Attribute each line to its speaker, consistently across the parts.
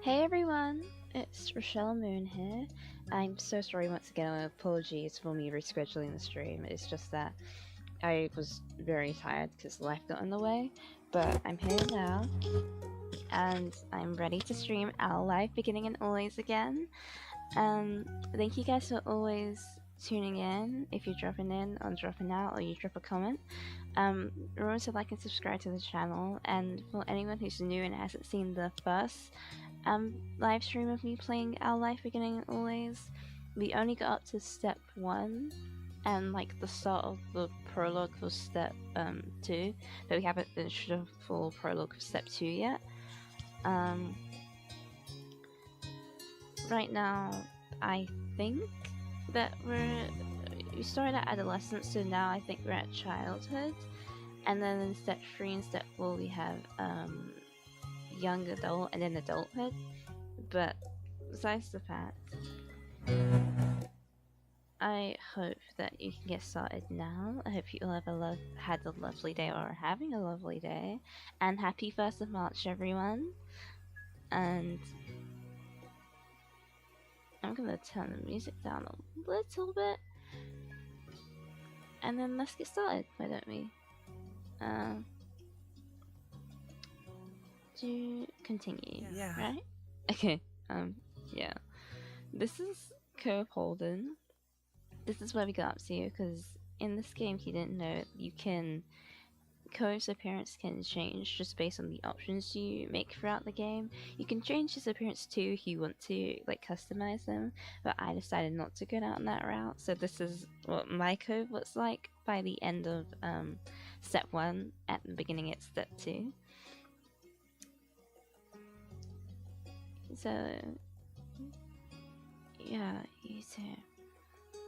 Speaker 1: Hey everyone, it's Richelle Moon here. I'm so sorry once again, apologies for me rescheduling the stream. It's just that I was very tired because life got in the way, but I'm here now and I'm ready to stream our live beginning and always again. Thank you guys for always tuning in, if you're dropping in or dropping out or you drop a comment. Remember to like and subscribe to the channel, and for anyone who's new and hasn't seen the first live stream of me playing Our Life Beginning and Always, we only got up to step 1 and like the start of the prologue for step 2, but we haven't finished the full prologue of step 2 yet. Right now I think that we started at adolescence, so now I think we're at childhood, and then in step 3 and step 4 we have young adult and then adulthood. But besides the fact, I hope that you can get started now. I hope you all have had a lovely day or are having a lovely day, and happy 1st of March everyone. And I'm gonna turn the music down a little bit, and then let's get started, why don't we? To continue, yeah. Right? Okay, yeah. This is Co-op Holden. This is where we got up to, because in this game, if you didn't know, you can... Co-op's appearance can change just based on the options you make throughout the game. You can change his appearance too if you want to, like, customize them, but I decided not to go down that route, so this is what my Co-op looks like by the end of step 1, at the beginning it's step 2. So, yeah, you too.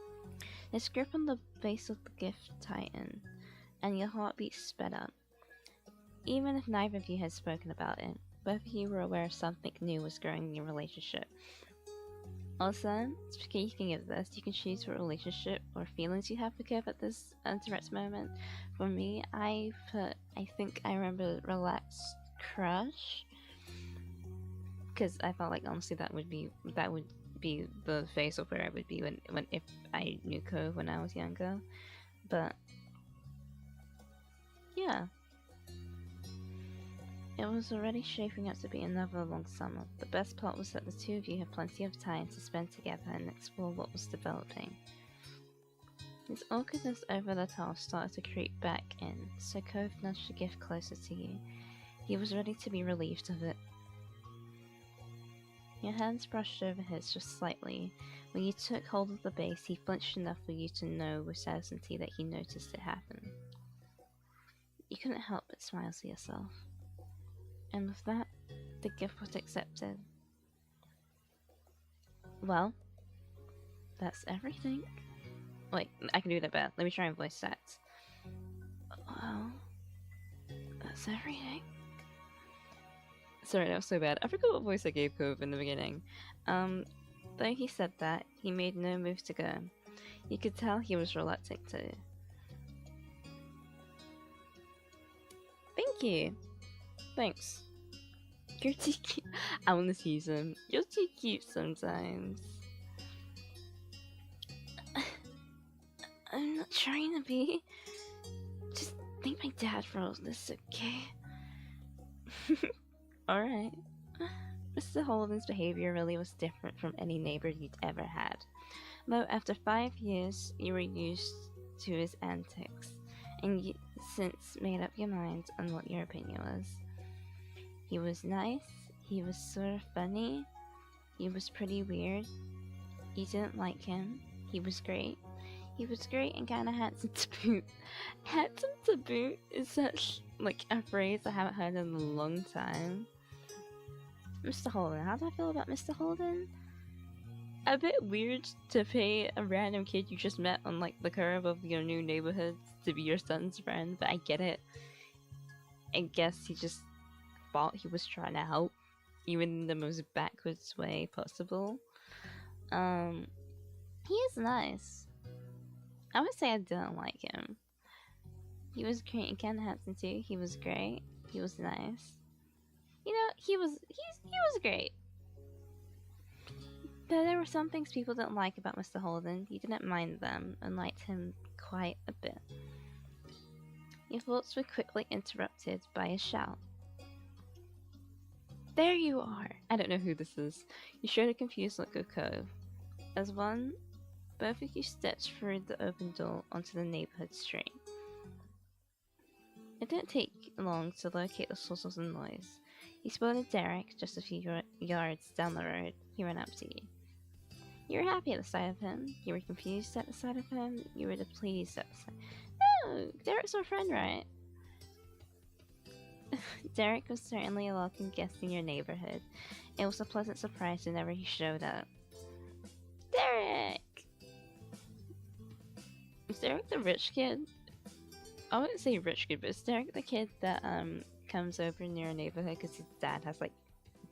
Speaker 1: Let's grip on the base of the gift tighten, and your heartbeat sped up. Even if neither of you had spoken about it, both of you were aware something new was growing in your relationship. Also, speaking of this, you can choose what relationship or feelings you have for Kev at this direct moment. For me, I think I remember relaxed crush, because I felt like honestly that would be the phase of where I would be when if I knew Ko when I was younger. But yeah, it was already shaping up to be another long summer. The best part was that the two of you had plenty of time to spend together and explore what was developing. His awkwardness over the task started to creep back in, so Cove nudged the gift closer to you. He was ready to be relieved of it. Your hands brushed over his just slightly. When you took hold of the base, he flinched enough for you to know with certainty that he noticed it happen. You couldn't help but smile to yourself. And with that, the gift was accepted. Well, that's everything. Wait, I can do that better. Let me try and voice that. Well, that's everything. Sorry, that was so bad. I forgot what voice I gave Cove in the beginning. Though he said that, he made no move to go. You could tell he was reluctant to. Thank you. Thanks. You're too cute. I wanna tease him. You're too cute sometimes. I'm not trying to be. Just think my dad wrote this, okay? Alright. Mr. Holden's behavior really was different from any neighbor you'd ever had. Though after 5 years, you were used to his antics, and you since made up your mind on what your opinion was. He was nice, he was sort of funny, he was pretty weird, you didn't like him, he was great. He was great and kinda handsome to boot. Handsome to boot is such, like, a phrase I haven't heard in a long time. Mr. Holden, how do I feel about Mr. Holden? A bit weird to pay a random kid you just met on, like, the curve of your new neighborhood to be your son's friend, but I get it. I guess he just thought he was trying to help, even in the most backwards way possible. He is nice. I would say I didn't like him. He was great and kinda handsome too. He was great. He was nice. You know, he was great. Though there were some things people didn't like about Mr. Holden, he didn't mind them and liked him quite a bit. Your thoughts were quickly interrupted by a shout. There you are! I don't know who this is. You showed a confused look at Cove. As one, both of you stepped through the open door onto the neighborhood street. It didn't take long to locate the source of the noise. You spotted Derek just a few yards down the road. He ran up to you. You were happy at the sight of him. You were confused at the sight of him. You were pleased at the sight. No! Derek's our friend, right? Derek was certainly a welcome guest in your neighborhood. It was a pleasant surprise whenever he showed up. Derek! Is Derek the rich kid? I wouldn't say rich kid, but is Derek the kid that comes over in your neighborhood because his dad has like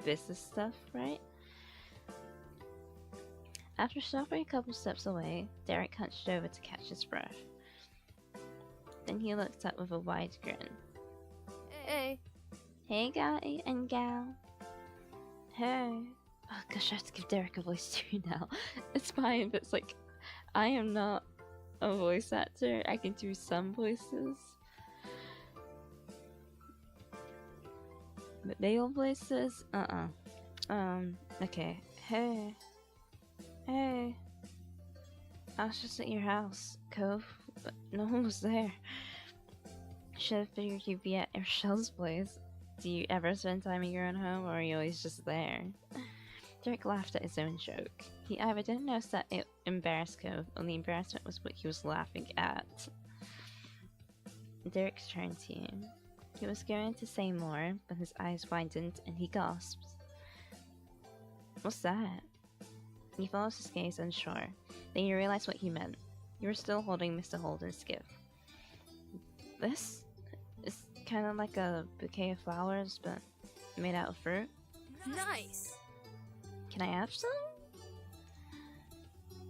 Speaker 1: business stuff, right? After stopping a couple steps away, Derek hunched over to catch his breath. Then he looked up with a wide grin.
Speaker 2: Hey.
Speaker 1: Hey, guy and gal. Hey. Oh gosh, I have to give Derek a voice too now. It's fine, but it's like, I am not a voice actor. I can do some voices. But male voices? Okay. Hey. Hey. I was just at your house, Cove, but no one was there. Should have figured you'd be at Richelle's place. Do you ever spend time in your own home, or are you always just there? Derek laughed at his own joke. He either didn't notice that it embarrassed Cove, or the embarrassment was what he was laughing at. Derek turned to you. He was going to say more, but his eyes widened and he gasped. What's that? You followed his gaze unsure. Then you realized what he meant. You were still holding Mr. Holden's gift. This is kind of like a bouquet of flowers, but made out of fruit.
Speaker 2: Nice.
Speaker 1: Can I have some?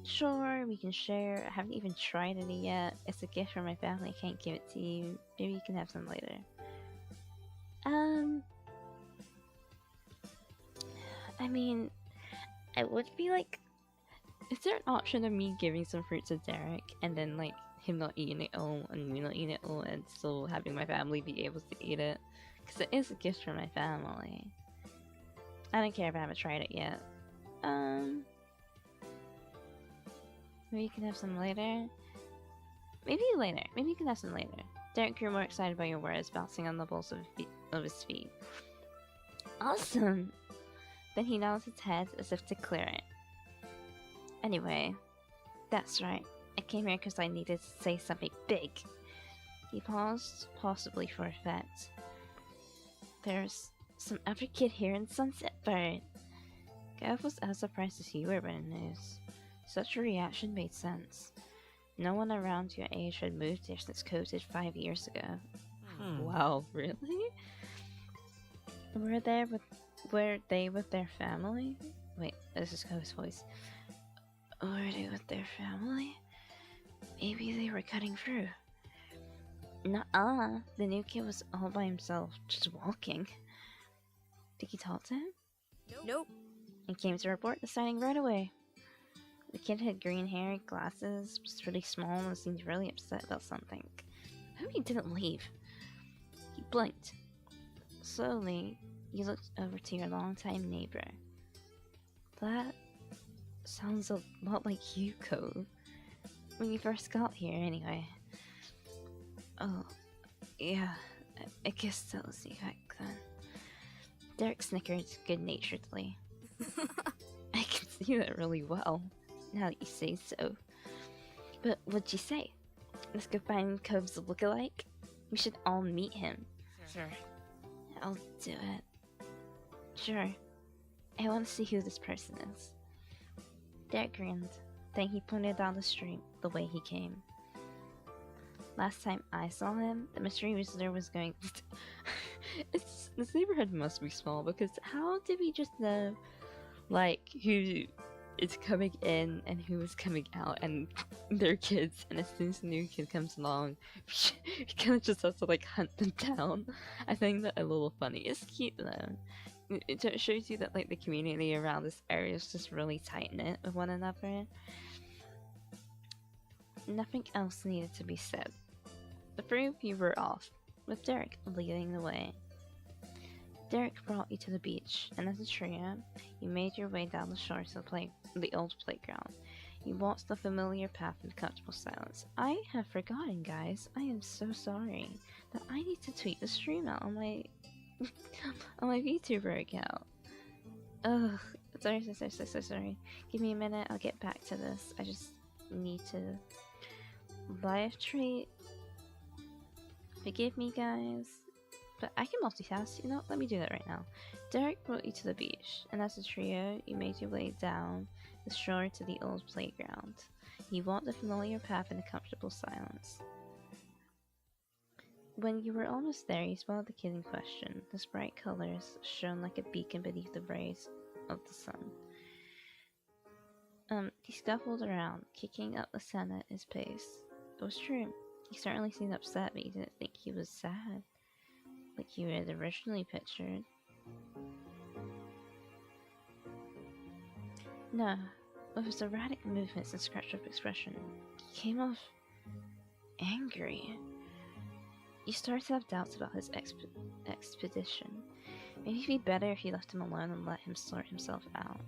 Speaker 1: Sure, we can share. I haven't even tried any yet. It's a gift from my family. I can't give it to you. Maybe you can have some later. I mean, I would be like, is there an option of me giving some fruit to Derek and then like him not eating it all and me not eating it all and still having my family be able to eat it? Because it is a gift from my family. I don't care if I haven't tried it yet. Maybe you can have some later? Maybe later. Maybe you can have some later. Derek grew more excited by your words, bouncing on the balls of his feet. Awesome! Then he nodded his head as if to clear it. Anyway, that's right. I came here because I needed to say something big. He paused, possibly for effect. There's some other kid here in Sunset Bird. Gav was as surprised as you were by the news. Such a reaction made sense. No one around your age had moved here since Cove did 5 years ago. Wow, really? Were they with their family? Wait, this is Cove's voice. Were they with their family? Maybe they were cutting through. Nuh-uh, the new kid was all by himself, just walking. Did you talk to him?
Speaker 2: Nope.
Speaker 1: And came to report the sighting right away. The kid had green hair, glasses, was really small, and seemed really upset about something. I hope he didn't leave. He blinked. Slowly, you looked over to your longtime neighbor. That sounds a lot like you, Cove. When you first got here, anyway. Oh, yeah, I guess that was you back then. Derek snickered good-naturedly. I can see that really well, now that you say so. But what'd you say? Let's go find Cove's lookalike? We should all meet him.
Speaker 2: Sure.
Speaker 1: I'll do it. Sure. I want to see who this person is. Derek grinned. Then he pointed down the street the way he came. Last time I saw him, the mystery visitor was going... This neighborhood must be small, because how did we just know, like, who is coming in and who is coming out, and their kids, and as soon as the new kid comes along, he kind of just has to, like, hunt them down. I find that a little funny. It's cute, though. It shows you that like the community around this area is just really tight knit with one another. Nothing else needed to be said. The three of you were off, with Derek leading the way. Derek brought you to the beach, and as a trio, you made your way down the shore to the old playground. You walked the familiar path in comfortable silence. I have forgotten, guys. I am so sorry that I need to tweet the stream out on my on my VTuber account. Ugh, sorry. Give me a minute. I'll get back to this. I just need to live tweet. Forgive me, guys. But I can multitask, you know? Let me do that right now. Derek brought you to the beach, and as a trio, you made your way down the shore to the old playground. You walked the familiar path in a comfortable silence. When you were almost there, you spotted the kid in question. His bright colors shone like a beacon beneath the rays of the sun. He scuffled around, kicking up the sand at his pace. It was true. He certainly seemed upset, but you didn't think he was sad, like you had originally pictured. No, with his erratic movements and scratched-up expression, he came off angry. You started to have doubts about his expedition. Maybe it'd be better if you left him alone and let him sort himself out.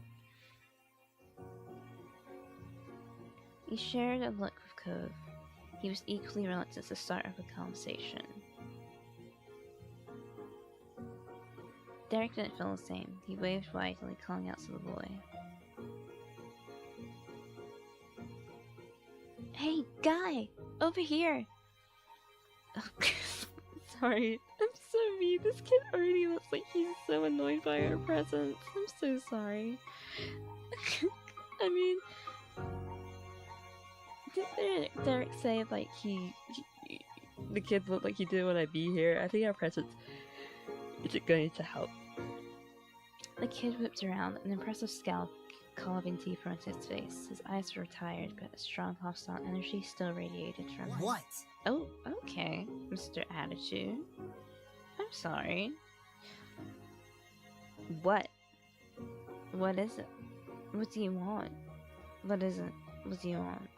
Speaker 1: You shared a look with Cove. He was equally reluctant to start up a conversation. Derek didn't feel the same. He waved widely, calling out to the boy. Hey, guy! Over here! Oh, sorry. I'm so mean. This kid already looks like he's so annoyed by our presence. I'm so sorry. I mean, did Derek say like the kid looked like he didn't want to be here? I think our presence isn't going to help. The kid whipped around, an impressive scowl carving deeper into his face. His eyes were tired, but a strong hostile energy still radiated from him.
Speaker 3: What?
Speaker 1: Oh, okay, Mr. Attitude. I'm sorry. What? What is it? What do you want? What is it? What do you want?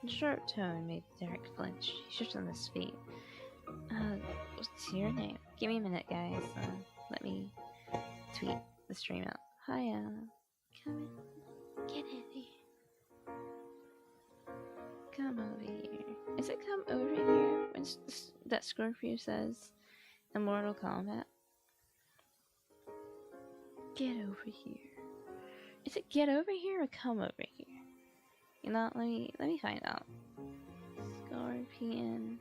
Speaker 1: The sharp tone made Derek flinch. He shifted on his feet. What's your name? Give me a minute, guys. Let me tweet the stream out. Hi, come in. Get in here. Come over here. Is it come over here when that Scorpio says in Mortal Kombat? Get over here. Is it get over here or come over here? You know, let me find out. Scorpion,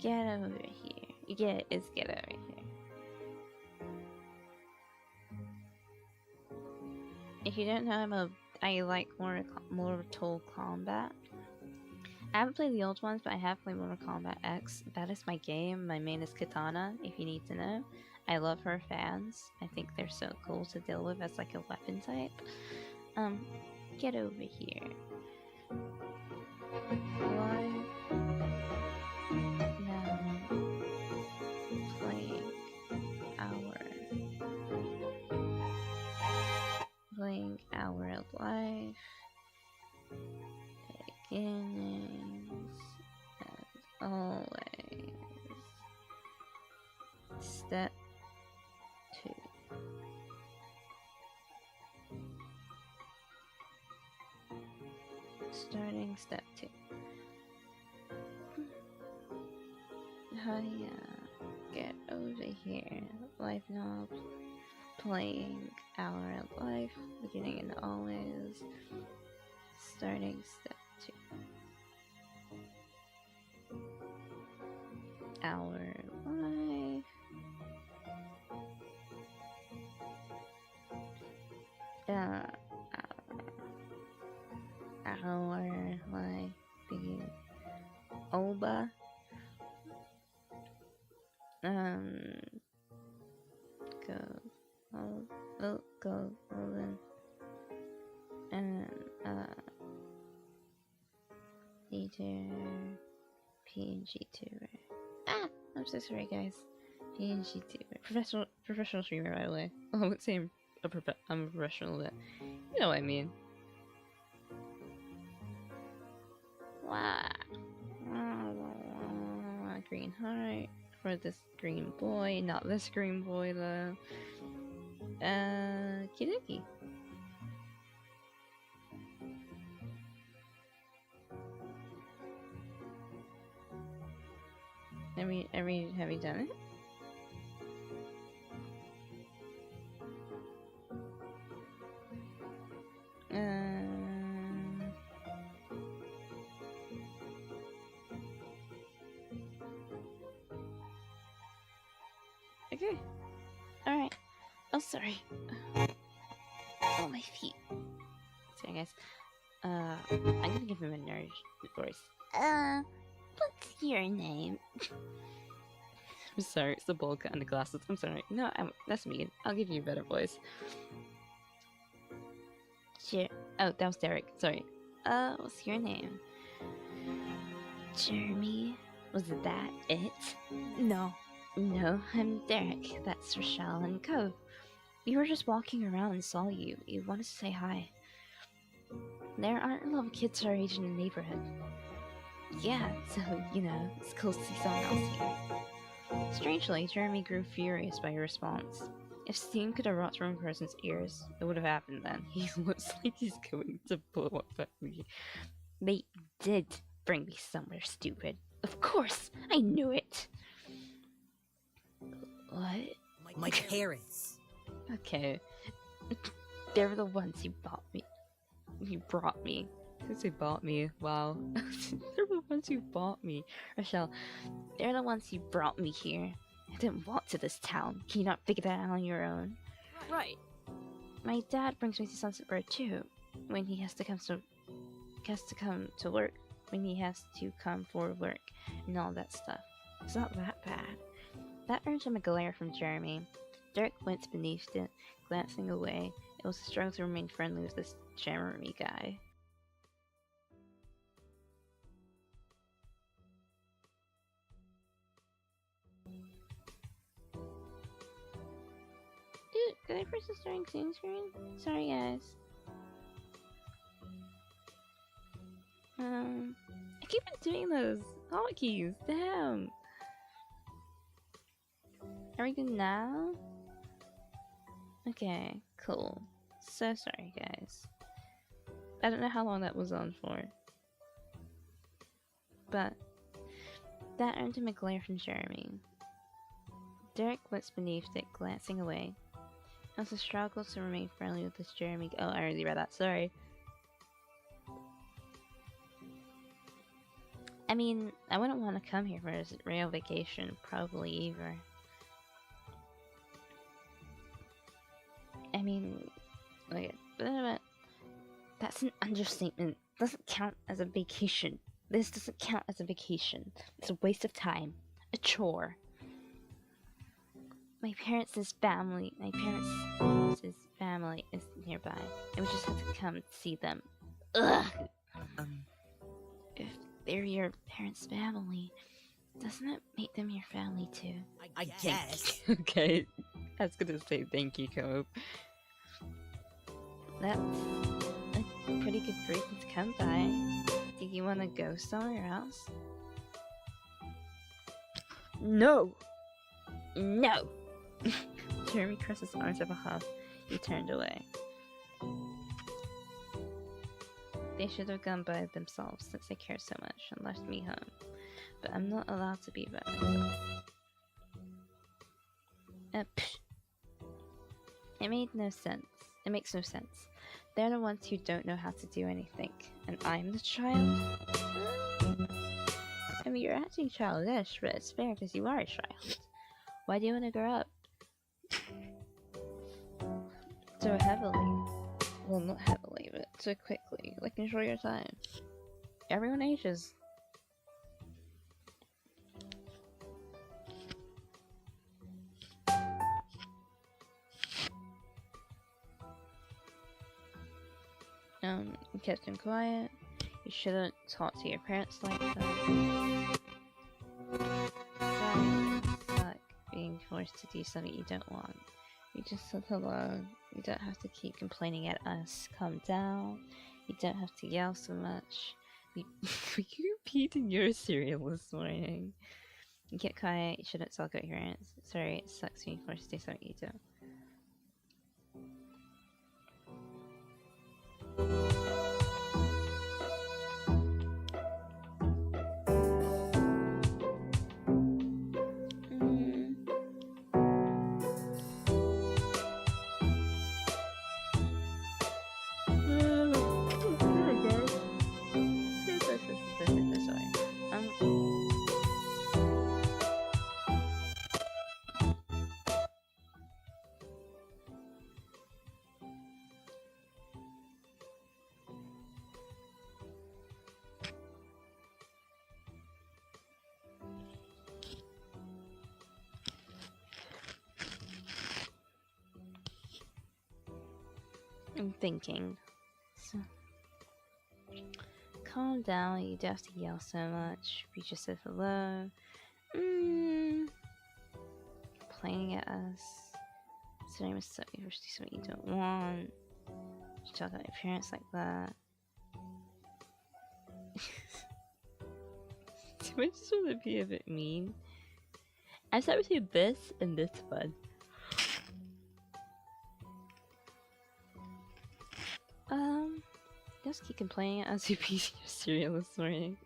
Speaker 1: get over here. Yeah, it's get over here. If you don't know, I like Mortal Kombat. I haven't played the old ones, but I have played Mortal Kombat X. That is my game. My main is Katana, if you need to know. I love her fans. I think they're so cool to deal with as like a weapon type. Get over here. Why? Now playing our life beginnings as always. Step 2. Starting step 2. Hiya, get over here. Life now, playing our life, beginning and always. Starting step 2. Our life. Our life begin. Oba. Go, Golden. And, teacher, PNGTUBER. Ah! I'm so sorry, guys. PNGTUBER. Professional streamer, by the way. I wouldn't say I'm a professional, but you know what I mean. Wow. Green heart for this green boy, not this green boy though. Kidoki. Have you done it? Okay. Alright. Oh, sorry. Oh, my feet. Sorry, guys. I'm gonna give him a nerd voice. What's your name? I'm sorry, it's the bowl cut and the glasses. I'm sorry. No, that's mean. I'll give you a better voice. Sure. Oh, that was Derek. Sorry. What's your name? Jeremy. Was that it?
Speaker 2: No.
Speaker 1: No, I'm Derek. That's Richelle and Co. We were just walking around and saw you. We wanted to say hi. There aren't a lot of kids our age in the neighborhood. Yeah, so, you know, it's cool to see someone else here. Strangely, Jeremy grew furious by your response. If steam could erupt from a person's ears, it would have happened then. He looks like he's going to blow up at me. They did bring me somewhere stupid. Of course! I knew it! What?
Speaker 2: My parents.
Speaker 1: Okay. They're the ones who bought me. You brought me. Since they bought me, wow. They're the ones who bought me. Richelle, they're the ones who brought me here. I didn't walk to this town. Can you not figure that out on your own?
Speaker 2: Right.
Speaker 1: My dad brings me to Sunset Bird too. When he has to come to work. When he has to come for work and all that stuff. It's not that bad. That earned him a glare from Jeremy. Derek winced beneath it, glancing away. It was a struggle to remain friendly with this Jeremy guy. Dude, did I press the starting scene screen? Sorry guys. I keep on doing those hotkeys, damn! Are we good now? Okay, cool. So sorry guys. I don't know how long that was on for. But that earned him a glare from Jeremy. Derek winced beneath it, glancing away. It was a struggle to remain friendly with this Jeremy. Oh, I already read that, sorry. I mean, I wouldn't want to come here for a real vacation, probably either. I mean, like, that's an understatement. Doesn't count as a vacation. This doesn't count as a vacation. It's a waste of time. A chore. My parents' family is nearby, and we just have to come see them. Ugh! If they're your parents' family, doesn't it make them your family too?
Speaker 2: I guess.
Speaker 1: Okay, I was gonna say thank you, Cope. That's a pretty good reason to come by. Do you want to go somewhere else? No! No! Jeremy crossed his arms up a huff. He turned away. They should have gone by themselves since they care so much and left me home. But I'm not allowed to be by myself. It made no sense. It makes no sense. They're the ones who don't know how to do anything. And I'm the child? I mean, you're acting childish, but it's fair because you are a child. Why do you want to grow up? So heavily. Well, not heavily, but so quickly. Like, enjoy your time. Everyone ages. You kept him quiet. You shouldn't talk to your parents like that. Sorry, suck being forced to do something you don't want. You just live alone. You don't have to keep complaining at us. Calm down. You don't have to yell so much. Were you repeating your cereal this morning? Get quiet. You shouldn't talk at your parents. Sorry, it sucks being forced to do something you don't. I'm thinking. So, calm down, you don't have to yell so much. You just said hello. Playing at us. Saying was something you don't want. You talk about your parents like that. Do I just want to be a bit mean? I start between this and this one. Just keep complaining as you eat your cereal this morning.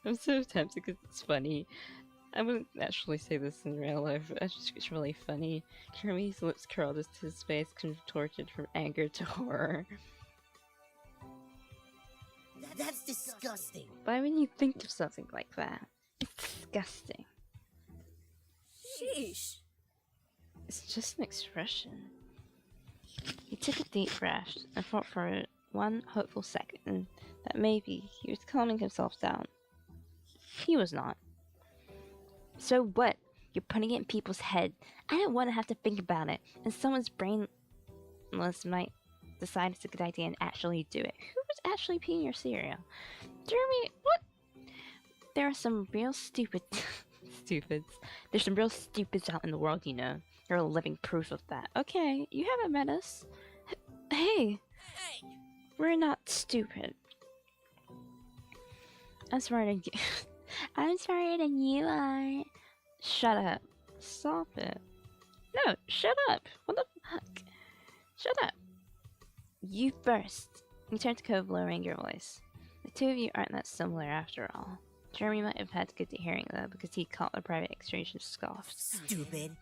Speaker 1: I'm so tempted because it's funny. I wouldn't actually say this in real life, but it's really funny. Jeremy's lips curled as his face contorted from anger to horror.
Speaker 2: That's disgusting.
Speaker 1: Why would you think of something like that? It's disgusting.
Speaker 2: Sheesh.
Speaker 1: It's just an expression. He took a deep breath and thought for one hopeful second that maybe he was calming himself down. He was not. So what? You're putting it in people's head. I don't want to have to think about it, and someone's brainless might decide it's a good idea and actually do it. Who was actually peeing your cereal? Jeremy, what? There are some real stupids. There's some real stupids out in the world, you know. You're a living proof of that. Okay, you haven't met us. Hey! We're not stupid. I'm smarter than you. I'm smarter than you are. Shut up. Stop it. No, shut up. What the fuck? Shut up. You first. You turned to Cove, lowering your voice. The two of you aren't that similar after all. Jeremy might have had good hearing though, because he caught the private exchange and scoffed.
Speaker 2: Stupid.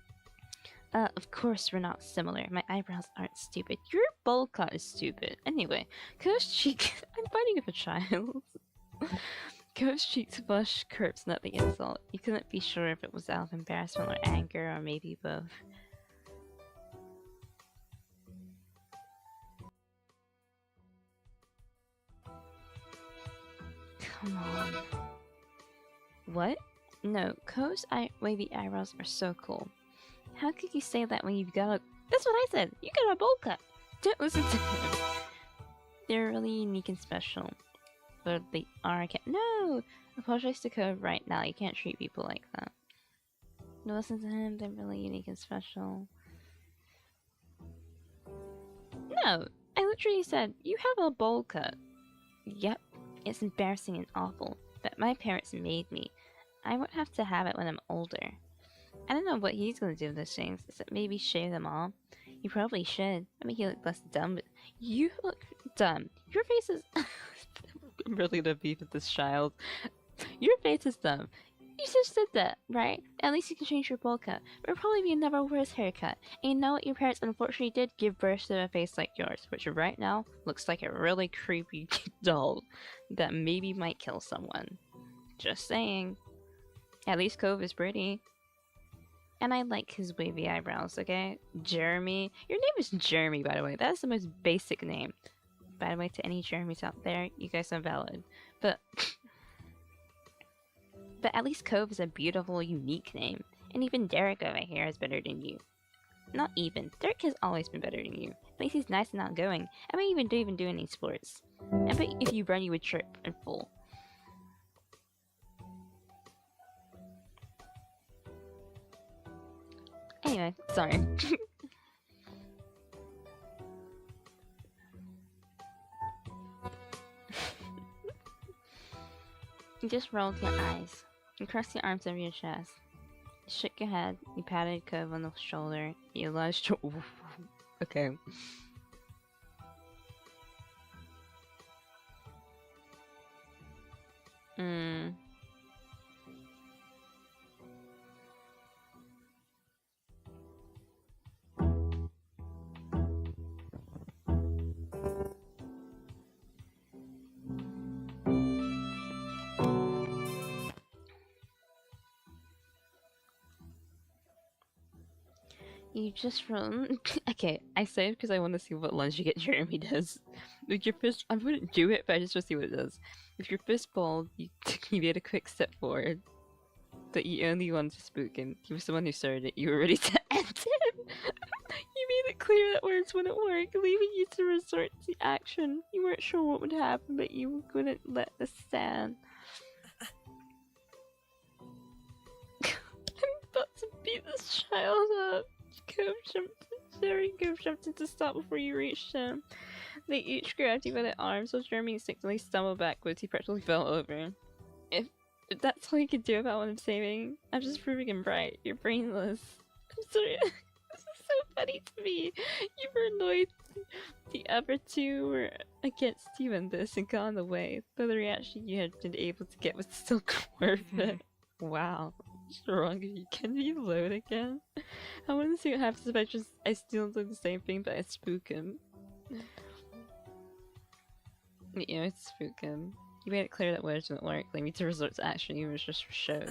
Speaker 1: Of course we're not similar. My eyebrows aren't stupid. Your bowl cut is stupid. Anyway, Cove's cheek. I'm fighting with a child. Cove's cheeks flushed, curbs not the insult. You couldn't be sure if it was out of embarrassment or anger, or maybe both. Come on. What? No, Cove's wavy eyebrows are so cool. How could you say that when you've got a— That's what I said! You got a bowl cut! Don't listen to him! They're really unique and special. But they are— No! Apologize to Cove right now, you can't treat people like that. No, listen to him, they're really unique and special. No! I literally said, you have a bowl cut. Yep, it's embarrassing and awful, but my parents made me. I won't have to have it when I'm older. I don't know what he's gonna do with those things, except maybe shave them all. You probably should. I mean, he look less dumb, but you look dumb. Your face is— I'm really gonna beef with this child. Your face is dumb. You just said that, right? At least you can change your bowl cut. It'll probably be another worse haircut. And you know what? Your parents unfortunately did give birth to a face like yours, which right now looks like a really creepy doll that maybe might kill someone. Just saying. At least Cove is pretty. And I like his wavy eyebrows, okay? Jeremy. Your name is Jeremy, by the way. That is the most basic name. By the way, to any Jeremys out there, you guys are valid. But at least Cove is a beautiful, unique name. And even Derek over here is better than you. Not even. Derek has always been better than you. At least he's nice and outgoing. I might even do any sports. I bet if you run, you would trip and fall. Anyway, sorry. You just rolled your eyes. You crossed your arms over your chest. You shook your head. You patted Cove on the shoulder. You lodged your. Okay. You just run. Okay, I saved because I want to see what lunge you get Jeremy does. With your fist, I wouldn't do it, but I just want to see what it does. With your fist balled, you made a quick step forward. But you only wanted to spook him. He was the one who started it. You were ready to end him. You made it clear that words wouldn't work, leaving you to resort to action. You weren't sure what would happen, but you couldn't let this stand. I'm about to beat this child up. Jerry jumped in to stop before you reached him. They each grabbed you by the arms, while Jeremy instinctively stumbled backwards. He practically fell over. If that's all you can do about what I'm saving, I'm just proving him right. You're brainless. I'm sorry. This is so funny to me. You were annoyed the other two were against you in this and got in the way, though the reaction you had been able to get was still worth it. Wow. Wrong, you can reload again. I want to see what happens if I still do the same thing, but I spook him. You know, it's spook him. You made it clear that words didn't work. They need to resort to action, even if it's just for show.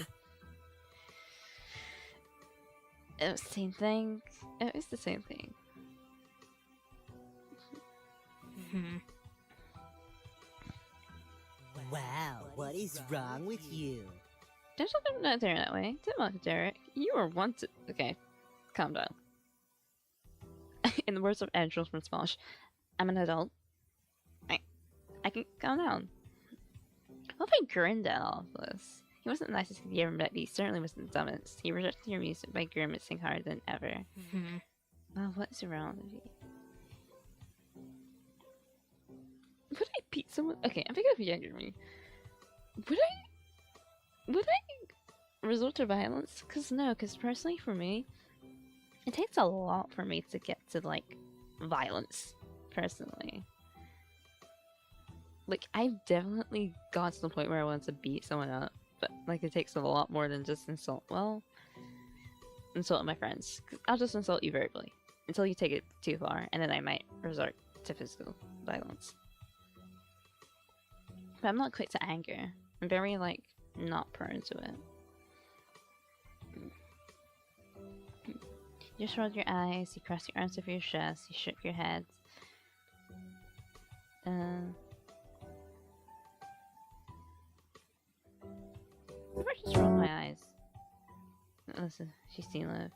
Speaker 1: It was the same thing. It was the same thing.
Speaker 2: Wow, what is wrong with you?
Speaker 1: There's nothing not there that way. Didn't want Derek. You were wanted. Okay, calm down. In the words of Angel from Smosh, I'm an adult. I can calm down. What if I grinned at all of this? He wasn't the nicest kid you ever met, but he certainly wasn't the dumbest. He rejected your music by grimacing harder than ever. Well, what's wrong with you? Would I beat someone? Okay, I'm thinking of younger me. Would I resort to violence? Because personally for me, it takes a lot for me to get to, like, violence, personally. Like, I've definitely got to the point where I want to beat someone up, but, like, it takes a lot more than just insult. Well, insult my friends. 'Cause I'll just insult you verbally, until you take it too far, and then I might resort to physical violence. But I'm not quick to anger. I'm very, like, not prone to it. You just rolled your eyes, you crossed your arms over your chest, you shook your head. I just rolled my eyes. Listen, she's seen love.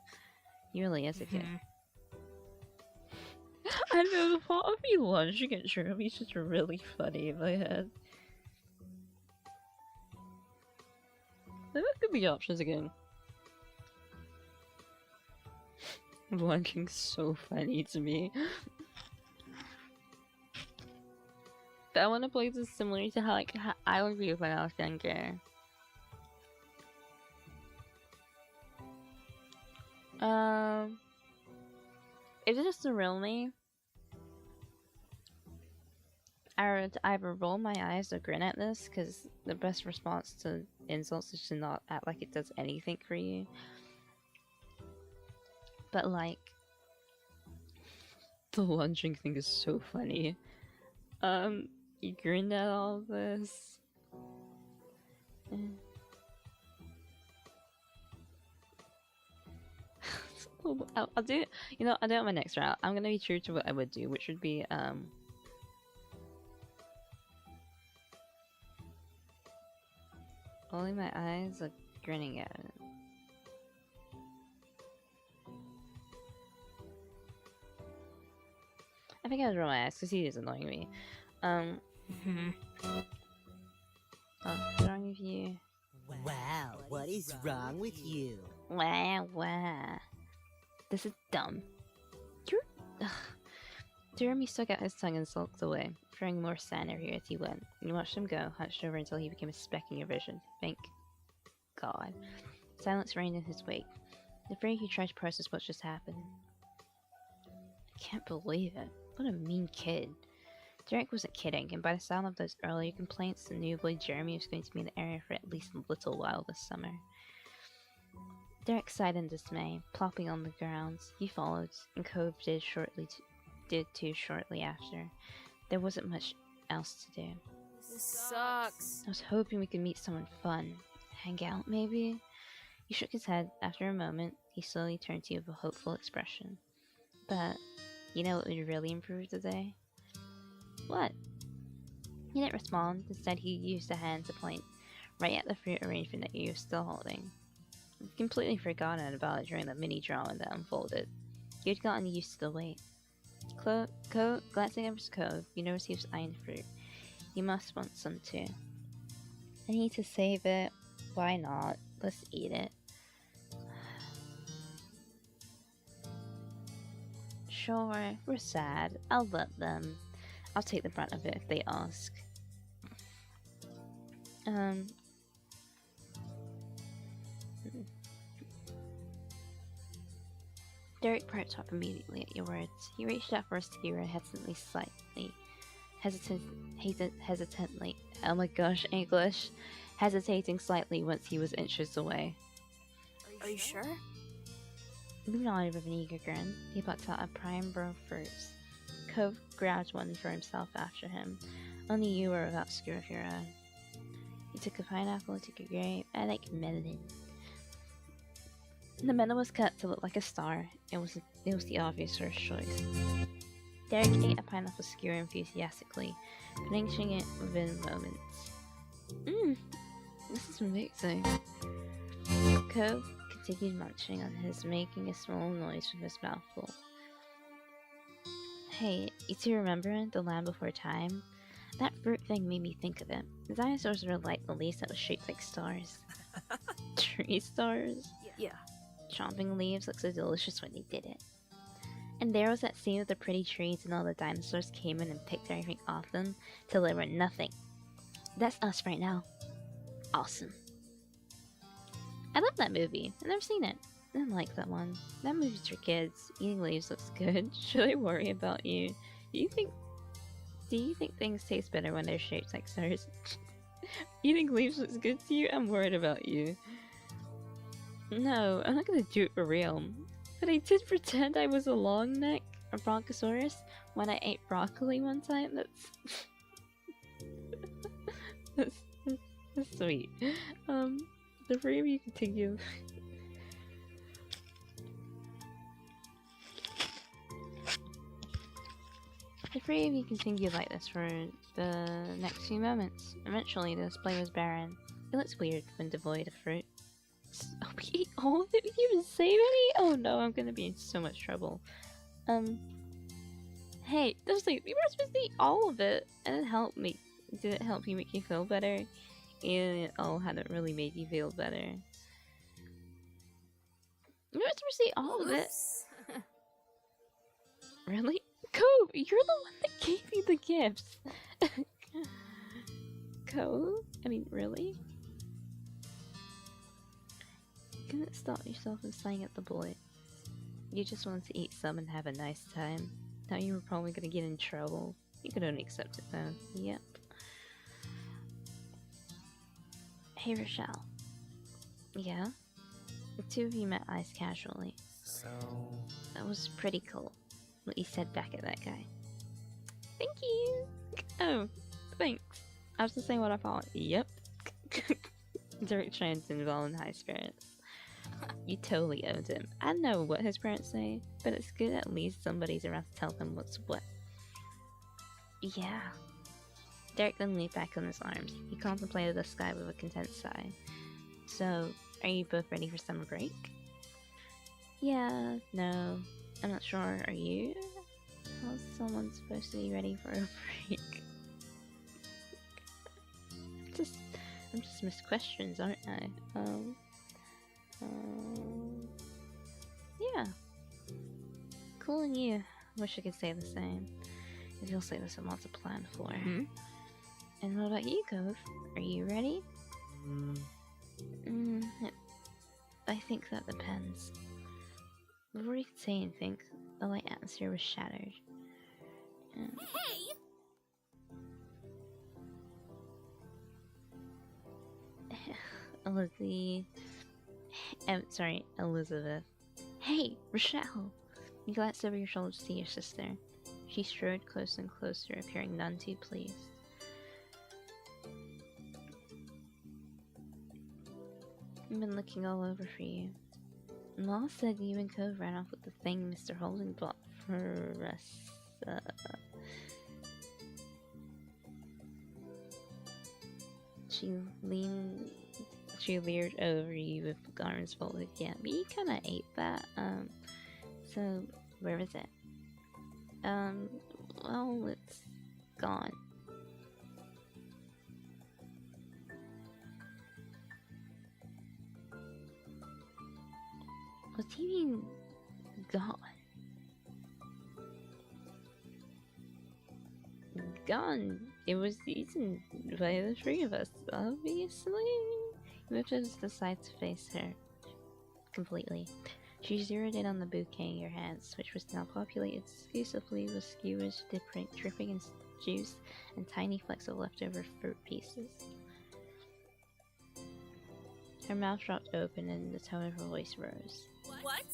Speaker 1: You really is a kid. I know, the thought of me lunging at Jeremy is just really funny in my head. Let me look at the options again. Lunging's so funny to me. But I want to play this similar to how I would be when I was younger. If it's just a real me, I would either roll my eyes or grin at this, because the best response to insults is to not act like it does anything for you. But, like, the lunging thing is so funny. You grinned at all of this. I'll do it. You know, I'll do it on my next round. I'm gonna be true to what I would do, which would be rolling my eyes, like grinning at it. I think I would roll my eyes because he is annoying me. Oh, what's wrong with you?
Speaker 2: Wow, what is wrong with you?
Speaker 1: Wow, wow. This is dumb. You're... Ugh. Jeremy stuck out his tongue and sulked away, throwing more sand everywhere as he went. You watched him go, hunched over until he became a speck in your vision. Thank God. Silence reigned in his wake. Afraid he tried to process what just happened. I can't believe it. What a mean kid. Derek wasn't kidding, and by the sound of those earlier complaints, the new boy Jeremy was going to be in the area for at least a little while this summer. Derek sighed in dismay, plopping on the ground. He followed, and Cove did too shortly after. There wasn't much else to do.
Speaker 3: This sucks.
Speaker 1: I was hoping we could meet someone fun. Hang out, maybe? He shook his head. After a moment, he slowly turned to you with a hopeful expression. But, you know what would really improve the day? What? He didn't respond. Instead, he used a hand to point right at the fruit arrangement that you were still holding. I'd completely forgotten about it during the mini-drama that unfolded. You'd gotten used to the wait. Glancing over his Cove, you noticed he was eyeing the fruit. You must want some too. I need to save it. Why not? Let's eat it. Sure, we're sad. I'll let them. I'll take the brunt of it if they ask. Derek perked up immediately at your words. He reached out for a skewer hesitantly. Oh my gosh, English. Hesitating slightly once he was inches away.
Speaker 3: Are you sure?
Speaker 1: You nodded with an eager grin. He plucked out a prime bro fruits. Cove grabbed one for himself after him. Only you were without skewer of your own. He took a pineapple, took a grape, I like melon. The melon was cut to look like a star. It was the obvious first choice. Derek ate a pineapple skewer enthusiastically, finishing it within moments. This is amazing. Cove continued munching on his, making a small noise with his mouth full. Hey, you two remember the Land Before Time? That fruit thing made me think of it. The dinosaurs were like the leaves that were shaped like stars. Tree stars?
Speaker 3: Yeah.
Speaker 1: Chomping leaves looked so delicious when they did it. And there was that scene with the pretty trees and all the dinosaurs came in and picked everything off them till there were nothing. That's us right now. Awesome. I love that movie. I've never seen it. I didn't like that one. That movie's for kids. Eating leaves looks good. Should I worry about you? Do you think things taste better when they're shaped like stars? Eating leaves looks good to you? I'm worried about you. No, I'm not gonna do it for real. But I did pretend I was a long neck, a bronchosaurus, when I ate broccoli one time. That's sweet. The three of you continue. The three of you continued like this for the next few moments. Eventually, the display was barren. It looks weird when devoid of fruit. Oh, we ate all of it? We didn't even save any? Oh no, I'm gonna be in so much trouble. Hey, we were supposed to eat all of it, and it helped me. Did it help you make you feel better? And it all hadn't really made you feel better. You were supposed to eat all of it. Really? Cove, you're the one that gave me the gifts. Cove? I mean, really? You couldn't stop yourself from saying at the bullet. You just wanted to eat some and have a nice time. Now you were probably gonna get in trouble. You could only accept it though. Yep. Hey Richelle. Yeah? The two of you met eyes casually.
Speaker 4: So...
Speaker 1: That was pretty cool. What you said back at that guy. Thank you! Oh, thanks. I was just saying what I thought. Yep. Derek Trans involved in high spirits. You totally owned him. I don't know what his parents say, but it's good at least somebody's around to tell them what's what. Yeah. Derek then leaned back on his arms. He contemplated the sky with a content sigh. So, are you both ready for summer break? Yeah, no. I'm not sure, are you? How's someone supposed to be ready for a break? I'm just missed questions, aren't I? Yeah. Cool on you. Wish I could say the same. If you'll say there's a lot to plan for.
Speaker 3: Hmm?
Speaker 1: And what about you, Cove? Are you ready? Mm, I think that depends. Before he could say anything, the light atmosphere was shattered.
Speaker 3: Hey!
Speaker 1: Elizabeth. Hey, Richelle! You glanced over your shoulder to see your sister. She strode closer and closer, appearing none too pleased. I've been looking all over for you. Ma said you and Cove ran off with the thing Mr. Holding bought for us. She leered over you with arms folded. Yeah, but you kinda ate that. So where is it? Well, it's gone. What do you mean, gone? Gone. It was eaten by the three of us, obviously. He moved to the side to face her completely. She zeroed in on the bouquet in your hands, which was now populated exclusively with skewers dripping in juice and tiny flecks of leftover fruit pieces. Her mouth dropped open and the tone of her voice rose.
Speaker 3: What?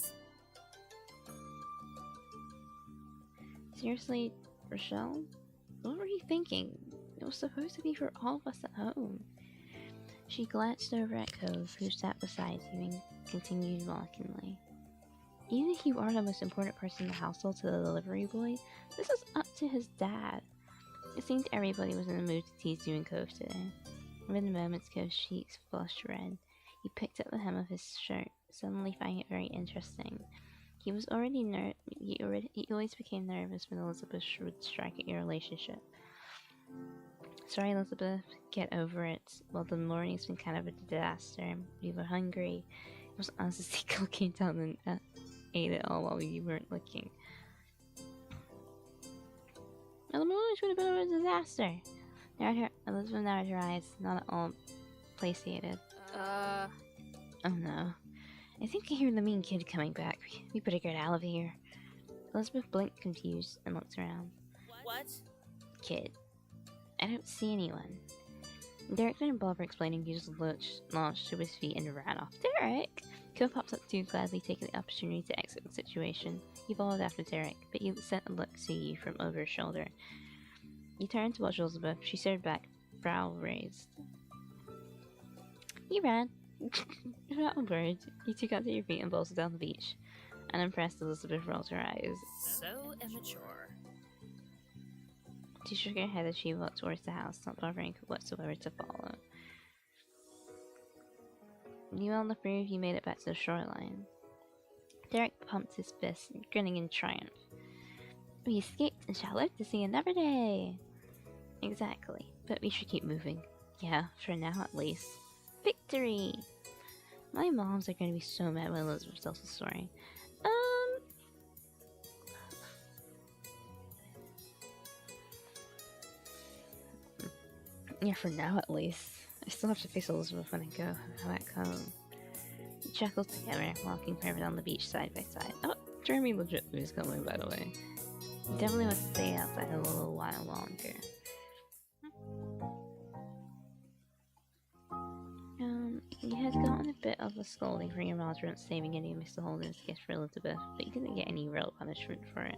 Speaker 1: Seriously, Richelle? What were you thinking? It was supposed to be for all of us at home. She glanced over at Cove, who sat beside you, and continued mockingly. Even if you are the most important person in the household to the delivery boy, this was up to his dad. It seemed everybody was in the mood to tease you and Cove today. Within moments, Cove's cheeks flushed red. He picked up the hem of his shirt, suddenly finding it very interesting. He always became nervous when Elizabeth would strike at your relationship. Sorry, Elizabeth, get over it. Well, the morning's been kind of a disaster. We were hungry. It was honestly cooking down and ate it all while you weren't looking. Well, the morning's been a bit of a disaster. Elizabeth narrowed her eyes, not at all placated. Oh no. I think I hear the mean kid coming back. We better get out of here. Elizabeth blinked confused and looked around.
Speaker 3: What?
Speaker 1: Kid. I don't see anyone. Derek didn't bother explaining. He just launched to his feet and ran off. Derek! Cove popped up too, gladly taking the opportunity to exit the situation. He followed after Derek, but he sent a look to you from over his shoulder. You turned to watch Elizabeth. She stared back, brow raised. You ran. Without a word, you two got to your feet and bolted down the beach. Unimpressed, Elizabeth rolled her eyes.
Speaker 3: So immature.
Speaker 1: She shook her head as she walked towards the house, not bothering whatsoever to follow. You and the three of you made it back to the shoreline. Derek pumped his fist, grinning in triumph. We escaped and shall live to see another day! Exactly, but we should keep moving. Yeah, for now at least. Victory! My moms are going to be so mad when Elizabeth tells the story. Yeah, for now at least. I still have to face Elizabeth when I go back home. We chuckled together, walking forever down the beach side by side. Oh, Jeremy legitimately is coming, by the way. You definitely want to stay outside a little while longer. You had gotten a bit of a scolding for your mother and saving any of Mr. Holden's gift for Elizabeth, but you didn't get any real punishment for it.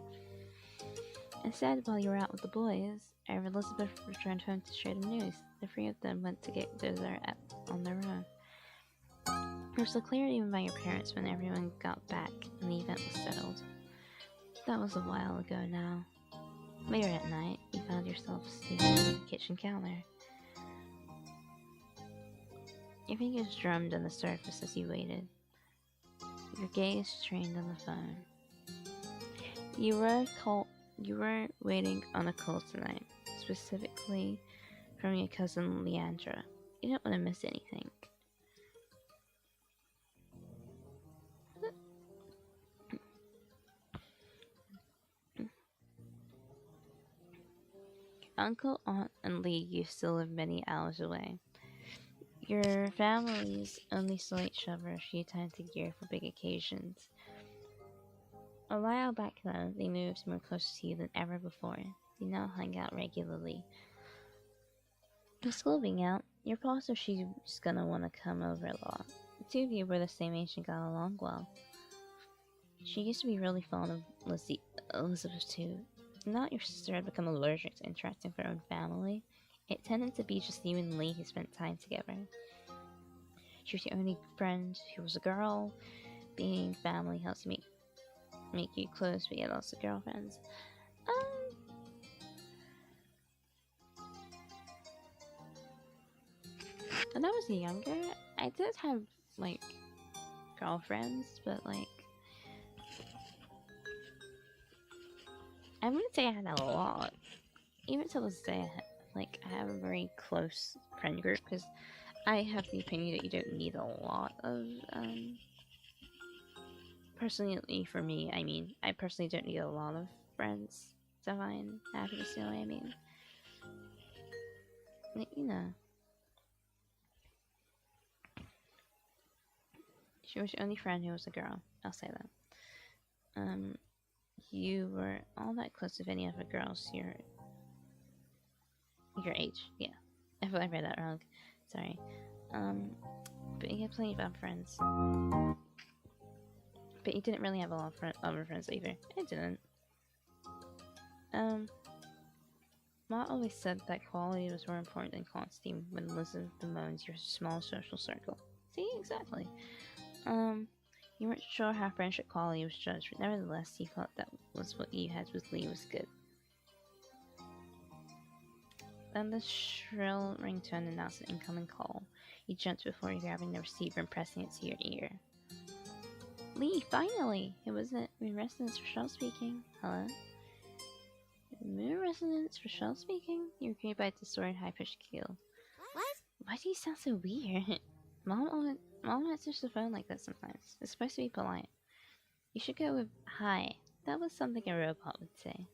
Speaker 1: Instead, while you were out with the boys, Elizabeth returned home to share the news. The three of them went to get dessert on their own. It was so clear even by your parents when everyone got back and the event was settled. That was a while ago now. Later at night, you found yourself sitting on the kitchen counter. Your fingers drummed on the surface as you waited. Your gaze trained on the phone. You were waiting on a call tonight, specifically from your cousin Leandra. You didn't want to miss anything. uncle, aunt, and Lee used to live many hours away. Your families only saw each other a few times a year for big occasions. A while back though, they moved more close to you than ever before. They now hang out regularly. With school being out, your boss or she's gonna want to come over a lot. The two of you were the same age and got along well. She used to be really fond of Elizabeth too. Now that your sister had become allergic to interacting with her own family, it tended to be just you and Lee who spent time together. She was your only friend who was a girl. Being family helps make you close, but yet also girlfriends. When I was younger, I did have, like, girlfriends, but, like, I wouldn't say I had a lot. Even to this day, I have a very close friend group, because I have the opinion that you don't need a lot of, personally for me, I mean, I personally don't need a lot of friends to find happiness, you know what I mean? You know. She was your only friend who was a girl, I'll say that. You were all that close with any other girls your age, yeah. I feel like I read that wrong. Sorry. But you had plenty of other friends. But you didn't really have a lot of other friends either. I didn't. Ma always said that quality was more important than quantity when Elizabeth bemoans your small social circle. See, exactly. You weren't sure how friendship quality was judged, but nevertheless, you thought that was what you had with Lee was good. Then the shrill ringtone announced an incoming call. You jumped before grabbing the receiver and pressing it to your ear. Lee, finally! It was the Moon Residence, Richelle speaking. Hello? Moon Residence, Richelle speaking? You were greeted by a distorted, high-pitched keel.
Speaker 2: What?
Speaker 1: Why do you sound so weird? Mom answers the phone like that sometimes. It's supposed to be polite. You should go with hi. That was something a robot would say.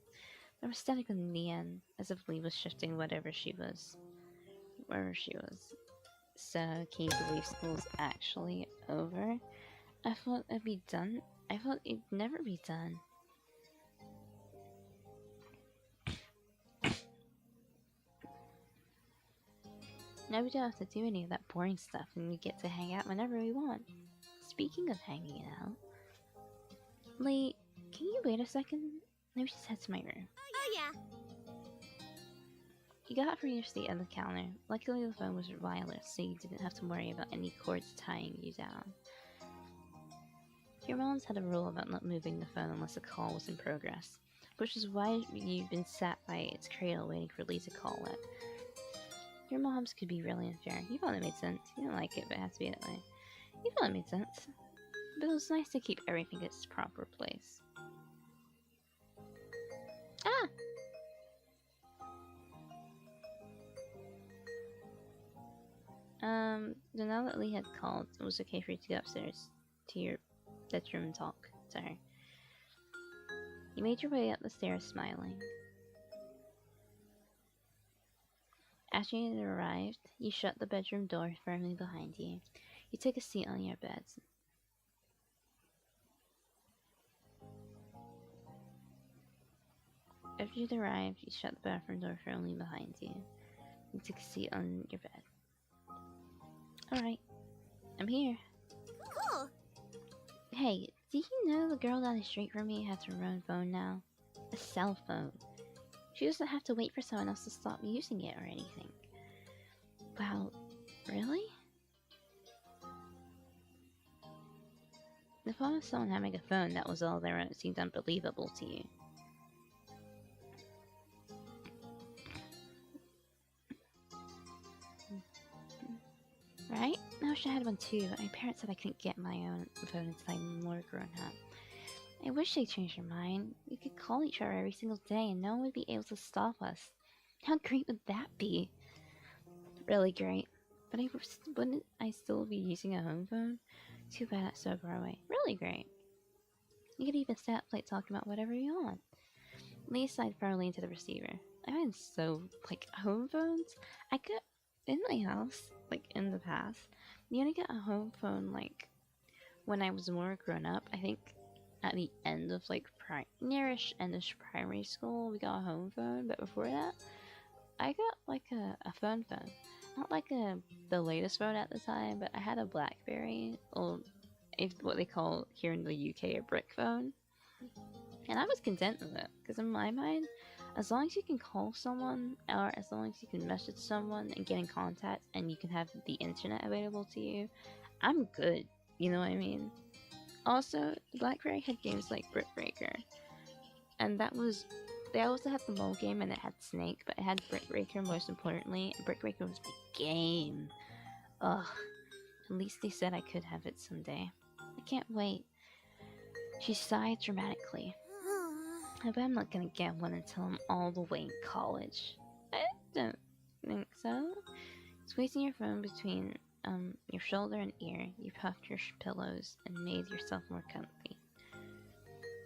Speaker 1: There was static in the end, as if Lee was shifting wherever she was. So, can you believe school's actually over? I thought it'd be done. I thought it'd never be done. Now we don't have to do any of that boring stuff and we get to hang out whenever we want. Speaking of hanging out, Lee, can you wait a second? Let me just head to my room.
Speaker 2: Oh yeah.
Speaker 1: You got up from your seat at the counter. Luckily the phone was wireless, so you didn't have to worry about any cords tying you down. Your mom's had a rule about not moving the phone unless a call was in progress, which is why you've been sat by its cradle waiting for Lee to call it. Your mom's could be really unfair. You thought it made sense. You don't like it, but it has to be that way. You thought it made sense. But it was nice to keep everything in its proper place. Ah! So now that Lee had called, it was okay for you to go upstairs to your bedroom and talk to her. You made your way up the stairs smiling. After you had arrived, you shut the bedroom door firmly behind you. You took a seat on your bed. After you'd arrived, you shut the bathroom door firmly behind you. You took a seat on your bed. Alright, I'm here.
Speaker 2: Cool.
Speaker 1: Hey, do you know the girl down the street from me has her own phone now? A cell phone. She doesn't have to wait for someone else to stop using it or anything. Wow, really? The thought of someone having a phone that was all their own seemed unbelievable to you. Right? I wish I had one too, but my parents said I couldn't get my own phone until I'm more grown up. I wish they'd change their mind. We could call each other every single day and no one would be able to stop us. How great would that be? Really great. But wouldn't I still be using a home phone? Too bad that's so far away. Really great. You could even stay up late talking about whatever you want. Lee sighed firmly into the receiver. I had so like home phones. I got in my house like in the past. You only got a home phone like when I was more grown up. I think at the end of like nearish end of primary school, we got a home phone. But before that, I got like a phone, not like the latest phone at the time, but I had a BlackBerry, or if what they call here in the UK a brick phone, and I was content with it because in my mind, as long as you can call someone or as long as you can message someone and get in contact and you can have the internet available to you, I'm good. You know what I mean? Also, the BlackBerry had games like Brick Breaker, and that was. They also had the mole game and it had Snake, but it had Brick Breaker most importantly. And Brick Breaker was my game. Ugh. At least they said I could have it someday. I can't wait. She sighed dramatically. I bet I'm not gonna get one until I'm all the way in college. I don't think so. Squeezing your phone between your shoulder and ear, you puffed your pillows and made yourself more comfy.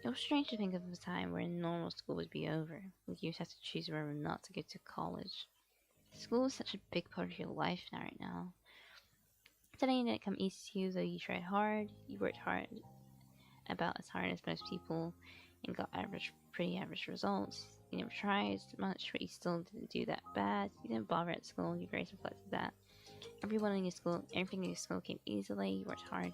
Speaker 1: It was strange to think of a time where normal school would be over, and you'd have to choose whether or not to go to college. School is such a big part of your life now, right now. Studying didn't come easy to you, though you tried hard. You worked hard, about as hard as most people, and got pretty average results. You never tried much, but you still didn't do that bad. You didn't bother at school, and your grades reflected that. Everything in your school came easily. You worked hard.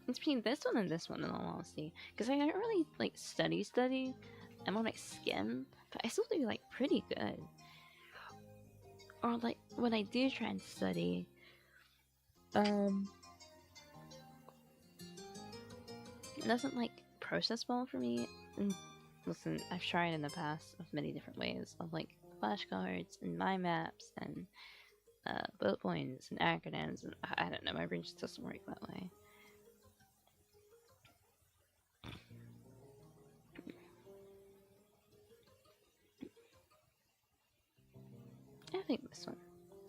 Speaker 1: It's between this one and this one, in all honesty, because I don't really like study. I'm more like skim, but I still do like pretty good. Or like when I do try and study, it doesn't like process well for me. And listen, I've tried in the past of many different ways of like flashcards and mind maps and bullet points and acronyms, and I don't know, my brain just doesn't work that way. I think this one.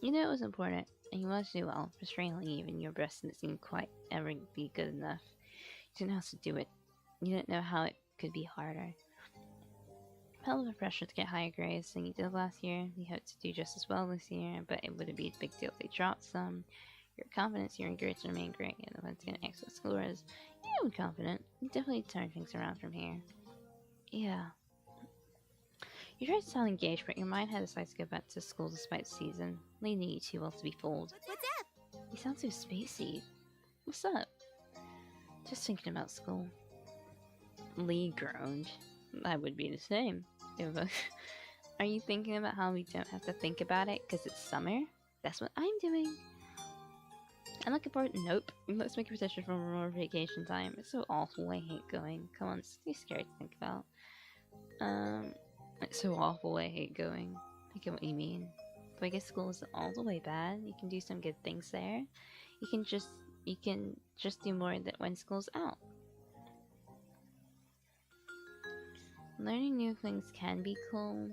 Speaker 1: You know it was important, and you wanted to do well, frustratingly even your breast didn't seem quite ever be good enough. You didn't know how to do it. You didn't know how it could be harder. Hell of a pressure to get higher grades than you did last year. You hoped to do just as well this year, but it wouldn't be a big deal if they dropped some. Your confidence in your grades remained great, and the ones getting excellent scores. You were confident. You definitely turned things around from here. Yeah. You tried to sound engaged, but your mind had decided to go back to school despite the season, leading you too well to be fooled.
Speaker 2: What's up?
Speaker 1: You sound so spacey. What's up? Just thinking about school. Lee groaned. I would be the same. Are you thinking about how we don't have to think about it because it's summer? That's what I'm doing. I'm looking forward. Nope. Let's make a petition for more vacation time. It's so awful. I hate going. Come on, it's too scary to think about. It's so awful. I hate going. I get what you mean. But I guess school isn't all the way bad. You can do some good things there. You can just do more that when school's out. Learning new things can be cool.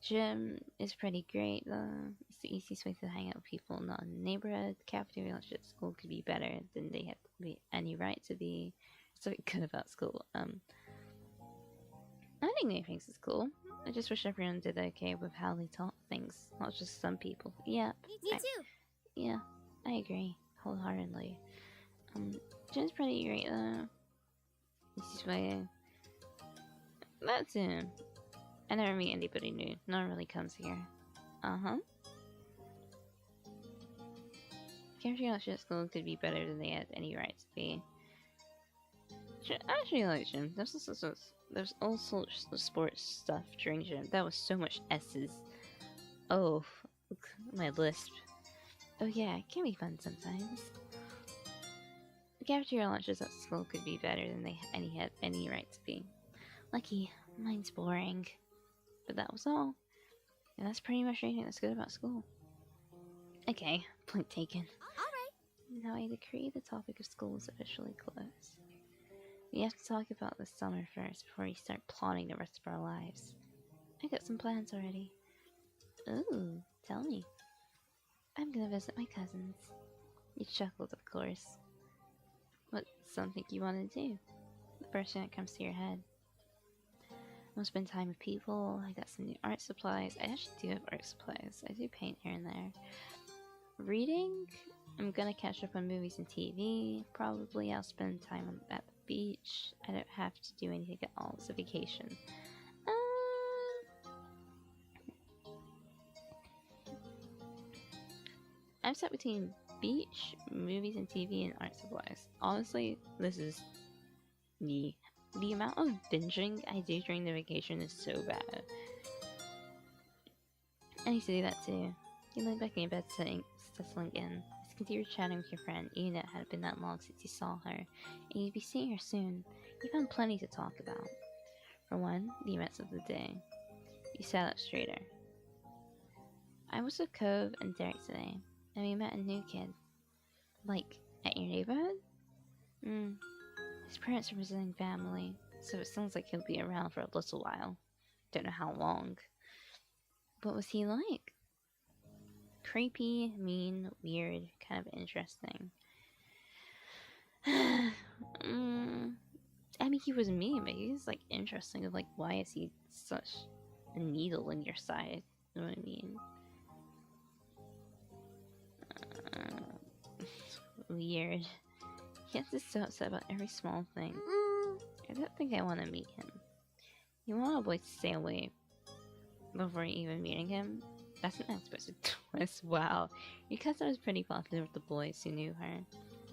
Speaker 1: Gym is pretty great though. It's the easiest way to hang out with people not in the neighborhood. Cafeteria lunch at school could be better than they have any right to be. Something good about school. I think new things is cool. I just wish everyone did okay with how they taught things, not just some people. Yeah.
Speaker 2: Me too.
Speaker 1: Yeah, I agree wholeheartedly. Gym's pretty great though. Easiest way. That's it. I never meet anybody new. No one really comes here. Cafeteria lunch at school could be better than they had any right to be. Actually, I like gym. There's all sorts of sports stuff during gym. That was so much S's. Oh, my lisp. Oh yeah, it can be fun sometimes. The cafeteria lunches at school could be better than they had any right to be. Lucky, mine's boring. But that was all. And that's pretty much anything that's good about school. Okay, point taken.
Speaker 2: Alright.
Speaker 1: Now I decree the topic of school is officially closed. We have to talk about the summer first before we start plotting the rest of our lives. I got some plans already. Ooh, tell me. I'm gonna visit my cousins. You chuckled, of course. What's something you want to do? The first thing that comes to your head. I want to spend time with people. I got some new art supplies. I actually do have art supplies. I do paint here and there. Reading? I'm gonna catch up on movies and TV. Probably I'll spend time at the beach. I don't have to do anything at all. It's a vacation. I'm set between beach, movies and TV, and art supplies. Honestly, this is me. The amount of binging I do during the vacation is so bad. I used to do that too. You lay back in your bed settling in. It's continue chatting with your friend, even though it hadn't been that long since you saw her, and you'd be seeing her soon. You found plenty to talk about. For one, the events of the day. You sat up straighter. I was with Cove and Derek today, and we met a new kid. Like, at your neighborhood? His parents are visiting family, so it sounds like he'll be around for a little while. Don't know how long. What was he like? Creepy, mean, weird, kind of interesting. I mean, he was mean, but he was, like, interesting. Like, why is he such a needle in your side? You know what I mean? Weird. He gets so upset about every small thing. I don't think I want to meet him. You want to avoid stay away before even meeting him? That's an unexpected twist. Wow. Your cousin was pretty popular with the boys who knew her.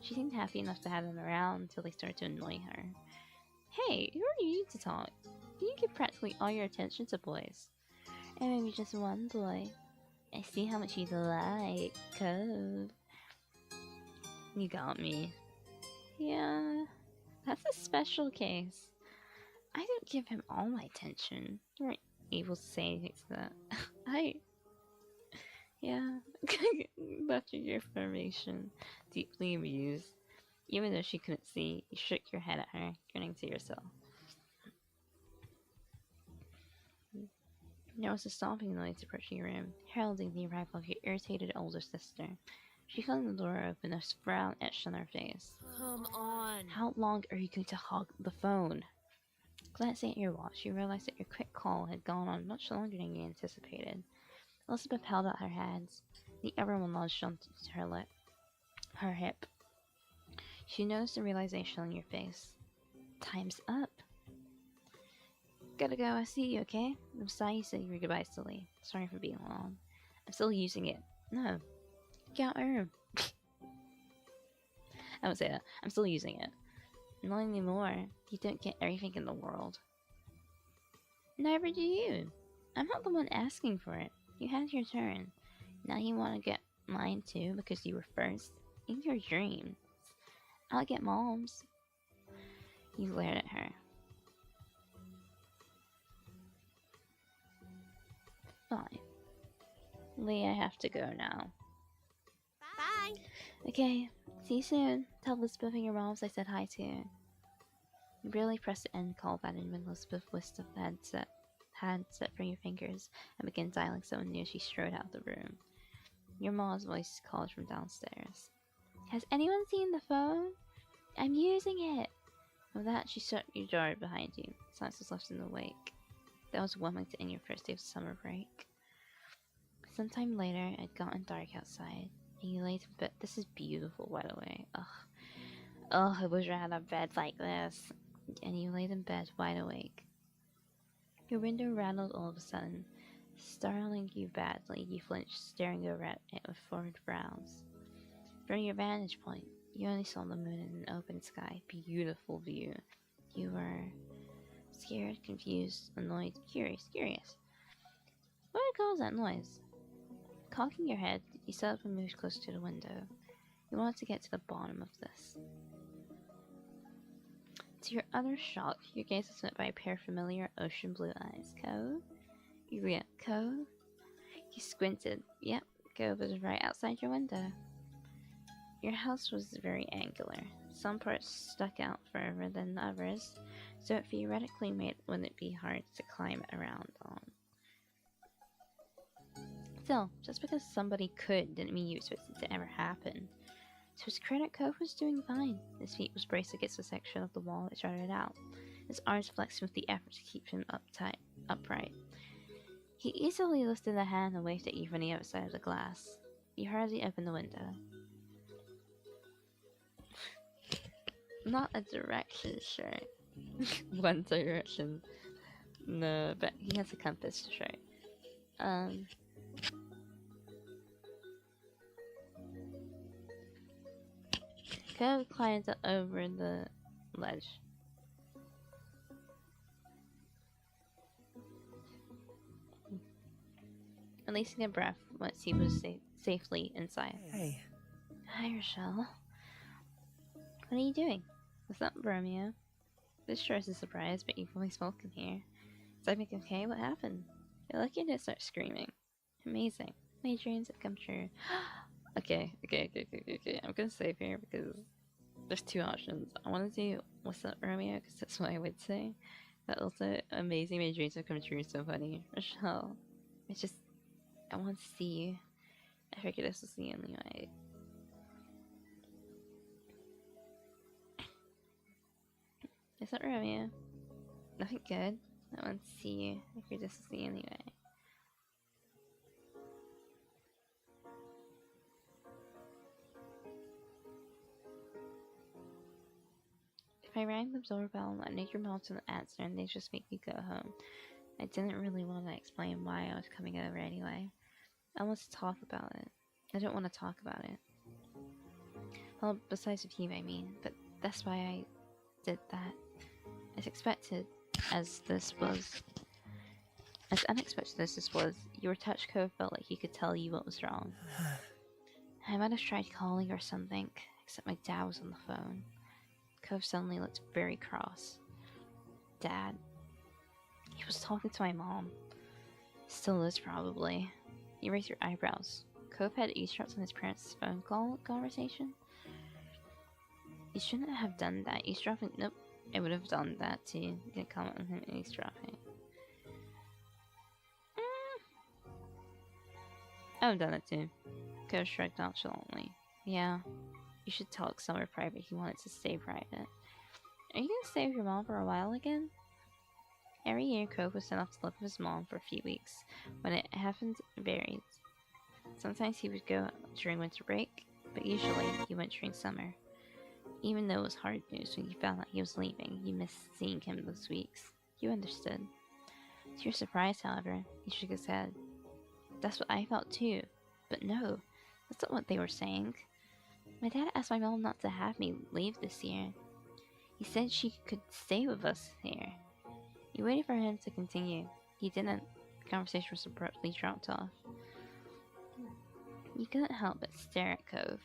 Speaker 1: She seemed happy enough to have him around until they started to annoy her. Hey, who are you to talk? You give practically all your attention to boys. And maybe just one boy. I see how much you like Cove. You got me. Yeah, that's a special case. I don't give him all my attention. You weren't able to say anything to that. Yeah, much of your information. Deeply amused. Even though she couldn't see, you shook your head at her, grinning to yourself. There was a stomping noise approaching your room, heralding the arrival of your irritated older sister. She flung the door open, a frown etched on her face.
Speaker 3: Come on.
Speaker 1: How long are you going to hog the phone? Glancing at your watch, you realized that your quick call had gone on much longer than you anticipated. Elizabeth held out her hands. The other one lodged onto her hip. She noticed the realization on your face. Time's up. Gotta go, I see you, okay? I'm sorry you said your goodbyes to Lee. Sorry for being long. I'm still using it. No. Get out my room. I won't say that. I'm still using it. Not anymore. You don't get everything in the world. Never do you. I'm not the one asking for it. You had your turn. Now you want to get mine too because you were first? In your dreams. I'll get Mom's. You glared at her. Fine. Lee, I have to go now.
Speaker 3: Bye.
Speaker 1: Okay, see you soon. Tell Elizabeth and your moms I said hi to you. You barely pressed the end call button when Elizabeth whisked the handset from your fingers and began dialing someone new as she strode out of the room. Your mom's voice called from downstairs. Has anyone seen the phone? I'm using it! With that, she shut your door behind you. Silence was left in the wake. That was one week to end your first day of summer break. Sometime later, it had gotten dark outside, and you laid in bed. This is beautiful, by the way. Ugh, I wish I had a bed like this. And you laid in bed, wide awake. Your window rattled all of a sudden, startling you badly. You flinched, staring over at it with furrowed brows. From your vantage point, you only saw the moon and an open sky. Beautiful view. You were scared, confused, annoyed, curious. What would cause that noise? Cocking your head, you sat up and moved closer to the window. You wanted to get to the bottom of this. To your utter shock, your gaze was met by a pair of familiar ocean blue eyes. Cove? You read Cove? You squinted. Yep, Cove was right outside your window. Your house was very angular. Some parts stuck out further than others, so it theoretically wouldn't be hard to climb around on. Still, just because somebody could didn't mean you expected it to ever happen. To his credit, Cove was doing fine. His feet was braced against a section of the wall that jutted out, his arms flexing with the effort to keep him upright. He easily lifted a hand and waved at you from the other side of the glass. You hurriedly opened the window. Not a direction, sure. One direction. No, but he has a compass to show. Cove climbed up over the ledge. Releasing a breath once he was safely inside.
Speaker 2: Hey.
Speaker 1: Hi, Richelle. What are you doing? What's up, Romeo? This sure is a surprise, but you've only spoken here. Is everything okay? What happened? You're lucky I didn't start screaming. Amazing. My dreams have come true. Okay. I'm gonna save here because there's two options. I want to do what's up, Romeo, because that's what I would say. But also, amazing. My dreams have come true. So funny. Richelle, I want to see you. I figured this was the only way. Is that Romeo? Nothing good. I want to see you. I figured this was the only way. If I rang the doorbell, I knew your mom wouldn't answer and they'd just make me go home. I didn't really want to explain why I was coming over anyway. I want to talk about it. I don't want to talk about it. Well, besides with you, I mean, but that's why I did that. As expected as this was, as unexpected as this was, your touch code felt like he could tell you what was wrong. I might have tried calling or something, except my dad was on the phone. Cove suddenly looked very cross. Dad? He was talking to my mom. Still is, probably. You raised your eyebrows. Cove had eavesdropped on his parents' phone call conversation? You shouldn't have done that. Eavesdropping? Nope. I would have done that too. You didn't comment on him eavesdropping. I would have done it too. Cove shrugged nonchalantly. Yeah. You should talk somewhere private if you want it to stay private. Are you gonna stay with your mom for a while again? Every year, Cove was sent off to live with his mom for a few weeks. When it happened, it varied. Sometimes he would go during winter break, but usually he went during summer. Even though it was hard news when you found out he was leaving, you missed seeing him those weeks. You understood. To your surprise, however, he shook his head. That's what I felt too. But no, that's not what they were saying. My dad asked my mom not to have me leave this year. He said she could stay with us here. You waited for him to continue. He didn't. The conversation was abruptly dropped off. You couldn't help but stare at Cove.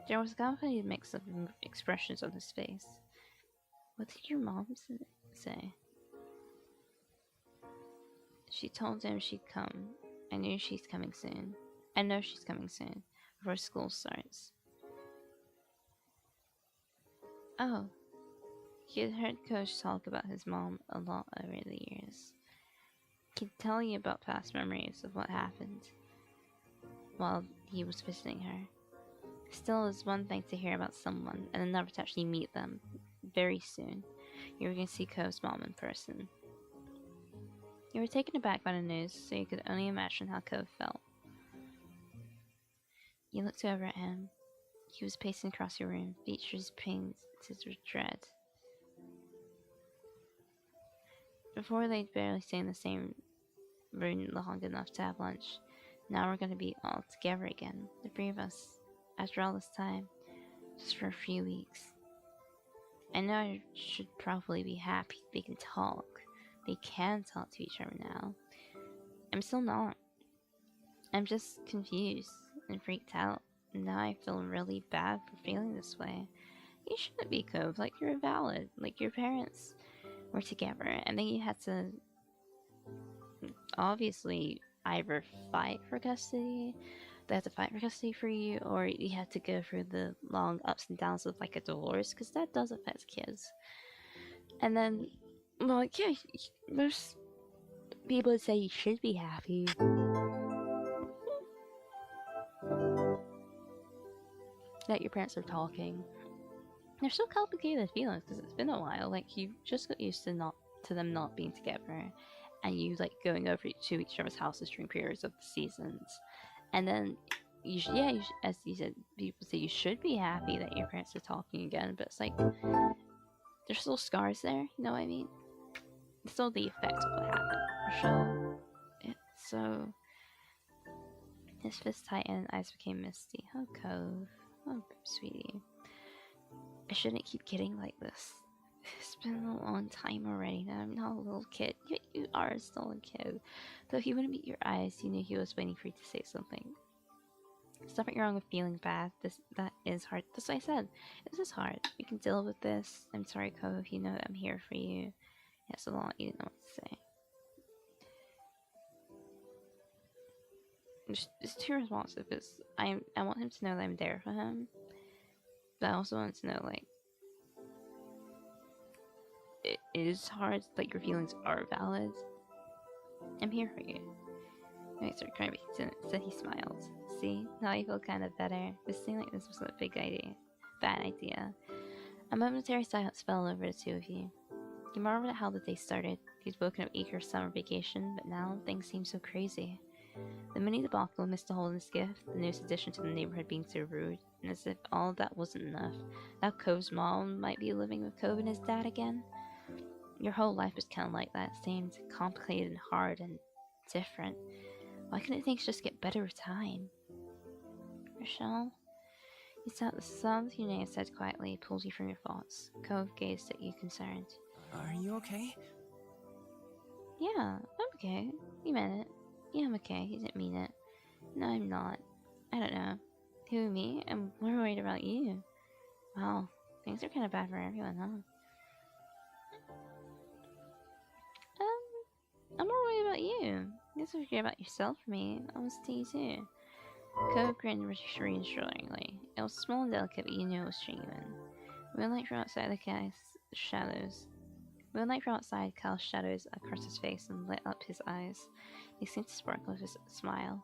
Speaker 1: There was a complicated mix of expressions on his face. What did your mom say? She told him she'd come. I know she's coming soon. Before school starts. Oh. He had heard Coach talk about his mom a lot over the years. He'd tell you about past memories of what happened while he was visiting her. Still, it's one thing to hear about someone, and another to actually meet them. Very soon, you were going to see Cove's mom in person. You were taken aback by the news, so you could only imagine how Cove felt. You looked over at him. He was pacing across your room, features painted with dread. Before, they'd barely stay in the same room long enough to have lunch. Now we're going to be all together again, the three of us. After all this time, just for a few weeks. I know I should probably be happy they can talk. They can talk to each other now. I'm still not. I'm just confused and freaked out. And now I feel really bad for feeling this way. You shouldn't be, Cove. Like, you're valid. Like, your parents were together. And then you had to obviously either fight for custody. They had to fight for custody for you, or you had to go through the long ups and downs of like a divorce, because that does affect kids. And then, well, yeah, most people would say you should be happy. that your parents are talking. They're so complicated feelings because it's been a while. Like you just got used to them not being together, and you like going over to each other's houses during periods of the seasons, and then as you said, people say you should be happy that your parents are talking again, but it's like there's still scars there. You know what I mean? It's still the effect of what happened. Richelle, it's so. His fist tightened, eyes became misty. Oh, Cove. Oh, sweetie. I shouldn't keep getting like this. It's been a long time already now. I'm not a little kid. Yet you are still a kid. Though he wouldn't meet your eyes, you knew he was waiting for you to say something. There's nothing wrong with feeling bad. That is hard. That's what I said. This is hard. We can deal with this. I'm sorry, Cove. You know that I'm here for you. Yes, a lot. You didn't know what to say. It's too responsive because I want him to know that I'm there for him, but I also want to know like it is hard. Like your feelings are valid. I'm here for you. I started crying, but said he smiled. See, now I feel kind of better. This thing like this wasn't a bad idea. A momentary silence fell over the two of you. You marveled at how the day started. You'd woken up eager for summer vacation, but now things seem so crazy. The mini debacle, Mr. Holden's gift, the newest addition to the neighborhood being so rude, and as if all of that wasn't enough, now Cove's mom might be living with Cove and his dad again. Your whole life was kind of like that. It seemed complicated and hard and different. Why couldn't things just get better with time? Richelle? You sat the sound your name said quietly, pulled you from your thoughts. Cove gazed at you concerned.
Speaker 4: Are you okay?
Speaker 1: Yeah, I'm okay. You meant it. Yeah, I'm okay. He didn't mean it. No, I'm not. I don't know. Who, me? I'm more worried about you. Wow, things are kind of bad for everyone, huh? I'm more worried about you. I guess if you care about yourself for me, I was to you too. Cove grinned reassuringly. It was small and delicate, but you knew it was genuine. Moonlight from outside the shadows. Moonlight from outside cast shadows across his face and lit up his eyes. He seemed to sparkle with his smile.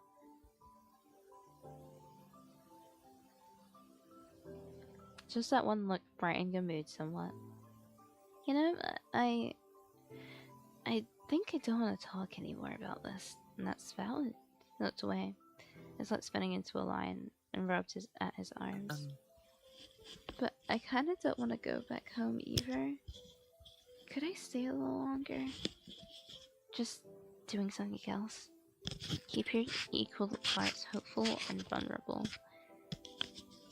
Speaker 1: Just that one look brightened your mood somewhat. You know, I think I don't want to talk anymore about this, and that's valid. He looked away, his lips spinning into a line, and rubbed at his arms. But I kinda don't want to go back home either. Could I stay a little longer? Just doing something else. Keep your equal parts hopeful and vulnerable.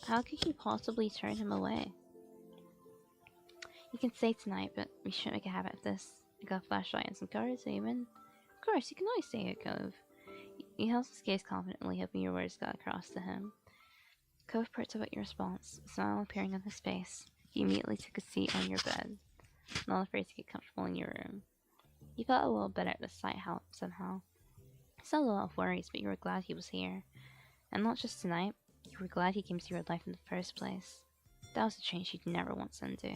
Speaker 1: How could you possibly turn him away? You can stay tonight, but we shouldn't make a habit of this. I got a flashlight and some cards, even. Of course, you can always stay at Cove. He held his gaze confidently, hoping your words got across to him. Cove perked up at your response, a smile appearing on his face. He immediately took a seat on your bed, not afraid to get comfortable in your room. You felt a little better at the sight somehow. Still a lot of worries, but you were glad he was here. And not just tonight, you were glad he came to your life in the first place. That was a change you'd never want to undo.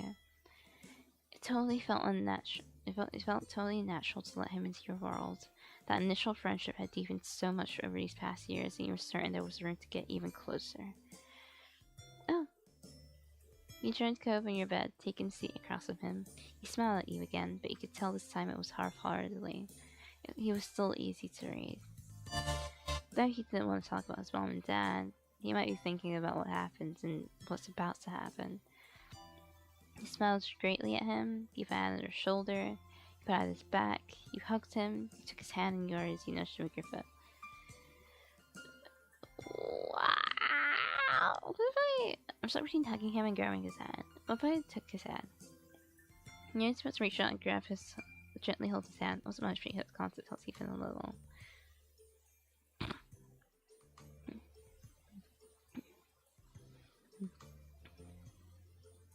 Speaker 1: It totally felt unnatural. It felt totally natural to let him into your world. That initial friendship had deepened so much over these past years, and you were certain there was room to get even closer. Oh. You joined Cove on your bed, taking a seat across from him. He smiled at you again, but you could tell this time it was half-heartedly. He was still easy to read. Though he didn't want to talk about his mom and dad, he might be thinking about what happened and what's about to happen. You smiled greatly at him, you put hand on his shoulder, you put out his back, you hugged him, you took his hand in yours, you nudged him with your foot. Wow! I'm stuck between hugging him and grabbing his hand. What if I took his hand? You know, supposed to reach out and gently hold his hand. Wasn't much, but you hit the concept felt even a little.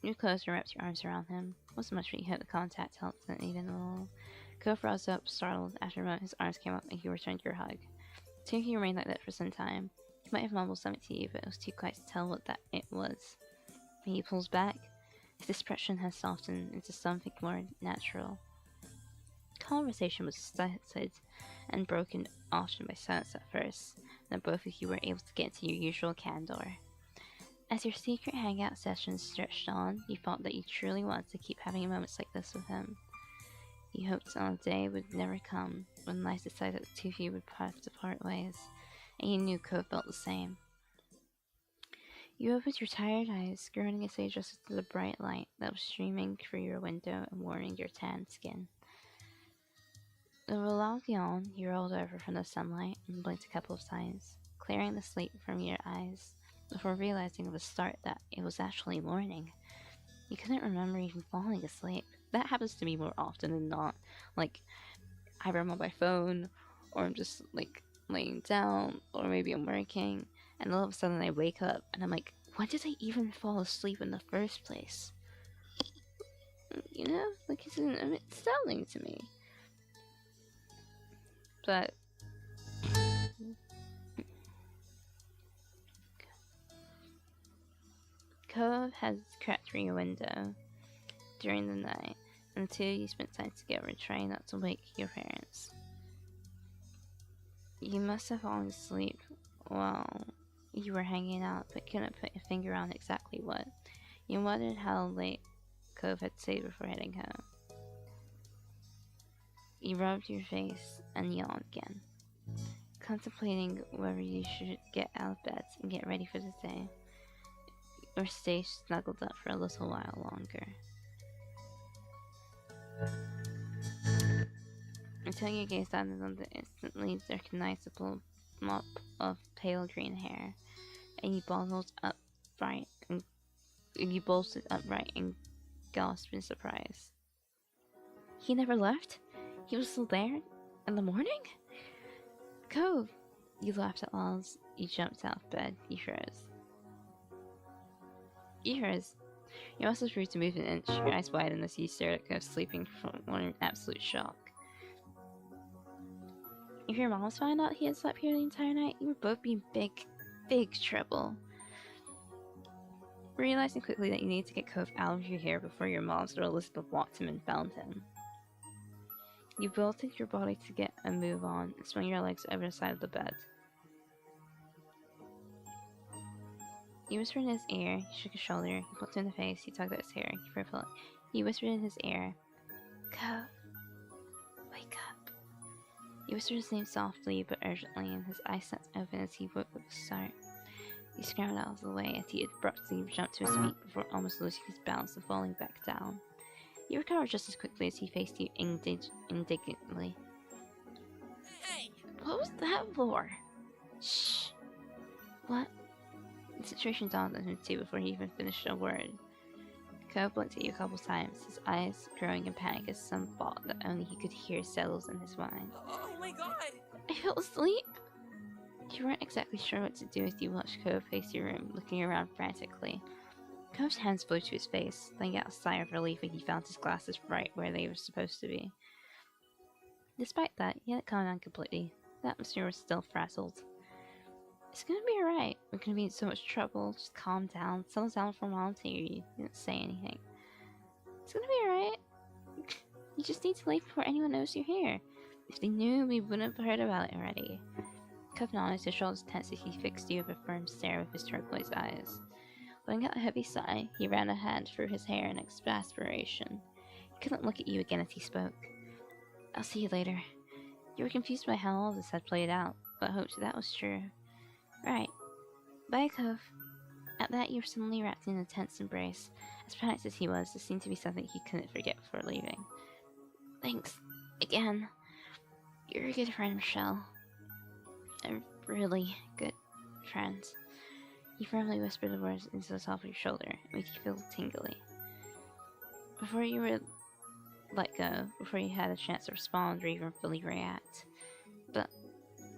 Speaker 1: You closed and wrapped your arms around him. Wasn't much, but you hit the contact helped even a little. Cove rose up, startled. After a moment, his arms came up and he returned your hug. The two of you remained like that for some time. He might have mumbled something to you, but it was too quiet to tell what it was. When he pulls back, his expression has softened into something more natural. Conversation was started and broken often by silence at first, then both of you were able to get into your usual candor. As your secret hangout sessions stretched on, you thought that you truly wanted to keep having moments like this with him. You hoped on a day would never come when life decided that the two of you would have to part ways, and you knew Ko felt the same. You opened your tired eyes, groaning as they adjusted to the bright light that was streaming through your window and warming your tanned skin. With a loud yawn, you rolled over from the sunlight and blinked a couple of times, clearing the sleep from your eyes, before realizing at the start that it was actually morning. You couldn't remember even falling asleep. That happens to me more often than not. Like, either I'm on my phone, or I'm just, like, laying down, or maybe I'm working, and all of a sudden I wake up, and I'm like, when did I even fall asleep in the first place? You know? Like, it's astounding to me. But Cove has crept through your window during the night until you spent time together trying not to wake your parents. You must have fallen asleep while you were hanging out, but couldn't put your finger on exactly what. You wondered how late Cove had stayed before heading home. You rubbed your face and yawned again, contemplating whether you should get out of bed and get ready for the day, or stay snuggled up for a little while longer. Until you gazed out on the instantly recognizable mop of pale green hair, and you bolted upright and gasped in surprise. He never left? He was still there? In the morning? Cove! You laughed at Lals. You jumped out of bed. You froze. Your muscles grew to move an inch, your eyes widened as you stared at Cove sleeping in absolute shock. If your moms found out he had slept here the entire night, you would both be in big trouble. Realizing quickly that you needed to get Cove out of your hair before your moms or Elizabeth walked him and found him. You bolted your body to get a move on and swung your legs over the side of the bed. You whispered in his ear, he shook his shoulder, he looked him in the face, he tugged at his hair, he whispered in his ear, Cove, wake up. You whispered his name softly but urgently, and his eyes snapped open as he woke with a start. You scrambled out of the way as he abruptly jumped to his feet before almost losing his balance and falling back down. You recovered just as quickly as he faced you indignantly.
Speaker 3: Hey!
Speaker 1: What was that for? Shh. What? The situation dawned on him too before he even finished a word. Cove blinked at you a couple times, his eyes growing in panic as some thought that only he could hear settles in his mind.
Speaker 3: Oh my god!
Speaker 1: I fell asleep! You weren't exactly sure what to do as you watched Cove face your room, looking around frantically. Cove's hands flew to his face, letting out a sigh of relief when he found his glasses right where they were supposed to be. Despite that, he hadn't calmed down completely. The atmosphere was still frazzled. It's gonna be alright. We're gonna be in so much trouble. Just calm down. Settle down for a while until you didn't say anything. It's gonna be alright. You just need to leave before anyone knows you're here. If they knew, we wouldn't have heard about it already. Cove nodded, his shoulders tense as he fixed you with a firm stare with his turquoise eyes. Letting out a heavy sigh, he ran a hand through his hair in exasperation. He couldn't look at you again as he spoke. I'll see you later. You were confused by how all this had played out, but hoped that was true. Right. Bye, Cove. At that, you were suddenly wrapped in a tense embrace. As panicked as he was, this seemed to be something he couldn't forget before leaving. Thanks. Again. You're a good friend, Richelle. A really good friend. He firmly whispered the words into the top of your shoulder, making you feel tingly. Before you were let go, before you had a chance to respond or even fully react. But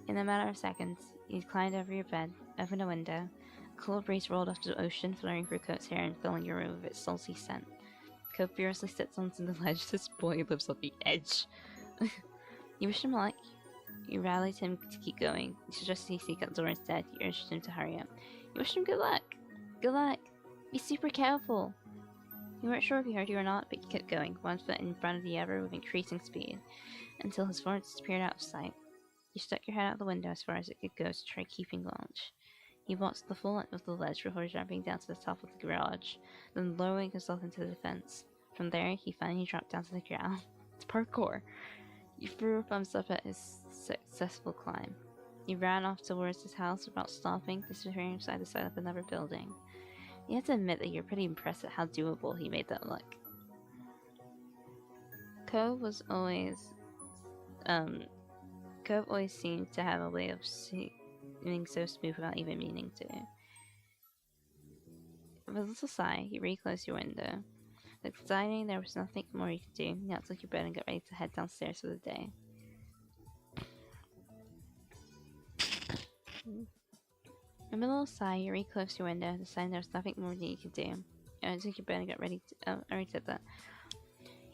Speaker 1: in a matter of seconds, you climbed over your bed, opened a window. A cool breeze rolled off the ocean, flowing through Coat's hair and filling your room with its salty scent. Coat furiously sits onto the ledge. This boy lives on the edge. You wished him luck. You rallied him to keep going. You suggested he seek out the door instead. You urged him to hurry up. You wished him good luck. Good luck. Be super careful. You weren't sure if he heard you or not, but you kept going, one foot in front of the other with increasing speed, until his form disappeared out of sight. You stuck your head out the window as far as it could go to try keeping launch. He walks the full length of the ledge before jumping down to the top of the garage, then lowering himself into the fence. From there, he finally dropped down to the ground. It's parkour! He threw a thumbs up at his successful climb. He ran off towards his house without stopping, disappearing side to side of another building. You have to admit that you're pretty impressed at how doable he made that look. Cove always seemed to have a way of seeming so smooth without even meaning to. With a little sigh, you reclosed your window. Deciding there was nothing more you could do, you now took your bed and got ready to head downstairs for the day. In a little sigh, you reclosed your window, deciding there was nothing more that you could do. You took your bed and got ready to. I already said that.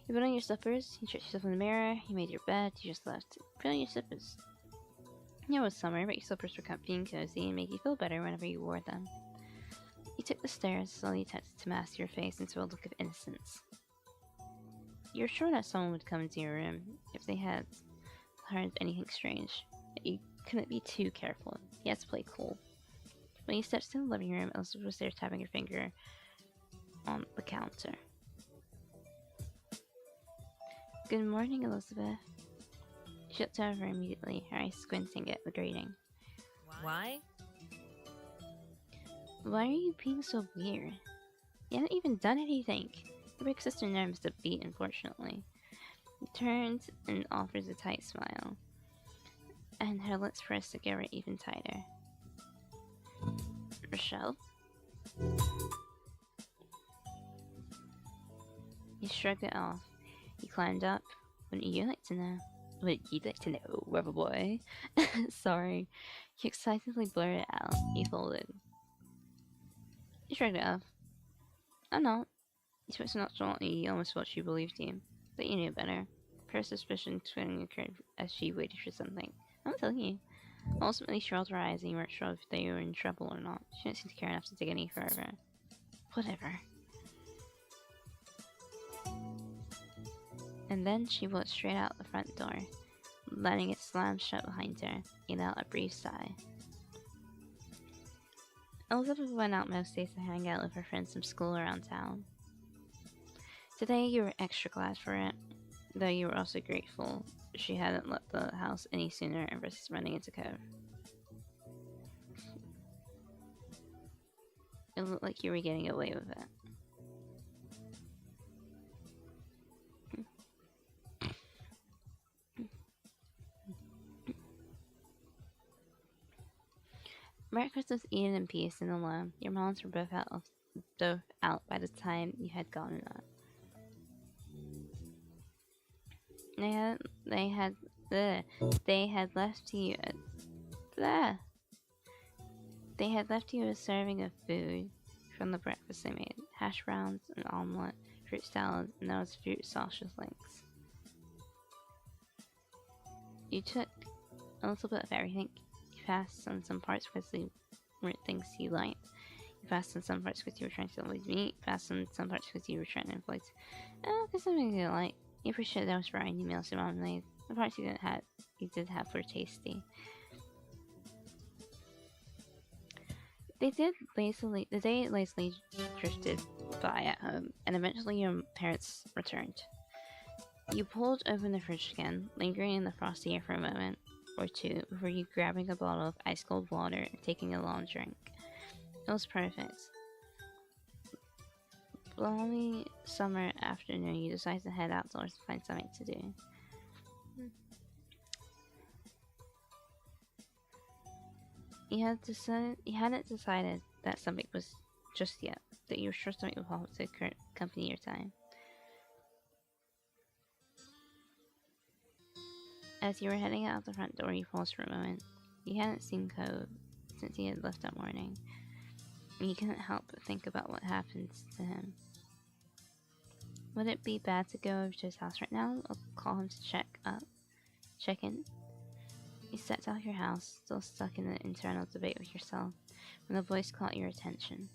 Speaker 1: You put on your slippers, you checked yourself in the mirror, you made your bed, you just left. Put on your slippers. It was summer, but your slippers were comfy and cozy and made you feel better whenever you wore them. You took the stairs, slowly attempted to mask your face into a look of innocence. You were sure that someone would come into your room if they had heard anything strange, but you couldn't be too careful. You had to play cool. When you stepped into the living room, Elizabeth was there tapping her finger on the counter. Good morning, Elizabeth. She looked over immediately, her eyes squinting at the grating.
Speaker 3: Why?
Speaker 1: Why are you being so weird? You haven't even done anything. Your big sister never missed a beat, unfortunately. She turns and offers a tight smile, and her lips pressed together even tighter. Richelle? He shrugged it off. He climbed up. Wouldn't you like to know? Wouldn't you like to know, rubber boy? Sorry. He excitedly blurted out. He folded. He shrugged it off. I'm not. He spoke so nonchalantly you almost thought she believed you. But you knew better. Her suspicion twinning occurred as she waited for something. I'm telling you. Ultimately, she rolled her eyes and you weren't sure if they were in trouble or not. She didn't seem to care enough to dig any further. Whatever. And then she walked straight out the front door, letting it slam shut behind her. He let out a brief sigh. Elizabeth went out most days to hang out with her friends from school around town. Today you were extra glad for it, though you were also grateful she hadn't left the house any sooner and risks running into Cove. It looked like you were getting away with it. Breakfast was eaten in peace and alone. Your moms were both out by the time you had gotten up. They had left you a serving of food from the breakfast they made. Hash browns, an omelet, fruit salad, and there was fruit sauce with links. You took a little bit of everything. You passed on some parts because they weren't things you liked. You passed on some parts because you were trying to avoid meat. Passed on some parts because you were trying to avoid because something you didn't like. You appreciated there was variety meals your mom made. The parts you did have were tasty. The day lazily drifted by at home, and eventually your parents returned. You pulled open the fridge again, lingering in the frosty air for a moment or two before you grabbing a bottle of ice cold water and taking a long drink. It was perfect. Balmy summer afternoon, you decide to head outdoors to find something to do. You hadn't decided that something was just yet, that you were sure something would pop up to accompany your time. As you were heading out the front door, you paused for a moment. You hadn't seen Cove since he had left that morning, and you couldn't help but think about what happened to him. Would it be bad to go over to his house right now, or call him to check in? You stepped out of your house, still stuck in the internal debate with yourself, when a voice caught your attention.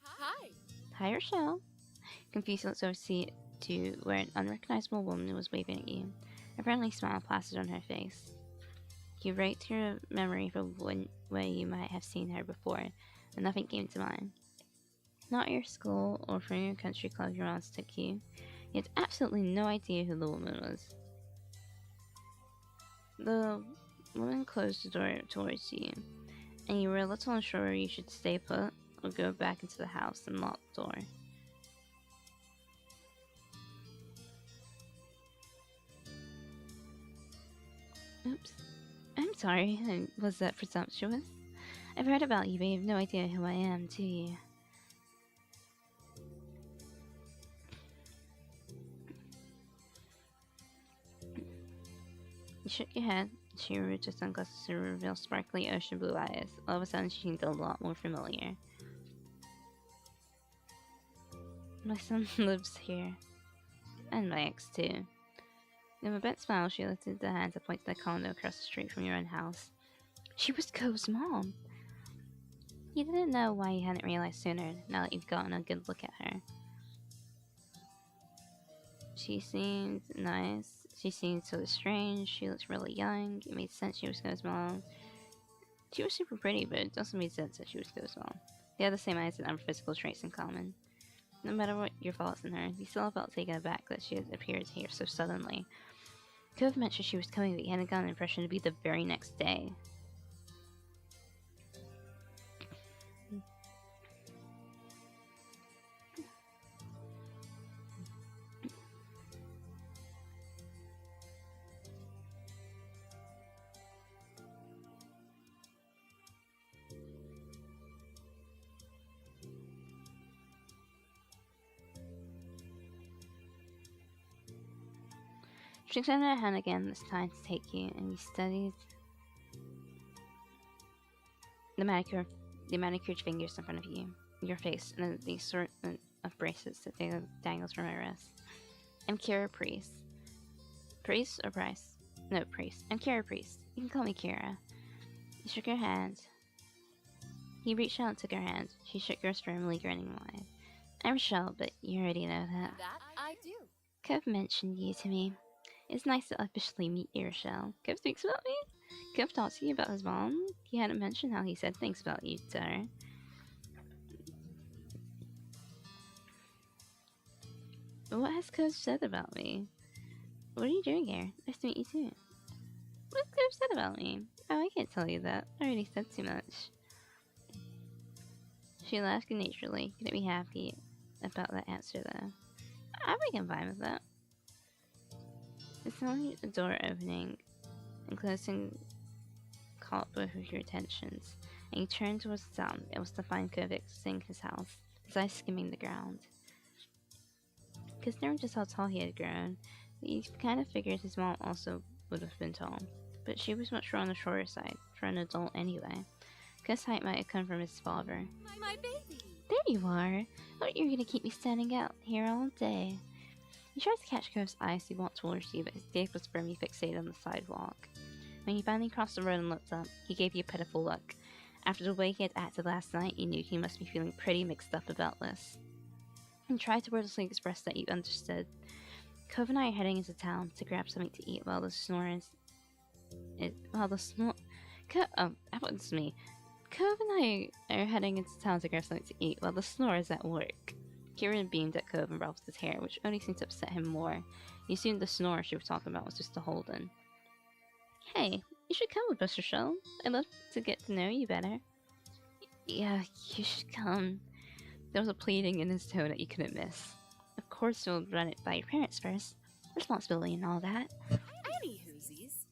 Speaker 3: Hi!
Speaker 1: Hi, Richelle. Confused, looked over to where an unrecognizable woman was waving at you. A friendly smile plastered on her face. You raked your memory for one way you might have seen her before, and nothing came to mind. Not your school or from your country club your aunts took you. You had absolutely no idea who the woman was. The woman closed the door towards you, and you were a little unsure whether you should stay put or go back into the house and lock the door. Oops. I'm sorry, was that presumptuous? I've heard about you, but you have no idea who I am, do you? You shook your head. She removed her sunglasses to reveal sparkly ocean blue eyes. All of a sudden, she seemed a lot more familiar. My son lives here. And my ex, too. With a bent smile, she lifted the hand to point to the condo across the street from your own house. She was Cove's mom! You didn't know why you hadn't realized sooner, now that you've gotten a good look at her. She seemed nice. She seemed so strange. She looked really young. It made sense she was Cove's mom. She was super pretty, but it doesn't make sense that she was Cove's mom. They had the same eyes and other physical traits in common. No matter what your faults in her, you still felt taken aback that she had appeared here so suddenly. Cove mentioned she was coming, but you hadn't gotten the impression to be the very next day. She extended her hand again, this time to take you, and you studied the manicured fingers in front of you, your face, and the assortment of bracelets that dangles from her wrist. I'm Kira Priest. Priest or Price? No, Priest. I'm Kira Priest. You can call me Kira. You shook her hand. He reached out and took her hand. She shook yours firmly, grinning wide. I'm Richelle, but you already know that.
Speaker 3: That I do.
Speaker 1: Cove mentioned you to me. It's nice to officially meet you, Richelle. Cove speaks about me? Cove talked to you about his mom? He hadn't mentioned how he said things about you to her. What has Cove said about me? What are you doing here? Nice to meet you too. What's Cove said about me? Oh, I can't tell you that. I already said too much. She laughed good naturedly. Couldn't be happy about that answer though. I think I'm fine with that. The sound of the door opening and closing caught both of your attentions, and you turned towards the sound. It was to find Cove exiting his house, his eyes skimming the ground. Considering just how tall he had grown, you kind of figured his mom also would have been tall, but she was much more on the shorter side, for an adult anyway. Cove's height might have come from his father.
Speaker 3: My baby.
Speaker 1: There you are! I thought you were gonna keep me standing out here all day. He tried to catch Cove's eye as he walked towards you, but his gaze was firmly fixated on the sidewalk. When he finally crossed the road and looked up, he gave you a pitiful look. After the way he had acted last night, you knew he must be feeling pretty mixed up about this. And tried to wordlessly express that you understood. Cove and I are heading into town to grab something to eat while the snore happens to me. Cove and I are heading into town to grab something to eat while the snore is at work. Kieran beamed at Cove and ruffled his hair, which only seemed to upset him more. He assumed the snore she was talking about was just a hold-in. Hey, you should come with us, Richelle. I'd love to get to know you better. Yeah, you should come. There was a pleading in his tone that you couldn't miss. Of course you'll run it by your parents first. Responsibility and all that.
Speaker 3: Any whoosies.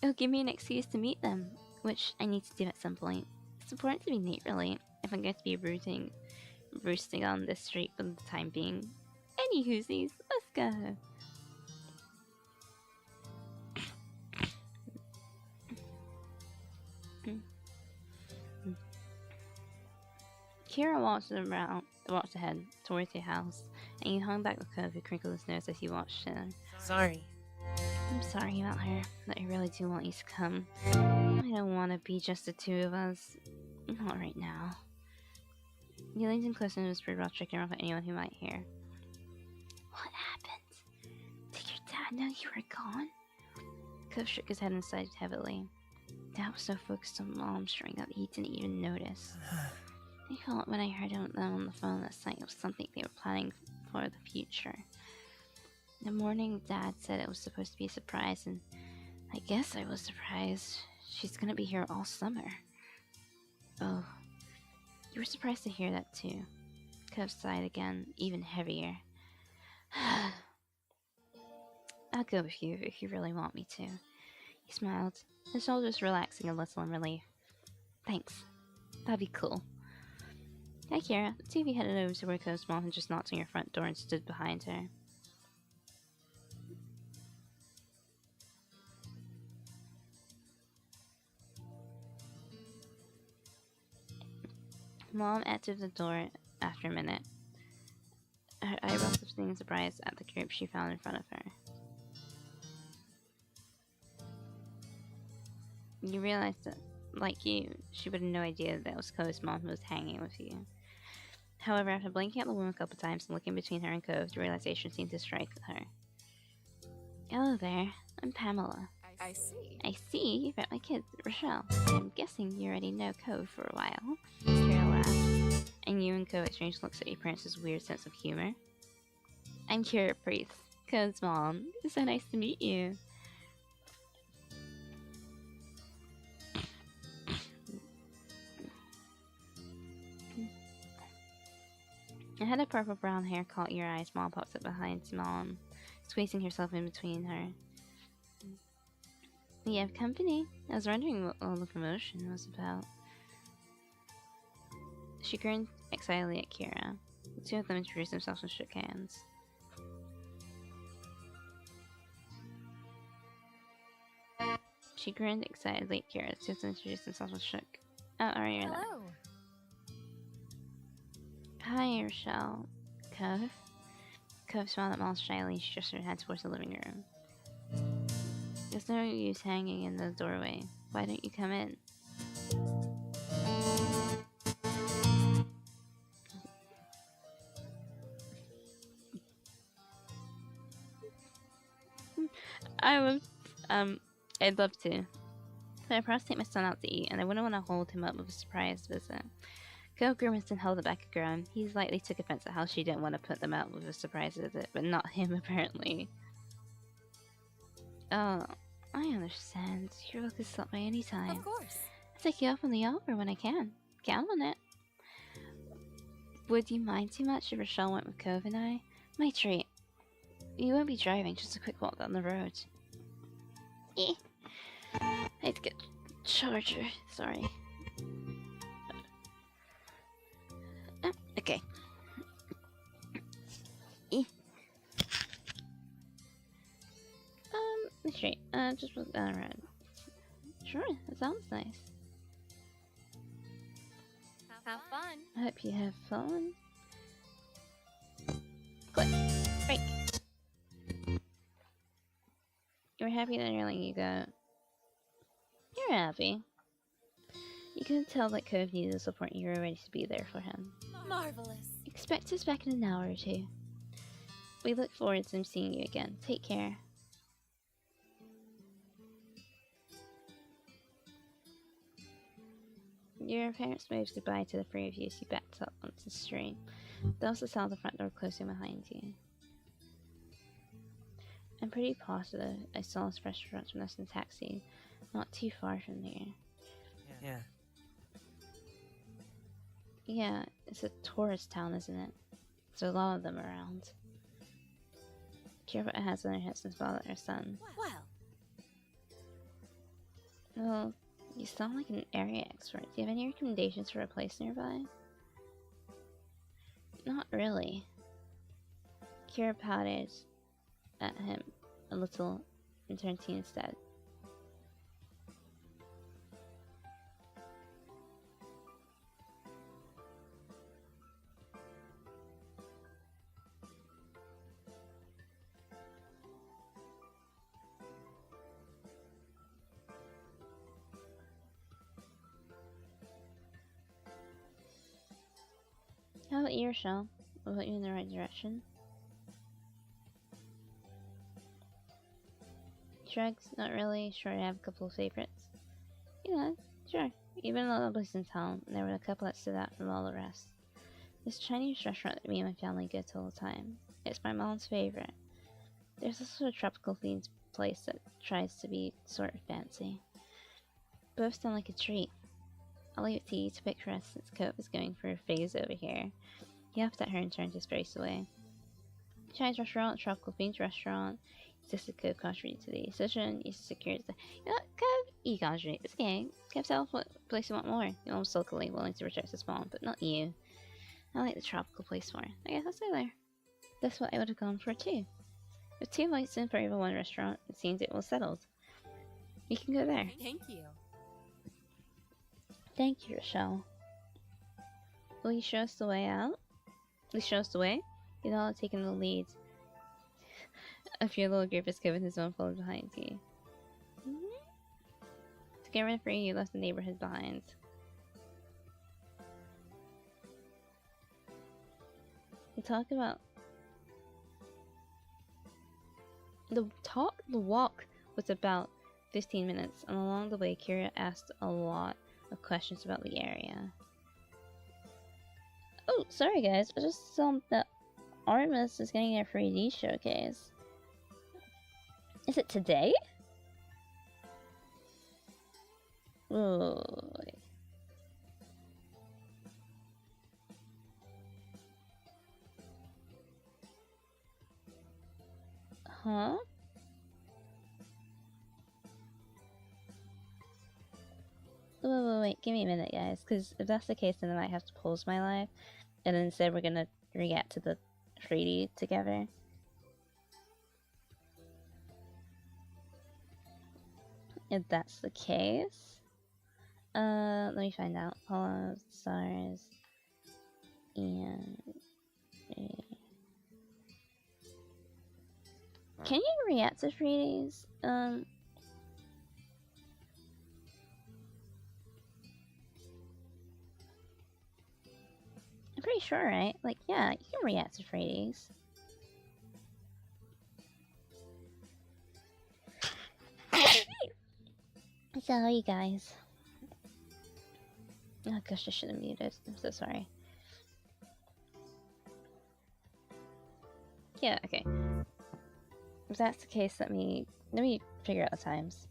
Speaker 1: It'll give me an excuse to meet them, which I need to do at some point. It's important to be neat, really, if I'm going to be roosting on this street for the time being. Any whoosies, let's go. Kira walked ahead towards your house, and you hung back with Cove, who crinkled his nose as you watched her.
Speaker 2: Sorry.
Speaker 1: I'm sorry about her, but I really do want you to come. I don't want to be just the two of us. Not right now. You leaned in close and whispered while checking off at anyone who might hear. What happened? Did your dad know you were gone? Cove shook his head and sighed heavily. Dad was so focused on Mom showing that he didn't even notice. I thought when I heard them on the phone last night it was something they were planning for the future. In the morning, Dad said it was supposed to be a surprise, and I guess I was surprised. She's gonna be here all summer. Oh, you were surprised to hear that too. Cove sighed again, even heavier. I'll go with you if you really want me to. He smiled, his shoulders relaxing a little in relief. Thanks. That'd be cool. Hi, Kira. The two of you headed over to where Cove's mom had just knocked on your front door and stood behind her. Mom entered the door after a minute. Her eyebrows lifting in surprise at the group she found in front of her. You realized that, like you, she would have no idea that it was Cove's mom who was hanging with you. However, after blinking at the woman a couple times and looking between her and Cove, the realization seemed to strike her. Hello there, I'm Pamela.
Speaker 3: I see.
Speaker 1: I see you met my kids, Richelle. I'm guessing you already know Cove for a while. Kira laughed, and you and Cove exchanged looks at your parents' weird sense of humor. I'm Kira Priest, Cove's mom. It's so nice to meet you. A head of purple brown hair caught your eyes. Mom pops up behind Mom, squeezing herself in between her. We have company. I was wondering what all the commotion was about. She grinned excitedly at Kira. The two of them introduced themselves and shook hands. She grinned excitedly at Kira. The two of them introduced themselves and shook. Oh, alright, you're there.
Speaker 3: Hello.
Speaker 1: Hi, Richelle. Cove? Cove smiled at Mom shyly. She just her head towards the living room. There's no use hanging in the doorway. Why don't you come in? I'd love to. But I promised to take my son out to eat, and I wouldn't want to hold him up with a surprise visit. Cove grimaced and held it back a groan. He slightly took offense at how she didn't want to put them out with a surprise visit, but not him apparently. Oh, I understand. You're welcome to stop by any time.
Speaker 3: Of course.
Speaker 1: I'll take you up on the offer when I can. Count on it. Would you mind too much if Richelle went with Cove and I? My treat. You won't be driving, just a quick walk down the road. Eh. I had to get a charger. Sorry. Okay. Eh. Straight. Just walk down the road. Sure, that sounds nice.
Speaker 3: Have fun.
Speaker 1: I hope you have fun. Click. Break. You're happy that you're letting you go. You're happy. You could tell that Cove needed the support and you were ready to be there for him.
Speaker 3: Marvelous.
Speaker 1: Expect us back in an hour or two. We look forward to seeing you again. Take care. Your parents waved goodbye to the three of you as you backed up onto the street. They also saw the front door closing behind you. I'm pretty positive I saw this restaurant when I was in a taxi, not too far from there.
Speaker 2: Yeah.
Speaker 1: Yeah, it's a tourist town, isn't it? There's a lot of them around. Kira put her hands on her hips and smiled at her son.
Speaker 3: Well.
Speaker 1: Well, you sound like an area expert. Do you have any recommendations for a place nearby? Not really. Kira pouted at him a little and turned to you instead. How about you, Richelle? Will put you in the right direction? shrugs. Not really. Sure, I have a couple of favorites. Yeah, sure. Even though I was in town, there were a couple that stood out from all the rest. This Chinese restaurant that me and my family go to all the time. It's my mom's favorite. There's also a tropical themed place that tries to be sort of fancy. Both sound like a treat. I'll leave it to you to pick for us since Cove is going for a phase over here. He laughed at her and turned his face away. Chinese restaurant, tropical themed restaurant. Insisted Cove contributed to the decision. He secured the. You know what, Cove? You contribute. It's okay. Cove self what place you want more. You're almost sulkily willing to reject his mom, but not you. I like the tropical place more. I guess I'll stay there. That's what I would have gone for too. With 2 lights in for even one restaurant, it seems it was settled. We can go there.
Speaker 3: Thank you.
Speaker 1: Thank you, Richelle. Will you show us the way out? Will you show us the way? You'd all have taken the lead. If your little group is given his own followed behind you. To get rid of free, you left the neighborhood behind. We talk about the walk was about 15 minutes, and along the way, Kira asked a lot of questions about the area. Oh, sorry guys, I just saw that Artemis is getting their 3D showcase. Is it today? Oh. Huh? Wait, give me a minute, guys, because if that's the case, then I might have to pause my live, and instead we're gonna react to the 3D together. If that's the case, let me find out. Hollow stars and can you react to 3Ds? I'm pretty sure, right? Like, yeah, you can react to 3Ds. Sorry, guys. Oh gosh, I should have muted. I'm so sorry. Yeah, okay. If that's the case, let me figure out the times.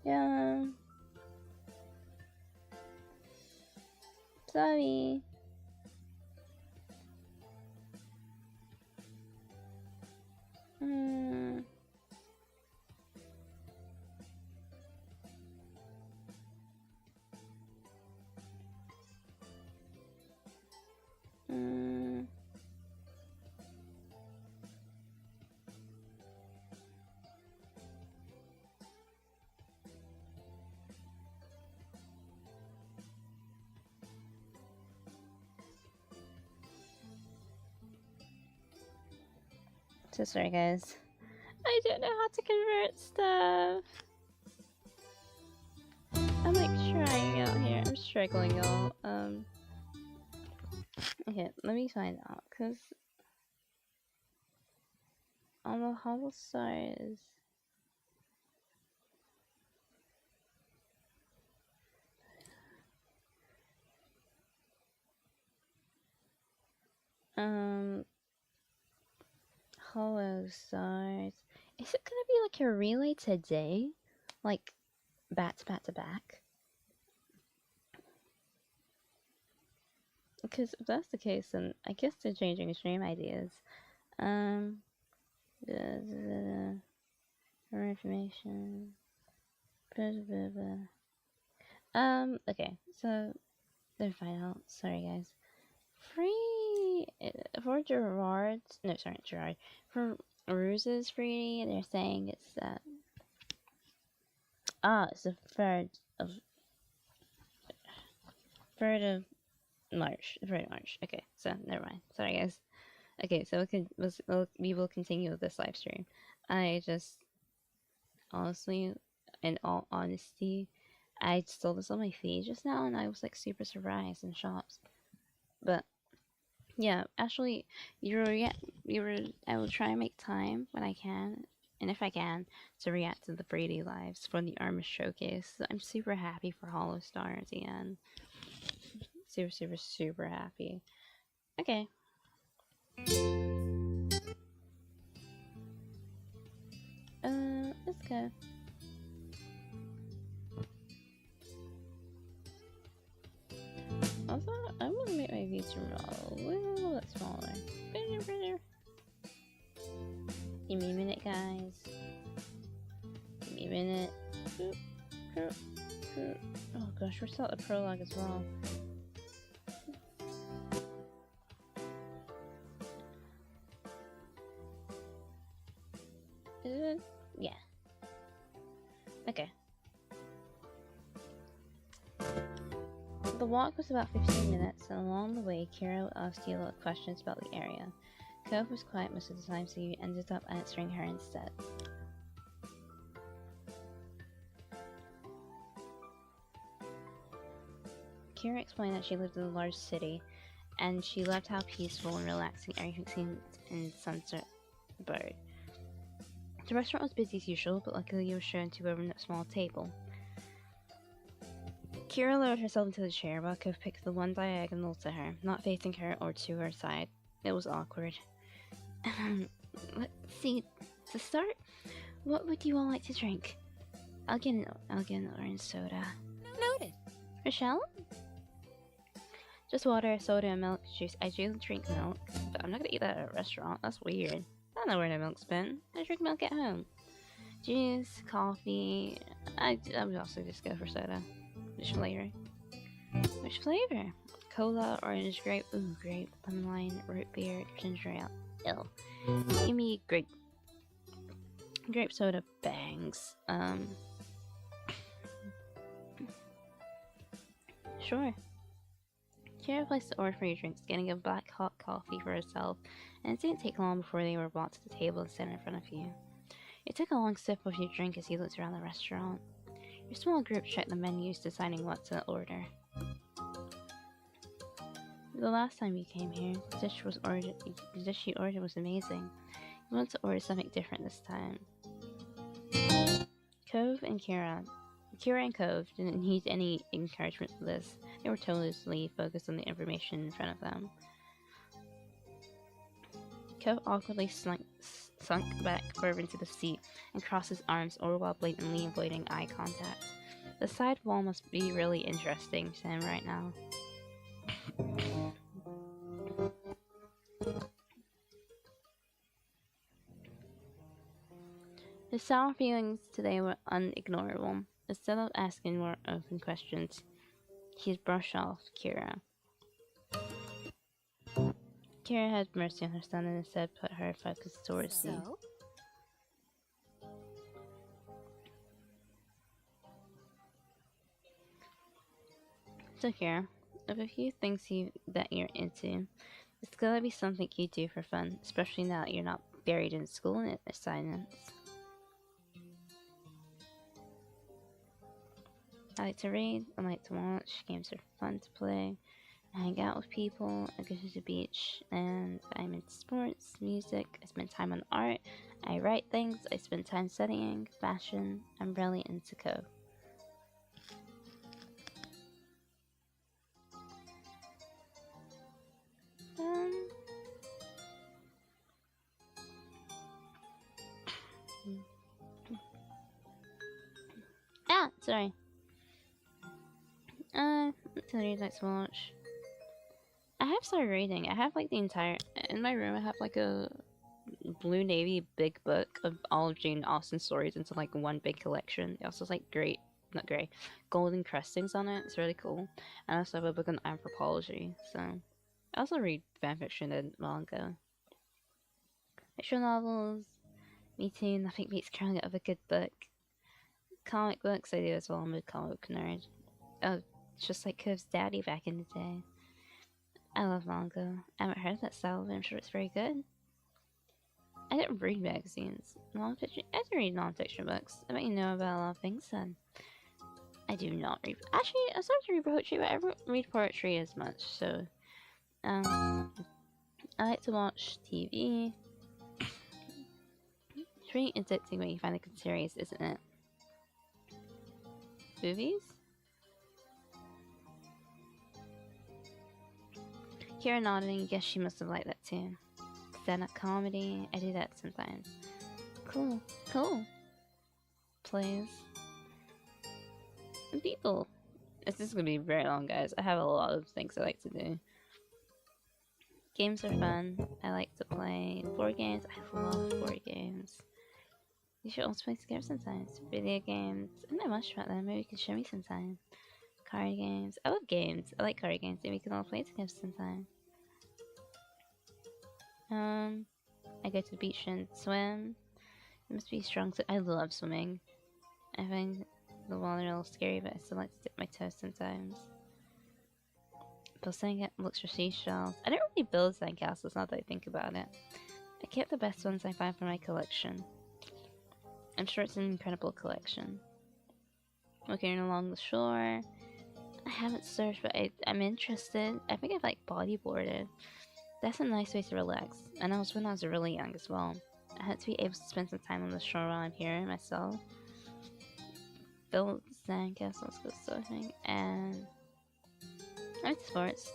Speaker 1: Yeah. Sorry. So sorry, guys. I don't know how to convert stuff. I'm like trying out here. I'm struggling, y'all. Okay, let me find out, cause on the Hollow Stars. Hollow Stars. Is it gonna be like a relay today? Like, back to back to back? Because if that's the case, then I guess they're changing stream ideas. More information. Okay, so then find out. Sorry, guys. Free for Gerard. No, sorry, Gerard. For Rouge's free, they're saying it's it's the third of March, very March. Okay, so never mind. Sorry, guys. Okay, so we will continue with this live stream. I just honestly, in all honesty, I saw this on my feed just now, and I was like super surprised and shocked. But yeah, actually, I will try and make time when I can, and if I can, to react to the Brady lives from the Armor Showcase. I'm super happy for Hollow Star at the end. Super, super, super happy. Okay. Let's go. Also, I'm gonna make my VTuber a little bit smaller. Give me a minute, guys. Give me a minute. Oh gosh, we're still at the prologue as well. Yeah. Okay. The walk was about 15 minutes, and along the way, Kira asked you a lot of questions about the area. Cove was quiet most of the time, so you ended up answering her instead. Kira explained that she lived in a large city, and she loved how peaceful and relaxing everything seemed in Sunset Bird. The restaurant was busy as usual, but luckily you were shown to over a small table. Kira lowered herself into the chair while Cove picked the one diagonal to her, not facing her or to her side. It was awkward. Let's see. To start, what would you all like to drink? I'll get an orange soda.
Speaker 3: Noted.
Speaker 1: Richelle? Just water, soda, and milk juice. I do drink milk, but I'm not gonna eat that at a restaurant. That's weird. I don't know where the milk's been. I drink milk at home. Juice, coffee. I would also just go for soda. Which flavor? Which flavor? Cola, orange, grape. Ooh, grape, lemon lime, root beer, ginger ale. Ill. Give me grape soda bangs. Sure. Kira placed the order for your drinks, getting a black hot coffee for herself, and it didn't take long before they were brought to the table and set in front of you. You took a long sip of your drink as you looked around the restaurant. Your small group checked the menus, deciding what to order. The last time you came here, the dish you ordered was amazing. You want to order something different this time. Cove and Kira and Cove didn't need any encouragement for this. They were totally focused on the information in front of them. Cove awkwardly sunk back further into the seat and crossed his arms, all while blatantly avoiding eye contact. The side wall must be really interesting to him right now. His sour feelings today were unignorable. Instead of asking more open questions, he brushed off Kira. Kira had mercy on her son and instead put her focus towards you. So Kira, of a few things that you're into, it's gotta be something you do for fun, especially now that you're not buried in school and assignments. I like to read, I like to watch, games are fun to play, I hang out with people, I go to the beach, and I'm into sports, music, I spend time on art, I write things, I spend time studying, fashion, I'm really into code. Sorry. To read next watch. I have started reading. I have like the entire in my room. I have like a blue navy big book of all of Jane Austen's stories into like one big collection. It also has like golden crestings on it. It's really cool. And I also have a book on anthropology. So I also read fanfiction and manga. Fiction novels. Me too. Nothing beats curling out of a good book. Comic books I do as well. I'm a comic book nerd. Oh, just like Cove's daddy back in the day. I love manga. I haven't heard of that style, but I'm sure it's very good. I don't read magazines. Non-fiction. I do read non-fiction books. I bet you know about a lot of things then. I do not read. Actually, I started to read poetry, but I don't read poetry as much. So, I like to watch TV. It's really addicting when you find a good series, isn't it? Movies? Kira nodding. Guess she must have liked that too. Stand-up comedy. I do that sometimes. Cool. Cool. Plays. And people. This is gonna be very long, guys. I have a lot of things I like to do. Games are fun. I like to play board games. I love board games. You should also play together sometimes. Video games. I don't know much about them. Maybe you can show me sometime. Card games. I love games. I like card games. Maybe we can all play together sometime. I go to the beach and swim. It must be strong. I love swimming. I find the water a little scary, but I still like to dip my toes sometimes. Building looks for seashells. I don't really build sandcastles now that I think about it. I kept the best ones I find for my collection. I'm sure it's an incredible collection. Walking along the shore. I haven't searched, but I'm interested. I think I've like bodyboarded. That's a nice way to relax. And that was when I was really young as well. I had to be able to spend some time on the shore while I'm here myself. Build sandcastles, go surfing, and I like sports.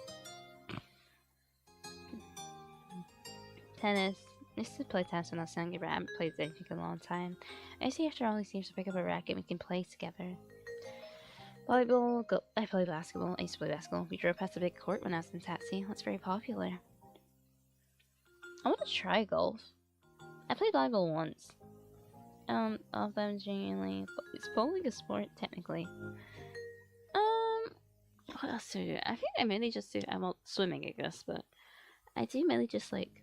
Speaker 1: Tennis. I used to play tennis when I was younger, but I haven't played anything in a long time. I see after all these years to pick up a racket, we can play together. Volleyball. I play basketball. I used to play basketball. We drove past a big court when I was in taxi. That's very popular. I want to try golf. I played volleyball once. All of them genuinely. It's bowling a sport technically. What else do I do? I think I mainly just do. Well, swimming, I guess, but I do mainly just like.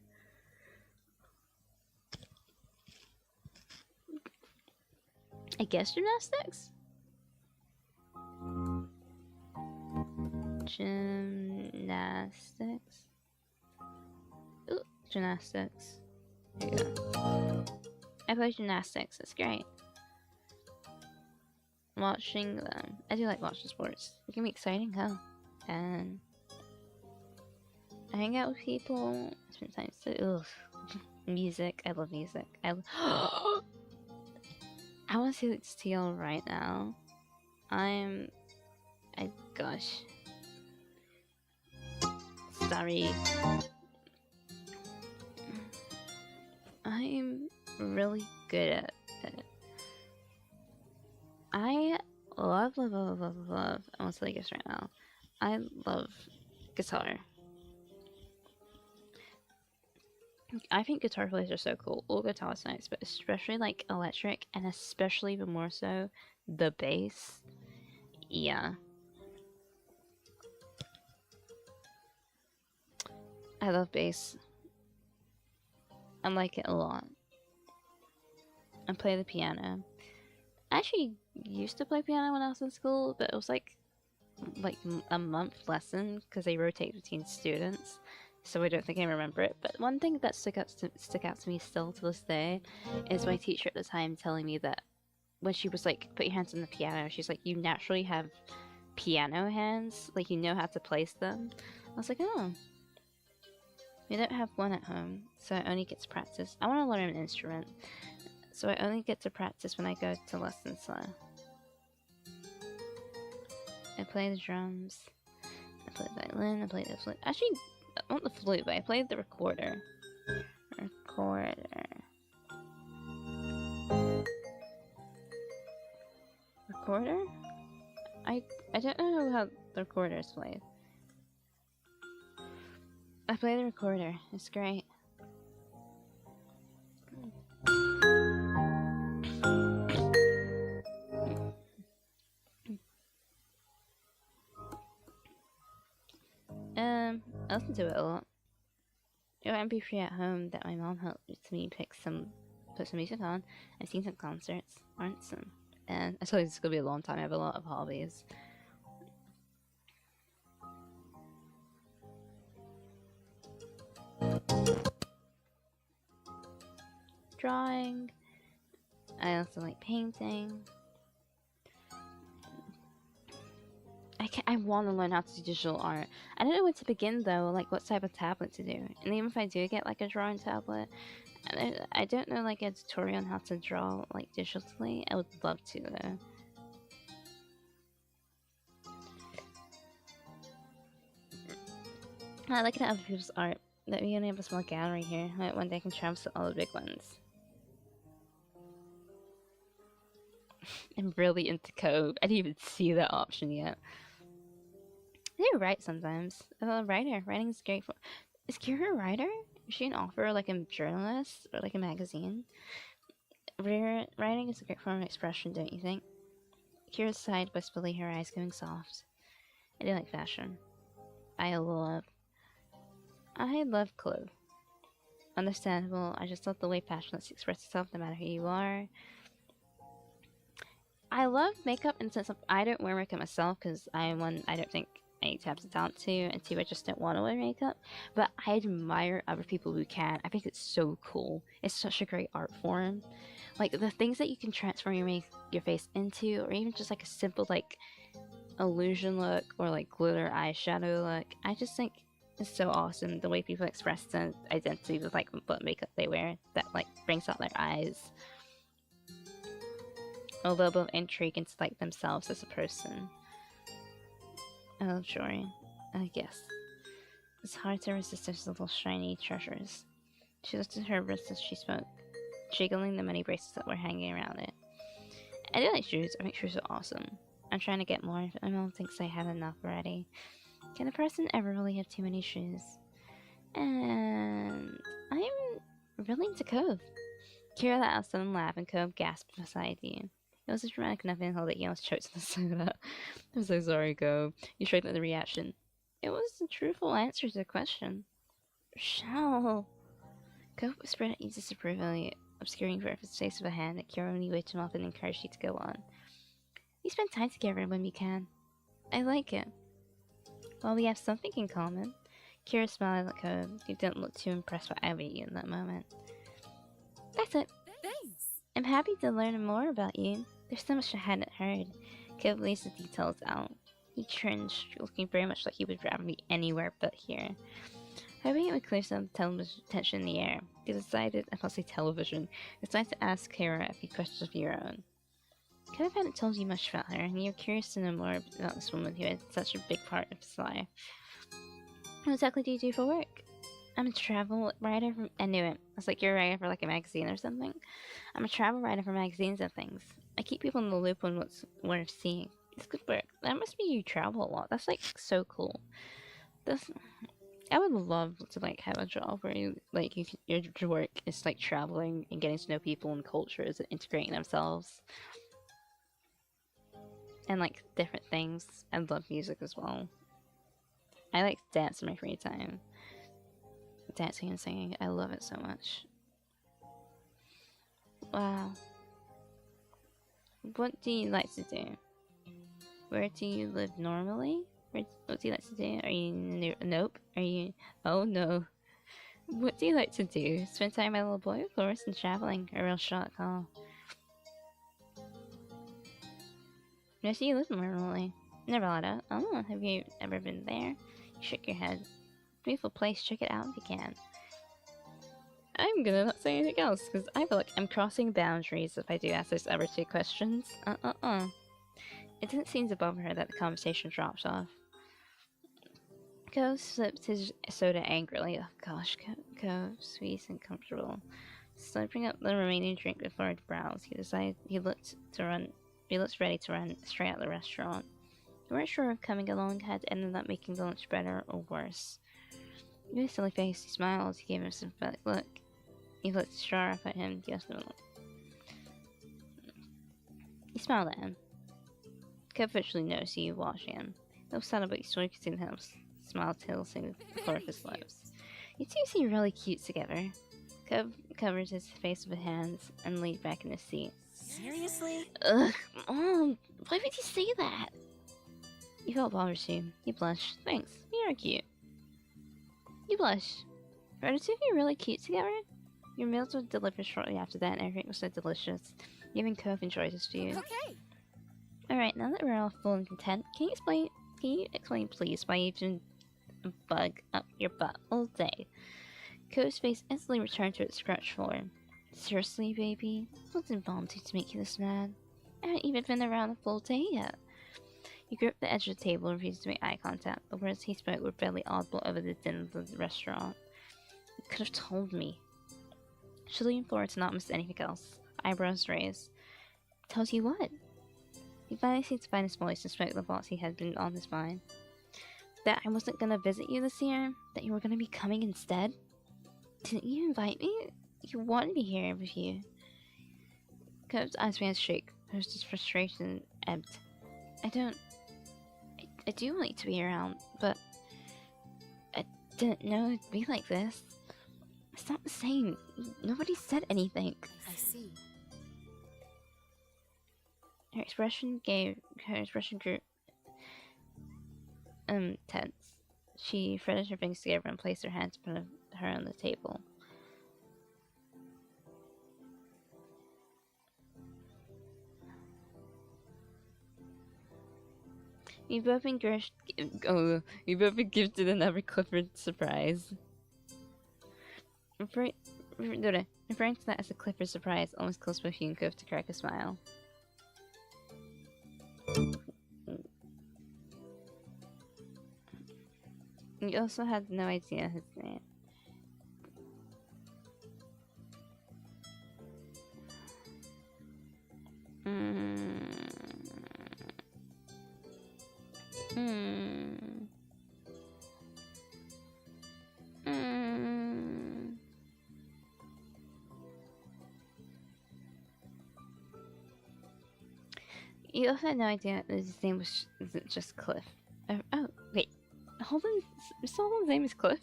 Speaker 1: I guess gymnastics. Gymnastics. Ooh, gymnastics. There you go. I play gymnastics. It's great. Watching them. I do like watching sports. It can be exciting, huh? And I hang out with people. I spend time to. Music. I love music. I want to see like Steel right now. Gosh. Sorry. I'm really good at it. I love. I want to play this right now. I love guitar. I think guitar players are so cool. All guitars nice, but especially like electric, and especially even more so the bass. Yeah. I love bass. I like it a lot. I play the piano. I actually used to play piano when I was in school, but it was like a month lesson because they rotate between students, so I don't think I remember it. But one thing that stuck out to me still to this day is my teacher at the time telling me that when she was like, "Put your hands on the piano," she's like, "You naturally have piano hands, like you know how to place them." I was like, "Oh." We don't have one at home, so I only get to practice. I want to learn an instrument, so I only get to practice when I go to lessons. So I play the drums, I play the violin, I play the flute. Actually, I want the flute, but I played the recorder. Recorder? I don't know how the recorder is played. I play the recorder. It's great. I listen to it a lot. I have MP3 at home that my mom helped me put some music on. I've seen some concerts, aren't some? And I told you this is gonna be a long time. I have a lot of hobbies. drawing. I also like painting. I want to learn how to do digital art. I don't know where to begin though, like what type of tablet to do. And even if I do get like a drawing tablet, I don't know like a tutorial on how to draw like digitally. I would love to though. I like at other people's art. That we only have a small gallery here. Like one day I can travel to all the big ones. I'm really into Cove. I didn't even see that option yet. I do write sometimes. I'm a writer. Writing is great for. Is Kira a writer? Is she an author, like a journalist or like a magazine? Writing is a great form of expression, don't you think? Kira sighed wistfully, her eyes going soft. I do like fashion. I love clothes. Understandable. I just love the way fashion lets you express itself, no matter who you are. I love makeup in the sense of I don't wear makeup myself because I don't think I need to have the talent to, and two, I just don't want to wear makeup. But I admire other people who can. I think it's so cool. It's such a great art form. Like the things that you can transform your face into, or even just like a simple like illusion look or like glitter eyeshadow look. I just think it's so awesome the way people express their identity with like what makeup they wear that like brings out their eyes. A little bit of intrigue into like themselves as a person. I love jewelry, I guess. It's hard to resist those little shiny treasures. She lifted her wrist as she spoke, jiggling the many bracelets that were hanging around it. I do like shoes. I think shoes are awesome. I'm trying to get more, but my mom thinks I have enough already. Can a person ever really have too many shoes? And I'm really into Cove. Kira let out a sudden laugh and Cove gasped beside you. It was a dramatic enough inhale that he almost choked on the soda. I'm so sorry, Cove. You straightened at the reaction. It was a truthful answer to the question. Richelle. Cove whispered at you disapprovingly, obscuring for his face with a hand that Kira only waved him off and encouraged you to go on. We spend time together when we can. I like it. Well, we have something in common. Kira smiled at Cove. You didn't look too impressed by either of you in that moment. That's it.
Speaker 3: Thanks.
Speaker 1: I'm happy to learn more about you. There's so much I hadn't heard. Cove laid the details out. He cringed, looking very much like he would rather be anywhere but here. Hoping it would clear some tension in the air, he decided, I must say television, decided to ask Kira a few questions of your own. Cove hadn't told you much about her, and you were curious to know more about this woman who had such a big part of his life. What exactly do you do for work? I'm a travel writer from— I knew it. I was like, you're a writer for like a magazine or something. I'm a travel writer for magazines and things. I keep people in the loop on what's worth seeing. It's good work. That must be you travel a lot. That's like so cool. I would love to like have a job where you like your work is like traveling and getting to know people and cultures and integrating themselves. And like different things. I love music as well. I like to dance in my free time. Dancing and singing, I love it so much. Wow. What do you like to do? Where do you live normally? What do you like to do? Are you nope? Are you— oh no. What do you like to do? Spend time with my little boy, of course, and traveling. A real shot call. Where do you live normally? Nevada. Oh, have you ever been there? You shook your head. Beautiful place, check it out if you can. I'm gonna not say anything else, because I feel like I'm crossing boundaries if I do ask those other two questions. It didn't seem to bother her that the conversation dropped off. Cove sipped his soda angrily. Oh gosh, Cove, sweet and comfortable. Slurping up the remaining drink before his brows, he looked ready to run straight out the restaurant. You weren't sure if coming along had ended up making the lunch better or worse. With a silly face, he smiled. He gave him a sympathetic look. He looked sharp at him. He smiled at him. Cove virtually noticed you watching him. No subtle, but you still could see him smile tilting the floor of his lips. You two seem really cute together. Cove covered his face with his hands and leaned back in his seat.
Speaker 2: Seriously?
Speaker 1: Ugh, Mom, why would you say that? You felt bothered too. You blushed. Thanks, you are cute. You blush. Are the two of you really cute together? Your meals were delivered shortly after that, and everything was so delicious. Even Cove enjoyed his food.
Speaker 3: Okay.
Speaker 1: Alright, now that we're all full and content, can you explain please why you've been a bug up your butt all day? Cove's face instantly returned to its scratch form. Seriously, baby? What's involved to make you this mad? I haven't even been around a full day yet. He gripped the edge of the table and refused to make eye contact. The words he spoke were barely audible over the din of the restaurant. You could have told me. She leaned forward to not miss anything else. Eyebrows raised. Tells you what? He finally seemed to find his voice and spoke the thoughts he had been on his mind. That I wasn't gonna visit you this year? That you were gonna be coming instead? Didn't you invite me? You wanted me here with you. Cove's eyes began to shake. His frustration ebbed. I do want you to be around, but I didn't know it'd be like this. It's not the same. Nobody said anything.
Speaker 3: I see.
Speaker 1: Her expression grew tense. She threaded her fingers together and placed her hands in front of her on the table. You've both been gifted another Clifford surprise. Referring to that as a Clifford surprise almost caused both you and Cove to crack a smile. You also had no idea his name. You also had no idea that his name was just Cliff. Oh, wait. Holden's name is Cliff?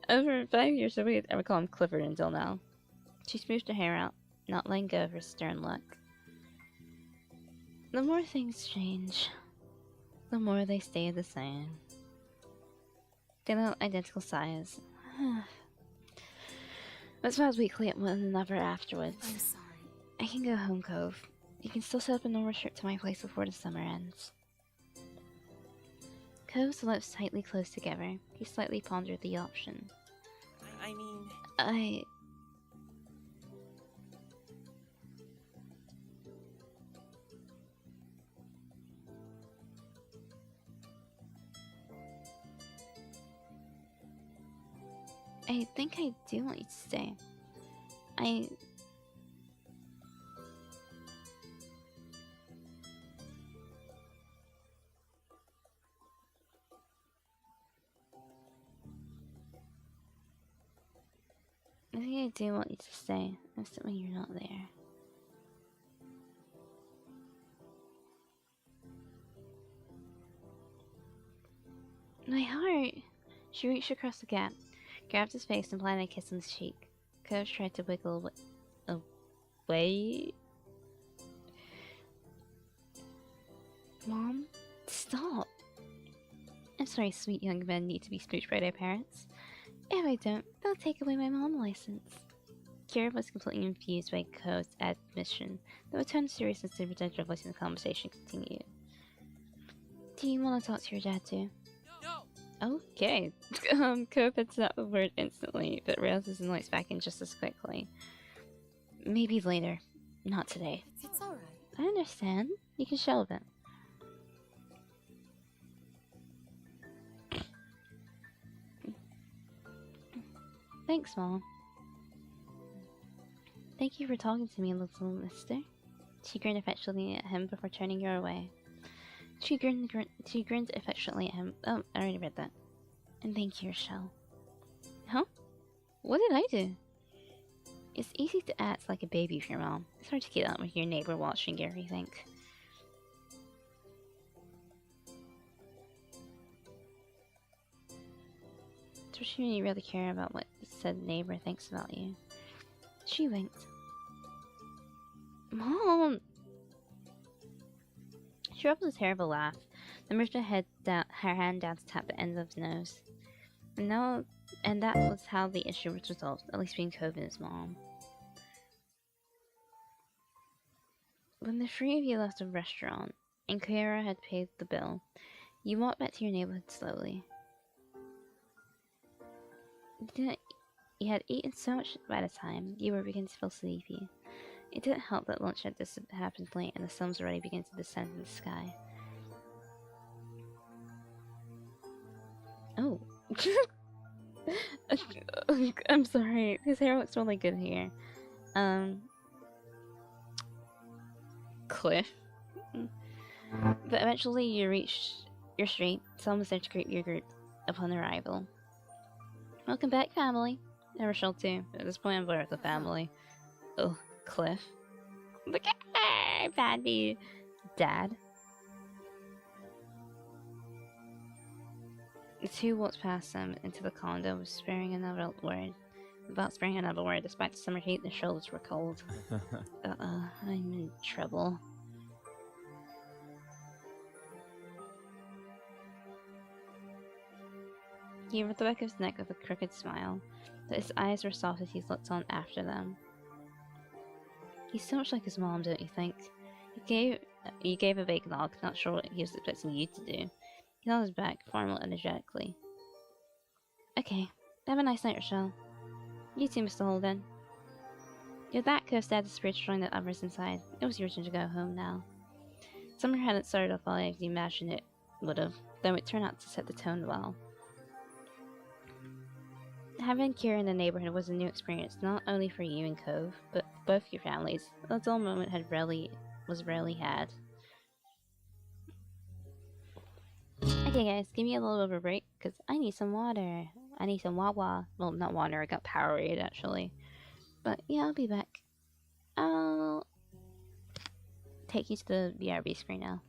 Speaker 1: Over 5 years, nobody had ever called him Clifford until now. She smoothed her hair out, not letting go of her stern look. The more things change, the more they stay the same. They don't identical size. But smiles weakly at one another afterwards.
Speaker 3: I'm sorry.
Speaker 1: I can go home, Cove. You can still set up a normal trip to my place before the summer ends. Cove's lips tightly closed together. He slightly pondered the option.
Speaker 4: I mean...
Speaker 1: I think I do want you to stay. I think I do want you to stay, except when you're not there. My heart! She reached across the gap, grabbed his face and planted a kiss on his cheek. Cove tried to wiggle away. Mom? Stop! I'm sorry sweet young men need to be spooked by their parents. If I don't, they'll take away my mom license. Kira was completely infused by Cove's admission, though a tone of seriousness and potential voice in the conversation continued. Do you want to talk to your dad too?
Speaker 4: No!
Speaker 1: Okay. Cove had said the word instantly, but realizes his noise back in just as quickly. Maybe later. Not today.
Speaker 3: It's alright.
Speaker 1: I understand. You can shelve it. Thanks, Mom. Thank you for talking to me, little mister. She grinned affectionately at him before turning her away. She grinned affectionately at him. Oh, I already read that. And thank you, Richelle. Huh? What did I do? It's easy to act like a baby with your mom. It's hard to get out with your neighbor watching everything. Especially when you really care about what said neighbor thinks about you. She winked. Mom! She rubbed a terrible laugh, then moved her hand down to tap the end of the nose. And now And that was how the issue was resolved, at least between Cove and his mom. When the three of you left the restaurant, and Kiara had paid the bill, you walked back to your neighborhood slowly. You had eaten so much by the time you were beginning to feel sleepy. It didn't help that lunch had happened late and the sun was already beginning to descend in the sky. Oh. I'm sorry. His hair looks really good here. Cliff. But eventually you reached your street. Someone was there to greet your group upon arrival. Welcome back, family. And Richelle too. At this point I'm bored with the family. Oh, Cliff. Look at her! Badby. Dad. The two walked past them into the condo, sparing another word. About sparing another word, despite the summer heat, their shoulders were cold. I'm in trouble. He rubbed the back of his neck with a crooked smile, but his eyes were soft as he looked on after them. He's so much like his mom, don't you think? He gave a vague nod, not sure what he was expecting you to do. He nodded back, far more energetically. Okay, have a nice night, Richelle. You too, Mr. Holden. Your that could have stabbed the spirit to join the others inside. It was your turn to go home now. Summer hadn't started off well as you imagined it would have, though it turned out to set the tone well. Having Kira in the neighborhood was a new experience, not only for you and Cove, but both your families. A dull moment was rarely had. Okay guys, give me a little bit of a break, because I need some water. I need some Wawa. Well, not water, I got Powerade actually. But yeah, I'll be back. I'll take you to the BRB screen now.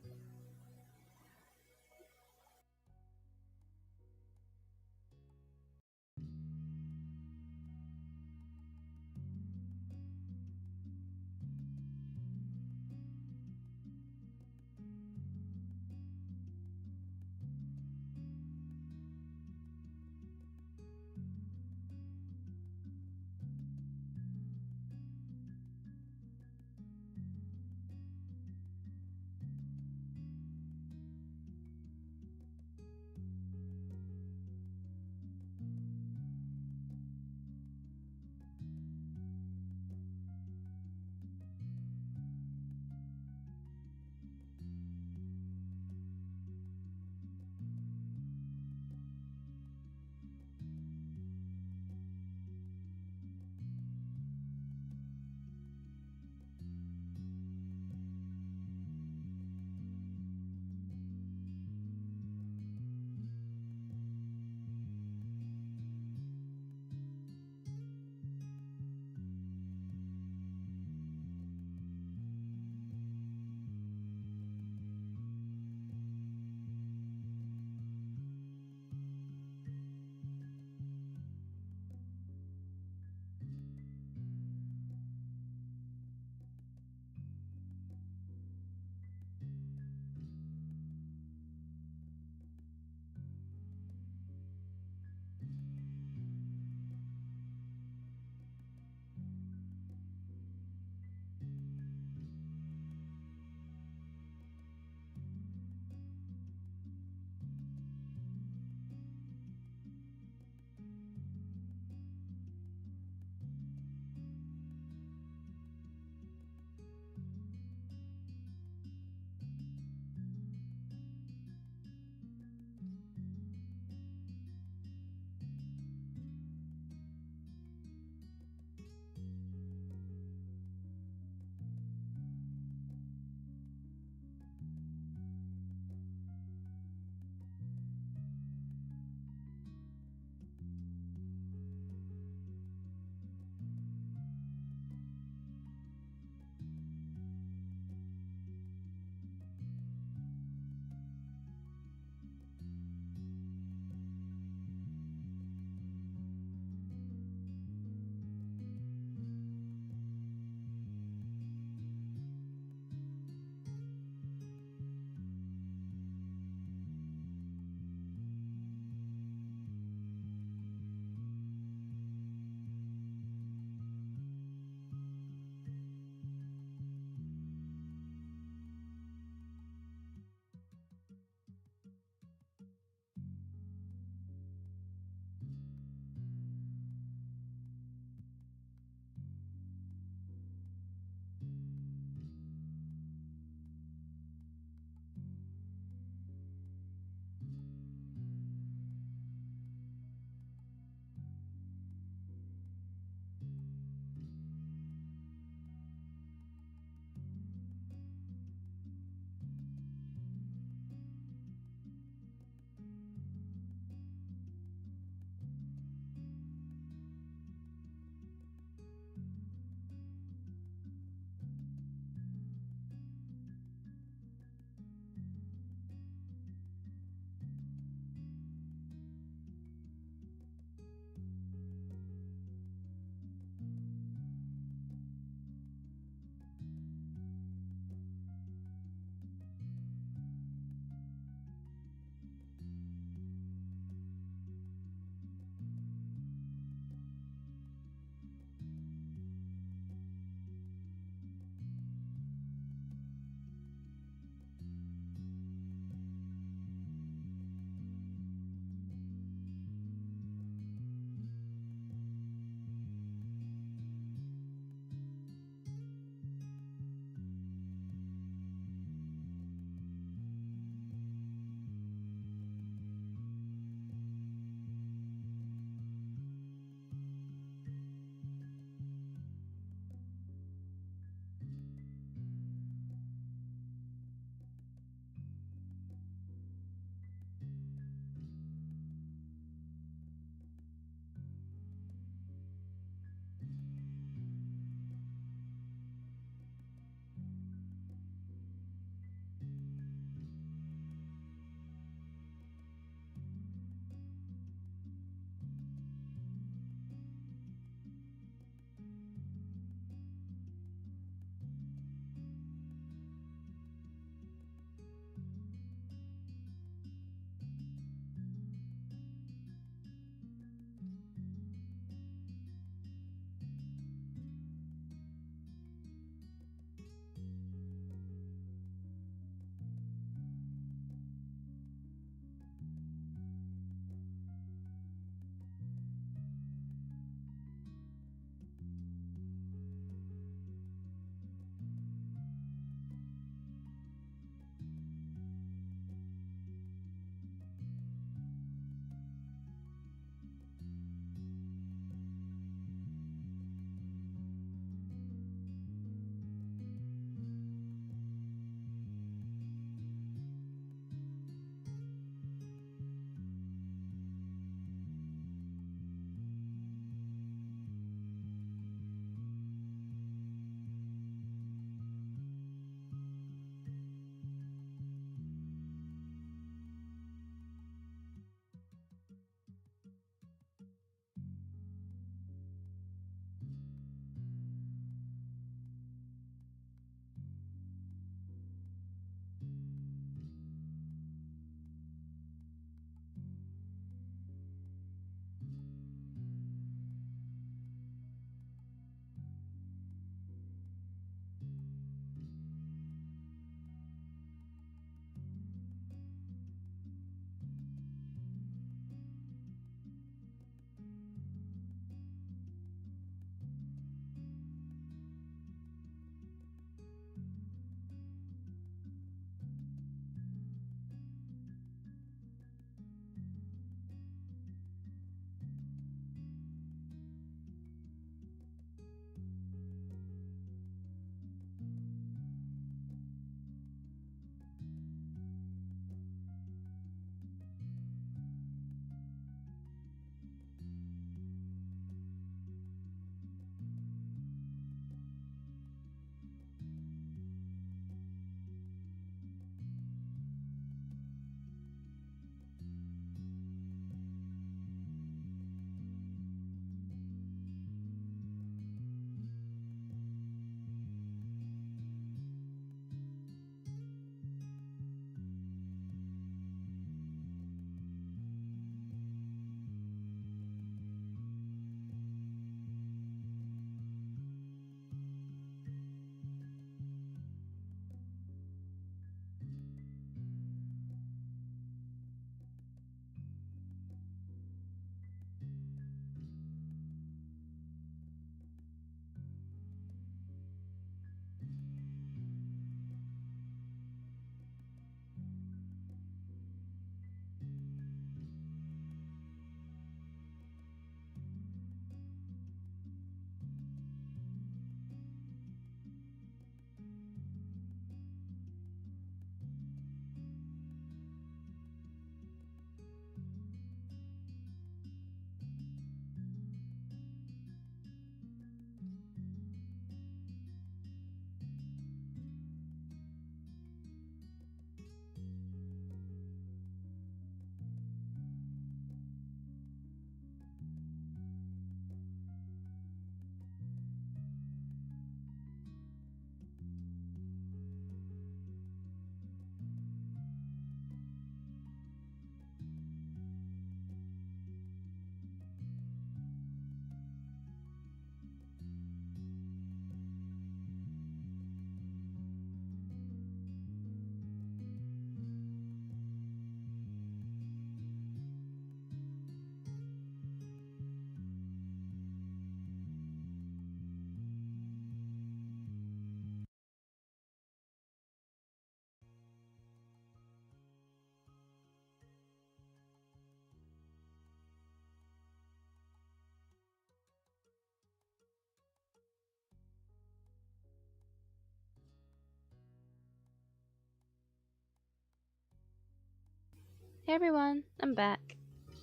Speaker 1: Hey everyone, I'm back.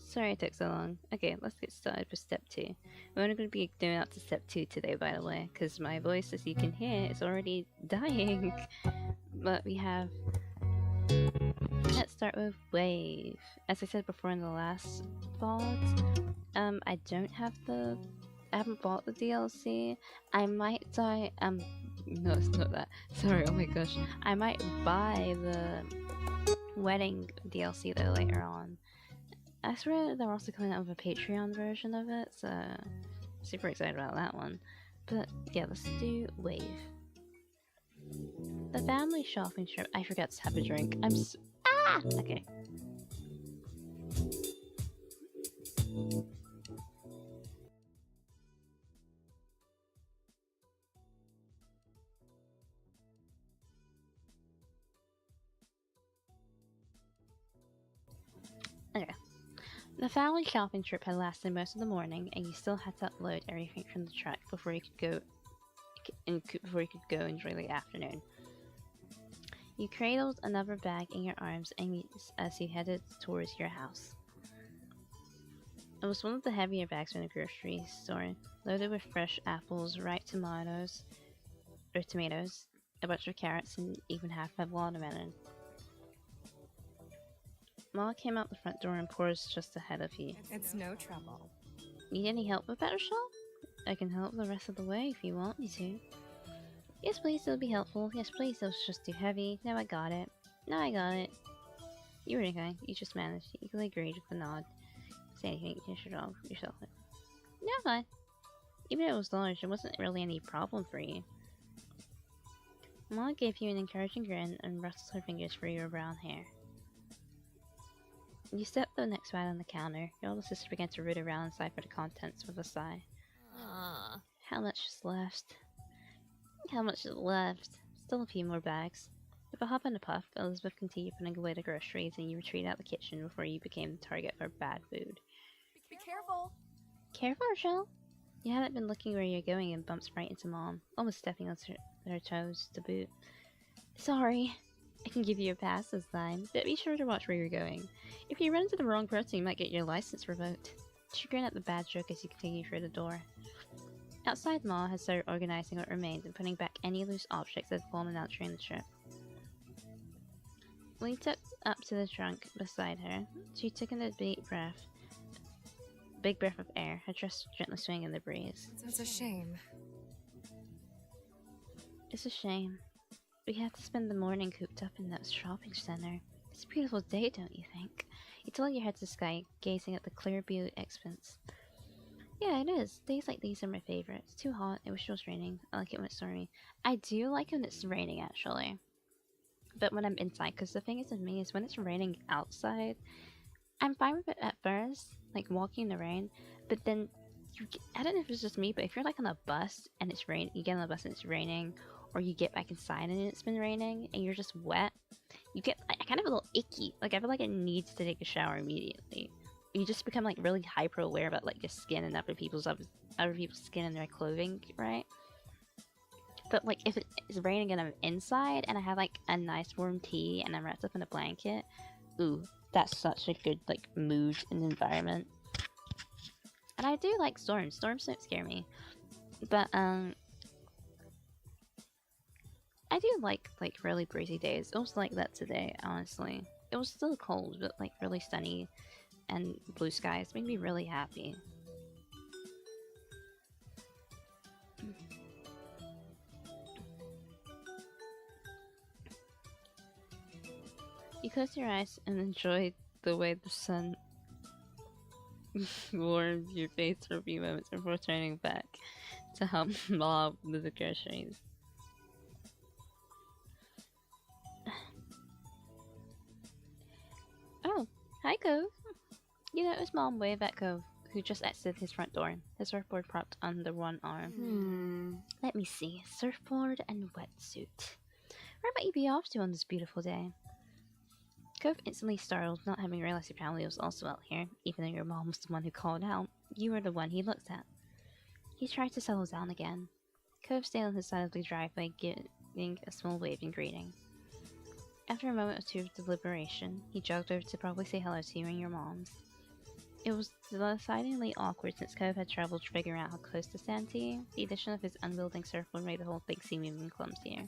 Speaker 1: Sorry it took so long. Okay, let's get started with step 2. We're only going to be doing up to step 2 today, by the way, because my voice, as you can hear, is already dying. But we have... Let's start with Wave. As I said before in the last VOD, I don't have the... I haven't bought the DLC. I might die... no, it's not that. Sorry, oh my gosh. I might buy the wedding DLC though later on. I swear they're also coming out with a Patreon version of it, so super excited about that one. But yeah, let's do Wave. The family shopping trip. I forgot to have a drink. Okay. Okay. The family shopping trip had lasted most of the morning, and you still had to upload everything from the truck before you could go enjoy the afternoon. You cradled another bag in your arms as you headed towards your house. It was one of the heavier bags from the grocery store, loaded with fresh apples, ripe tomatoes, a bunch of carrots, and even half a watermelon. Ma came out the front door and paused just ahead of you.
Speaker 3: It's no trouble.
Speaker 1: Need any help with that, Richelle? I can help the rest of the way if you want me to. Yes, please, it'll be helpful. Yes, please, it was just too heavy. No, I got it. No, I got it. You were okay. You just managed. You equally agreed with a nod. Say anything, you should all yourself. No, fine. Even if it was large, it wasn't really any problem for you. Ma gave you an encouraging grin and rustled her fingers through your brown hair. You stepped the next right on the counter. Your older sister began to root around inside for the contents with a sigh. How much is left? How much is left? Still a few more bags. With a hop and a puff, Elizabeth continued putting away the groceries, and you retreated out the kitchen before you became the target for bad food.
Speaker 3: Be careful.
Speaker 1: Careful, Richelle! You hadn't been looking where you're going and bumped right into Mom, almost stepping on her toes to boot. Sorry. I can give you a pass this time, but be sure to watch where you're going. If you run into the wrong person, you might get your license revoked. She grinned at the bad joke as you continue through the door. Outside, Ma had started organizing what remained and putting back any loose objects that had fallen out during the trip. When you stepped up to the trunk beside her, she took in a big breath of air, her dress gently swaying in the breeze.
Speaker 3: It's a shame.
Speaker 1: It's a shame. We have to spend the morning cooped up in that shopping center. It's a beautiful day, don't you think? You tilted your head to the sky, gazing at the clear blue expanse. Yeah, it is. Days like these are my favorite. It's too hot. I wish it was raining. I like it when it's stormy. I do like when it's raining, actually. But when I'm inside, because the thing is with me is when it's raining outside, I'm fine with it at first, like walking in the rain, but then I don't know if it's just me, but if you're like on a bus and it's rain, you get on the bus and it's raining, or you get back inside and it's been raining and you're just wet, you get kind of a little icky. Like I feel like it needs to take a shower immediately. You just become like really hyper aware about like your skin and other people's skin and their clothing, right? But like if it's raining and I'm inside and I have like a nice warm tea and I'm wrapped up in a blanket, ooh, that's such a good like mood and environment. And I do like storms. Storms don't scare me, but I do like really breezy days. It was like that today, honestly. It was still cold, but like really sunny and blue skies made me really happy. You closed your eyes and enjoyed the way the sun warmed your face for a few moments before turning back to help Mom with the groceries. Oh, hi Cove. You noticed Mom wave at Cove, who just exited his front door, his surfboard propped under one arm. Let me see, surfboard and wetsuit. Where might you be off to on this beautiful day? Cove instantly startled, not having realized your family was also out here. Even though your mom was the one who called out, you were the one he looked at. He tried to settle down again. Cove stayed on his side of the driveway, giving a small wave in greeting. After a moment or two of deliberation, he jogged over to probably say hello to you and your moms. It was decidedly awkward since Cove had trouble figuring out how close to stand to you. The addition of his unwielding surfboard made the whole thing seem even clumsier.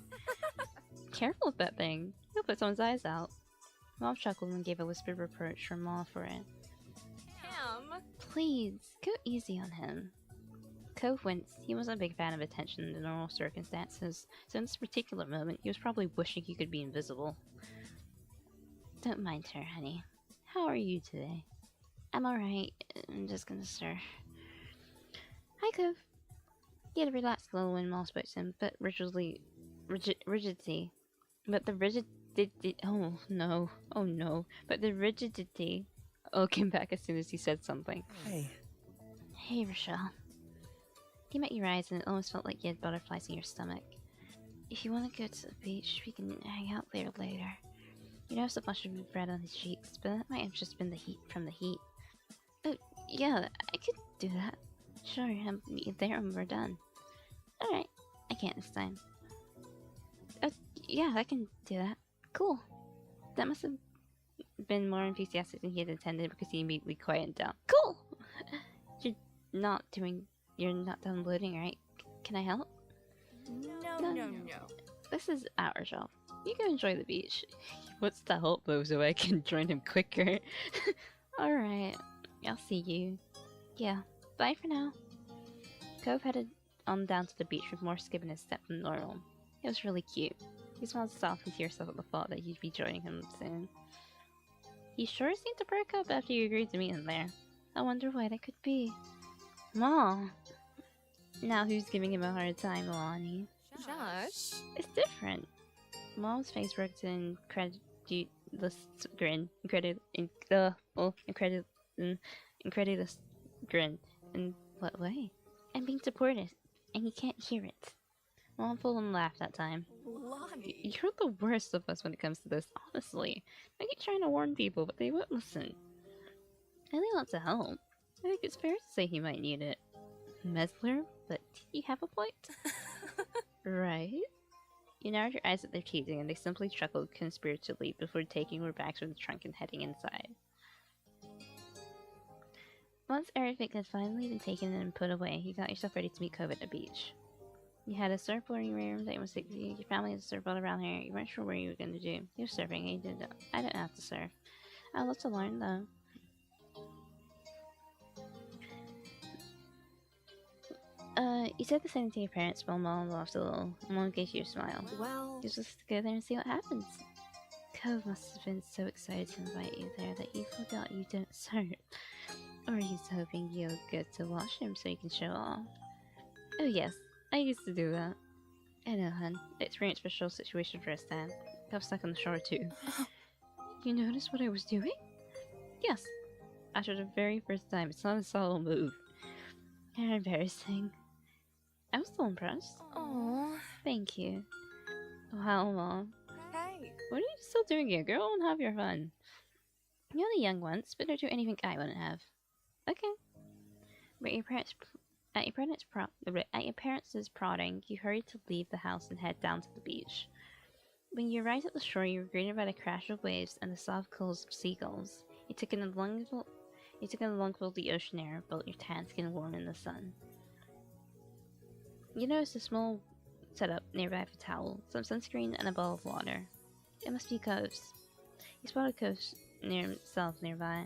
Speaker 1: Careful with that thing. You'll put someone's eyes out. Mom chuckled and gave a whispered reproach from Ma for it.
Speaker 3: Ham.
Speaker 1: Please, go easy on him. Cove winced. He wasn't a big fan of attention in the normal circumstances, so in this particular moment, he was probably wishing he could be invisible. Don't mind her, honey. How are you today? I'm alright. I'm just gonna surf. Hi, Cove. He had a relaxed glow when Ma spoke to him, but rigidity. But the rigidity. Oh no. Oh no. But the rigidity. Oh, came back as soon as he said something.
Speaker 4: Hey.
Speaker 1: Hey, Richelle. He met your eyes and it almost felt like you had butterflies in your stomach. If you want to go to the beach, we can hang out there later. You noticed a flush of red on his cheeks, but that might have just been the heat from the heat. Oh, yeah, I could do that. Sure, I'm there when we're done. Alright, I can't this time. Oh, yeah, I can do that. Cool. That must have been more enthusiastic than he had intended because he immediately quieted down. Cool! You're not downloading, right? Can I help?
Speaker 3: No.
Speaker 1: This is our job. You go enjoy the beach. What's the help though, so I can join him quicker? Alright, I'll see you. Yeah, bye for now. Cove headed on down to the beach with more skip in his step than normal. It was really cute. He smiled softly to yourself at the thought that you'd be joining him soon. He sure seemed to perk up after you agreed to meet him there. I wonder why that could be. Mom! Now who's giving him a hard time, Lonnie?
Speaker 3: Josh.
Speaker 1: It's different. Mom's face worked in incredulous grin. Incredulous grin. In what way? I'm being supported, and he can't hear it. Mom full and laughed that time.
Speaker 3: Lonnie.
Speaker 1: You're the worst of us when it comes to this, honestly. I keep trying to warn people, but they won't listen. I really want to help. I think it's fair to say he might need it. Mesler, but you have a point? Right? You narrowed your eyes at their teasing, and they simply chuckled conspiratively before taking her bags from the trunk and heading inside. Once everything had finally been taken and put away, you got yourself ready to meet Cove at the beach. You had a surfboard in your room that was your family had a surfboard around here. You weren't sure what you were going to do. You were surfing, and I didn't have to surf. I'd love to learn, though. You said the same to your parents while Mom laughed a little. Mom gave you a smile.
Speaker 3: Well,
Speaker 1: You just go there and see what happens. Cove must have been so excited to invite you there that you forgot you don't surf. Or he's hoping you'll get to watch him so you can show off. Oh yes, I used to do that. I know, hun. Experienced special situation firsthand. Got stuck on the shore too. You noticed what I was doing? Yes. After the very first time, it's not a subtle move. You're embarrassing. I was still impressed.
Speaker 3: oh,
Speaker 1: Thank you. Wow, Mom.
Speaker 3: hey.
Speaker 1: What are you still doing here, girl? And have your fun. You're the young ones, but don't do anything I wouldn't have. Okay. But at your parents' prodding, you hurried to leave the house and head down to the beach. When you arrived at the shore, you were greeted by the crash of waves and the soft calls of seagulls. You took in a lungful of the ocean air, felt your tan skin warm in the sun. You noticed a small setup nearby with a towel, some sunscreen, and a bowl of water. It must be Cove's. You spotted Cove's nearby.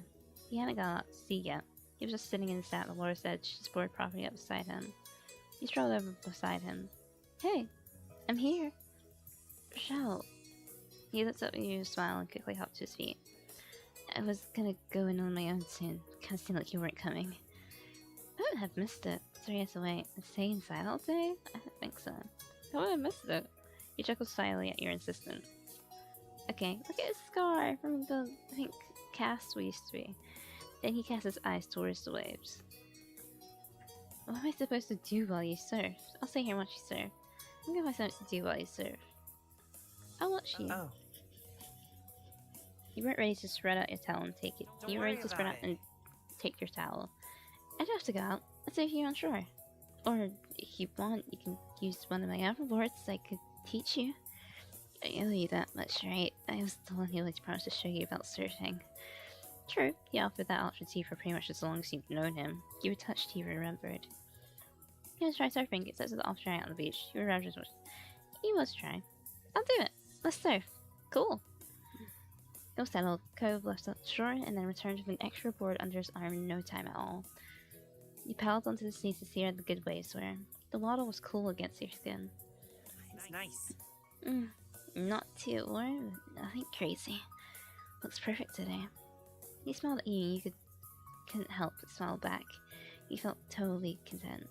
Speaker 1: He hadn't got out to sea yet. He was just sitting in the sand at the water's edge, his board propping up beside him. You strolled over beside him. Hey, I'm here. Richelle. He looked up at you, smiled, and quickly hopped to his feet. I was gonna go in on my own soon. Kinda seemed like you weren't coming. I would have missed it. 3 years away and stay inside all day? I don't think so. I would have missed it. He chuckled slyly at your insistence. Okay, look at his scar from the, I think, cast we used to be. Then he cast his eyes towards the waves. What am I supposed to do while you surf? I'll stay here and watch you surf. I'm gonna find something to do while you surf. I'll watch you.
Speaker 4: Oh.
Speaker 1: You weren't ready to spread out your towel and take it.
Speaker 4: Don't
Speaker 1: You were ready
Speaker 4: worry
Speaker 1: to spread out
Speaker 4: about it.
Speaker 1: and take your towel. I don't have to go out. Let's say if you're on shore. Or if you want, you can use one of my overboards. I could teach you. I owe you that much, right? I was the one who like promised to show you about surfing. True, he offered that option to you for pretty much as long as you've known him. You were touched, he remembered. He was try surfing, it says it off trying out on the beach. You were just he was trying. I'll do it. Let's surf. Cool. It was settled. Cove left the shore and then returned with an extra board under his arm in no time at all. You paddled onto the sea to see where the good waves were. The water was cool against your skin.
Speaker 4: It's nice.
Speaker 1: Not too warm, nothing crazy. Looks perfect today. He smiled at you and you couldn't help but smile back. You felt totally content.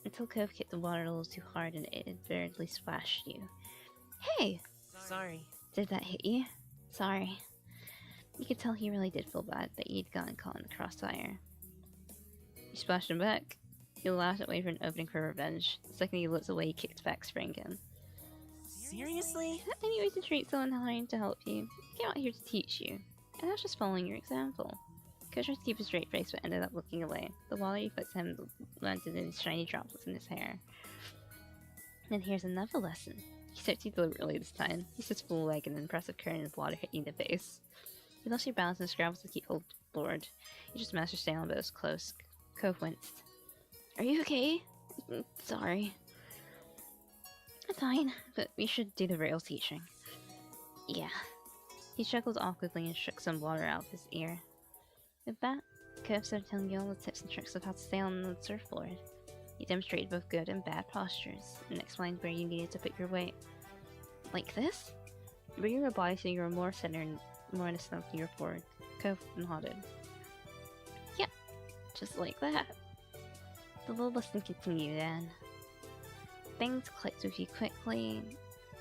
Speaker 1: Until Cove kicked the water a little too hard and it inadvertently splashed you. Hey!
Speaker 4: Sorry.
Speaker 1: Did that hit you? Sorry. You could tell he really did feel bad that you'd gotten caught in the crossfire. You splashed him back. You laughed at waiting for an opening for revenge. The second you looked away, you kicked back, springing.
Speaker 4: Seriously?
Speaker 1: Is that any way to treat someone hiring to help you? I came out here to teach you. And I was just following your example. Coach tried to keep a straight face but ended up looking away. The water you put to him landed in shiny droplets in his hair. Then here's another lesson. He stepped you deliberately this time. He stood full leg and an impressive current of water hit you in the face. You lost your balance and scrambled to keep hold board. You just managed to stay on but it was close. Cove winced. Are you okay? Sorry. I'm fine, but we should do the real teaching. Yeah. He chuckled awkwardly and shook some water out of his ear. With that, Cove started telling you all the tips and tricks of how to stay on the surfboard. He demonstrated both good and bad postures, and explained where you needed to put your weight. Like this? Bring your body so you were more centered and more in a snug to your forward. Cove nodded. Yep, just like that. The little lesson continued then. Things clicked with you quickly.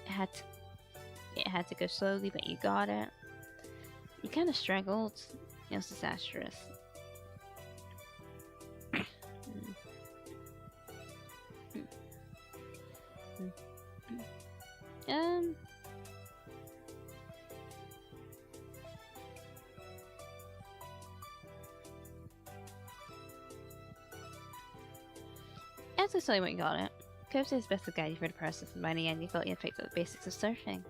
Speaker 1: It had to go slowly, but you got it. You kind of struggled. It was disastrous. As I saw you when you got it, Cove did his best to guide you through the process, and by the end you felt you had picked up the basics of surfing.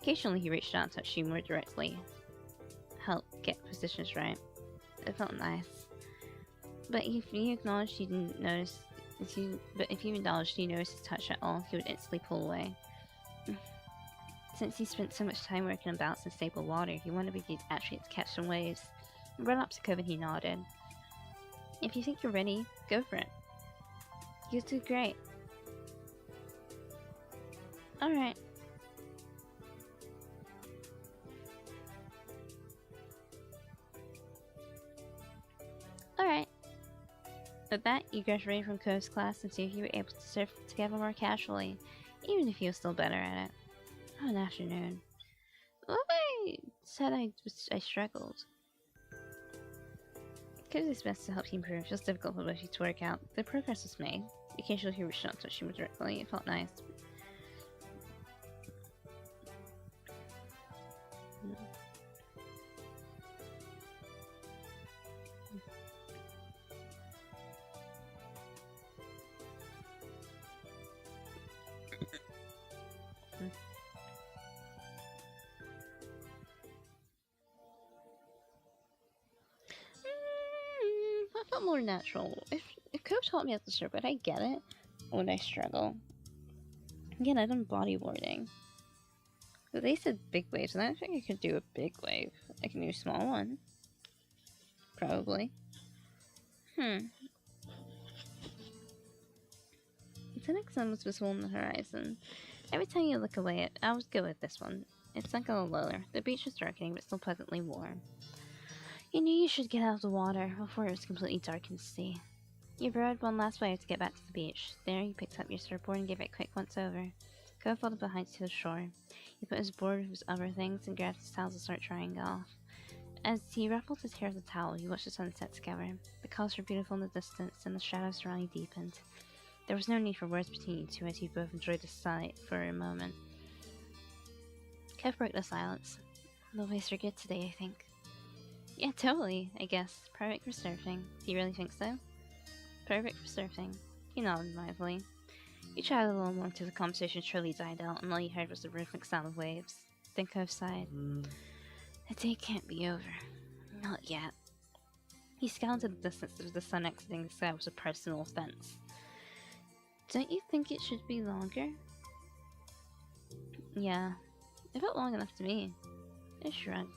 Speaker 1: Occasionally he reached out and touched you more directly, helped get positions right. It felt nice. But if you acknowledged you didn't notice, if you noticed his touch at all, he would instantly pull away. Since he spent so much time working on balancing stable water, he wondered if you'd actually catch some waves. You ran up to Cove and he nodded. If you think you're ready, go for it. You did great. Alright. Alright. With that, you graduated from Cove's class and see if you were able to surf together more casually, even if you were still better at it. Oh, an afternoon. Well, I said I struggled. Cove is best to help you improve. It was difficult for both of you to work out. The progress was made. Occasionally he reached out and touched you more directly. It felt nice. I felt more natural. If Cove taught me how to surf, but I get it when I struggle. Again, I've done bodyboarding. But they said big waves, and I don't think I could do a big wave. I can do a small one. Probably. The next sun was visible on the horizon. Every time you look away, I would go with this one. It sunk a little lower. The beach was darkening, but still pleasantly warm. You knew you should get out of the water before it was completely dark and sea. You rode one last wave to get back to the beach. There, you picked up your surfboard and gave it a quick once over. Cove followed behind to the shore. He put his board with his other things and grabbed his towels to start drying off. As he ruffled his hair with the towel, you watched the sunset together. The colors were beautiful in the distance, and the shadows around you deepened. There was no need for words between you two as you both enjoyed the sight for a moment. Cove broke the silence. The waves are good today, I think. Yeah, totally, I guess. Perfect for surfing. Do you really think so? Perfect for surfing. He nodded mildly. You chatted a little more until the conversation truly died out, and all you heard was the rhythmic sound of waves. Then Cove sighed. The day can't be over. Not yet. He scowled into the distance as if the sun exiting the sky was a personal offense. Don't you think it should be longer? Yeah, it felt long enough to me. I shrugged.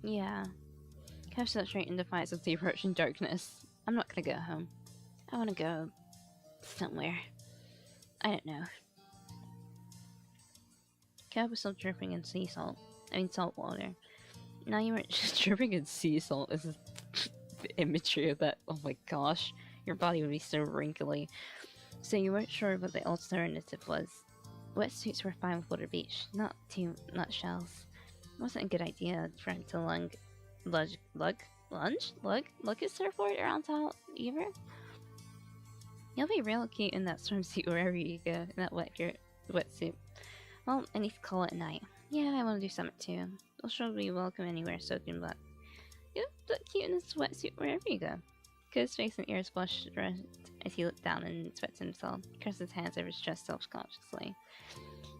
Speaker 1: Yeah. Kev sat straight in defiance of the approaching darkness. I'm not gonna go home. I wanna go somewhere. I don't know. Kev was still dripping in salt water. Now you weren't just dripping in sea salt. This is the imagery of that. Oh my gosh. Your body would be so wrinkly. So you weren't sure what the alternative was. Wetsuits were fine with Water Beach, not nutshells. It wasn't a good idea for him to lug his surfboard around town either. You'll be real cute in that swimsuit wherever you go, in that wetsuit. Well, I need to call it a night. Yeah, I want to do something too. I'll sure be welcome anywhere soaking wet. You look cute in this wetsuit wherever you go. Cove's face and ears flushed red as he looked down and inspected himself. He crossed his hands over his chest self-consciously.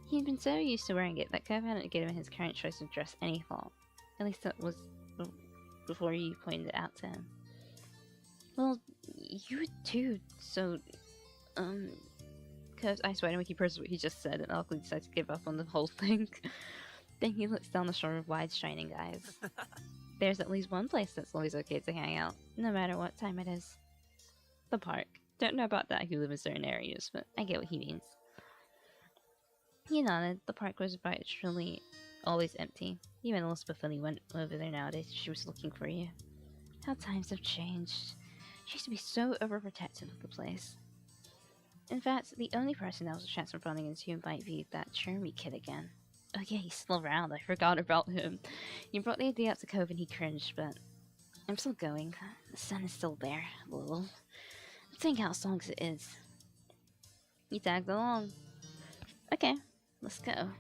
Speaker 1: He had been so used to wearing it that Cove hadn't given his current choice of dress any thought. At least that was before you pointed it out to him. Well, you too, so, Cove's eyes widened when he processed what he just said and awkwardly decided to give up on the whole thing. Then he looks down the shore with wide, shining eyes. There's at least one place that's always okay to hang out, no matter what time it is. The park. Don't know about that who live in certain areas, but I get what he means. He nodded. The park was virtually always empty. Even Elizabeth, when he went over there nowadays, she was looking for you. How times have changed. She used to be so overprotective of the place. In fact, the only person that was a chance of running into him might be that Jeremy kid again. Oh yeah, he's still around. I forgot about him. You brought the idea up to Cove and he cringed, but I'm still going. The sun is still there, a little. I'm seeing how long it is. He tagged along. Okay, let's go.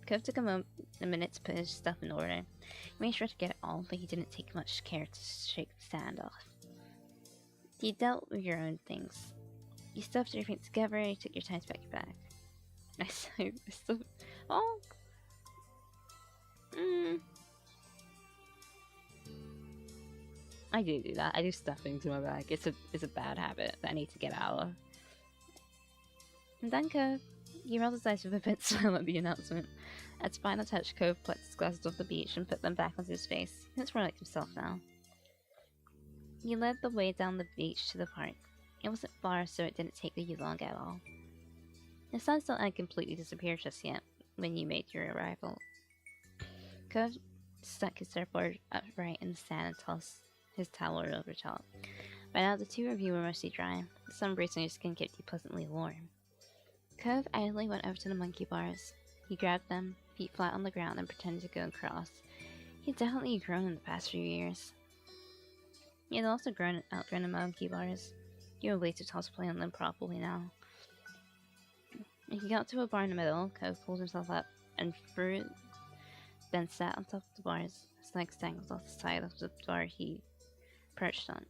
Speaker 1: Cove took a minute to put his stuff in order. He made sure to get it all, but he didn't take much care to shake the sand off. You dealt with your own things. You stuffed everything together and you took your time to pack your bag. I still... Oh! I do that. I do stuff things in my bag. It's a bad habit that I need to get out of. And then Cove. He rolled his eyes with a bit smile at the announcement. At final touch, Cove plucked his glasses off the beach and put them back onto his face. He looks more like himself now. He led the way down the beach to the park. It wasn't far, so it didn't take you long at all. The sun still hadn't completely disappeared just yet when you made your arrival. Cove stuck his surfboard upright in the sand and tossed his towel over top. By now, the two of you were mostly dry. The sun breeze on your skin kept you pleasantly warm. Cove idly went over to the monkey bars. He grabbed them, feet flat on the ground, and pretended to go across. He had definitely grown in the past few years. He had also outgrown the monkey bars. You were way too tall to play on them properly now. When he got to a bar in the middle, Cove pulled himself up and threw it, then sat on top of the bars. His legs dangled off the side of the bar he perched on.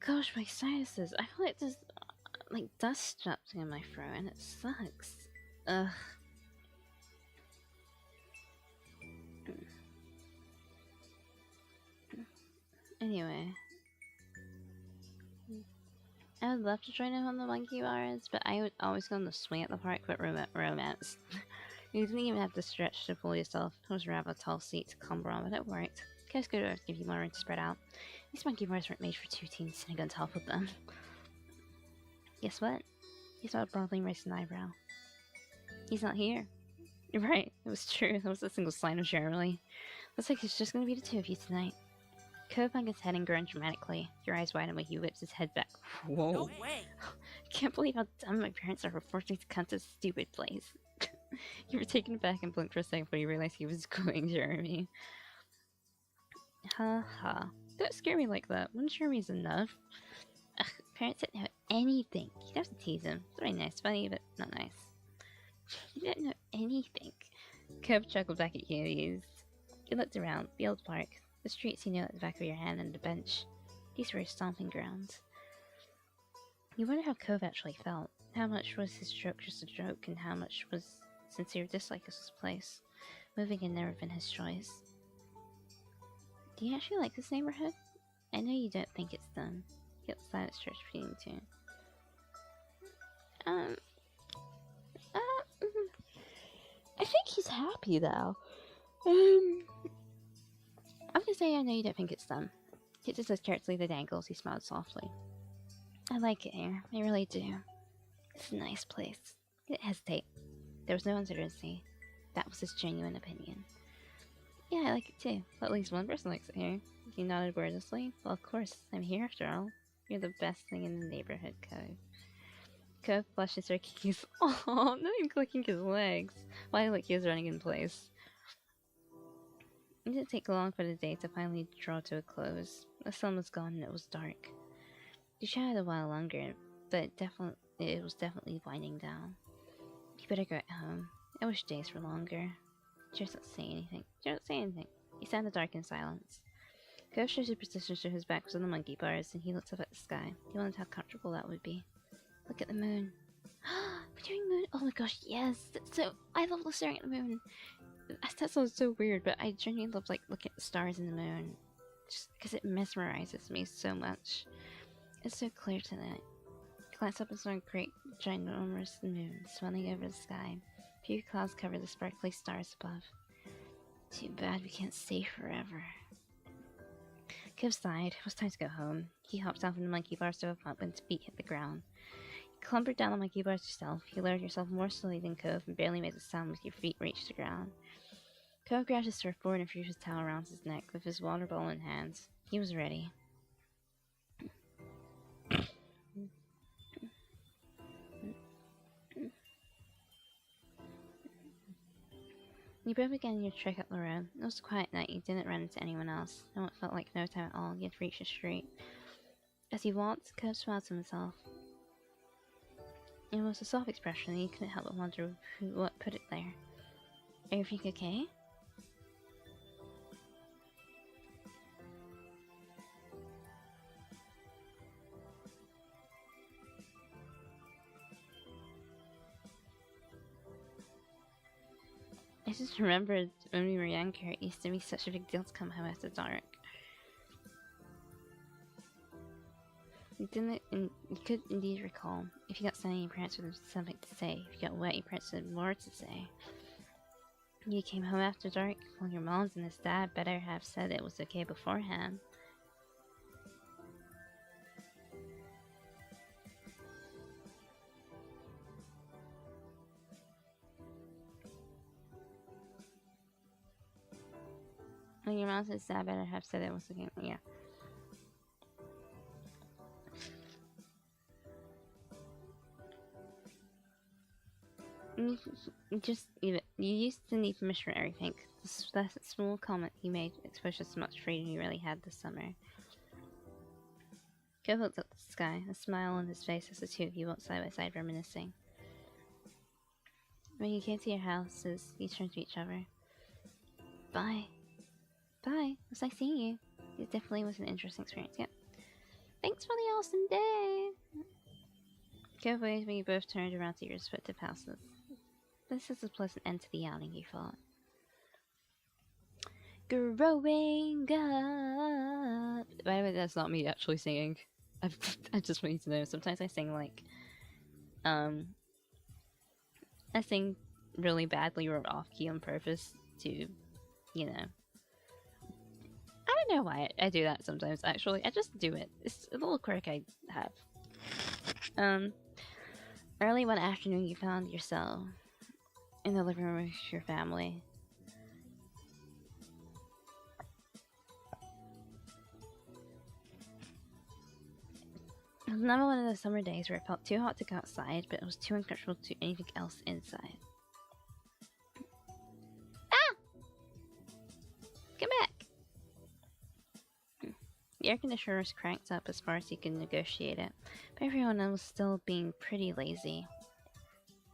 Speaker 1: Gosh, my sinuses. I feel like there's like dust trapped in my throat and it sucks. Ugh. Anyway. I would love to join him on the monkey bars, but I would always go on the swing at the park with romance. You didn't even have to stretch to pull yourself. It was rather a tall seat to cumber on, but it worked. Guys could give you more room to spread out. These monkey bars weren't made for two teens sitting on top of them. Guess what? He saw a broadly raised an eyebrow. He's not here. You're right, it was true. There was a single sign of Shirley. Looks like it's just gonna be the two of you tonight. Cove hung his head and groaned dramatically. Your eyes widen when he whips his head back. Whoa.
Speaker 4: No way!
Speaker 1: I can't believe how dumb my parents are for forcing me to come to this stupid place. You were taken aback and blinked for a second before you realized he was going Jeremy. Ha ha. Don't scare me like that. One Jeremy's enough. Ugh, parents didn't know anything. You'd have to tease him. It's very nice, funny, but not nice. You didn't know anything. Cove chuckled back at you. You looked around. The old park. The streets you know at the back of your hand and the bench. These were his stomping grounds. You wonder how Cove actually felt. How much was his joke just a joke, and how much was sincere dislike of his place. Moving had never been his choice. Do you actually like this neighborhood? I know you don't think it's done. Get the silent stretch between you two. I think he's happy though. I'm gonna say I know you don't think it's done. He just says carefully the dangles. He smiled softly. I like it here. I really do. It's a nice place. He didn't hesitate. There was no uncertainty. That was his genuine opinion. Yeah, I like it too. Well, at least one person likes it here. He nodded wordlessly. Well, of course. I'm here after all. You're the best thing in the neighborhood, Cove. Cove flushed his keys. Oh, not even clicking his legs. Why, like he was running in place. It didn't take long for the day to finally draw to a close. The sun was gone and it was dark. You chatted a while longer, but it was definitely winding down. You better go home. I wish days were longer. Just don't say anything. Don't say anything. He sat in the dark in silence. Cove showed his position so his back was on the monkey bars, and he looked up at the sky. He wondered how comfortable that would be. Look at the moon. We're doing moon. Oh my gosh, yes. So I love staring at the moon. That sounds so weird, but I genuinely love like looking at the stars and the moon, just because it mesmerizes me so much. It's so clear tonight. He glanced up and saw a great, ginormous moon swelling over the sky. Few clouds covered the sparkly stars above. Too bad we can't stay forever. Cove sighed. It was time to go home. He hopped off in the monkey bars to a pump and his feet hit the ground. You clambered down the monkey bars yourself. You lowered yourself more slowly than Cove and barely made a sound with your feet reached the ground. Cove grabbed his surfboard and threw his towel around his neck with his water bottle in hand. He was ready. You both began your trek up the road. It was a quiet night. You didn't run into anyone else. And what felt like no time at all, you had reached the street. As he walked, Cove smiled to himself. It was a soft expression, and he couldn't help but wonder what put it there. Everything okay? I just remembered when we were younger, it used to be such a big deal to come home after dark. You could indeed recall. If you got sunny, your parents would have something to say. If you got wet, your parents would have more to say. You came home after dark, well, your moms and his dad better have said it was okay beforehand. Well, your moms and his dad better have said it was okay, yeah. You used to need permission for everything. That small comment he made exposed as much freedom you really had this summer. Cove looked up at the sky, a smile on his face as the two of you walked side by side reminiscing. When you came to your houses, you turned to each other. Bye. Bye. It was nice seeing you. It definitely was an interesting experience. Yep. Thanks for the awesome day! Good ways when you both turned around to your respective houses. This is a pleasant end to the outing, you thought. Growing up. By the way, that's not me actually singing. I just want you to know. Sometimes I sing like, I sing really badly or off key on purpose to, you know. I don't know why I do that sometimes. Actually, I just do it. It's a little quirk I have. Early one afternoon, you found yourself in the living room with your family. It was another one of those summer days where it felt too hot to go outside, but it was too uncomfortable to do anything else inside. Ah! Come back! The air conditioner was cranked up as far as you could negotiate it, but everyone else was still being pretty lazy.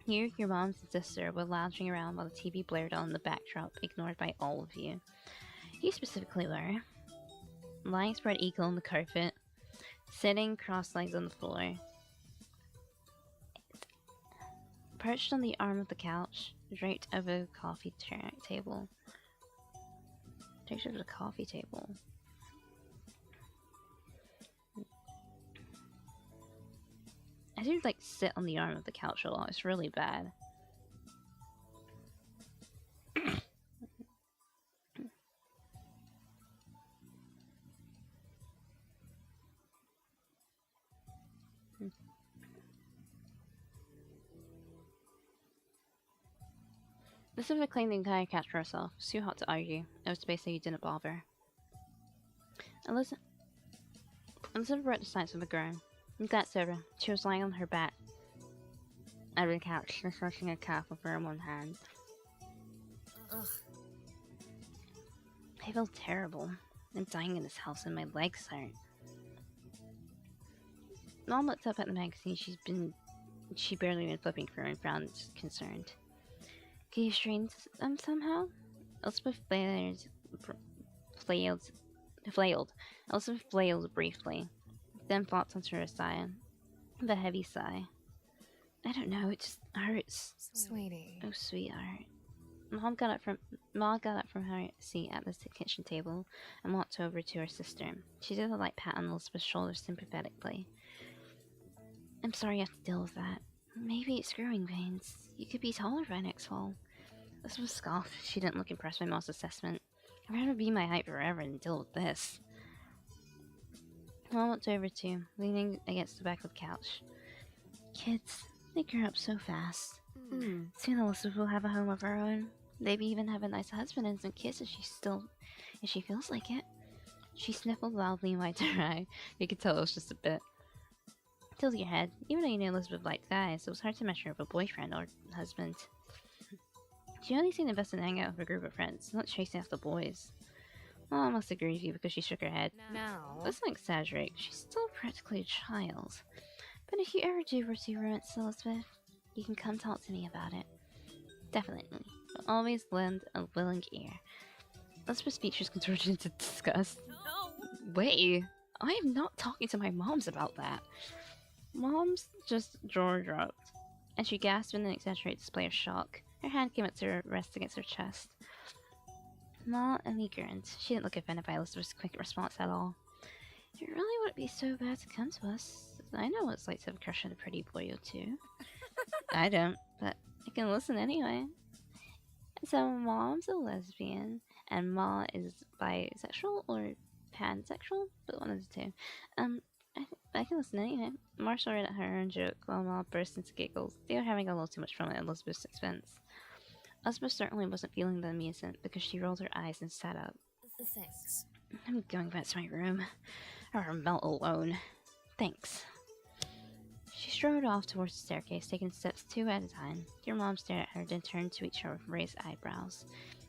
Speaker 1: You, your moms and sister were lounging around while the TV blared on the backdrop, ignored by all of you. You specifically were. Lying spread eagle on the carpet, sitting cross-legged on the floor. Perched on the arm of the couch, draped over the coffee table. Draped over the coffee table. I do like sit on the arm of the couch a lot. It's really bad. Pacific claimed the entire couch for herself. It was too hot to argue. It was basically you didn't bother. Elizabeth brought the sights of the groan. You glanced over. She was lying on her back over the couch, massaging her calf with her one hand.
Speaker 3: Ugh.
Speaker 1: I feel terrible. I'm dying in this house and my legs hurt. Mom looked up at the magazine she barely been flipping through and frowned concerned. Can you strain them somehow? Elizabeth flailed. Elizabeth flailed briefly, then flopped onto her side. With a heavy sigh. I don't know, it just hurts.
Speaker 3: Sweetie.
Speaker 1: Oh, sweetheart. Mom got up from her seat at the kitchen table and walked over to her sister. She did a light pat on Elizabeth's shoulder sympathetically. I'm sorry you have to deal with that. Maybe it's growing pains. You could be taller by next fall. Elizabeth scoffed. She didn't look impressed by Mom's assessment. I'd rather be my height forever than deal with this. Mom looked over too, leaning against the back of the couch. Kids, they grow up so fast. Soon Elizabeth will have a home of her own. Maybe even have a nice husband and some kids if she feels like it. She sniffled loudly and wiped her eye. You could tell it was just a bit. Tilted your head. Even though you knew Elizabeth liked guys, it was hard to measure up a boyfriend or husband. She only seemed invested in hanging out with a group of friends, not chasing after boys. Well, I must agree with you because she shook her head.
Speaker 3: No.
Speaker 1: Let's not exaggerate. She's still practically a child. But if you ever do pursue romance, Elizabeth, you can come talk to me about it. Definitely. But always lend a willing ear. Elizabeth's features contorted into disgust.
Speaker 3: No.
Speaker 1: Wait, I am not talking to my moms about that. Mom's just jaw dropped, and she gasped in an exaggerated display of shock. Her hand came up to rest against her chest. Ma only grinned. She didn't look offended by Elizabeth's quick response at all. It really wouldn't be so bad to come to us. I know what it's like to have a crush on a pretty boy or two. I don't, but I can listen anyway. So Mom's a lesbian, and Ma is bisexual or pansexual, but one of the two. I can listen anyway. Marshall read at her own joke while Ma burst into giggles. They were having a little too much fun at Elizabeth's expense. Elizabeth certainly wasn't feeling the amusement because she rolled her eyes and sat up.
Speaker 3: Thanks.
Speaker 1: I'm going back to my room. Or melt alone. Thanks. She strode off towards the staircase, taking steps two at a time. Your mom stared at her, then turned to each her with raised eyebrows.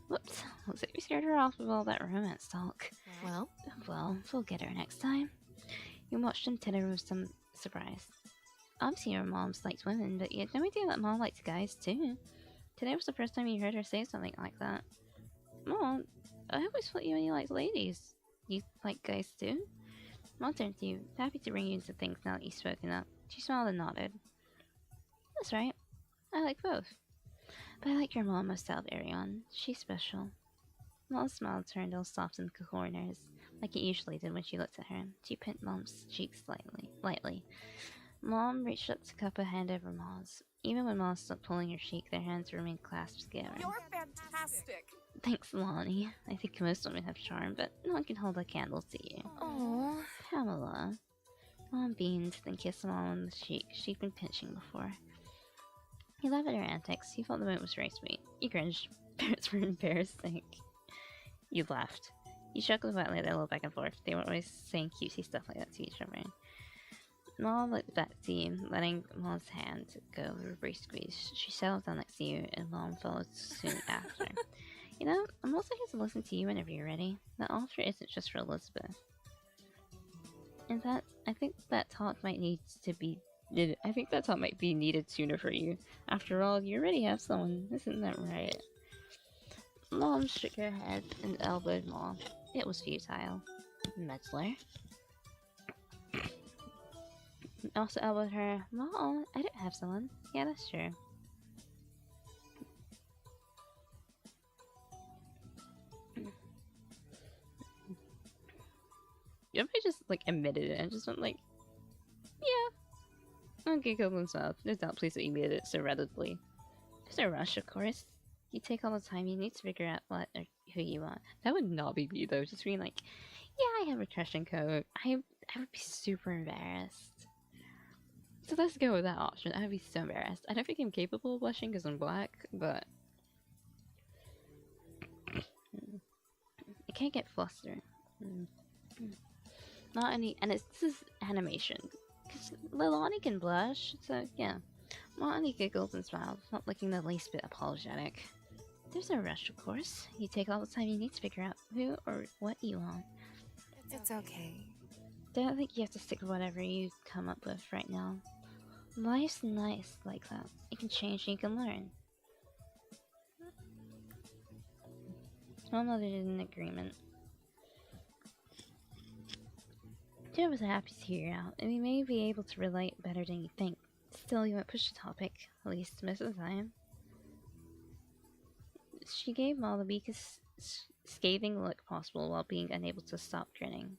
Speaker 1: Whoops, looks like we scared her off with all that romance talk.
Speaker 3: Well?
Speaker 1: Well, we'll get her next time. You watched them titter with some surprise. Obviously your mom's likes women, but you had no idea that Mom liked guys too. Today was the first time you heard her say something like that. Mom, I always thought you only liked ladies. You like guys too? Mom turned to you, happy to bring you into things now that you've spoken up. She smiled and nodded. That's right. I like both. But I like your mom most out of everyone. She's special. Mom's smile turned all soft in the corners, like it usually did when she looked at her. She pinned Mom's cheek lightly. Mom reached up to cup a hand over Ma's. Even when Mom stopped pulling her cheek, their hands remained clasped together.
Speaker 5: You're fantastic.
Speaker 1: Thanks, Lonnie. I think most women have charm, but no one can hold a candle to you.
Speaker 3: Oh.
Speaker 1: Pamela. Mom beamed, then kissed Mom on the cheek she'd been pinching before. He laughed at her antics. He felt the moment was very sweet. He cringed. Parents were embarrassing. You laughed. You chuckled lightly at their little back and forth. They were always saying cutesy stuff like that to each other. Mom looked back to you, letting Mom's hand go over a brief squeeze. She settled down next to you, and Mom followed soon after. You know, I'm also here to listen to you whenever you're ready. That offer isn't just for Elizabeth. In fact, I think that talk might be needed sooner for you. After all, you already have someone, isn't that right? Mom shook her head and elbowed Mom. It was futile. Meddler. Also elbowed her. Mom, I don't have someone. Yeah, that's true. You ever just like admitted it and just went like, yeah. Okay, go himself. There's that place that you made it so readily. There's no rush, of course. You take all the time you need to figure out what or who you want. That would not be me though. Just being like, yeah, I have a crush on Coke. I would be super embarrassed. So let's go with that option. I would be so embarrassed. I don't think I'm capable of blushing because I'm black, but I can't get flustered. Not any, and this is animation. Because Lilani can blush, so yeah. Lonnie giggled and smiled, not looking the least bit apologetic. There's no rush, of course. You take all the time you need to figure out who or what you want.
Speaker 3: It's okay.
Speaker 1: Don't think you have to stick with whatever you come up with right now. Life's nice like that. It can change and you can learn. Mom nodded in agreement. Joe was happy to hear you out, and we may be able to relate better than you think. Still, you won't push the topic, at least most of the time. She gave Maul the weakest scathing look possible while being unable to stop grinning.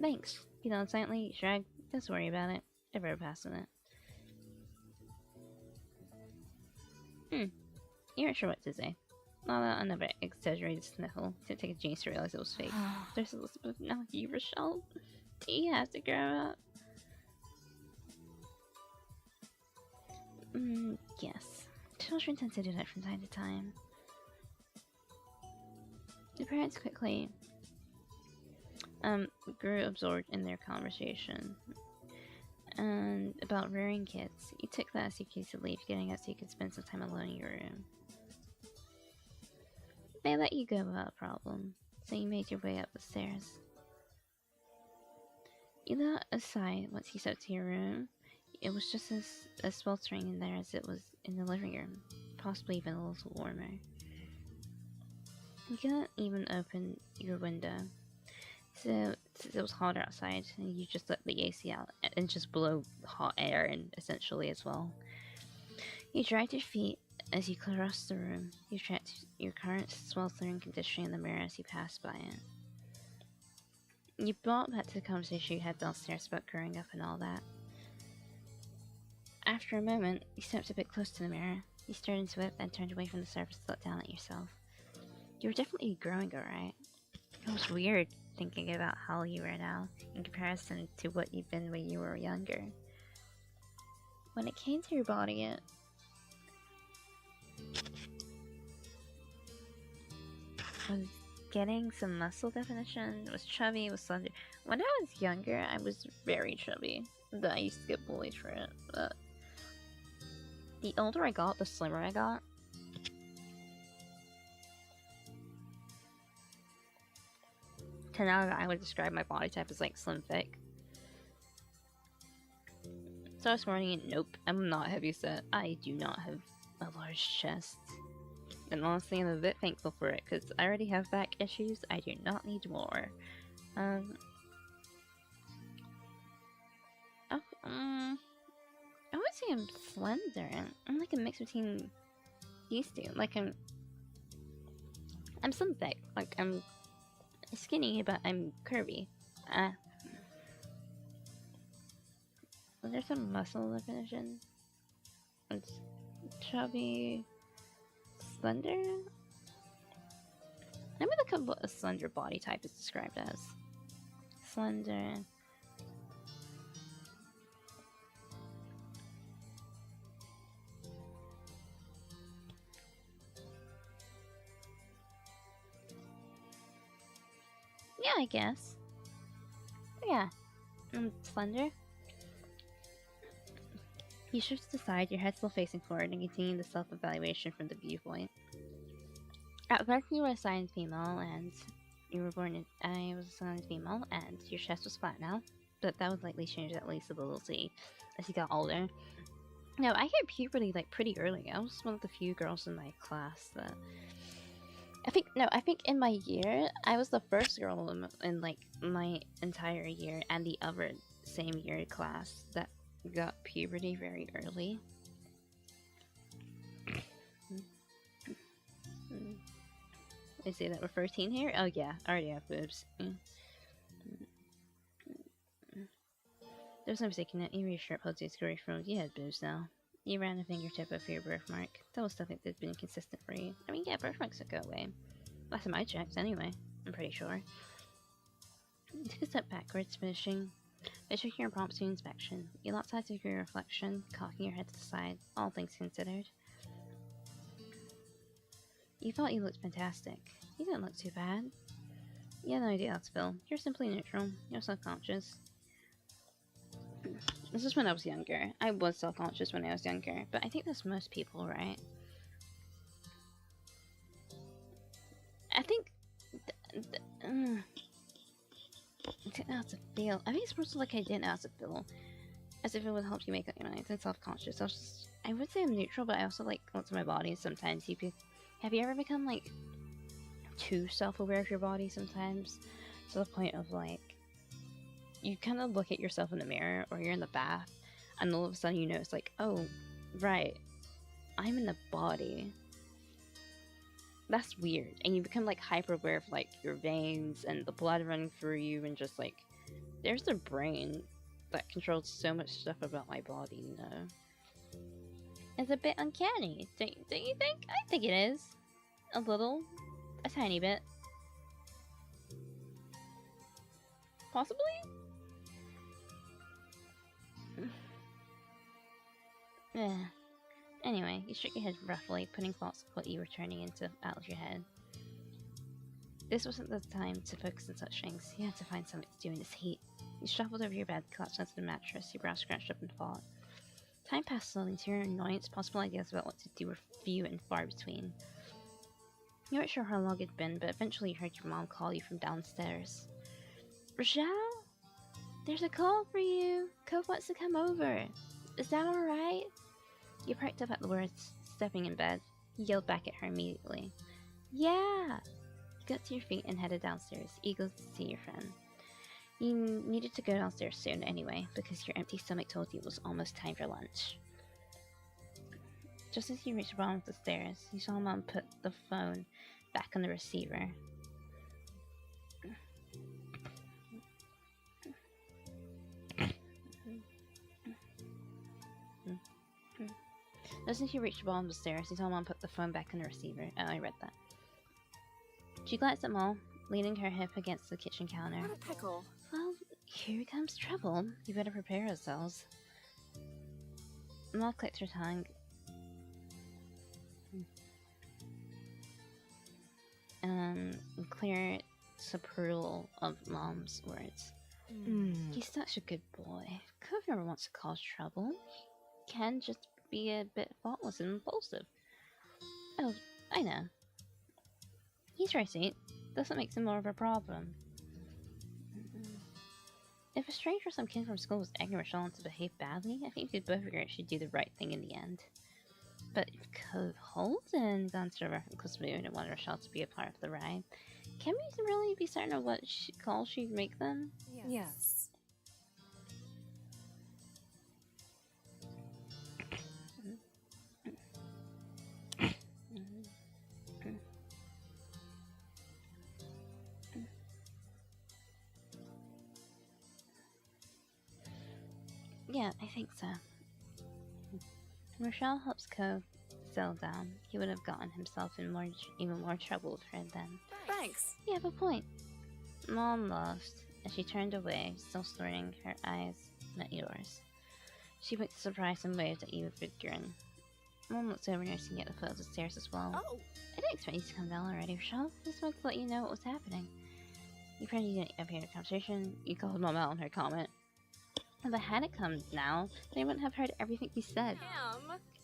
Speaker 1: Thanks. You know, silently shrugged. Don't worry about it. Never passing it. You weren't sure what to say. Not another exaggerated sniffle. Didn't take a genius to realize it was fake. There's Elizabeth, now you, Richelle. Do you have to grow up? Yes. Children tend to do that from time to time. The parents quickly grew absorbed in their conversation. And about rearing kids, you took that as your cue to leave, getting out so you could spend some time alone in your room. They let you go without a problem, so you made your way up the stairs. You let a sigh once you stepped to your room. It was just as sweltering in there as it was in the living room, possibly even a little warmer. You couldn't even open your window, so since it was hotter outside, and you just let the AC out and just blow hot air in essentially as well. You dried your feet as you crossed the room. You checked your current sweltering condition in the mirror as you passed by it. You brought back to the conversation you had downstairs about growing up and all that. After a moment, you stepped a bit close to the mirror. You stared into it, then turned away from the surface and looked down at yourself. You were definitely growing, alright. It was weird thinking about how you were now, in comparison to what you'd been when you were younger. When it came to your body, it was getting some muscle definition, was chubby, was slender. When I was younger, I was very chubby. I used to get bullied for it, but the older I got, the slimmer I got. To now, I would describe my body type as like slim thick. So this morning, nope, I'm not heavy set. I do not have a large chest. And honestly, I'm a bit thankful for it, because I already have back issues. I do not need more. Um, oh, I would say I'm slender. I'm like a mix between these two. Like I'm some thick. Like I'm skinny, but I'm curvy. Uh, there's some muscle definition. It's chubby, slender. I'm gonna look up what a slender body type is described as. Slender. Yeah, I guess. Yeah, slender. He shifts aside, your head still facing forward, and continuing the self-evaluation from the viewpoint. At birth, you were assigned female, and you were born in. I was assigned female, and your chest was flat now, but that would likely change at least a little as you got older. No, I hit puberty like pretty early. I was one of the few girls in my class that. I think in my year, I was the first girl in like my entire year and the other same year class that got puberty very early. They say that we're 13 here? Oh yeah, I already have boobs. There's no mistaking it. Even your shirt posed its career from you had boobs now. You ran a fingertip over your birthmark. That was something that's been consistent for you. I mean, yeah, birthmarks would go away. Last time I checked, anyway. I'm pretty sure. Take a step backwards, finishing your impromptu inspection. You locked eyes with your reflection, cocking your head to the side, all things considered. You thought you looked fantastic. You didn't look too bad. You had no idea how to feel. You're simply neutral. You're self-conscious. This is when I was younger. I was self-conscious when I was younger, but I think that's most people, right? I think... I didn't know how to feel. I think it's mostly like I didn't know how to feel. As if it would help you make up your mind. And self-conscious. I would say I'm neutral, but I also like look to my body. Sometimes have you ever become like too self-aware of your body sometimes? To the point of like, you kind of look at yourself in the mirror or you're in the bath and all of a sudden you know it's like, oh, right, I'm in the body. That's weird. And you become like hyper aware of like your veins and the blood running through you and just like, there's the brain that controls so much stuff about my body, you know? It's a bit uncanny, don't you think? I think it is. A little. A tiny bit. Possibly? Yeah. Anyway, you shook your head roughly, putting thoughts of what you were turning into out of your head. This wasn't the time to focus on such things. You had to find something to do in this heat. You shuffled over your bed, collapsed onto the mattress, your brow scratched up in thought. Time passed slowly. To your annoyance, possible ideas about what to do were few and far between. You weren't sure how long it'd been, but eventually you heard your mom call you from downstairs. Richelle? There's a call for you. Cove wants to come over. Is that alright? You perked up at the words, stepping in bed. You yelled back at her immediately. Yeah! You got to your feet and headed downstairs, eager to see your friend. You needed to go downstairs soon anyway, because your empty stomach told you it was almost time for lunch. Just as you reached the bottom of the stairs, you saw Mom put the phone back on the receiver. Just as you reached the bottom of the stairs, you saw Mom put the phone back on the receiver. Oh, I read that. She glanced at Mom, leaning her hip against the kitchen counter.
Speaker 3: What a pickle.
Speaker 1: Well, here comes trouble. You better prepare ourselves. Mom clicked her tongue. Clear disapproval of Mom's words. He's such a good boy. Cove never wants to cause trouble. He can just be a bit thoughtless and impulsive. Oh, I know. He's right, sweet. Doesn't make him more of a problem. If a stranger or some kid from school was egging Richelle to behave badly, I think we could both agree she'd do the right thing in the end. But if Cove Holden gone to a reckless mood and wanted Richelle to be a part of the ride, Can we really be certain of what call she'd make then?
Speaker 3: Yes.
Speaker 1: Yeah, I think so. Richelle helps Cove settle down. He would have gotten himself in even more trouble with her then.
Speaker 3: Thanks.
Speaker 1: You have a point. Mom laughed as she turned away, still snorting. Her eyes met yours. She winked surprise and waved at you with a grin. Mom looked over, noticing at the foot of the stairs as well.
Speaker 3: Oh.
Speaker 1: I didn't expect you to come down already, Richelle. Just wanted to let you know what was happening. You pretended you didn't overhear the conversation. You called Mom out on her comment. If I hadn't come now, they wouldn't have heard everything you said.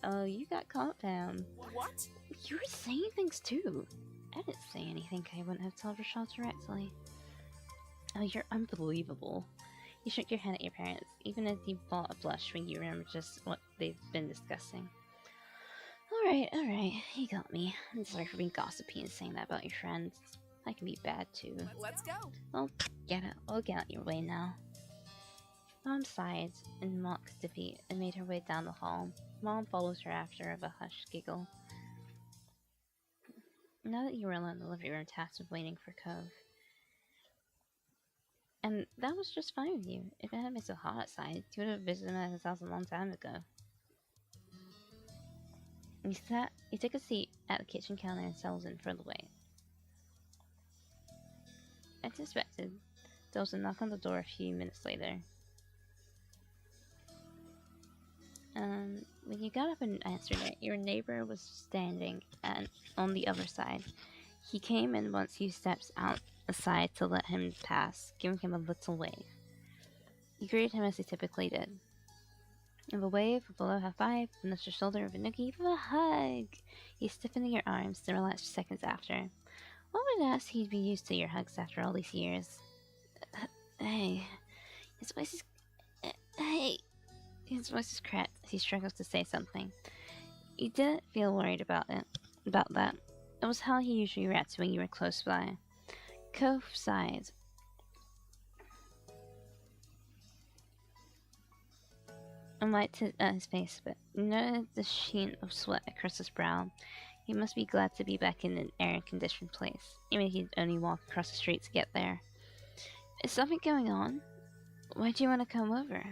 Speaker 1: Oh, you got caught down.
Speaker 3: What?
Speaker 1: You were saying things too. I didn't say anything I wouldn't have told Richelle directly. Oh, you're unbelievable. You shook your head at your parents, even as you bought a blush when you remembered just what they've been discussing. Alright, you got me. I'm sorry for being gossipy and saying that about your friends. I can be bad too.
Speaker 3: Let's go.
Speaker 1: Well, I'll get out your way now. Mom sighed in mock defeat and made her way down the hall. Mom followed her after with a hushed giggle. Now that you were alone in the living room, tasked with waiting for Cove. And that was just fine with you. If it hadn't been so hot outside, you would have visited him at his house a long time ago. You took a seat at the kitchen counter and settled in for the wait. As expected, there was a knock on the door a few minutes later. When you got up and answered it, your neighbor was standing on the other side. He came in once few steps aside to let him pass, giving him a little wave. You greeted him as he typically did. With a wave, a below high five, a nudge your shoulder with a noogie, even a hug. He stiffened in your arms, then relaxed seconds after. One would ask he'd be used to your hugs after all these years. Hey. His voice is... Hey. His voice is cracked as he struggles to say something. You didn't feel worried about that. It was how he usually reacted when you were close by. Cove sighed. And wiped his face a bit. You noted the sheen of sweat across his brow. He must be glad to be back in an air-conditioned place, even if he'd only walk across the street to get there. Is something going on? Why do you want to come over?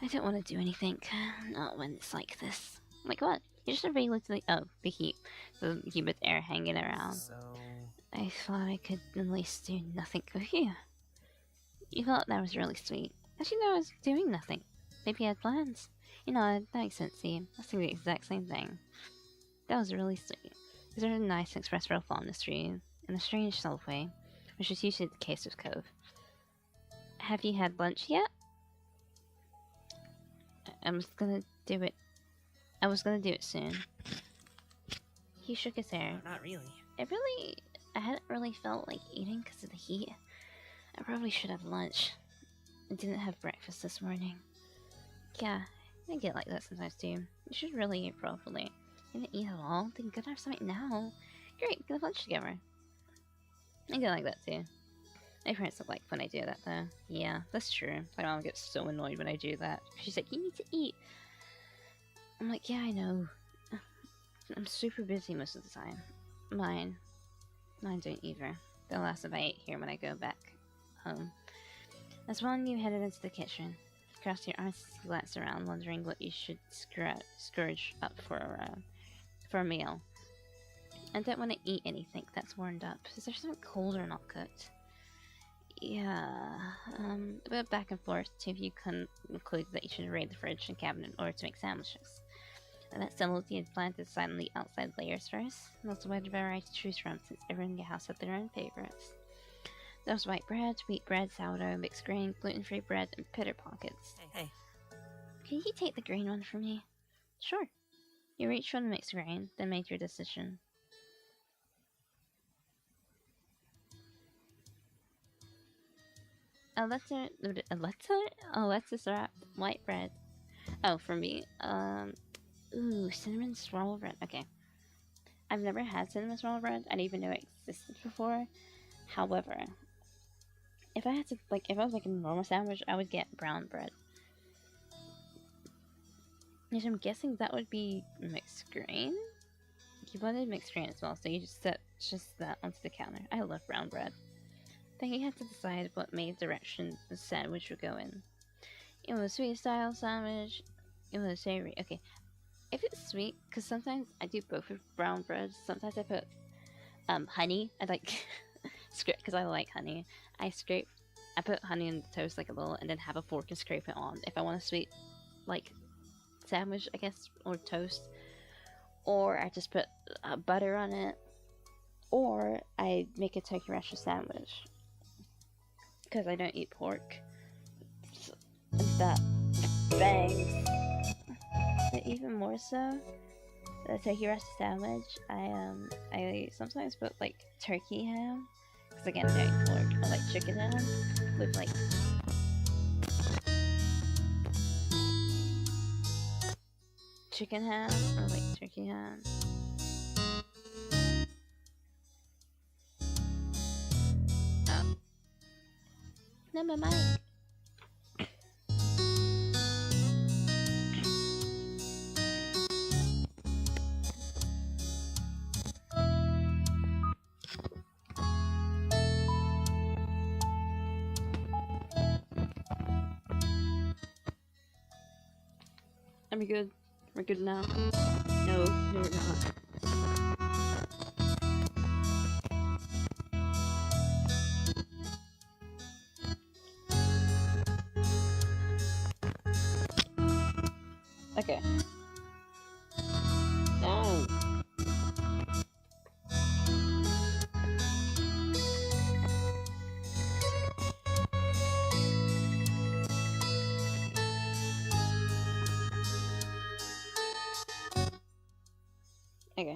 Speaker 1: I don't want to do anything. Not when it's like this. Like what? You're just a regular the heat. The humid air hanging around.
Speaker 4: So...
Speaker 1: I thought I could at least do nothing with you. You thought that was really sweet. As you know, I was doing nothing. Maybe I had plans. You know, that makes sense to you. I was thinking the exact same thing. That was really sweet. It was really nice to express real fondness for you, in a strange self way, which is usually the case with Cove. Have you had lunch yet? I was gonna do it soon. He shook his hair.
Speaker 4: Not really.
Speaker 1: I hadn't really felt like eating because of the heat. I probably should have lunch. I didn't have breakfast this morning. Yeah, I get like that sometimes too. You should really eat properly. You didn't eat at all? Then you gotta have something now. Great, get lunch together. I get like that too. My parents don't like when I do that though. Yeah, that's true. My mom gets so annoyed when I do that. She's like, you need to eat. I'm like, yeah, I know. I'm super busy most of the time. Mine don't either. They'll ask if I ate here when I go back home. As one, you headed into the kitchen. You crossed your arms as you glanced around, wondering what you should scourge up for a meal. I don't want to eat anything that's warmed up. Is there something cold or not cooked? Yeah, a bit back and forth. Two of you concluded that you should raid the fridge and cabinet in order to make sandwiches. And that settled, you had planned to decide on the outside layers first. And that's a wide variety to choose from, since everyone in your house had their own favorites. There was white bread, wheat bread, sourdough, mixed grain, gluten-free bread, and pitter pockets.
Speaker 4: Hey.
Speaker 1: Can you take the green one from me? Sure. You reached for the mixed grain, then made your decision. A lettuce wrapped white bread. Oh, for me. Ooh, cinnamon swirl bread. Okay. I've never had cinnamon roll bread. I didn't even know it existed before. However, if I had to, like, if I was making a normal sandwich, I would get brown bread. Which I'm guessing that would be mixed grain. You wanted mixed grain as well, so you just set just that onto the counter. I love brown bread. Then you had to decide what main direction the sandwich would go in. You want a sweet style sandwich? You want a savory? Okay, if it's sweet, because sometimes I do both with brown bread. Sometimes I put honey. I like scrape because I like honey. I put honey in the toast like a little, and then have a fork and scrape it on. If I want a sweet, like, sandwich, I guess, or toast, or I just put butter on it, or I make a turkey rasher sandwich because I don't eat pork. So that bangs. But even more so, the turkey rasher sandwich, I sometimes put like turkey ham, because again I don't eat pork, or like chicken ham with like chicken ham or like turkey ham. Oh. No, my mic. Are we good? We're good now? No, we're not. Okay. No! Okay.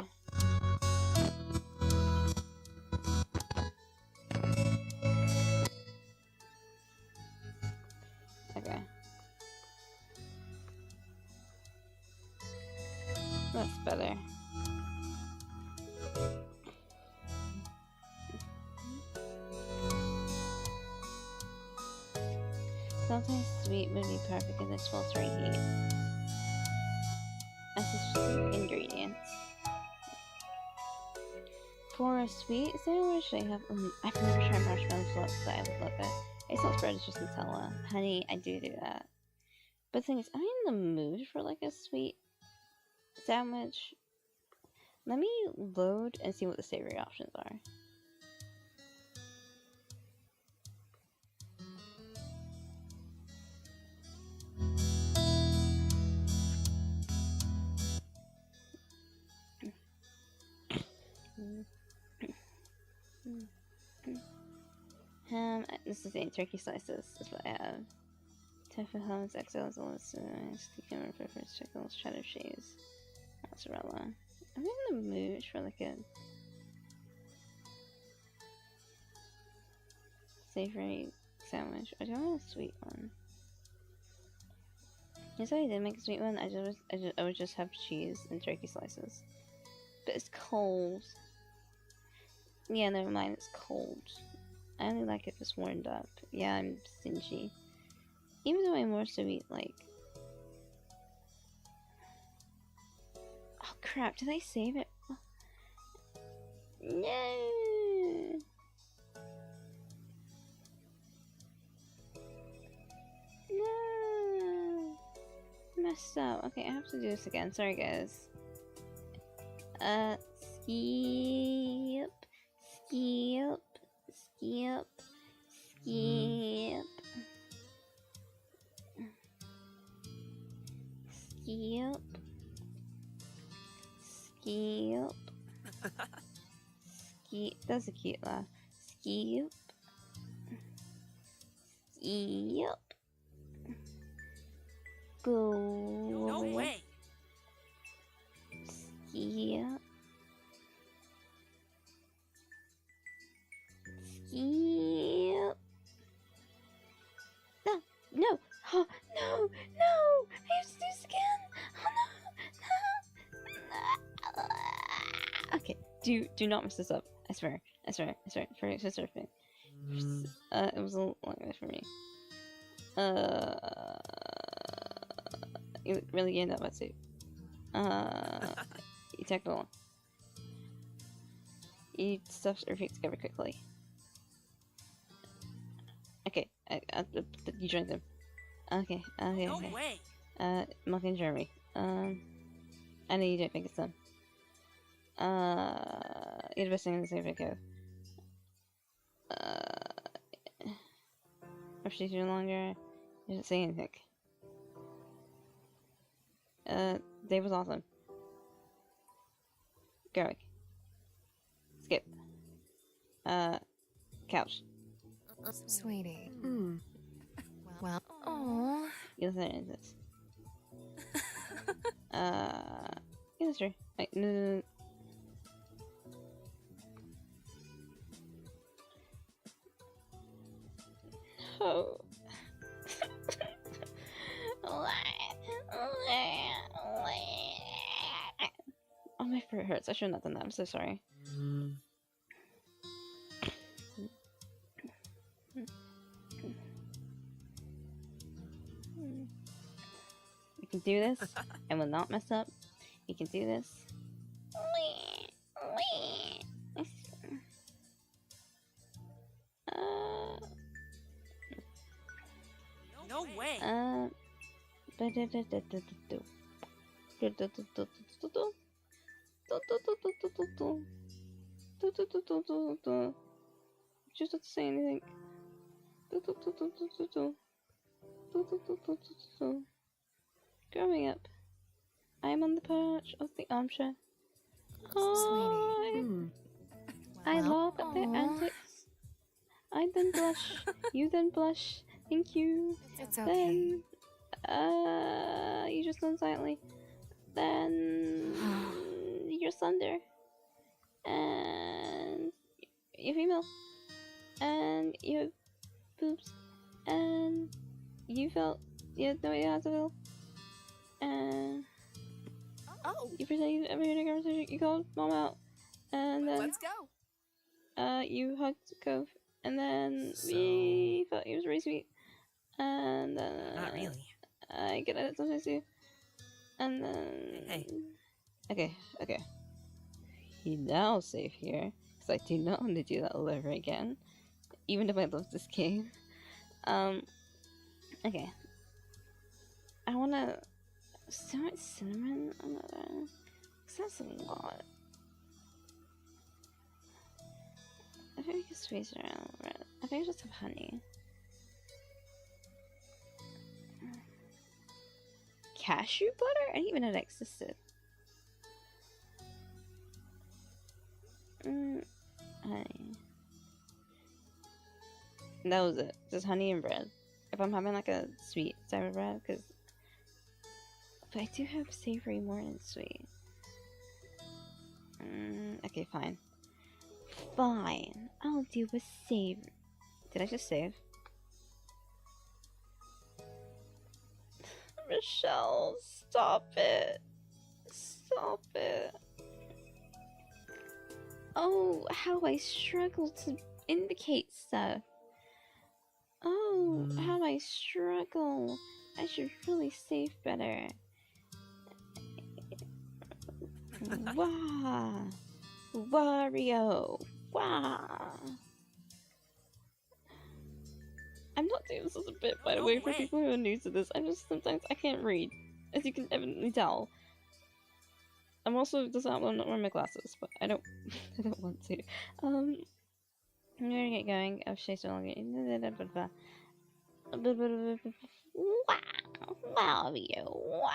Speaker 1: Okay. That's better. Sometimes sweet would be perfect in this sweltering heat. That's just ingredients. For a sweet sandwich, they have. I've never tried marshmallow floats, but I would love it. Hazelnut spread is just Nutella. Honey, I do that. But the thing is, I'm in the mood for like a sweet sandwich. Let me load and see what the savory options are. Ham, this is the turkey slices, is what I have. Tofu hummus, XLs, cucumber, peppers, pickles, cheddar cheese, mozzarella. I'm in the mood for like a savory sandwich. I don't want a sweet one. Yes, I did make a sweet one. I would just have cheese and turkey slices. But it's cold. Yeah, never mind, it's cold. I only like it if it's warmed up. Yeah, I'm stingy. Even though I more so eat like... Oh crap, did I save it? No! No! Messed up. Okay, I have to do this again. Sorry guys. Skip. Skip. Skip. Skip. Skip. Skip. Skip. That's a cute laugh. Skip. Skip. Go
Speaker 4: No
Speaker 1: away.
Speaker 4: way.
Speaker 1: Skip. Skip. No, no, oh, no, no, I have to do this again. Oh no, no. Okay, do not mess this up. I swear. I swear. I swear. For surfing. It was a long way for me. You look really good in that wetsuit. You take the long. You stuff your feet together quickly. Okay, you joined them. Okay, okay,
Speaker 4: No
Speaker 1: okay.
Speaker 4: way.
Speaker 1: Mark and Jeremy. I know you don't think it's them. You're the best thing in the same video. If she's no longer, you didn't say anything. Dave was awesome. Garrick. Skip. Couch.
Speaker 3: Sweetie. Well, oh.
Speaker 1: You listen to this. Yeah, that's true. Wait, no. No. Oh, my throat hurts. I shouldn't have done that. I'm so sorry. You can do this. I will not mess up. You can do this.
Speaker 4: No way.
Speaker 1: Just not to say anything. Growing up, I am on the perch of the armchair.
Speaker 3: Sweetie.
Speaker 1: I
Speaker 3: Well,
Speaker 1: laugh at their antics. I then blush. You then blush. Thank you.
Speaker 3: It's okay.
Speaker 1: Then, you just done silently. Then, you're slender. And you're female. And you have boobs. And you felt you had no idea how to feel. And you pretend you never heard a conversation. You called mom out. And then
Speaker 4: Let's go.
Speaker 1: you hugged Cove. And then we thought he was really sweet. And then
Speaker 4: Not really.
Speaker 1: I get it sometimes too. And then
Speaker 4: Hey.
Speaker 1: Okay. He's now safe here. Because I do not want to do that all over again. Even if I love this game. Okay. I wanna so much cinnamon on that. Cause that's a lot. I think we can squeeze it around a little bit. I think I just have honey. Cashew butter? I didn't even know that existed. Honey. That was it. Just honey and bread. If I'm having like a sweet sour bread, because but I do have savory more than sweet. Okay, fine. Fine. I'll do a save. Did I just save? Richelle, stop it. Stop it. Oh, how I struggle to indicate stuff. Oh, how I struggle. I should really save better. Wah! Wario! Wah! I'm not doing this as a bit, by the way, for people who are new to this. Sometimes I can't read, as you can evidently tell. I'm also just not wearing my glasses, but I don't want to. I'm gonna get going. Oh, she's so long. Wow, Mario! Wow!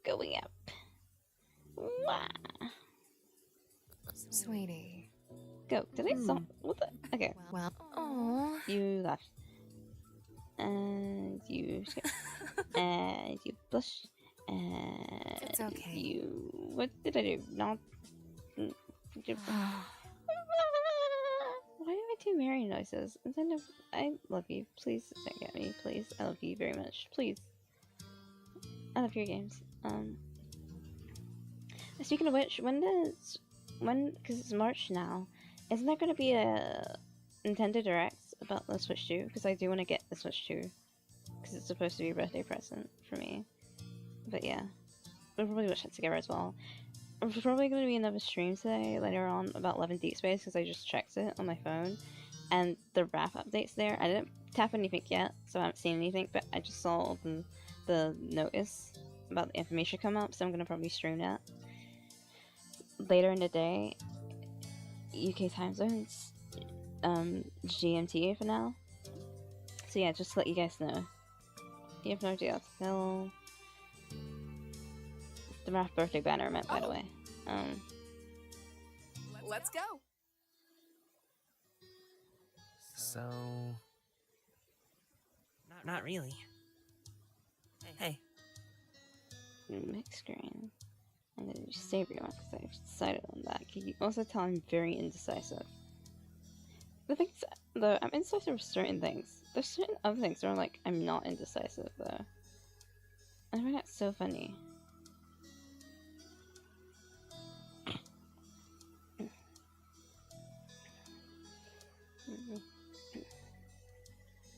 Speaker 1: Going up. Wow!
Speaker 3: Sweetie.
Speaker 1: Go. Did I stop? What the? Okay.
Speaker 3: Well, oh.
Speaker 1: You left. And you skip. And you blush. And
Speaker 3: It's okay.
Speaker 1: you... What did I do? Not... Why do I do Mary noises? Instead of... I love you. Please don't get me. Please. I love you very much. Please. I love your games. Speaking of which, when does when, because it's March now, isn't there going to be a Nintendo Direct about the Switch 2? Because I do want to get the Switch 2, because it's supposed to be a birthday present for me. But yeah, we'll probably watch it together as well. There's probably going to be another stream today, later on, about Love and Deep Space, because I just checked it on my phone, and the wrap update's there. I didn't tap anything yet, so I haven't seen anything, but I just saw the notice about the information come up, so I'm going to probably stream that. Later in the day, UK time zones, GMT for now. So yeah, just to let you guys know. You have no idea. Tell the Raph birthday banner I meant, by the way.
Speaker 3: Let's go.
Speaker 4: So... Not really. Hey.
Speaker 1: Mixed screen. I'm gonna do save remarks because I've decided on that. Can you also tell I'm very indecisive? The things, though, I'm indecisive with certain things. There's certain other things where I'm like, I'm not indecisive, though. I find that so funny.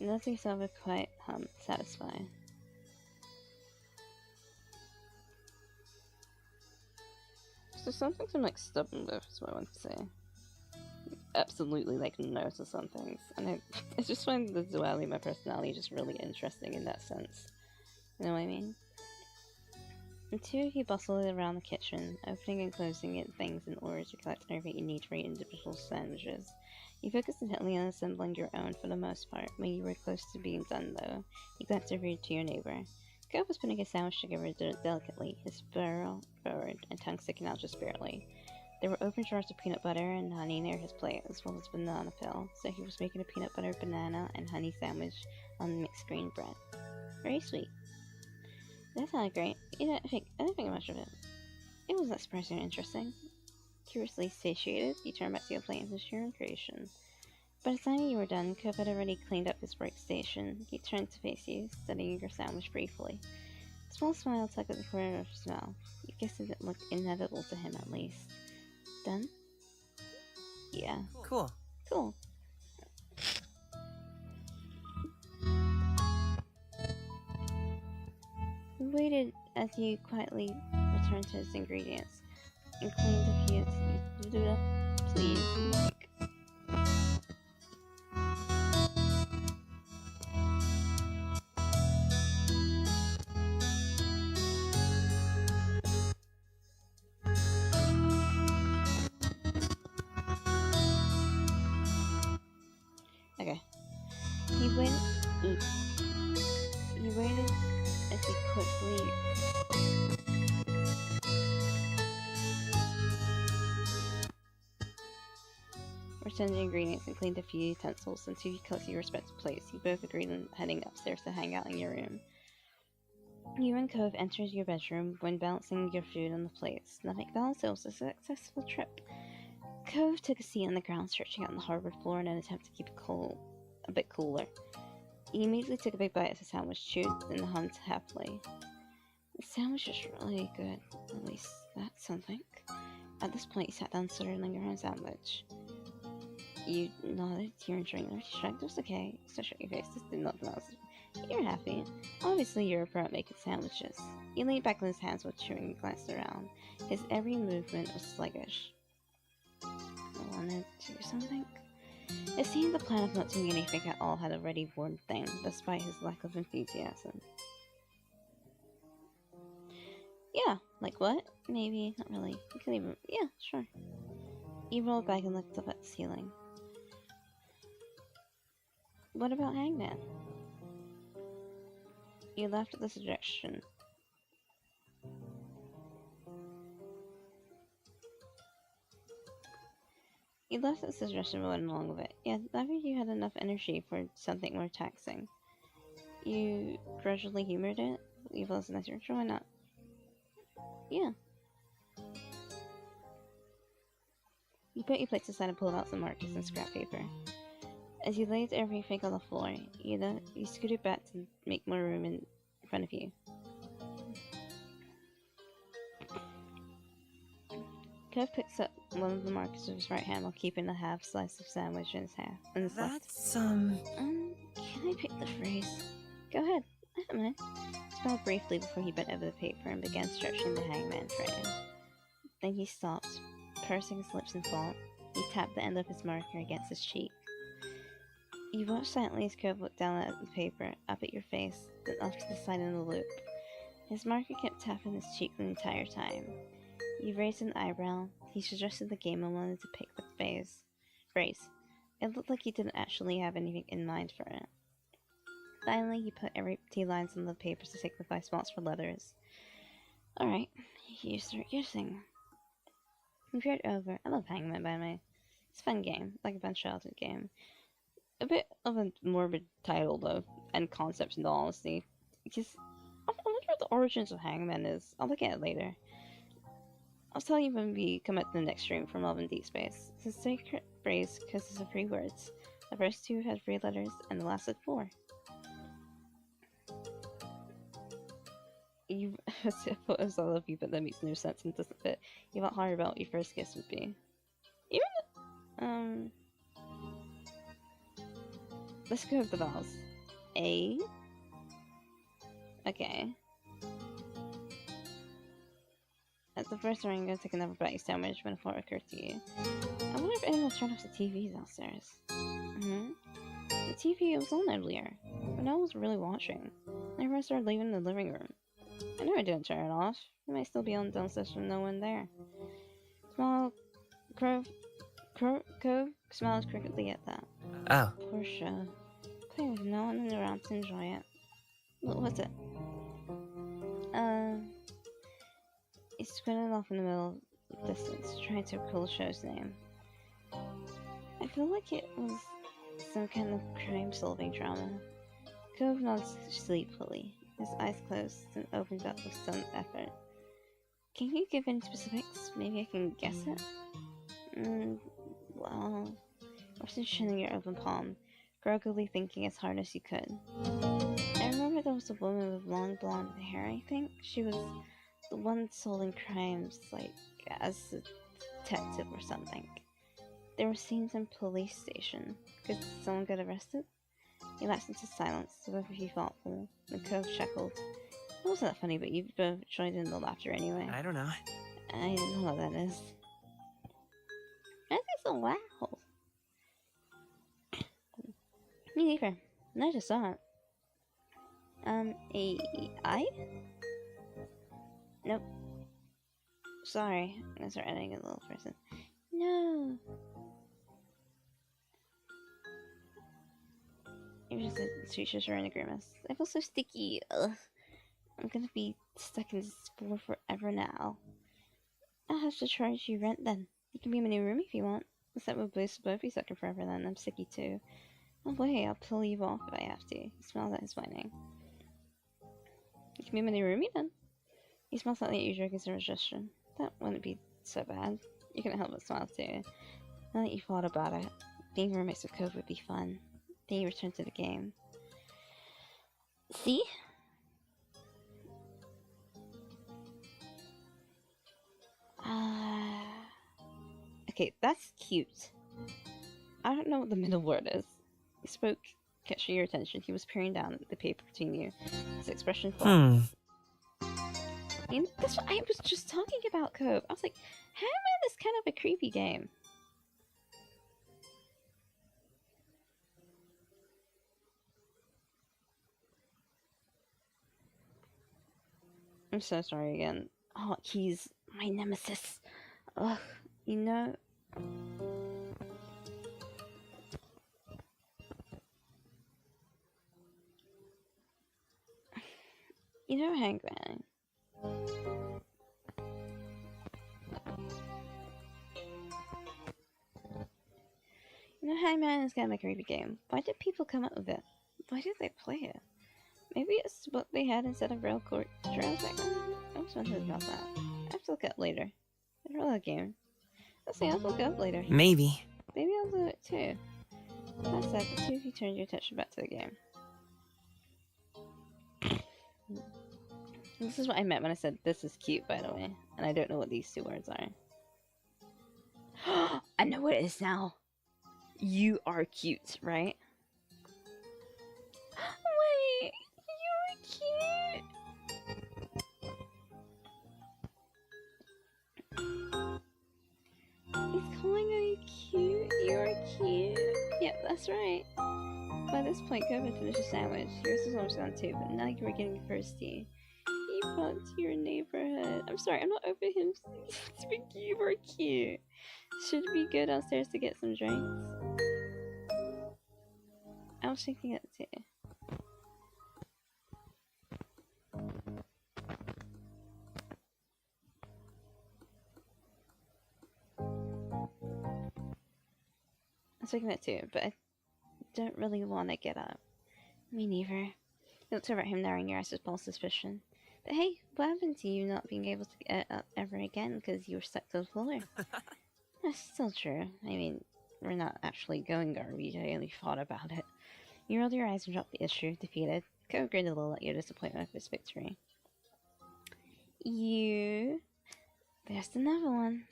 Speaker 1: Nothing ever quite satisfying. So some things I'm like stubborn with, is what I want to say. Absolutely like no to some things. And I just find the duality of my personality just really interesting in that sense. You know what I mean? The two of you bustle around the kitchen, opening and closing it things in order to collect everything you need for your individual sandwiches. You focus intently on assembling your own for the most part. When you were close to being done, though, you glanced over to your neighbor. Cove was putting his sandwich together delicately, his barrel forward and tongue sticking out just barely. There were open jars of peanut butter and honey near his plate, as well as banana peel, so he was making a peanut butter, banana, and honey sandwich on mixed green bread. Very sweet. That sounded great. I didn't think much of it. It wasn't surprisingly interesting. Curiously satiated, you turned back to your plate and finished your own creation. By the time you were done, Cove had already cleaned up his workstation. He turned to face you, studying your sandwich briefly. A small smile tugged at the corner of his mouth. You guessed it looked inedible to him, at least. Done? Yeah.
Speaker 4: Cool.
Speaker 1: Cool. He waited as you quietly returned to his ingredients and cleaned a few. Please. Okay. He waited as he quickly returned the ingredients and cleaned a few utensils. Until you collected your respective plates, you both agreed on heading upstairs to hang out in your room. You and Cove entered your bedroom when balancing your food on the plates. Nothing balanced, it was a successful trip. Cove took a seat on the ground, stretching out on the hardwood floor in an attempt to keep it a bit cooler. He immediately took a big bite of the sandwich, chewed, and hummed happily. The sandwich was really good. At least that's something. At this point, you sat down, startling your own sandwich. You nodded, you're enjoying it. Shrugged, it was okay. So shut your face, this did nothing else. You're happy. Obviously, you're a pro at making sandwiches. He leaned back on his hands while chewing and glanced around. His every movement was sluggish. I wanted to do something? It seemed the plan of not doing anything at all had already worn thin, despite his lack of enthusiasm. Yeah, like what? Maybe, not really. You could even, yeah, sure. He rolled back and looked up at the ceiling. What about Hangman? You laughed at the suggestion. You laughed at the suggestion but went along with it. Yeah, never you had enough energy for something more taxing. You grudgingly humored it. You felt nice ritual, why not? Yeah. You put your plates aside and pulled out some markers and scrap paper. As you laid everything on the floor, you scooted back to make more room in front of you. Kev picks up one of the markers with his right hand while keeping a half slice of sandwich in his hand. In his left.
Speaker 4: That's,
Speaker 1: Can I pick the phrase? Go ahead. I don't mind. He smiled briefly before he bent over the paper and began stretching the hangman phrase. Then he stopped, pursing his lips in thought. He tapped the end of his marker against his cheek. You watched silently as Cove looked down at the paper, up at your face, then off to the side in a loop. His marker kept tapping his cheek the entire time. You raised an eyebrow. He suggested the game and wanted to pick the phrase. It looked like he didn't actually have anything in mind for it. Finally, he put empty lines on the papers to signify spots for letters. Alright, you start guessing. We peered over. I love Hangman, by the way. It's a fun game, like a fun childhood game. A bit of a morbid title, though, and concept, in all honesty. Because I wonder what the origins of Hangman is. I'll look at it later. I'll tell you when we come at the next stream from Love and Deep Space. It's a sacred phrase because it's 3 words. The first 2 had 3 letters, and the last had 4. You photos I love you, but that makes no sense and doesn't fit. You thought harder about what your first guess would be. Even let's go with the vowels. A. Okay. As the first one, I'm gonna take another bite sandwich when a thought occurred to you. I wonder if anyone's turned off the TV downstairs. The TV was on earlier, but no one was really watching. Everyone started leaving the living room. I know I didn't turn it off. It might still be on downstairs with no one there. Small Cove smiles crookedly at that.
Speaker 4: Oh.
Speaker 1: Poor show. Playing with no one around to enjoy it. What was it? He squinted off in the middle of the distance, trying to recall the show's name. I feel like it was some kind of crime-solving drama. Cove nodded sleepily, his eyes closed and opened up with some effort. Can you give any specifics? Maybe I can guess it? Well... Orson chinning your open palm, groggily thinking as hard as you could. I remember there was a woman with long blonde hair, I think. She was the one solving crimes, like, as a detective or something. There were scenes in police station. Could someone get arrested? He lapsed into silence, so both of you thoughtful. The Cove chuckled. It wasn't that funny, but you both joined in the laughter anyway.
Speaker 4: I don't know.
Speaker 1: I don't know what that is. I think so. Wow. Me neither. I just saw it. A I? Nope. Sorry. I'm gonna start editing a little person. No. You're just a creature showing a grimace. I feel so sticky. Ugh. I'm gonna be stuck in this spore forever now. I'll have to charge you rent then. You can be my new room if you want. Except we'll both be stuck in forever then. I'm sticky too. No way, I'll pull you off if I have to. He smiles at his whining. You can be my new roomie then. He smiles slightly at you, joking his suggestion. That wouldn't be so bad. You couldn't help but smile too. Now that you thought about it, being roommates with Cove would be fun. Then you return to the game. See? Okay, that's cute. I don't know what the middle word is. He spoke, catching your attention. He was peering down at the paper between you. His expression fell. You know, that's what I was just talking about, Cove. I was like, Hangman is kind of a creepy game. I'm so sorry again. Oh, he's my nemesis. Ugh, you know... You know, Hangman. You know, Hangman is kind of a creepy game. Why did people come up with it? Why did they play it? Maybe it's what they had instead of real court trials back then? I was wondering about that. I have to look it up later. I don't know that game. Let's see, I'll look it up later.
Speaker 4: Maybe.
Speaker 1: Maybe I'll do it too. That said, let's see if you turn your attention back to the game. This is what I meant when I said this is cute, by the way. And I don't know what these 2 words are. know what it is now. You are cute, right? Wait, you are cute. He's calling you cute. You are cute. Yep, that's right. By this point, go and finish your sandwich. Yours is almost gone too, but now you were getting thirsty. You brought to your neighborhood. I'm sorry, I'm not over him. Speak, you are cute. Should we go downstairs to get some drinks? I was thinking that too. I was thinking that too, but I don't really want to get up. Me neither. It looks over at him narrowing your eyes with false suspicion. But hey, what happened to you not being able to get up ever again because you were stuck to the floor? That's still true. I mean, we're not actually going garbage. I only thought about it. You rolled your eyes and dropped the issue, defeated. Ko grinned a little at your disappointment with his victory. You... There's another one.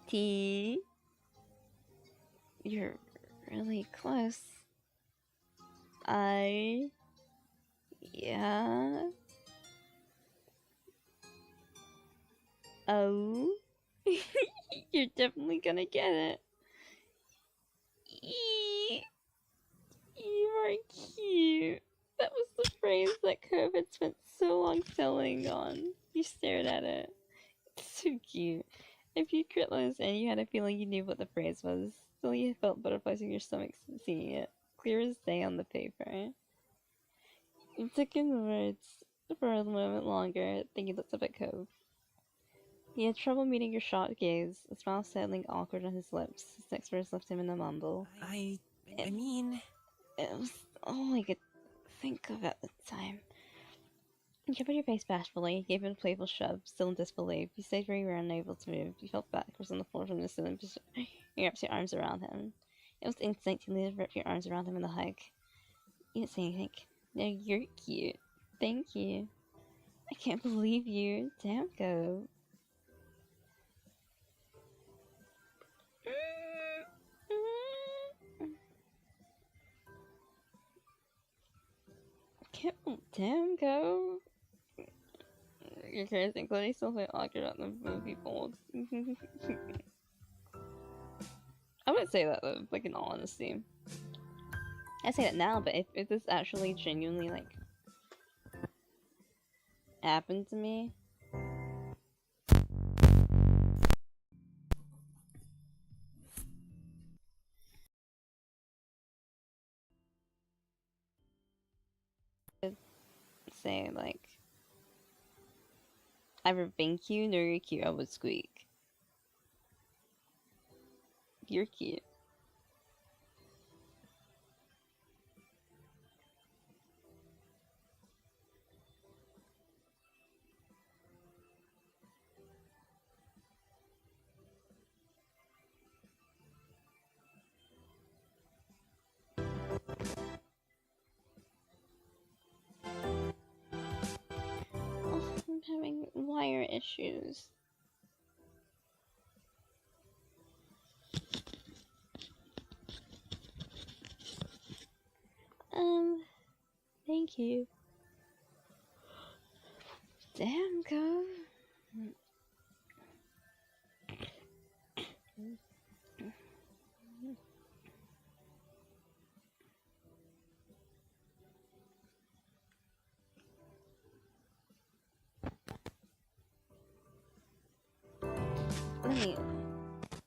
Speaker 1: T. You're really close. Yeah. Oh. You're definitely gonna get it. You are cute. That was the phrase that Cove had spent so long settling on. You stared at it. It's so cute. If you crit those and you had a feeling you knew what the phrase was, still you felt butterflies in your stomach seeing it. Clear as day on the paper. You took in the words for a moment longer, then you looked up at Cove. He had trouble meeting your shocked gaze, a smile settling awkward on his lips. His next words left him in a mumble.
Speaker 4: I mean...
Speaker 1: It was all I could think of at the time. You covered your face bashfully, gave him a playful shove, still in disbelief. You stayed where you were unable to move. You fell backwards on the floor from the ceiling. You wrapped your arms around him. It was instinctively to wrap your arms around him in a hug. You didn't say anything. No, you're cute. Thank you. I can't believe you. Damn, go. Damn, go. You're crazy, but I still feel awkward at the movie bold. I wouldn't say that though, like in all honesty. I say that now, but if this actually genuinely like happened to me, I'd say like either thank you, no you're cute, I would squeak. You're cute. Oh, I'm having wire issues. Thank you. Damn, go.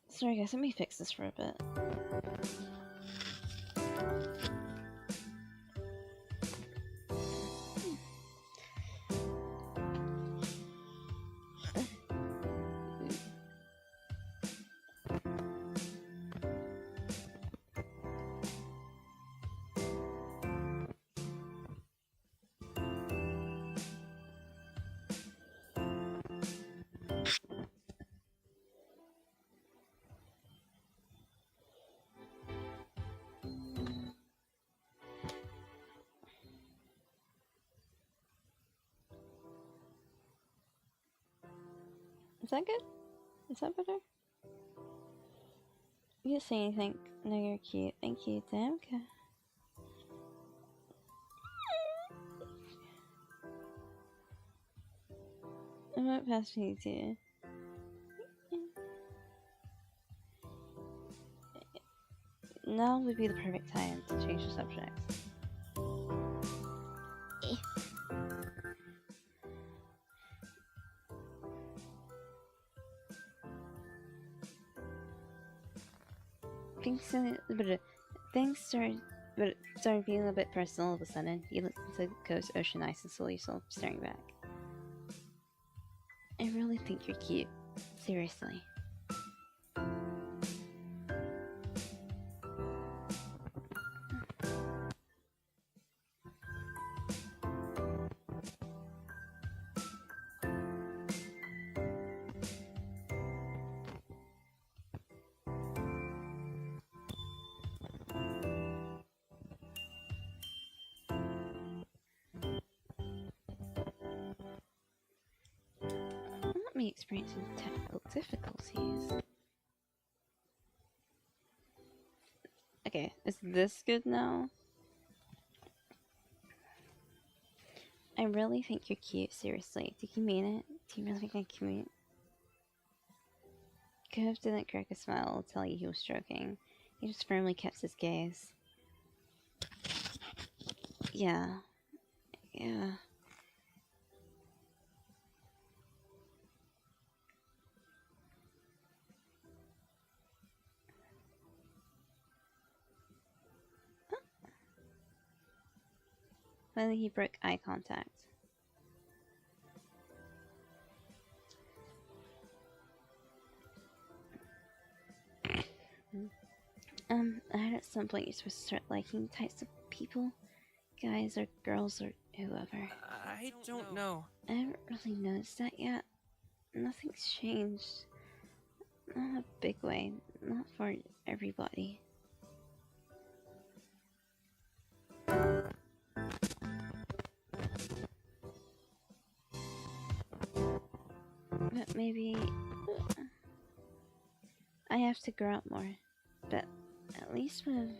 Speaker 1: Sorry guys, let me fix this for a bit. Is that good? Is that better? You say anything? No, you're cute. Thank you, Damka. I won't pass me too. Now would be the perfect time to change the subject. Things started feeling a bit personal all of a sudden. You listened to Coast Ocean Ice and saw yourself staring back. I really think you're cute. Seriously. Let me experiencing technical difficulties. Okay, is this good now? I really think you're cute, seriously. Do you mean it? Do you really think I'm cute? Cove didn't crack a smile or tell you he was joking. He just firmly kept his gaze. Yeah. Yeah. Finally, he broke eye contact. I heard at some point you're supposed to start liking types of people. Guys or girls or whoever.
Speaker 4: I don't know.
Speaker 1: I haven't really noticed that yet. Nothing's changed. Not a big way. Not for everybody. But maybe I have to grow up more. But at least with...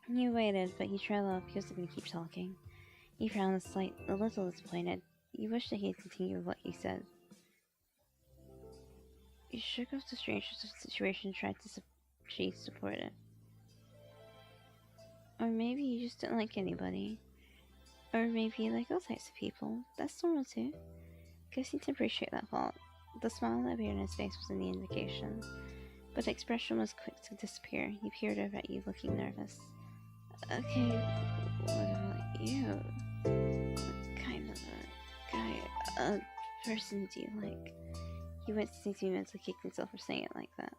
Speaker 1: He waited, but he trailed off. He was going to keep talking. He frowned a little disappointed. He wished that he had continued what he said. He shook off the stranger's situation and tried to support it. Or maybe you just didn't like anybody. Or maybe you like all types of people. That's normal too. Go seemed to appreciate that fault. The smile that appeared on his face was any indication. But the expression was quick to disappear. He peered over at you, looking nervous. Okay, what about you? What kind of a person do you like? He went to see and mentally kicked himself for saying it like that.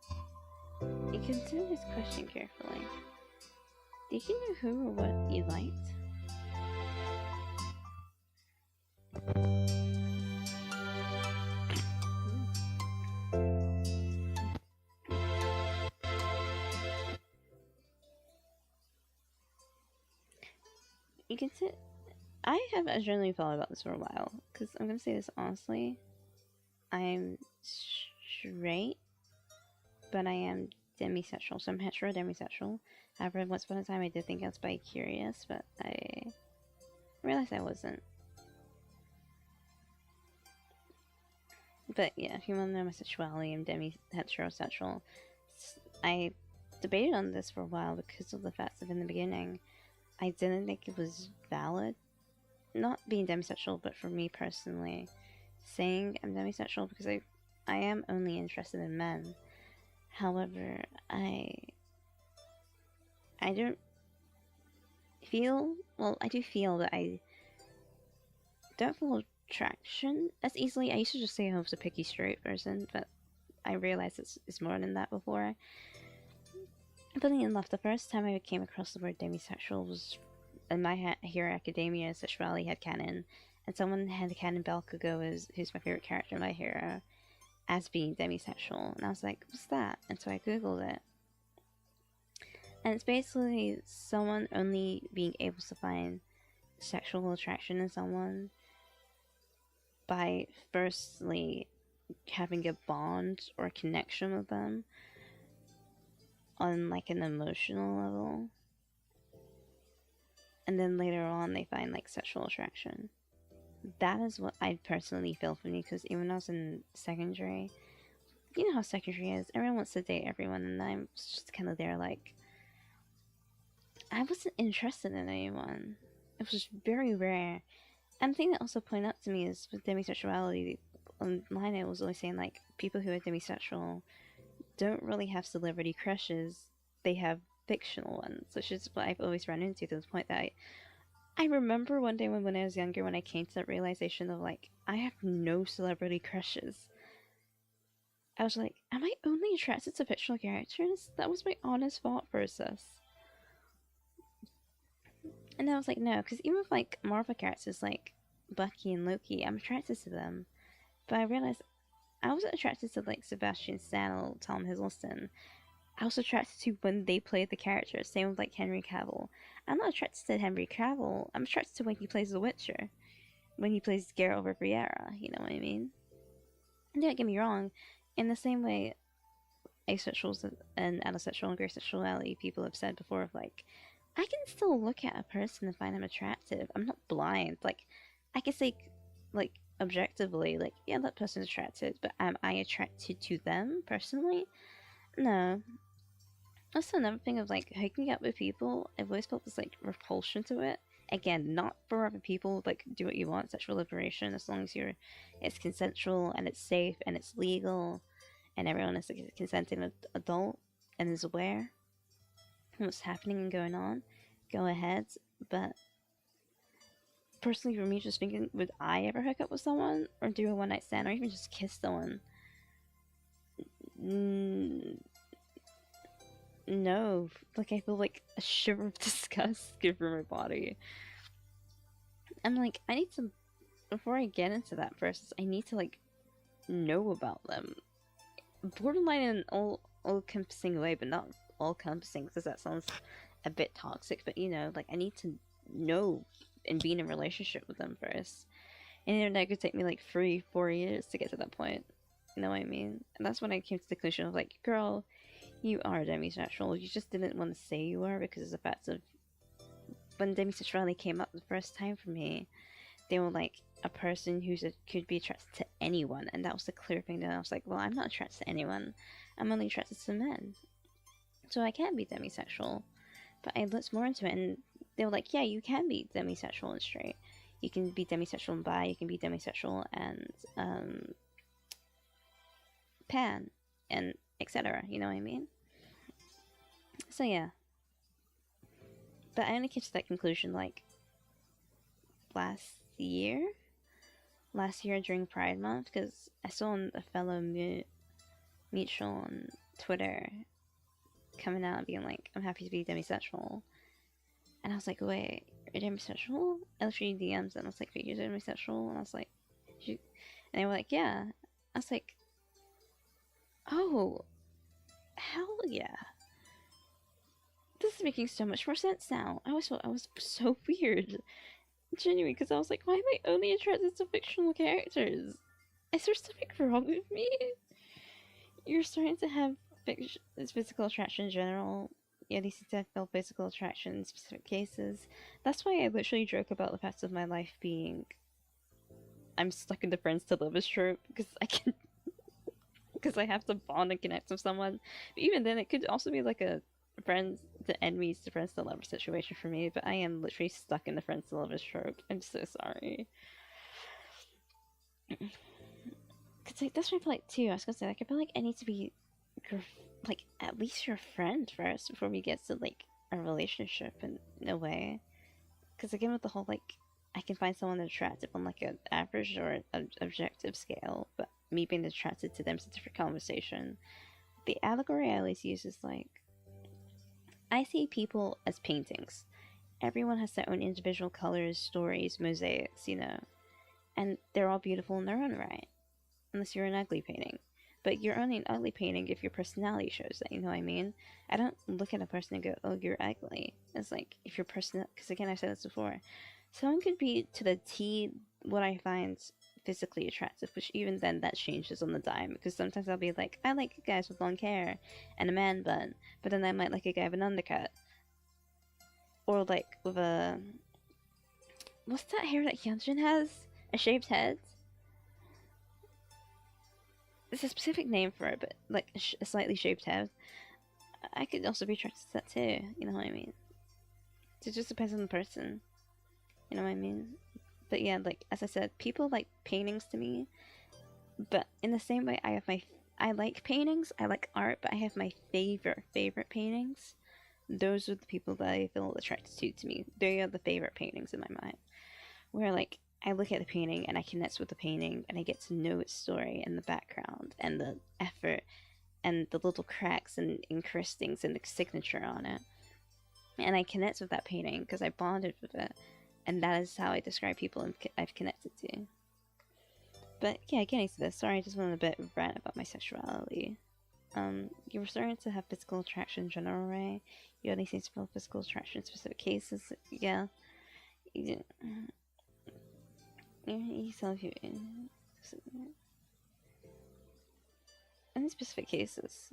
Speaker 1: He considered his question carefully. Did you know who or what you liked? You can sit. I have genuinely thought about this for a while, because I'm gonna say this honestly. I'm straight, but I am demisexual, so I'm hetero demisexual. However, once upon a time I did think I was bi-curious, but I realized I wasn't. But yeah, if you want to know my sexuality, I'm demi-heterosexual. I debated on this for a while because of the fact that in the beginning, I didn't think it was valid. Not being demisexual, but for me personally, saying I'm demisexual because I am only interested in men. However, I don't feel, well, I do feel that I don't feel attraction as easily. I used to just say I was a picky straight person, but I realized it's more than that before. Funny enough, the first time I came across the word demisexual was in my Hero Academia sexuality headcanon, and someone had headcanon Bakugo, who's my favorite character in My Hero, as being demisexual, and I was like, what's that? And so I googled it. And it's basically someone only being able to find sexual attraction in someone by firstly having a bond or a connection with them on like an emotional level, and then later on they find like sexual attraction. That is what I personally feel for me, because even when I was in secondary, you know how secondary is, everyone wants to date everyone, and I'm just kind of there like, I wasn't interested in anyone. It was very rare. And the thing that also pointed out to me is with demisexuality, online I was always saying like, people who are demisexual don't really have celebrity crushes, they have fictional ones, which is what I've always run into, to the point that I remember one day when I was younger, when I came to that realization of like, I have no celebrity crushes. I was like, am I only attracted to fictional characters? That was my honest thought process. And I was like, no, because even with like Marvel characters like Bucky and Loki, I'm attracted to them. But I realized I wasn't attracted to like Sebastian Stan or Tom Hiddleston. I was attracted to when they played the characters. Same with like Henry Cavill. I'm not attracted to Henry Cavill. I'm attracted to when he plays The Witcher. When he plays Geralt of Rivia, you know what I mean? And don't get me wrong, in the same way asexuals and allossexual and gray sexuality people have said before, of like, I can still look at a person and find them attractive. I'm not blind. Like, I can say, like, objectively, like, yeah, that person's attractive, but am I attracted to them personally? No. Also, another thing of like hooking up with people, I've always felt this like repulsion to it. Again, not for other people, like do what you want, sexual liberation, as long as it's consensual and it's safe and it's legal, and everyone is like a consenting adult and is aware of what's happening and going on. Go ahead, but personally, for me, just thinking, would I ever hook up with someone or do a one night stand or even just kiss someone? No, like I feel like a shiver of disgust go through my body. I'm like, I need to, before I get into that process, I need to like know about them. Borderline in an all-encompassing way, but not all-encompassing, because that sounds a bit toxic. But you know, like I need to know and be in a relationship with them first. And that could take me like 3-4 years to get to that point. You know what I mean? And that's when I came to the conclusion of like, girl, you are demisexual. You just didn't want to say you were, because of the fact of when demisexuality came up the first time for me, they were like a person who could be attracted to anyone, and that was the clear thing. That I was like, well, I'm not attracted to anyone. I'm only attracted to men, so I can't be demisexual. But I looked more into it, and they were like, yeah, you can be demisexual and straight. You can be demisexual and bi. You can be demisexual and pan and etc. You know what I mean? So yeah. But I only came to that conclusion like last year during Pride Month, because I saw a fellow mutual on Twitter coming out and being like, I'm happy to be demisexual. And I was like, wait, you're demisexual? I literally DMs and I was like, wait, you're demisexual? And I was like, and they were like, yeah. I was like, oh, hell yeah. This is making so much more sense now. I always thought I was so weird. Genuinely, because I was like, why am I only attracted to fictional characters? Is there something wrong with me? You're starting to have physical attraction in general. Yeah, these seem to feel physical attraction in specific cases. That's why I literally joke about the fact of my life being, I'm stuck in the friends to lovers trope, because I can, because I have to bond and connect with someone. But even then, it could also be like a friends to enemies to friends to lovers situation for me. But I am literally stuck in the friends to lovers trope. I'm so sorry. Cause like that's what I feel like too. I was gonna say, like, I feel like I need to be like at least your friend first before we get to like a relationship in a way. Because again, with the whole like, I can find someone attractive on like an average or an objective scale, but me being attracted to them is a different conversation. The allegory I always use is like, I see people as paintings. Everyone has their own individual colors, stories, mosaics, you know, and they're all beautiful in their own right. Unless you're an ugly painting. But you're only an ugly painting if your personality shows that, you know what I mean? I don't look at a person and go, oh, you're ugly. It's like, if your person, because again, I've said this before, someone could be to the T what I find physically attractive, which even then that changes on the dime, because sometimes I'll be like, I like guys with long hair and a man bun, but then I might like a guy with an undercut. Or like with a... What's that hair that Hyunjin has? A shaved head? There's a specific name for it, but like a slightly shaved head. I could also be attracted to that too, you know what I mean? It just depends on the person, you know what I mean? But yeah, like, as I said, people like paintings to me, but in the same way I like paintings, I like art, but I have my favorite paintings. Those are the people that I feel attracted to me. They are the favorite paintings in my mind. Where, like, I look at the painting and I connect with the painting and I get to know its story and the background and the effort and the little cracks and encrustings and the signature on it. And I connect with that painting because I bonded with it. And that is how I describe people I've connected to. But yeah, getting to this, sorry, I just went a bit rant about my sexuality. You were starting to have physical attraction in general, right? You only seem to feel physical attraction in specific cases. Yeah. You tell you in specific cases,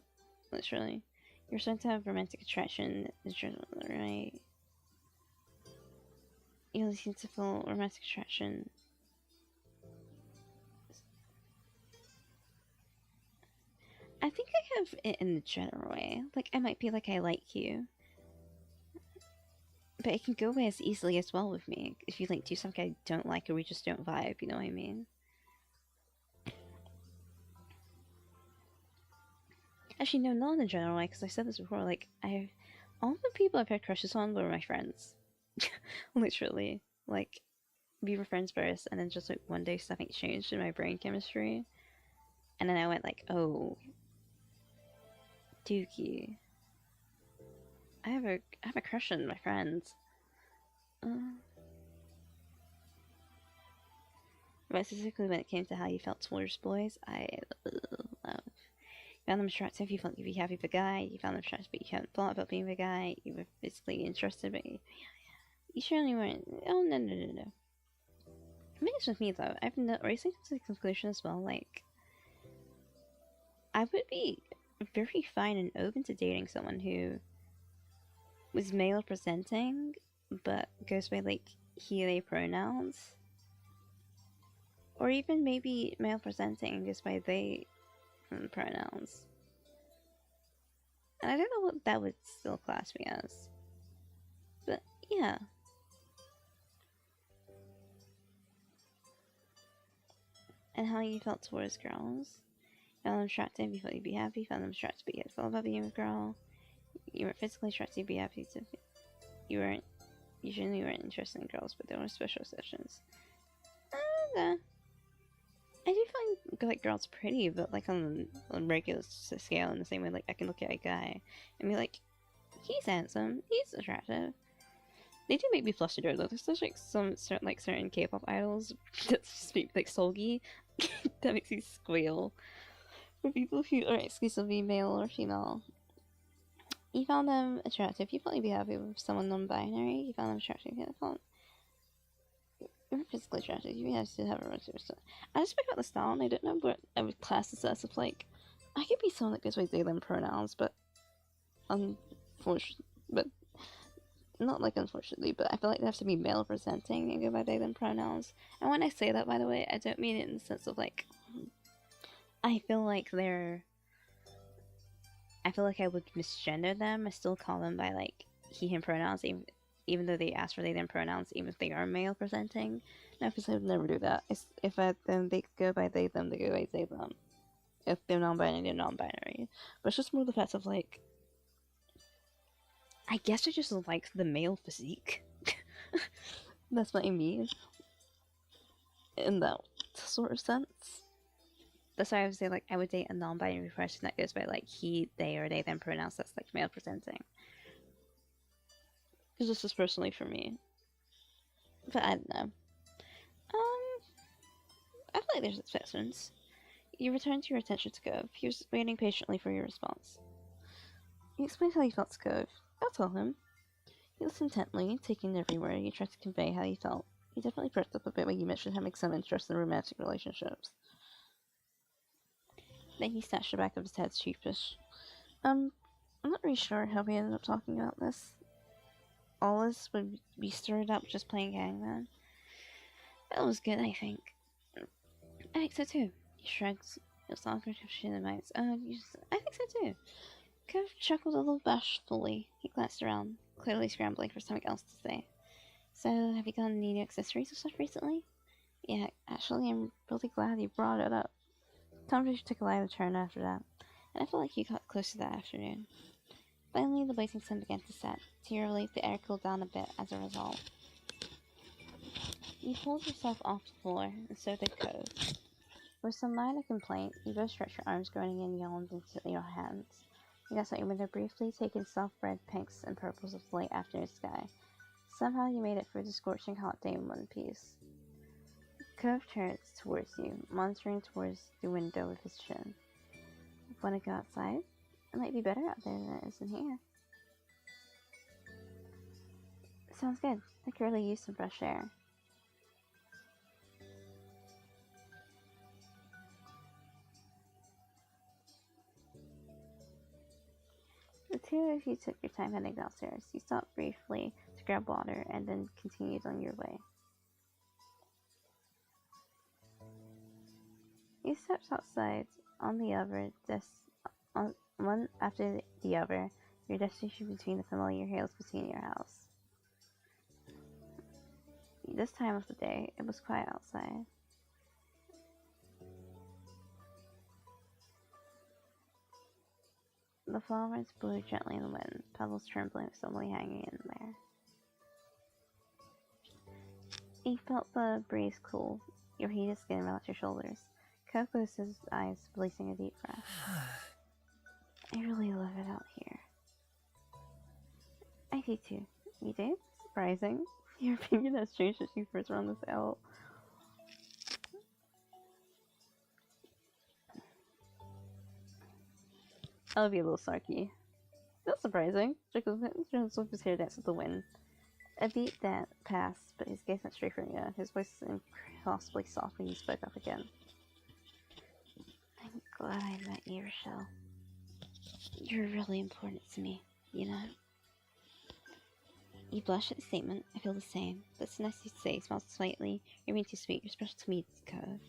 Speaker 1: literally. You're starting to have romantic attraction in general, right? You only seem to feel romantic attraction. I think I have it in the general way. Like, I might be like, I like you. But it can go away as easily as well with me. If you, like, do something I don't like or we just don't vibe, you know what I mean? Actually, no, not in the general way, because I said this before, like, all the people I've had crushes on were my friends. Literally. Like, we were friends first, and then just, like, one day something changed in my brain chemistry. And then I went like, oh, Dookie. I have a crush on my friends. But specifically when it came to how you felt towards boys, I love. You found them attractive, you felt you'd be happy for a guy, you found them attractive but you hadn't thought about being with a guy, you were physically interested but you surely weren't. Oh, no. Maybe it's with me though. I've recently come to the conclusion as well, like, I would be very fine and open to dating someone who was male presenting but goes by like he they pronouns, or even maybe male presenting goes by they pronouns. And I don't know what that would still class me as, but yeah. And how you felt towards girls. You found them attractive, you thought you'd be happy. You found them attractive, but you had felt about being with a girl. You weren't physically attracted, you'd be happy to. You generally weren't interested in girls, but there were special exceptions. I do find like girls pretty, but like on regular scale, in the same way like I can look at a guy and be like, he's handsome, he's attractive. They do make me flustered though. There's like certain K-pop idols that speak like Solgi that makes me squeal. For people who are exclusively male or female, you found them attractive. You thought you'd be happy with someone non-binary. You found them attractive. You found you're physically attractive. You have to have a relationship. I just picked out the style, and I don't know what I would class this as. Of like, I could be someone that goes by they them pronouns, but unfortunately, but not like unfortunately, but I feel like they have to be male presenting and go by they them pronouns. And when I say that, by the way, I don't mean it in the sense of like, I feel like I would misgender them. I still call them by like he him pronouns, even though they ask for they them pronouns, even if they are male presenting. No, because I would never do that. If they go by they them, they go by they them. If they're non-binary, they're non-binary. But it's just more the fact of like, I guess I just like the male physique. That's what I mean. In that sort of sense. That's why I would say, like, I would date a non-binary person that goes by, like, he, they, or they them pronouns that's, like, male presenting. Because this is personally for me. But I don't know. I feel like there's exceptions. You returned your attention to Gove. He was waiting patiently for your response. You explained how you felt to Gove. I'll tell him. He listened intently, taking every word. You tried to convey how you felt. He definitely perked up a bit when you mentioned having some interest in romantic relationships. Then he snatched the back of his head sheepish. I'm not really sure how we ended up talking about this. All this would be stirred up just playing Hangman. That was good, I think. I think so too. He shrugs. It was awkward if she didn't mind. I think so too. Kev chuckled a little bashfully. He glanced around, clearly scrambling for something else to say. So, have you gotten any new accessories or stuff recently? Yeah, actually, I'm really glad you brought it up. Conversation took a lighter turn after that, and I felt like you got closer that afternoon. Finally, the blazing sun began to set. To your relief, the air cooled down a bit as a result. You pulled yourself off the floor, and so did Code. With some minor complaint, you both stretched your arms, groaning and yawned into your hands. You glanced out your window briefly, taking soft-red pinks and purples of the late afternoon sky. Somehow you made it through the scorching hot day in one piece. Cove turns towards you, monitoring towards the window with his chin. Want to go outside? It might be better out there than it is in here. Sounds good. I could really use some fresh air. The two of you took your time heading downstairs. You stopped briefly to grab water and then continued on your way. You stepped outside on the other on one after the other, your destination between the familiar hills between your house. This time of the day, it was quiet outside. The flowers blew gently in the wind, petals trembling, suddenly hanging in the air. You felt the breeze cool, your heated skin relax your shoulders. Coe closed his eyes, releasing a deep breath. I really love it out here. I do too. You do? Surprising. Your opinion has changed since you first run this out. I'll be a little sarky. That's surprising. Jacob with his hair danced with the wind. A beat that passed, but his gaze went straight from you. His voice was impossibly soft when he spoke up again. I'm glad I met you, Richelle. You're really important to me, you know? You blush at the statement. I feel the same. That's nice to say. Smiles slightly. You're being too sweet. You're special to me, Cove.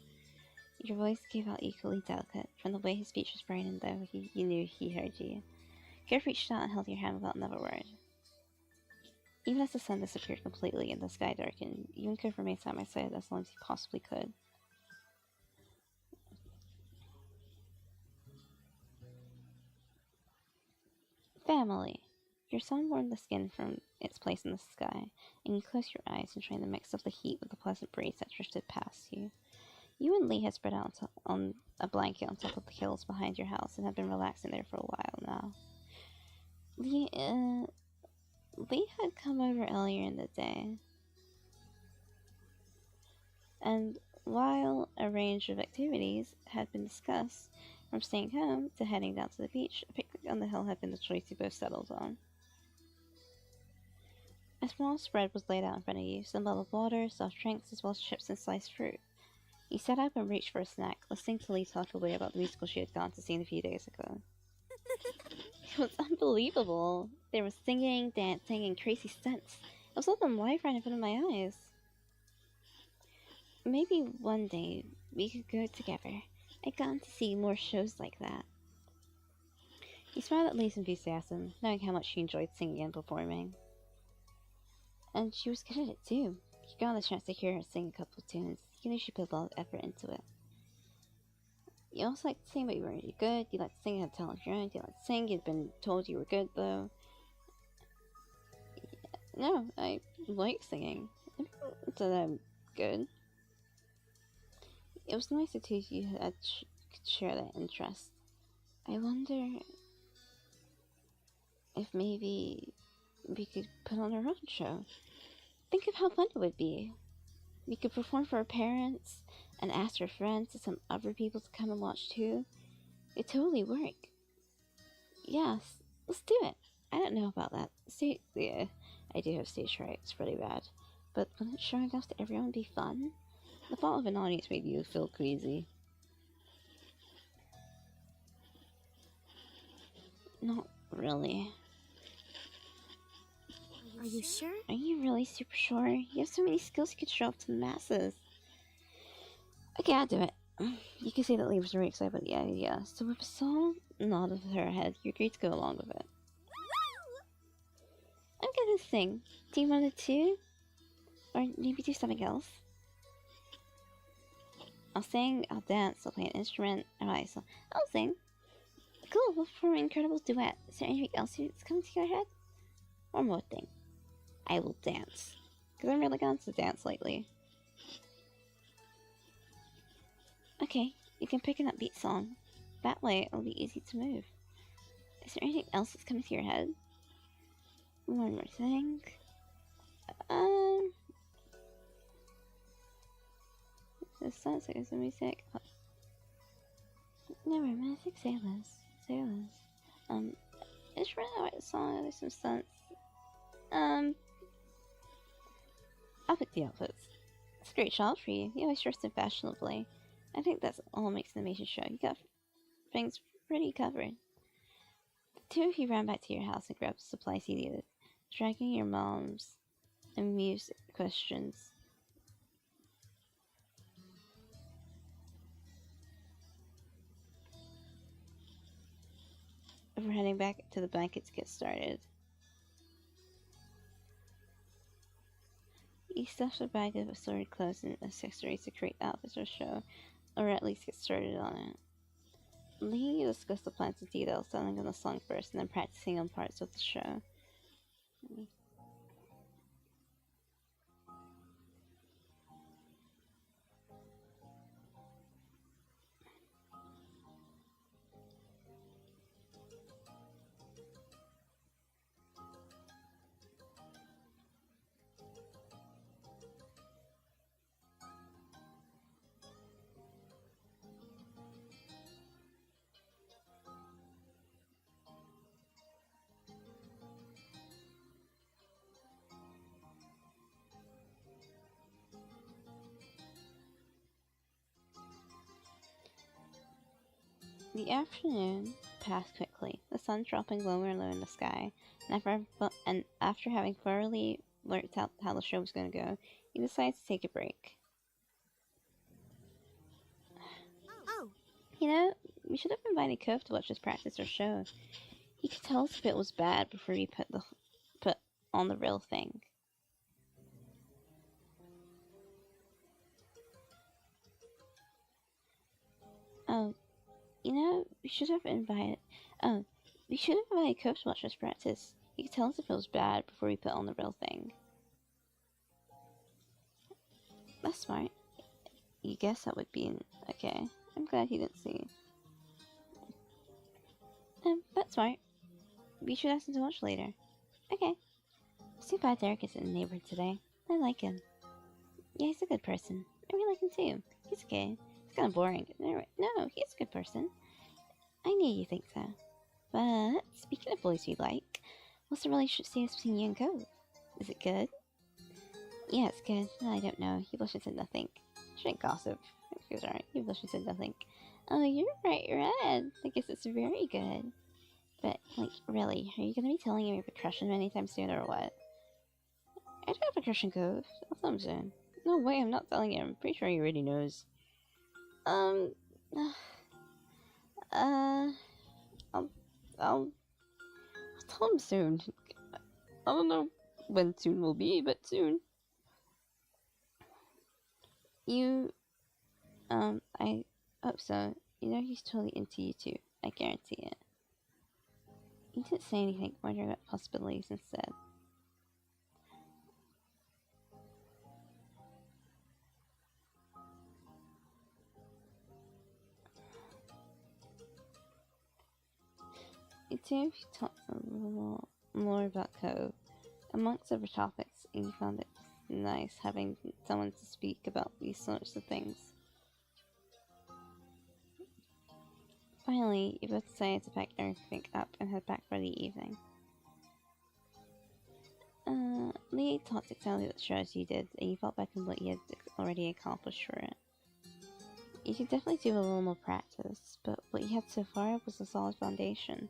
Speaker 1: Your voice gave out equally delicate. From the way his speech was braining, though, you knew he heard you. Cove reached out and held your hand without another word. Even as the sun disappeared completely and the sky darkened, you and Cove remained side by side as long as you possibly could. Family. Your sun warmed the skin from its place in the sky, and you closed your eyes, enjoying the mix of the heat with the pleasant breeze that drifted past you. You and Lee had spread out on a blanket on top of the hills behind your house and had been relaxing there for a while now. Lee had come over earlier in the day, and while a range of activities had been discussed, from staying home to heading down to the beach, a picnic on the hill had been the choice you both settled on. A small spread was laid out in front of you, some bottled water, soft drinks, as well as chips and sliced fruit. You sat up and reached for a snack, listening to Lee talk away about the musical she had gone to see a few days ago. It was unbelievable. There was singing, dancing, and crazy stunts. It was all them live right in front of my eyes. Maybe one day we could go together. I'd gotten to see more shows like that. He smiled at Lee's enthusiasm, knowing how much she enjoyed singing and performing. And she was good at it too. You got the chance to hear her sing a couple of tunes. You knew she put a lot of effort into it. You also liked to sing, but you weren't really good. You liked to sing, you had talent of your own. You liked to sing, you'd been told you were good, though. No, I like singing. So that I'm good. It was nice that two of you could share that interest. I wonder if maybe we could put on our own show. Think of how fun it would be. We could perform for our parents and ask our friends and some other people to come and watch too. It'd totally work. Yes, let's do it. I don't know about that. Yeah, I do have stage fright. It's pretty bad. but wouldn't showing off to everyone be fun? The thought of an audience made you feel queasy. Not really.
Speaker 5: Are you sure?
Speaker 1: Are you really super sure? You have so many skills you could show off to the masses. Okay, I'll do it. You can see that Lee was very excited about the idea, so with a small nod of her head, you agreed to go along with it. I'm gonna sing. Do you want to? Or maybe do something else? I'll sing, I'll dance, I'll play an instrument. Alright, so I'll sing. Cool, we'll perform an incredible duet. Is there anything else that's coming to your head? One more thing. I will dance. Because I'm really gone to dance lately. Okay, you can pick an upbeat song. That way, it'll be easy to move. Is there anything else that's coming to your head? One more thing. The sounds like some music. Oh. No romantic sailors. It's really alright song, there's some stunts. I'll pick the outfits. It's a great shot for you. You always dress so fashionably. I think that's all makes an amazing show. You got things pretty covered. The two of you ran back to your house and grabbed the supplies you needed, dragging your mom's amused questions. Before heading back to the blanket to get started. You stuffed a bag of assorted clothes and accessories to create outfits for the show, or at least get started on it. Lee discussed the plans in detail, selling on the song first, and then practicing on parts of the show. The afternoon passed quickly, the sun dropping lower and lower in the sky, and after having thoroughly worked out how the show was going to go, you decided to take a break.
Speaker 5: Oh,
Speaker 1: You know, we should have invited Cove to watch us practice our show. He could tell us if it was bad before we put on the real thing. Oh, you know, we should have invited Cove to watch us practice. He could tell us if it was bad before we put on the real thing. That's smart. You guess that would be okay. I'm glad he didn't see. That's smart. We should ask him to watch later. Okay. It's too bad Derek isn't in the neighborhood today. I like him. Yeah, he's a good person. I really like him too. He's okay. He's kind of boring. No, he's a good person. I knew you'd think so. But, speaking of boys we like, what's the relationship status between you and Cove? Is it good? Yeah, it's good. I don't know. He blushed and said nothing. Shouldn't gossip. He was alright. He blushed and said nothing. Oh, you're bright red. I guess it's very good. But, like, really, are you gonna be telling him you have a crush on him anytime soon or what? I do have a crush on Cove. I'll tell him soon. No way, I'm not telling him. I'm pretty sure he already knows. I'll tell him soon. I don't know when soon will be, but soon. I hope so. You know he's totally into you too. I guarantee it. He didn't say anything, wondering about possibilities instead. You two talked a little more about Cove, amongst other topics, and you found it nice having someone to speak about these sorts of things. Finally, you both decided to pack everything up and head back for the evening. Lee talked exactly what shows you did, and you felt back on what you had already accomplished for it. You could definitely do a little more practice, but what you had so far was a solid foundation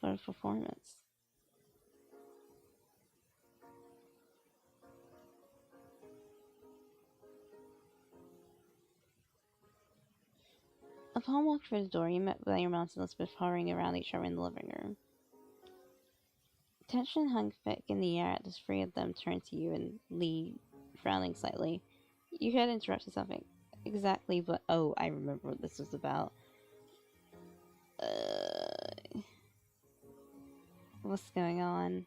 Speaker 1: for a performance. Upon walking through the door, you met by your mom and Elizabeth hovering around each other in the living room. Tension hung thick in the air as three of them turned to you and Lee, frowning slightly. You had interrupted something. Exactly, but oh, I remember what this was about. What's going on?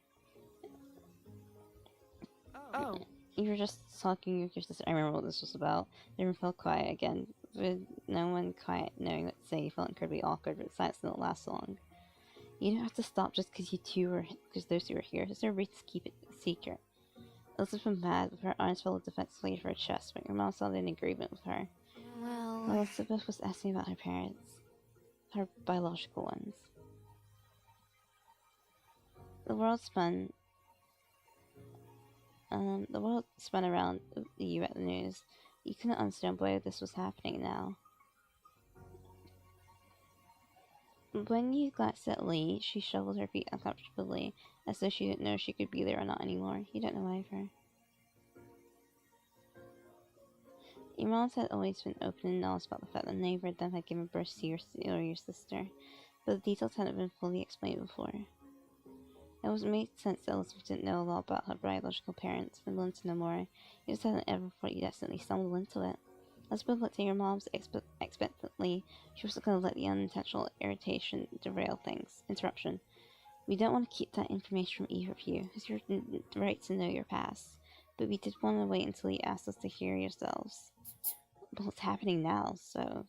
Speaker 4: Oh.
Speaker 1: You were just talking with your sister. I remember what this was about. The room felt quiet again, with no one quite knowing what to say. You felt incredibly awkward, but silence didn't last long. You don't have to stop just because those two were here. There's no reason to keep it a secret. Elizabeth was mad, with her arms full of defensively to her chest, but your mom sounded in agreement with her.
Speaker 3: Well,
Speaker 1: Elizabeth was asking about her parents. Her biological ones. The world spun around you at the news. You couldn't understand why this was happening now. When you glanced at Lee, she shuffled her feet uncomfortably, as though she didn't know if she could be there or not anymore. You don't know either. Your moms had always been open and honest about the fact that neither of them had given birth to your sister, but the details hadn't been fully explained before. It was made sense that Elizabeth didn't know a lot about her biological parents, and wanted to know more. You just hadn't ever thought you'd accidentally stumbled into it. Elizabeth looked at your mom's expectantly. She wasn't going to let the unintentional irritation derail things. Interruption. We don't want to keep that information from either of you. It's your right to know your past. But we did want to wait until you asked us to hear yourselves. Well, it's happening now, so...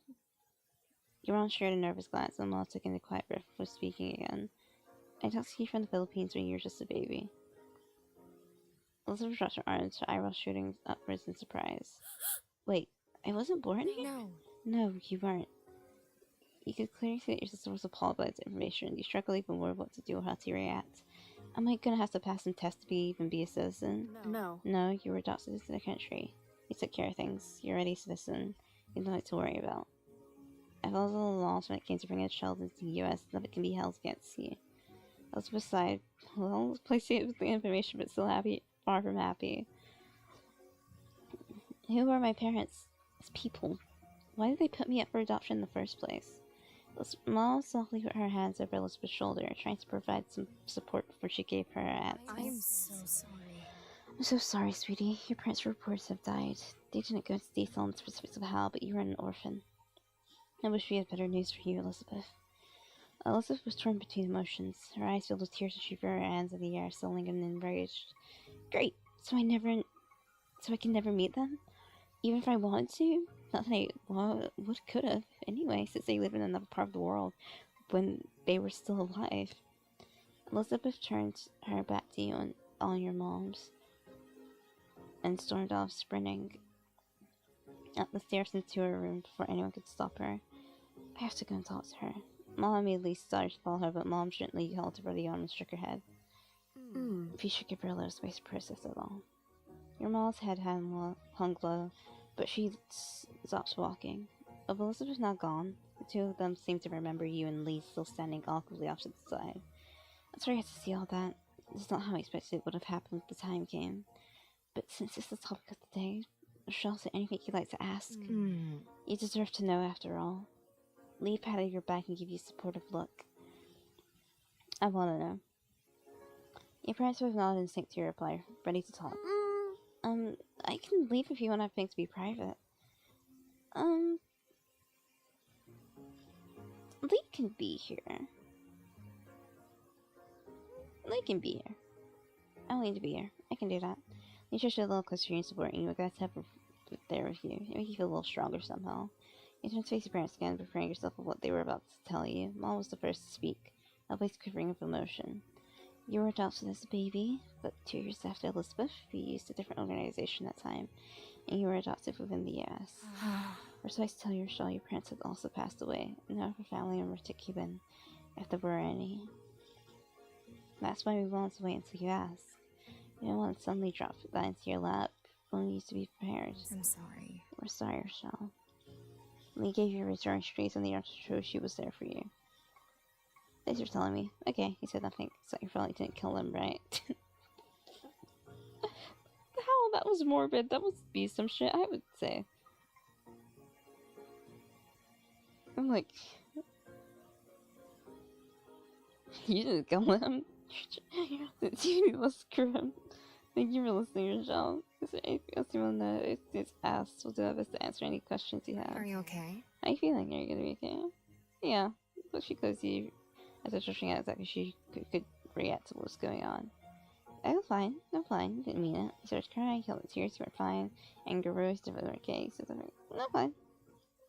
Speaker 1: Your mom shared a nervous glance, and Mom took in a quiet breath before speaking again. I talked to you from the Philippines when you were just a baby. Elizabeth dropped her arms, her eyebrows shooting upwards in surprise. Wait, I wasn't born here?
Speaker 3: no.
Speaker 1: No, you weren't. You could clearly see that your sister was appalled by this information. You struggled even more what to do or how to react. Am I gonna have to pass some tests to even be a citizen?
Speaker 4: No.
Speaker 1: No, you were adopted into the country. You took care of things. You're already a citizen. You have nothing to worry about. I followed all the laws when it came to bringing a child into the US. Nothing can be held against you. Elizabeth sighed. Well, placing it with the information, but still happy. Far from happy. Who are my parents? As people. Why did they put me up for adoption in the first place? Mom softly put her hands over Elizabeth's shoulder, trying to provide some support before she gave her answer.
Speaker 3: I'm so sorry.
Speaker 1: I'm so sorry, sweetie. Your parents' reports have died. They didn't go into detail on the specifics of how, but you were an orphan. I wish we had better news for you, Elizabeth. Elizabeth was torn between emotions. Her eyes filled with tears as she threw her hands in the air, sullen and enraged. Great! So I can never meet them? Even if I wanted to? Not that I could have, anyway, since they live in another part of the world when they were still alive. Elizabeth turned her back to you and all your moms and stormed off, sprinting up the stairs into her room before anyone could stop her. I have to go and talk to her. Mom immediately started to follow her, but Mom gently held her by the arm and shook her head. If you should give her a little space to process it all. Your mom's head hung low, but she stopped walking. Of Elizabeth now gone, the two of them seemed to remember you and Lee still standing awkwardly off to the side. I'm sorry I had to see all that. It's not how I expected it would have happened if the time came. But since it's the topic of the day, Richelle, is there anything you'd like to ask? You deserve to know after all. Lee patted your back and gave you a supportive look. I want to know. Your parents would have nodded in sync to your reply, ready to talk. I can leave if you want to have things to be private. Lee can be here. Lee can be here. I'll need to be here. I can do that. Lee just a little closer to you and supporting you. We're glad to have her there with you. It make you feel a little stronger somehow. You turn to face your parents again, preparing yourself for what they were about to tell you. Mom was the first to speak, a voice quivering with emotion. You were adopted as a baby, but 2 years after Elizabeth, you used a different organization that time, and you were adopted within the US. We're sorry to tell you, Richelle, your parents had also passed away. None of her family members to Cuban, if there were any. That's why we wanted to wait until you asked. You don't want to suddenly drop that into your lap when you used to be prepared.
Speaker 3: I'm sorry.
Speaker 1: We're sorry, Richelle. Lee gave you return streets and the answer true she was there for you. Thanks for telling me. Okay, he said nothing, so you probably didn't kill him, right? How? That was morbid. That must be some shit, I would say. I'm like... You didn't kill him. The TV was grim. Thank you for listening, Richelle. Is there anything else you want to know? It's asked. We'll do our best to answer any questions you have.
Speaker 3: Are you okay?
Speaker 1: How you feeling? Are you gonna be okay? Yeah. But she closed you as if rushing out exactly she could react to what was going on. I'm fine. I'm fine. You didn't mean it. You started crying, held the tears, you were fine. Anger rose, different okay, so I'm fine.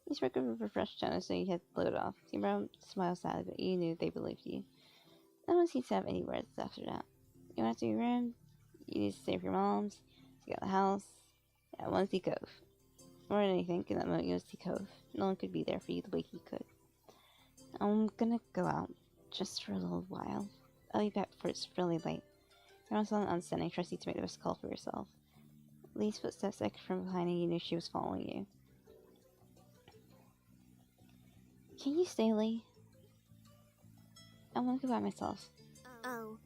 Speaker 1: You spoke of a refreshed tone, so you had to blow it off. You smiled sadly, but you knew they believed you. No one seemed to have any words after that. You went to your room. You need to stay with your moms. You got the house. Yeah, I want to see Cove. More than anything, in that moment, you want to see Cove. No one could be there for you the way he could. I'm gonna go out, just for a little while. I'll be back before it's really late. You're also understanding, trust you to make the best call for yourself. Lee's footsteps echoed from behind and you knew she was following you. Can you stay, Lee? I want to go by myself.
Speaker 5: Oh.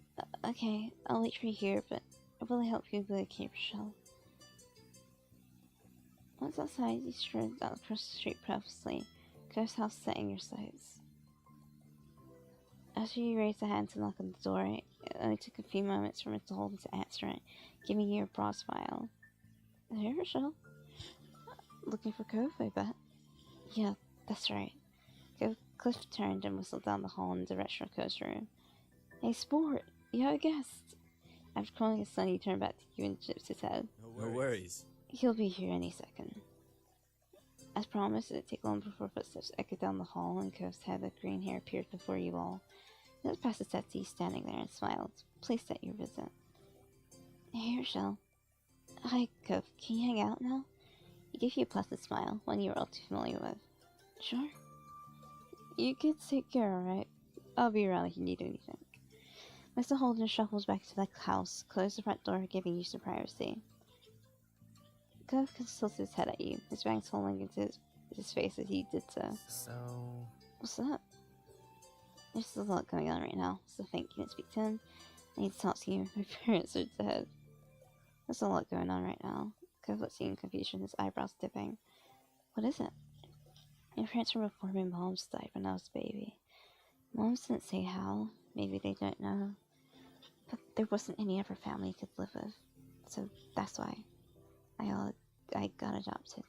Speaker 1: Okay, I'll wait for you here, but I will help you with the cave, Richelle. Once outside, you strode out across the street breathlessly, Cove's house set in your sights. After you raised a hand to knock on the door, it only took a few moments for Mr. Holden to answer it, giving you a broad smile. Hey, Richelle. Looking for Cove, I bet. Yeah, that's right. Cliff turned and whistled down the hall in the direction of Cove's room. Hey, sport! You have a guest! After calling his son, he turned back to you and tipped his head.
Speaker 6: No worries.
Speaker 1: He'll be here any second. As promised, it didn't take long before footsteps echoed down the hall and Cove's head of green hair appeared before you all. He looked past the settee standing there and smiled, pleased at your visit. Hey, Richelle. Hi, Cove. Can you hang out now? He gave you a placid smile, one you were all too familiar with. Sure. You kids take care, alright? I'll be around if you need anything. Mr. Holden shuffles back to the house, closed the front door, giving you some privacy. Cove tilted his head at you, his fangs falling into his face as he did so.
Speaker 6: So...
Speaker 1: What's up? There's a lot going on right now, so thank you didn't speak to him. I need to talk to you. My parents are dead. There's a lot going on right now. Cove looked at you in confusion, his eyebrows dipping. What is it? My parents were before my mom's died when I was a baby. Moms didn't say how. Maybe they don't know. But there wasn't any other family you could live with. So that's why I got adopted.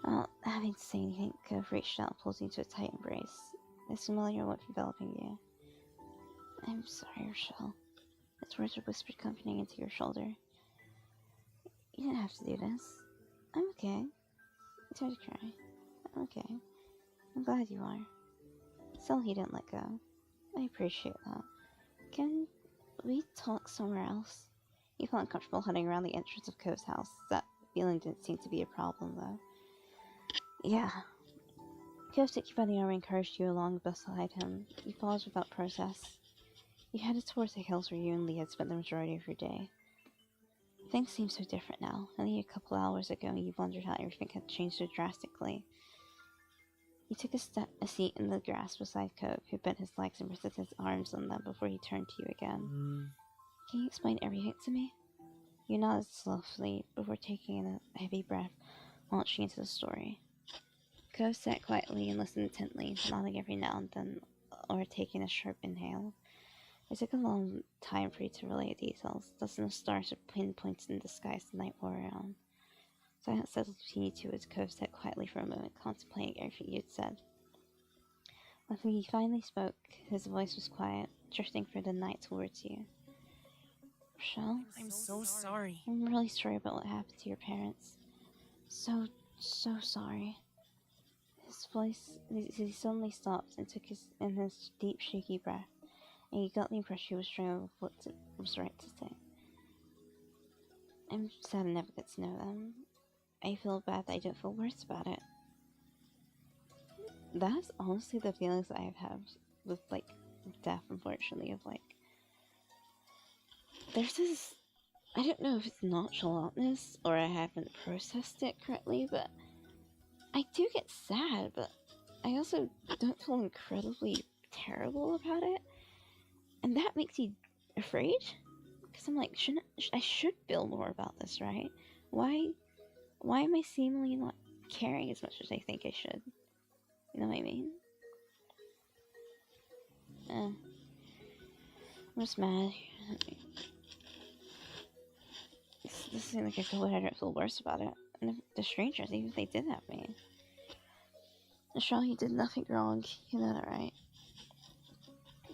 Speaker 1: Without having to say anything, Cove reached out and pulled you into a tight embrace. It's familiar with enveloping you. I'm sorry, Richelle. His words were whispered, comforting into your shoulder. You didn't have to do this. I'm okay. It's hard to cry. I'm okay. I'm glad you are. Still, he didn't let go. I appreciate that. Can we talk somewhere else? You felt uncomfortable hunting around the entrance of Cove's house. That feeling didn't seem to be a problem, though. Yeah. Cove took you by the arm and encouraged you along beside him. You followed without protest. You headed towards the hills where you and Lee had spent the majority of your day. Things seem so different now. Only a couple hours ago, you wondered how everything had changed so drastically. You took a seat in the grass beside Cove, who bent his legs and rested his arms on them before he turned to you again. Can you explain everything to me? You nodded slowly before taking in a heavy breath, launching into the story. Cove sat quietly and listened intently, nodding every now and then, or taking a sharp inhale. It took a long time for you to relay the details. Dozens of stars were pinpoints in the skies the night wore around. Silence settled between you two as Cove sat quietly for a moment, contemplating everything you had said. When he finally spoke, his voice was quiet, drifting through the night towards you. Richelle?
Speaker 4: I'm so sorry.
Speaker 1: I'm really sorry about what happened to your parents. So sorry. His voice, he suddenly stopped and took his deep, shaky breath, and you got the impression he was struggling with what was right to say. I'm sad I never get to know them. I feel bad that I don't feel worse about it. That's honestly the feelings I have had with, death, unfortunately, of, there's this I don't know if it's nonchalantness or I haven't processed it correctly, but I do get sad, but I also don't feel incredibly terrible about it. And that makes me afraid? Because I'm like, I should feel more about this, right? Why am I seemingly not caring as much as I think I should? You know what I mean? I'm just mad. This seems like I feel better, I don't feel worse about it. And the strangers, even if they did have me. Richelle, you did nothing wrong. You know that, right?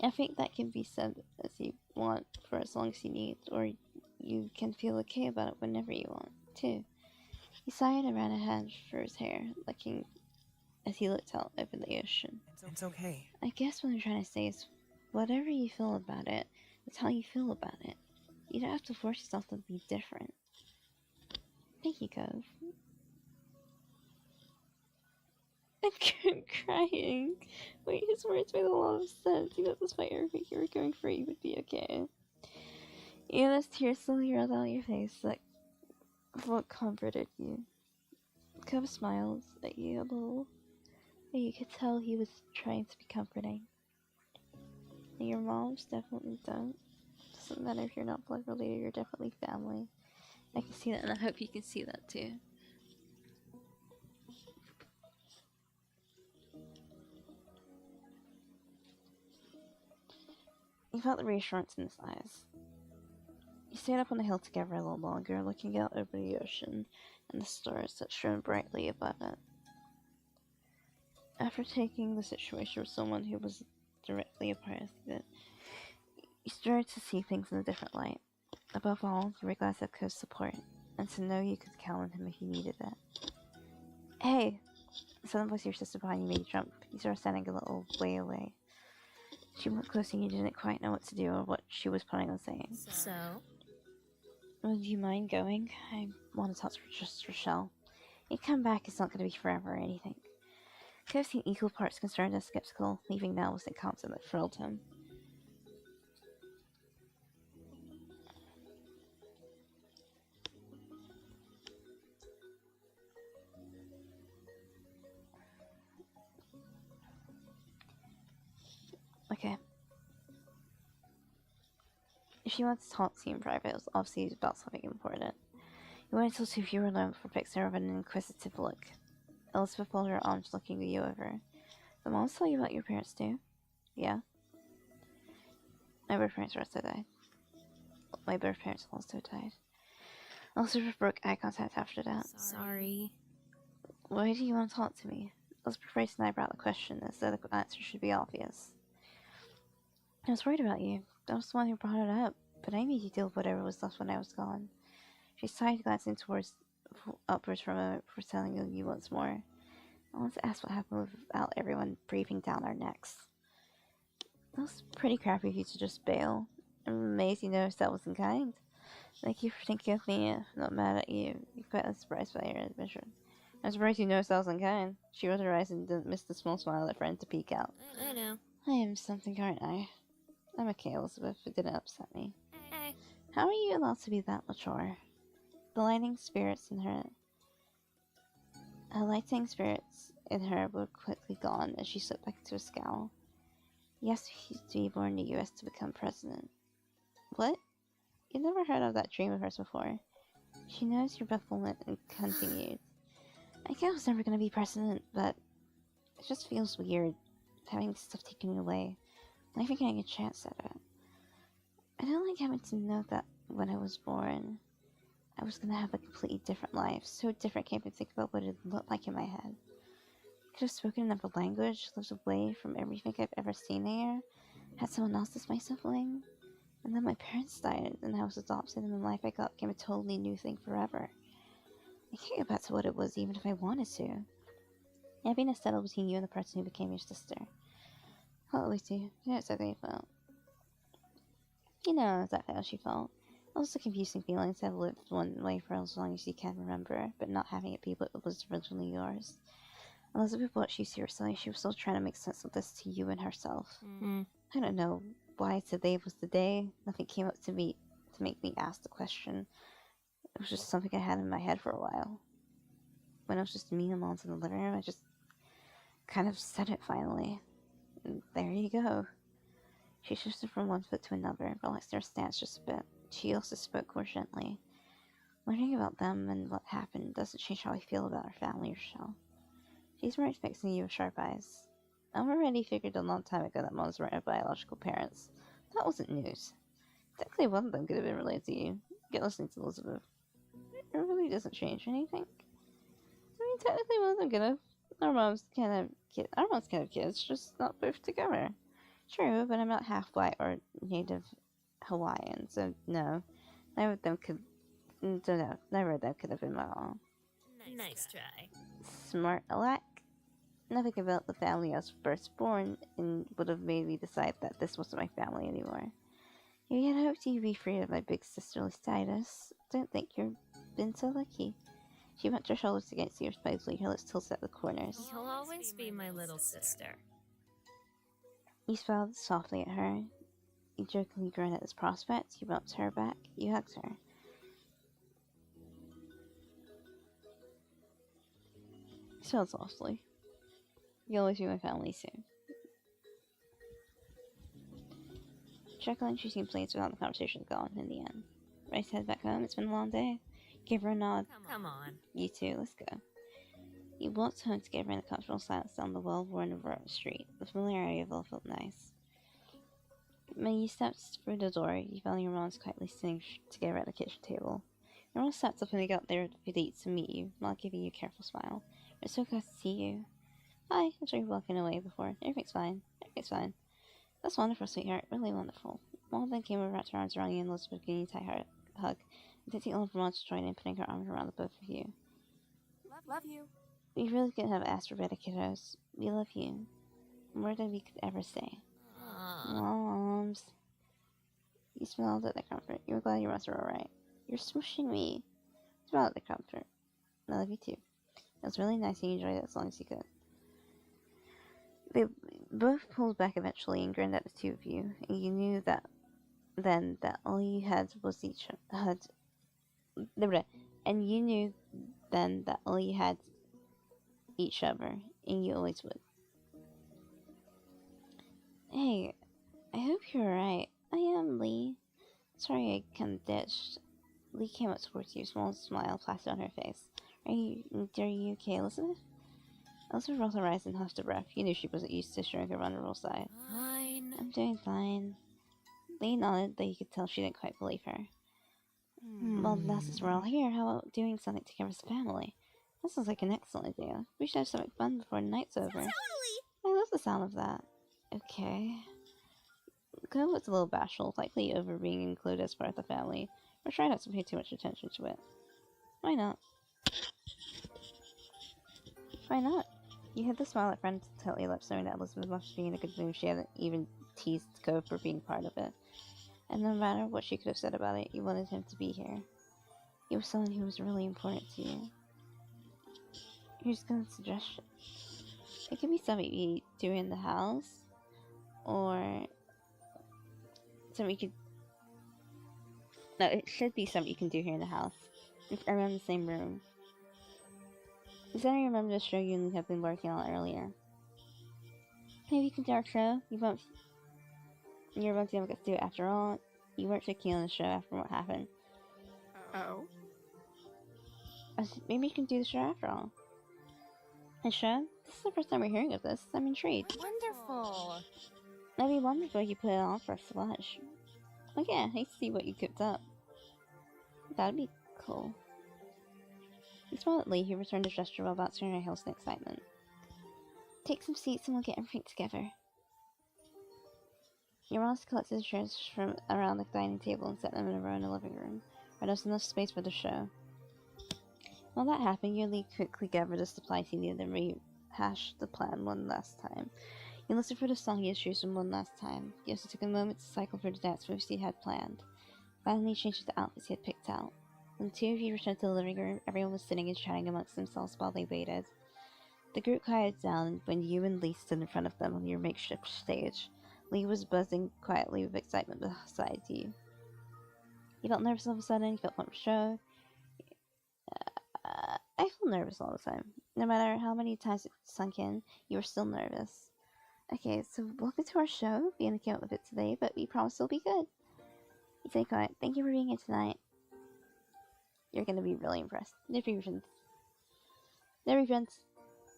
Speaker 1: I think that can be said as you want for as long as you need, or you can feel okay about it whenever you want, too. He sighed and ran a hand through his hair, looking as he looked out over the ocean.
Speaker 4: It's okay.
Speaker 1: I guess what I'm trying to say is, whatever you feel about it, that's how you feel about it. You don't have to force yourself to be different. Thank you, Cove. I'm crying. Wait, his words made a lot of sense. You know, despite everything you were going through, you would be okay. Anna's tears slowly rolled out your face, like what comforted you. Cove smiled at you a little, and you could tell he was trying to be comforting. And your moms definitely don't. Doesn't matter if you're not blood related, you're definitely family. I can see that, and I hope you can see that too. You felt the reassurance in his eyes. You stayed up on the hill together a little longer, looking out over the ocean and the stars that shone brightly above it. After taking the situation with someone who was directly a part of it, you started to see things in a different light. Above all, you realized that Cove's support, and to know you could count on him if you needed it. Hey! A sudden voice of your sister behind you made you jump. You started standing a little way away. She went closer and you didn't quite know what to do or what she was planning on saying.
Speaker 3: So?
Speaker 1: Would you mind going? I want to talk to just Richelle. You'd come back, it's not going to be forever or anything. Cove seemed equal parts concerned and skeptical, leaving now was the concept that thrilled him. Okay. If she wanted to talk to you in private, it was obviously about something important. You waited until two of you were alone for Picrew of an inquisitive look. Elizabeth folded her arms, looking you over. The moms tell you about your parents too? Yeah. My birth parents also died. My birth parents also died. Elizabeth broke eye contact after that.
Speaker 3: Sorry.
Speaker 1: Why do you want to talk to me? Elizabeth raised an eyebrow at the question, as though the answer should be obvious. I was worried about you. I was the one who brought it up, but I made you deal with whatever was left when I was gone. She sighed, glancing upwards for a moment before telling you once more. I want to ask what happened without everyone breathing down our necks. That was pretty crappy of you to just bail. I'm amazed you noticed that wasn't kind. Thank you for thinking of me. I'm not mad at you. You're quite surprised by your admission. I'm surprised you noticed that wasn't kind. She rolled her eyes and didn't miss the small smile that friend to peek out.
Speaker 3: I know.
Speaker 1: I am something, aren't I? I'm okay, Elizabeth. It didn't upset me.
Speaker 3: Hey.
Speaker 1: How are you allowed to be that mature? The lightning spirits in her were quickly gone as she slipped back into a scowl. Yes, he's to be born in the US to become president. What? You never heard of that dream of hers before. She knows your bafflement and continued. I guess I was never going to be president, but it just feels weird having stuff taken away. Not even getting a chance at it. I don't like having to know that when I was born, I was gonna have a completely different life. So different, I can't even think about what it looked like in my head. I could have spoken another language, lived away from everything I've ever seen there, had someone else as my sibling, and then my parents died, and I was adopted, and the life I got became a totally new thing forever. I can't go back to what it was, even if I wanted to. Happiness settled between you and the person who became your sister. Well, Lucy, you know exactly how you felt. You know exactly how she felt. Also confusing feelings that have lived one way for as long as you can remember, but not having it be what was originally yours. Elizabeth watched you seriously. She was still trying to make sense of this to you and herself. I don't know why today was the day. Nothing came up to to make me ask the question. It was just something I had in my head for a while. When it was just me and Mons in the living room, I just kind of said it finally. And there you go. She shifted from one foot to another, relaxed her stance just a bit. She also spoke more gently. Learning about them and what happened doesn't change how I feel about our family, Richelle. She's right fixing you with sharp eyes. I've already figured a long time ago that Mons weren't our biological parents. That wasn't news. Technically, one of them could have been related to you. Get listening to Elizabeth. It really doesn't change anything. I mean, technically, one of them could have. Our moms can have kids, just not both together. True, but I'm not half white or native Hawaiian, so no. Neither of them could. So no, neither of them could have been my mom.
Speaker 3: Nice try.
Speaker 1: Smart alack. Nothing about the family I was first born in would have made me decide that this wasn't my family anymore. You had hoped you'd be free of my big sisterly status. Don't think you've been so lucky. She bumped her shoulders against yours smoothly, her lips tilted at the corners.
Speaker 3: You'll always be my little sister.
Speaker 1: You smiled softly at her. You jokingly grinned at this prospect. You bumped her back. You hugged her. You smiled softly. You'll always be my family soon. Chuckling, she seemed pleased with how the conversation had gone in the end. Ready to head back home? It's been a long day. Give her a nod.
Speaker 3: Come on.
Speaker 1: You too, let's go. You walked home together in the comfortable silence down the well-worn rural street. The familiarity of it all felt nice. When you stepped through the door, you found your moms quietly sitting together at the kitchen table. Your mom sat up when they got there to meet you, while giving you a careful smile. We're so glad to see you. Hi, I saw you walking away before. Everything's fine. Everything's fine. That's wonderful, sweetheart. Really wonderful. Mom then came over, wrapped her arms around you, and Elizabeth gave you a tight hug. It didn't take long for Mom to join in, putting her arms around the both of you.
Speaker 3: Love you.
Speaker 1: We really couldn't have asked for better, kiddos. We love you. More than we could ever say. Moms. You smiled at the comfort. You were glad your moms were alright. You're smooshing me. Smiled at the comfort. I love you too. It was really nice and you enjoyed it as long as you could. They both pulled back eventually and grinned at the two of you, and you knew that then that all you had was each other. And you knew then that all you had each other, and you always would. Hey, I hope you're alright. I am, Lee. Sorry I kinda ditched. Lee came up towards you, a small smile plastered on her face. Are you okay, Elizabeth? Elizabeth rolled her eyes and huffed a breath. You knew she wasn't used to showing her vulnerable side.
Speaker 3: Fine.
Speaker 1: I'm doing fine. Lee nodded, though you could tell she didn't quite believe her. Well, now since we're all here, how about doing something together as a family? That sounds like an excellent idea. We should have something fun before the night's over.
Speaker 5: Totally.
Speaker 1: I love the sound of that. Okay. Cleo looked a little bashful, likely over being included as part of the family, or trying not to pay too much attention to it. Why not? Why not? You had the smile at friend to tell your lips, knowing that Elizabeth must be in a good mood. She hadn't even teased Cove for being part of it. And no matter what she could have said about it, you wanted him to be here. He was someone who was really important to you. Here's a suggestion. It could be something you do in the house, or something you could... No, it should be something you can do here in the house. It's around the same room. Is that I remember the show you and Lee have been working on earlier? Maybe you can do our show? You're about to get to do it after all. You weren't so keen on the show after what happened.
Speaker 5: Oh.
Speaker 1: Maybe you can do the show after all. A show? This is the first time we're hearing of this. I'm intrigued.
Speaker 3: Wonderful.
Speaker 1: Maybe wonderful you put it on for us to watch. Oh yeah, I see what you cooked up. That'd be cool. He smiled at Lee, who returned his gesture while bouncing her heels in excitement. Take some seats and we'll get everything together. Your moms collected the chairs from around the dining table and set them in a row in the living room, where there was enough space for the show. While that happened, you and Lee quickly gathered the supplies you needed and rehashed the plan one last time. You listened for the song he had chosen one last time. You also took a moment to cycle through the dance moves he had planned. Finally changed the outfits he had picked out. When the two of you returned to the living room, everyone was sitting and chatting amongst themselves while they waited. The group quieted down when you and Lee stood in front of them on your makeshift stage. Lee was buzzing quietly with excitement beside you. You felt nervous all of a sudden. You felt pumped for show. I feel nervous all the time. No matter how many times it sunk in, you were still nervous. Okay, so welcome to our show. We only came up with it today, but we promise it'll be good. You say quiet. Thank you for being here tonight. You're gonna be really impressed. No regrets. No regrets.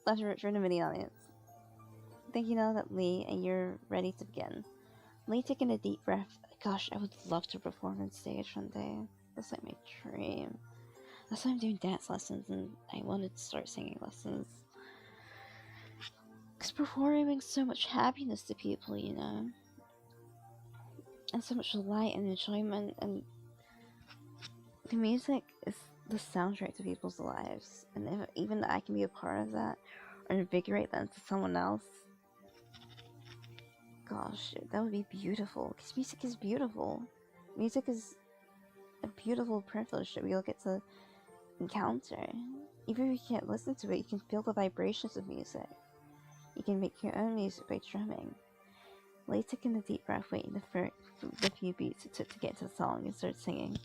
Speaker 1: Left for the mini audience. Think you know that Lee, and you're ready to begin. Lee taking a deep breath. Gosh, I would love to perform on stage one day. That's like my dream. That's why I'm doing dance lessons, and I wanted to start singing lessons. Because performing brings so much happiness to people, you know? And so much light and enjoyment, and the music is the soundtrack to people's lives. And if even I can be a part of that, or invigorate that into someone else, gosh, that would be beautiful. Because music is beautiful. Music is a beautiful privilege that we all get to encounter. Even if you can't listen to it, you can feel the vibrations of music. You can make your own music by drumming. Lee took in a deep breath, waiting for the few beats it took to get into the song and start singing.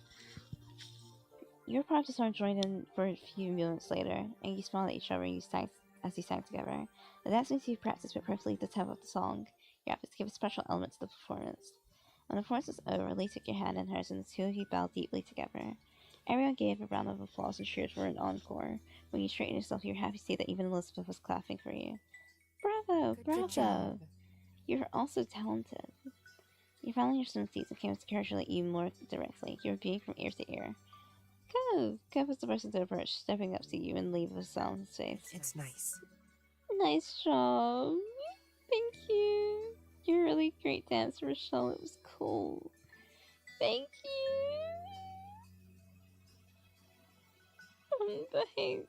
Speaker 1: Your partners started joining in for a few moments later, and you smiled at each other as you sang together. The dance means you practiced but perfectly the tempo of the song. Your efforts give a special element to the performance. When the performance was over, Lee took your hand in hers, and the two of you bowed deeply together. Everyone gave a round of applause and cheers for an encore. When you straightened yourself, you were happy to see that even Elizabeth was clapping for you. Bravo! Bravo!
Speaker 4: Good job.
Speaker 1: You're also talented. You finally in your swim seats and came to congratulate you more directly. You were beaming from ear to ear. Go! Go was the person to approach, stepping up to you and leave a smile on his face.
Speaker 4: It's nice.
Speaker 1: Nice job. Thank you. You're a really great dancer, Richelle. It was cool. Thank you. Thanks.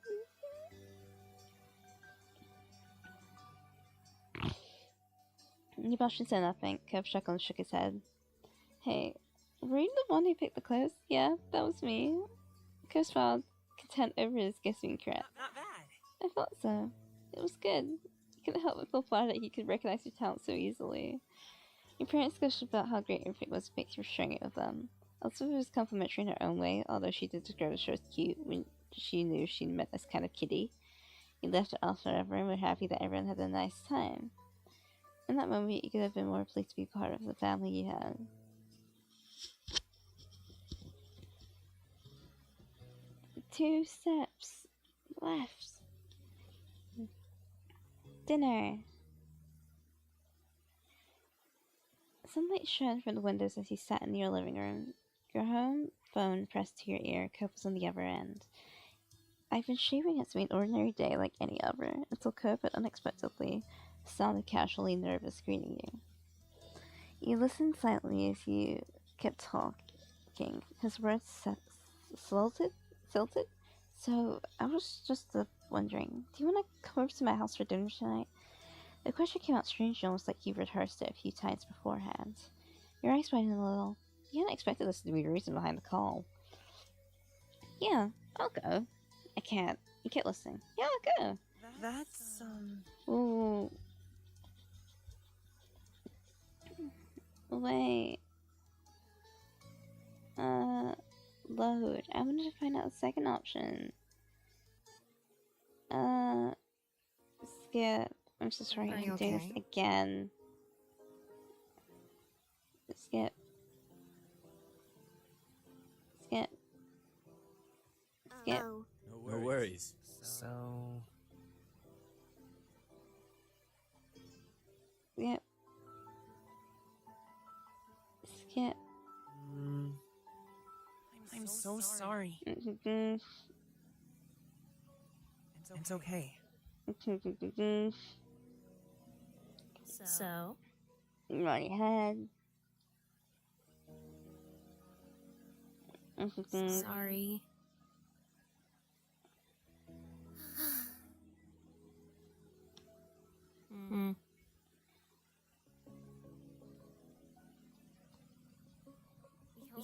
Speaker 1: Sebastian said nothing. Kev chuckled and shook his head. Hey, were you the one who picked the clothes? Yeah, that was me. Kev smiled, content over his guessing crap.
Speaker 4: Not bad.
Speaker 1: I thought so. It was good. I couldn't help but feel flattered that he could recognize your talent so easily. Your parents gushed about how great your pick was to make you sharing it with them. Elizabeth was complimentary in her own way, although she did describe the show as cute when she knew she met this kind of kitty. You left it off forever and were happy that everyone had a nice time. In that moment, you could have been more pleased to be part of the family you had. Two steps left. Dinner. Sunlight shone from the windows as you sat in your living room. Your home phone pressed to your ear, Cope was on the other end. I've been shaving it to be an ordinary day like any other, until Cope had unexpectedly sounded casually nervous greeting you. You listened silently as you kept talking. His words silted? So, I was just wondering, do you want to come over to my house for dinner tonight? The question came out strangely, almost like you rehearsed it a few times beforehand. Your eyes widened a little. You hadn't expected this to be the reason behind the call. Yeah, I'll go. I can't. You kept listening. Yeah, I'll go.
Speaker 4: That's,
Speaker 1: Ooh. Wait. Load. I wanted to find out the second option. Skip. I'm so sorry.
Speaker 4: Are
Speaker 1: I'm
Speaker 4: you
Speaker 1: doing this
Speaker 4: okay?
Speaker 1: again. Skip. Skip. Skip.
Speaker 5: Oh.
Speaker 6: No worries.
Speaker 4: so...
Speaker 1: Skip. Skip.
Speaker 4: I'm so sorry.
Speaker 1: Mm-hmm.
Speaker 4: It's okay.
Speaker 3: So?
Speaker 1: Right ahead.
Speaker 3: Sorry. Hmm.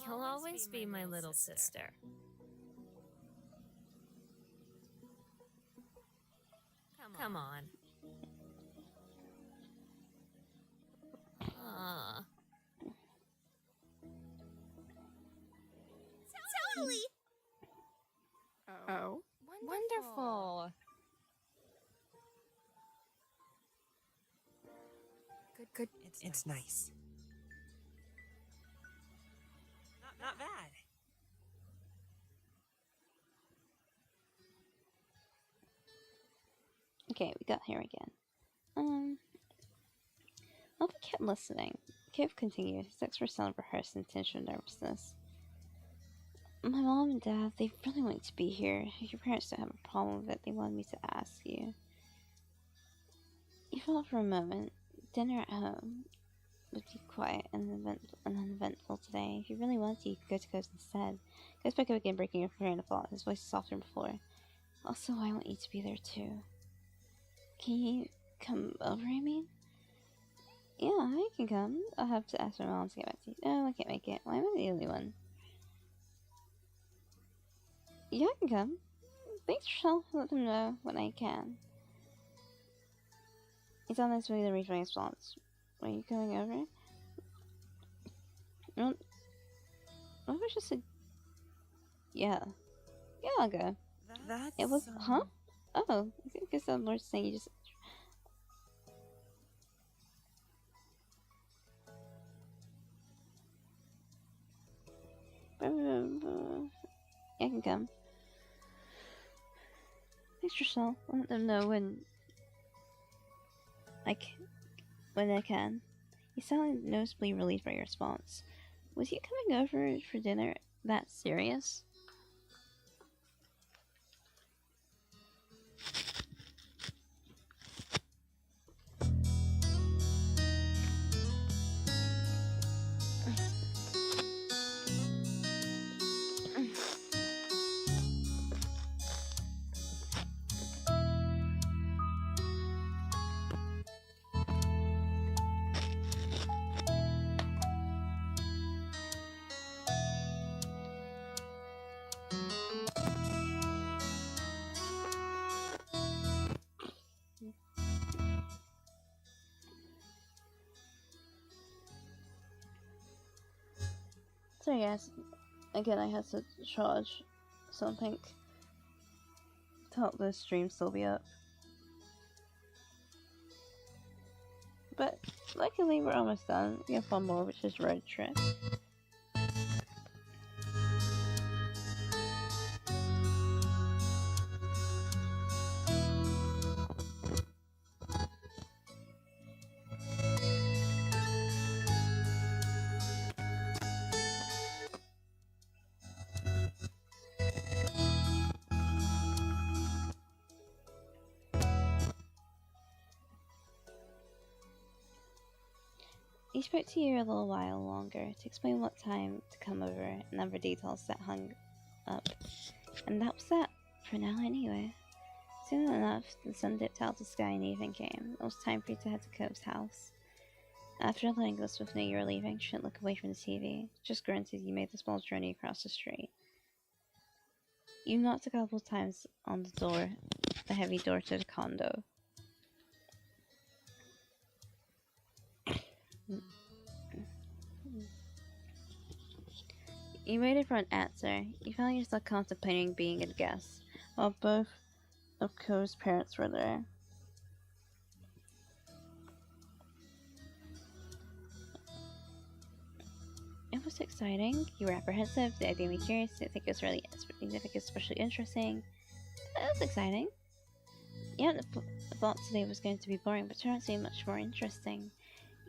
Speaker 3: You'll always be my little sister. Come on. Oh, wonderful. Good.
Speaker 4: It's nice. Not bad.
Speaker 1: Okay, we got here again. While we kept listening, Cave continued, his expression of rehearsed intentional nervousness. My mom and dad, they really want you to be here. Your parents don't have a problem with it. They wanted me to ask you. You thought for a moment. Dinner at home would be quiet and uneventful today. If you really wanted to, you could go to Ghost instead. Ghost back up again, breaking your train of thought. His voice is softer than before. Also, I want you to be there too. Can you come over, I mean? Yeah, I can come. I'll have to ask my mom to get back to you. No, I can't make it. Why am I the only one? Yeah, I can come. Thanks, Richelle. Let them know when I can. He's on his way to reach my response. Are you coming over? No. What if I just said... Yeah. Yeah, I'll go.
Speaker 4: That's,
Speaker 1: It was... Huh? Oh, I guess I'm more saying you just... I can come. Thanks, Richelle. Let them know when I can. You sounded noticeably relieved by your response. Was you coming over for dinner that serious? Sorry guys, again I had to charge something to help the stream still be up. But luckily we're almost done. We have one more, which is road trip. He spoke to you a little while longer to explain what time to come over and other details that hung up. And that was that, for now anyway. Soon enough, the sun dipped out the sky and evening came. It was time for you to head to Cove's house. After letting Elizabeth know you were leaving, she didn't look away from the TV. Just grunted you made the small journey across the street. You knocked a couple times on the door, the heavy door to the condo. You waited for an answer. You found yourself contemplating being a guest, while both of Co's parents were there. It was exciting. You were apprehensive. The idea made you curious. You didn't think it was especially interesting. But it was exciting. You hadn't thought today was going to be boring, but it turned out to be much more interesting.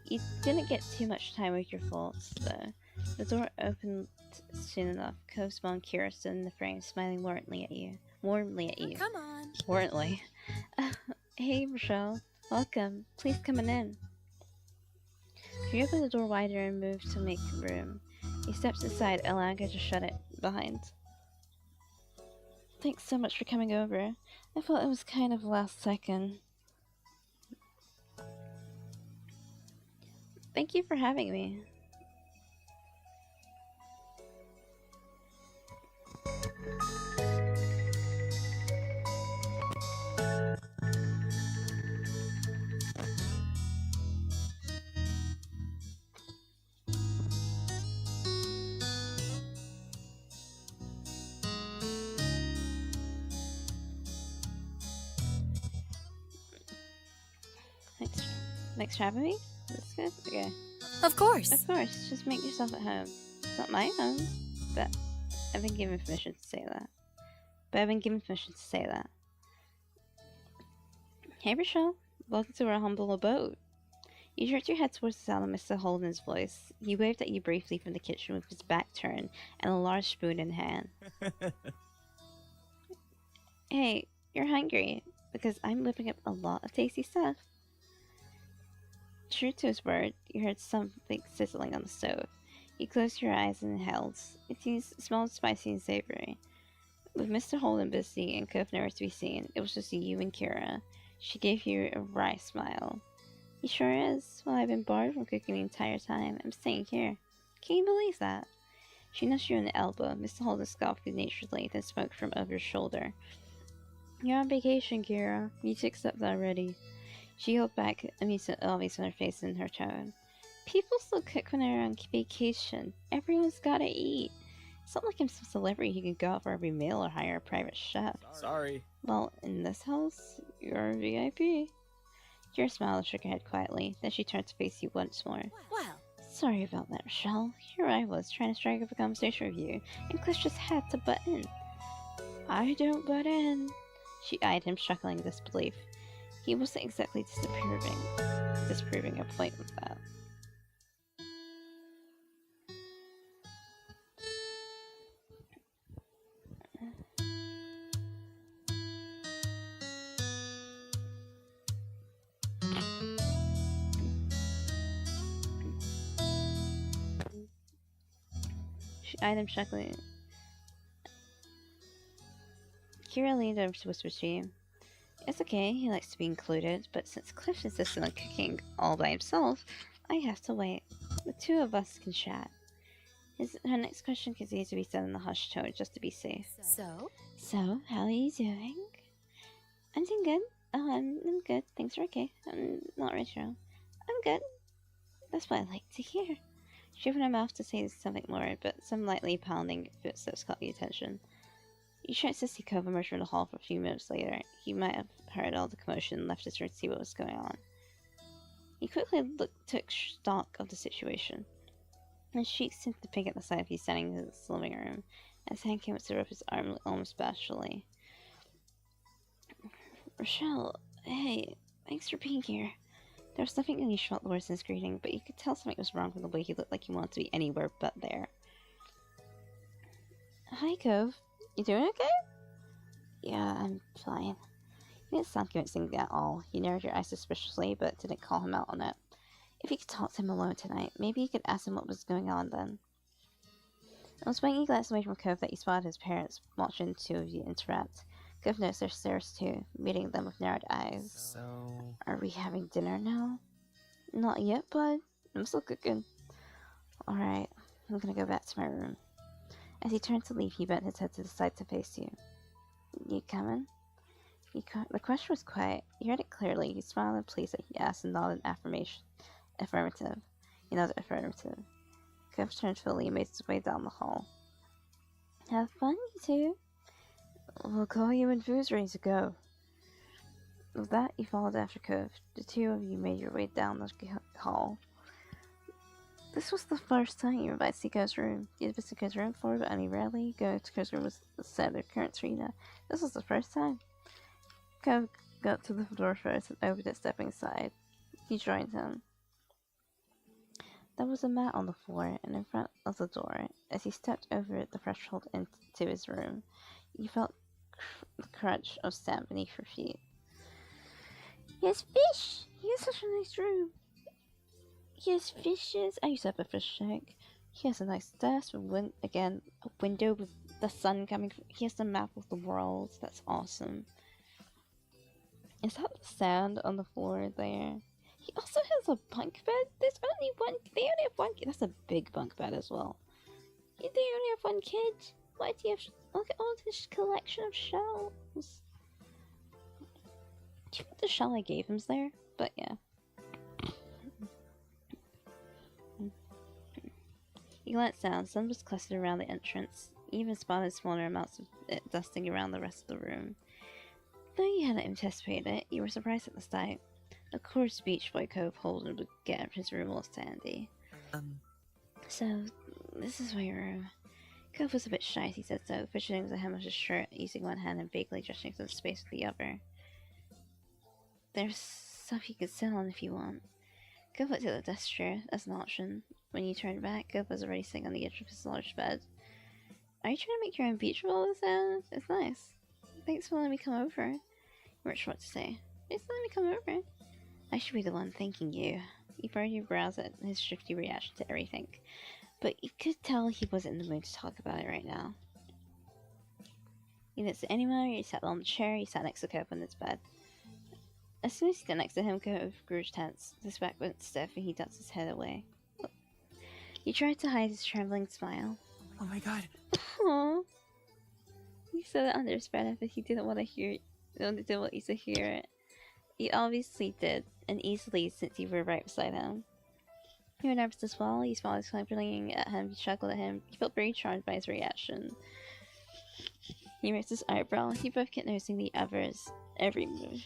Speaker 1: You didn't get too much time with your thoughts, though. The door opened soon enough. Cove's mom, Kira, stood in the frame, smiling warmly at you.
Speaker 3: Come on.
Speaker 1: Warmly. Hey, Richelle. Welcome. Please come on in. She opened the door wider and moved to make room. He stepped aside, allowing her to shut it behind. Thanks so much for coming over. I thought it was kind of last second. Thank you for having me. Thanks for having me? That's good? Okay.
Speaker 3: Of course.
Speaker 1: Of course, just make yourself at home. It's not my home, but I've been given permission to say that. Hey, Richelle. Welcome to our humble abode. You jerked your head towards the sound of Mr. Holden's voice. He waved at you briefly from the kitchen with his back turned and a large spoon in hand. Hey, you're hungry, because I'm whipping up a lot of tasty stuff. True to his word, you heard something sizzling on the stove. You closed your eyes and inhaled. It smelled spicy and savory. With Mr. Holden busy and Cove nowhere to be seen, it was just you and Kira. She gave you a wry smile. He sure is. Well, I've been barred from cooking the entire time. I'm staying here. Can you believe that? She nudged you on the elbow. Mr. Holden scoffed good-naturedly, then spoke from over his shoulder. You're on vacation, Kira. You should accept that already. She held back, amusement obvious on her face and her tone. People still cook when they're on vacation. Everyone's gotta eat. It's not like I'm some celebrity who can go out for every meal or hire a private chef.
Speaker 6: Sorry.
Speaker 1: Well, in this house, you're a VIP. Kira smiled and shook her head quietly. Then she turned to face you once more.
Speaker 2: Well,
Speaker 1: Sorry about that, Richelle. Here I was, trying to strike up a conversation with you, and Cliff just had to butt in. I don't butt in. She eyed him, chuckling in disbelief. He wasn't exactly disproving a point with that. She eyed him, chuckling. Kira leaned over to whisper to you. It's okay, he likes to be included, but since Cliff insisted on cooking all by himself, I have to wait. The two of us can chat. Her next question continued to be said in a hushed tone, just to be safe. So, how are you doing? I'm doing good. Oh, I'm good. Things are okay. I'm not really sure. I'm good. That's what I like to hear. She opened her mouth to say something more, but some lightly pounding footsteps caught your attention. You tried to see Cove emerge from the hall for a few minutes later. He might have heard all the commotion and left his room to see what was going on. He quickly took stock of the situation. His cheeks seemed to pink at the sight of you standing in his living room, and his hand came up to rub his arm almost bashfully. Richelle, hey, thanks for being here. There was nothing unusual about the words in his greeting, but you could tell something was wrong from the way he looked like he wanted to be anywhere but there. Hi, Cove. You doing okay? Yeah, I'm fine. You didn't sound convincing at all. You narrowed your eyes suspiciously, but didn't call him out on it. If you could talk to him alone tonight, maybe you could ask him what was going on then. It was when you glanced away from Cove that you spotted his parents watching the two of you interact. Cove noticed their stares too, meeting them with narrowed eyes.
Speaker 6: So...
Speaker 1: Are we having dinner now? Not yet, bud. I'm still cooking. Alright, I'm gonna go back to my room. As he turned to leave, he bent his head to the side to face you. You coming? The question was quiet. You heard it clearly. He smiled and pleased that he asked and nodded affirmation. Affirmative. He nodded affirmative. Cove turned fully and made his way down the hall. Have fun, you two. We'll call you when food's ready to go. With that, you followed after Cove. The two of you made your way down the hall. This was the first time you were by Cove's room. You'd visited Cove's room before, but only rarely go to Cove's room with the set of current Trina. This was the first time. Cove got to the door first and opened it, stepping aside. You joined him. There was a mat on the floor and in front of the door. As he stepped over the threshold into his room, you felt the crunch of sand beneath your feet. Yes, fish! He has such a nice room. He has fishes. I used to have a fish tank. He has a nice desk with a window with the sun coming. He has the map of the world. That's awesome. Is that the sand on the floor there? He also has a bunk bed. There's only one. They only have one kid. That's a big bunk bed as well. They only have one kid. Why do you have? Look at all this collection of shells. Do you think the shell I gave him's there? But yeah. You glanced down. Sun was clustered around the entrance. You even spotted smaller amounts of it dusting around the rest of the room. Though you hadn't anticipated it, you were surprised at the sight. Of course Beach Boy Cove Holden would get his room all sandy. So, this is my room. Cove was a bit shy as he said so, fidgeting the hem of his shirt, using one hand and vaguely gesturing to the space with the other. There's stuff you could sit on if you want. Cove looked at the desk chair as an option. When you turned back, Cove was already sitting on the edge of his large bed. Are you trying to make your own beach ball sound? It's nice. Thanks for letting me come over. You weren't sure what to say. Thanks for letting me come over. I should be the one thanking you. He furrowed your brows at his shifty reaction to everything, but you could tell he wasn't in the mood to talk about it right now. He didn't sit anywhere, he sat on the chair, he sat next to Cove on his bed. As soon as he sat next to him, Cove grew tense. His back went stiff and he ducked his head away. He tried to hide his trembling smile.
Speaker 4: Oh my god.
Speaker 1: Aww. He said it under his breath, but he didn't want you to hear it. He obviously did, and easily since you were right beside him. You were nervous as well. He smiled smiling at him, he chuckled at him. He felt very charmed by his reaction. He raised his eyebrow. He both kept noticing the other's every move.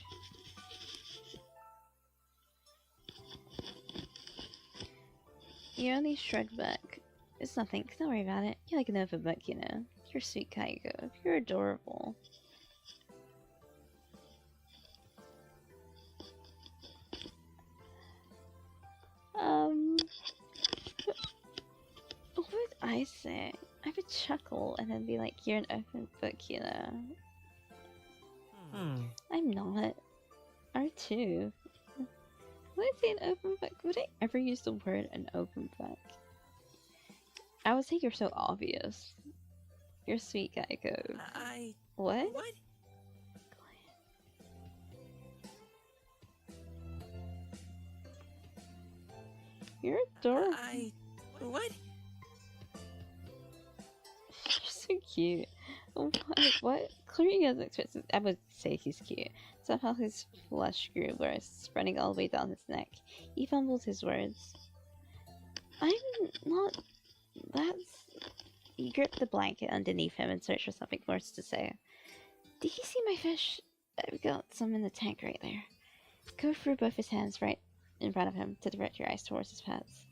Speaker 1: He only shrugged back. It's nothing, don't worry about it. You're like an open book, you know. You're a sweet Kaiko. You're adorable. What would I say? I would chuckle and then be like, you're an open book, you know. I'm not. R2. Would I say an open book? Would I ever use the word an open book? I would say you're so obvious. You're sweet, Kaiko. What?
Speaker 4: What?
Speaker 1: You're adorable.
Speaker 4: What?
Speaker 1: You're so cute. What? Clearly hasn't expected. I would say he's cute. Somehow his flesh grew worse, spreading all the way down his neck. He fumbled his words. I'm not. That's. He gripped the blanket underneath him and searched for something worse to say. Did you see my fish? I've got some in the tank right there. Go through both his hands right in front of him to direct your eyes towards his pets.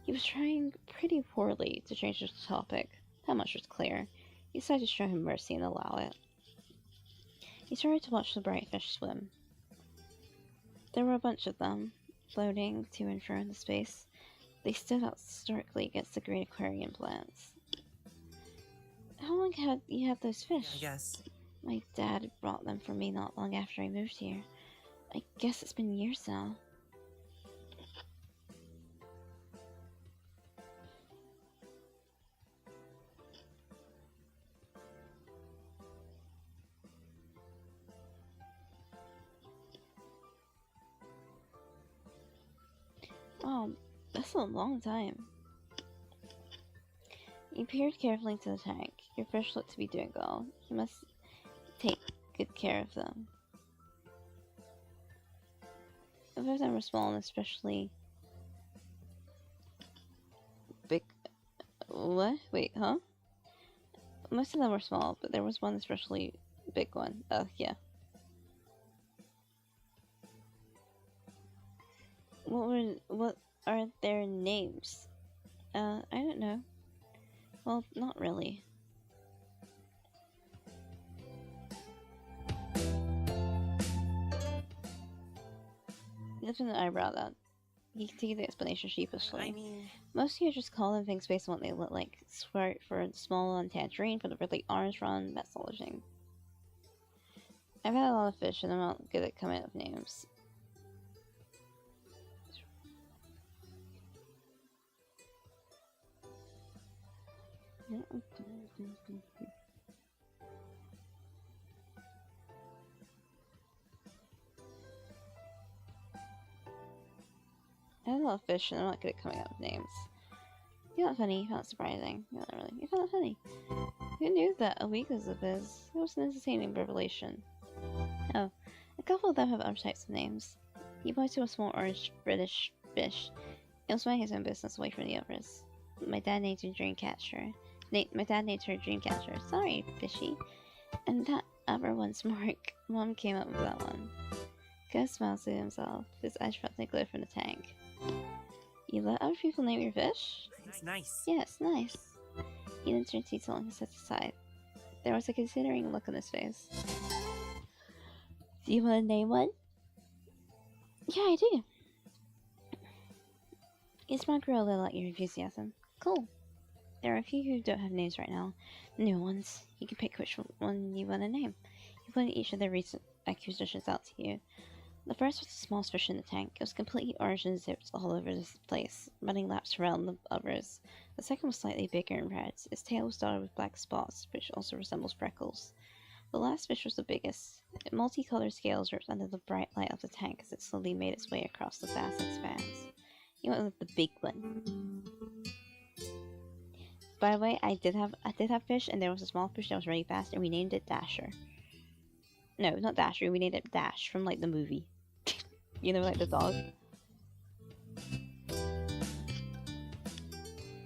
Speaker 1: He was trying pretty poorly to change the topic. That much was clear. He decided to show him mercy and allow it. He started to watch the bright fish swim. There were a bunch of them, floating to and fro in the space. They stood out starkly against the green aquarium plants. How long had you had those fish?
Speaker 4: I guess.
Speaker 1: My dad brought them for me not long after I moved here. I guess it's been years now. Oh, that's a long time. You peered carefully into the tank. Your fish looked to be doing well. You must take good care of them. Both of them were small and especially big. What? Wait, huh? Most of them were small, but there was one especially big one. Yeah. What are their names? I don't know. Well, not really. He lifted an eyebrow that he could take the explanation sheepishly.
Speaker 4: I mean...
Speaker 1: Most of you just call them things based on what they look like. Squirt for the small one, tangerine for the really orange one, that sort of thing. I've had a lot of fish and I'm not good at coming up with names. I have a lot of fish and I'm not good at coming up with names. You're not funny, you found it surprising. You're not really. You found it funny. Who knew that a weakness of his? It was an entertaining revelation. Oh, a couple of them have other types of names. He pointed to a small orange British fish. It was minding his own business away from the others. My dad named her Dreamcatcher. My dad named her Dreamcatcher. Sorry, fishy. And that other one's Mark. Mom came up with that one. Go smiles to himself, his eyes fronting glow from the tank. You let other people name your fish?
Speaker 4: It's nice.
Speaker 1: Yes, nice. He then turned to tilting his head aside. There was a considering look on his face. Do you want to name one? Yeah, I do. His smile grew a little at your enthusiasm. Cool. There are a few who don't have names right now. New ones. You can pick which one you want to name. He pointed each of their recent acquisitions out to you. The first was the smallest fish in the tank. It was completely orange and zipped all over this place, running laps around the others. The second was slightly bigger and red. Its tail was dotted with black spots, which also resembles freckles. The last fish was the biggest. Multicolored scales ripped under the bright light of the tank as it slowly made its way across the vast expanse. You went with the big one. By the way, I did have fish, and there was a small fish that was really fast, and we named it Dasher. No, not Dasher. We named it Dash from like the movie. You know, like the dog.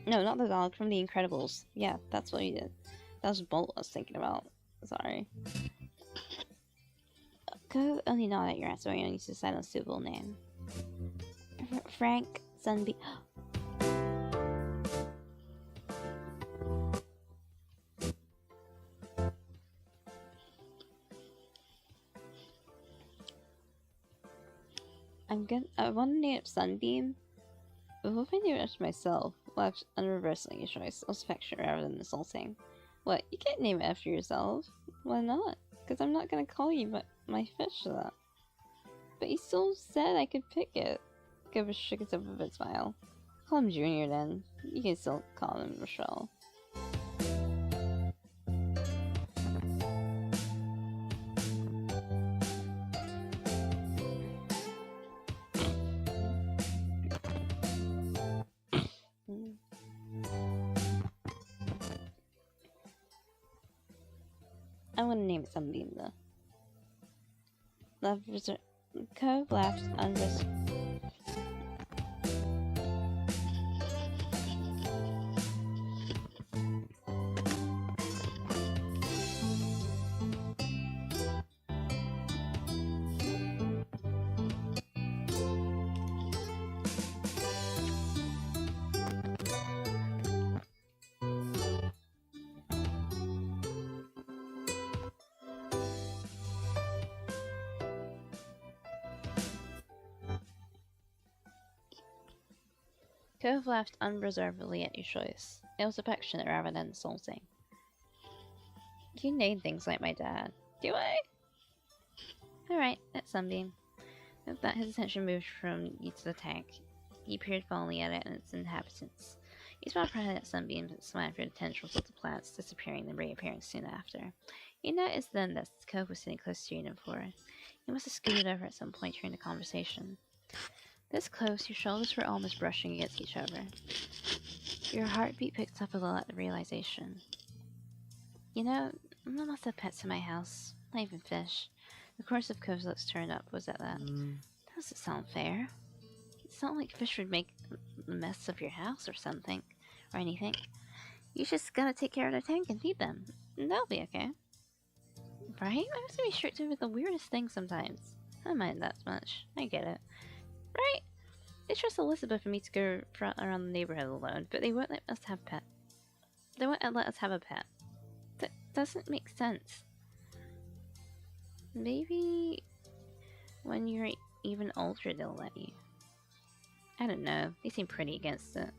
Speaker 1: No, not the dog, from The Incredibles. Yeah, that's what we did. That was Bolt I was thinking about. Sorry. Go only nod at your answer when you need to decide on a suitable name. Frank Sunbeam. I want to name it Sunbeam. But what if I name it after myself? Well, I'm reversing your choice. I'll affection rather than insulting. What? You can't name it after yourself. Why not? Because I'm not gonna call you my fish that. But you still said I could pick it. Give a shook his up a bit smile. Call him Junior then. You can still call him Richelle. I want to name it Sunbeam though. Love reserve. Cove laughed unreserved. Cove laughed unreservedly at your choice. It was affectionate rather than insulting. You name things like my dad. Do I? Alright, that's Sunbeam. With that, his attention moved from you to the tank. He peered fondly at it and its inhabitants. He smiled proudly at Sunbeam, but smiled through the tendrils of the plants, disappearing and reappearing soon after. He noticed then that Cove was sitting close to you before. He must have scooted over at some point during the conversation. This close, your shoulders were almost brushing against each other. Your heartbeat picked up a little at the realization. You know, I'm not lots of pets in my house, not even fish. The course of Cove's lips turned up was at that. That doesn't sound fair. It's not like fish would make a mess of your house or something, or anything. You just gotta take care of the tank and feed them, and they'll be okay. Right? I have to be strict with the weirdest things sometimes. I don't mind that much. I get it. Right? They trust Elizabeth and me to go around the neighborhood alone, but they won't let us have pet. They won't let us have a pet. That doesn't make sense. Maybe when you're even older they'll let you. I don't know. They seem pretty against it.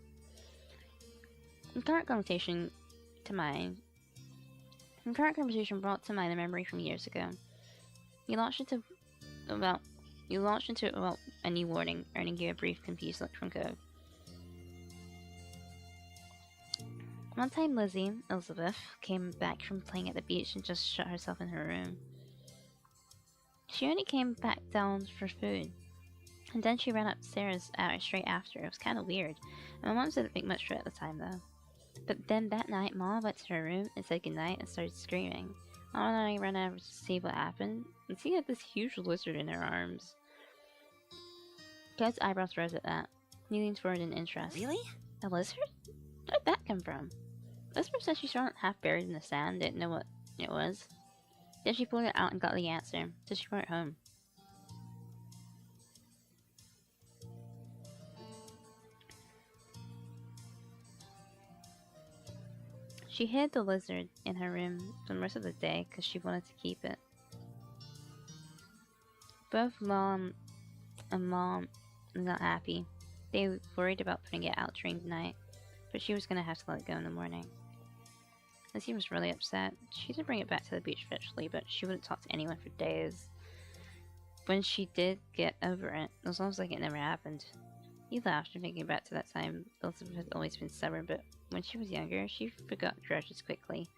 Speaker 1: The current conversation brought to mind a memory from years ago. You launched into about a new warning, earning you a brief, confused look from Cove. One time Elizabeth, came back from playing at the beach and just shut herself in her room. She only came back down for food. And then she ran upstairs straight after. It was kind of weird. And my mom didn't think much of it at the time though. But then that night, Mom went to her room and said goodnight and started screaming. Mom and I ran over to see what happened, and she had this huge lizard in her arms. Cove's eyebrows rose at that. He leaned forward in interest.
Speaker 2: Really?
Speaker 1: A lizard? Where'd that come from? Elizabeth said she saw it half buried in the sand, didn't know what it was. Then she pulled it out and got the answer, so she brought it home. She hid the lizard in her room for most of the day because she wanted to keep it. Both Mom and Mom were not happy. They were worried about putting it out during the night, but she was going to have to let it go in the morning. Lizzie was really upset. She did bring it back to the beach eventually, but she wouldn't talk to anyone for days. When she did get over it was almost like it never happened. He laughed and thinking back to that time. Elizabeth had always been stubborn, but when she was younger, she forgot grudges quickly.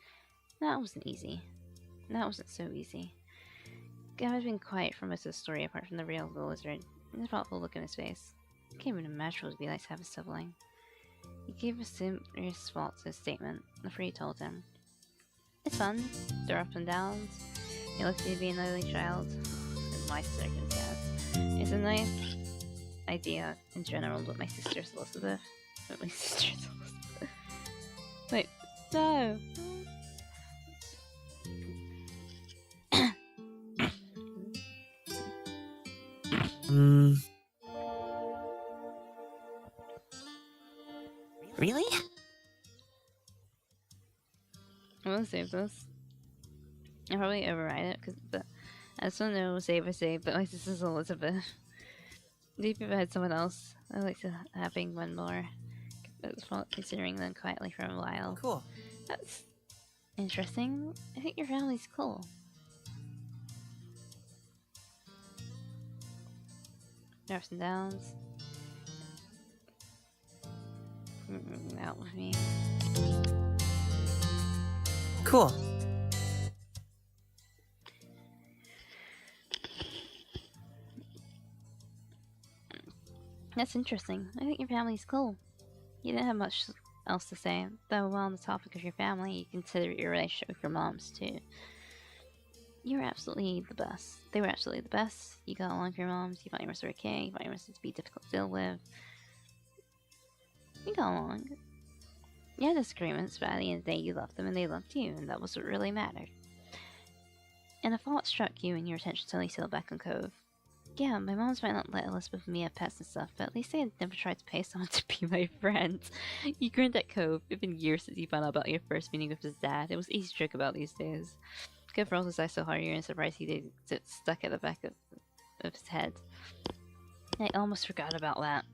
Speaker 1: That wasn't easy. That wasn't so easy. Gav had been quiet for most of the story, apart from the real of the lizard, and the thoughtful look in his face. It can't even imagine what it would be like to have a sibling. He gave a serious fault to his statement. Afraid told him, "It's fun. They're up and downs. You look to be an only child. In my circumstance, it's a nice idea in general, but my sister's Elizabeth. Wait, no.
Speaker 4: Really?
Speaker 1: I'm gonna save this. I'll probably override it because I just don't know save or save, but my sister's Elizabeth. Maybe if I had someone else, I'd like to having one more. That's considering them quietly for a while.
Speaker 4: Cool.
Speaker 1: That's interesting. I think your family's cool. Ups and downs. Out with me.
Speaker 4: Cool.
Speaker 1: That's interesting. I think your family's cool. You didn't have much else to say, though while on the topic of your family, you consider your relationship with your moms too. You were absolutely the best. They were absolutely the best. You got along with your moms, you thought your moms were okay, you thought your moms to be difficult to deal with. You got along. You had disagreements, but at the end of the day, you loved them and they loved you, and that was what really mattered. And a thought struck you and your attention suddenly sailed back on Cove. Yeah, my moms might not let Elizabeth and me have pets and stuff, but at least they had never tried to pay someone to be my friend. You grinned at Cove. It's been years since you found out about your first meeting with his dad. It was easy to joke about these days. Cove rolled his eyes so hard and surprised he did sit stuck at the back of his head. I almost forgot about that.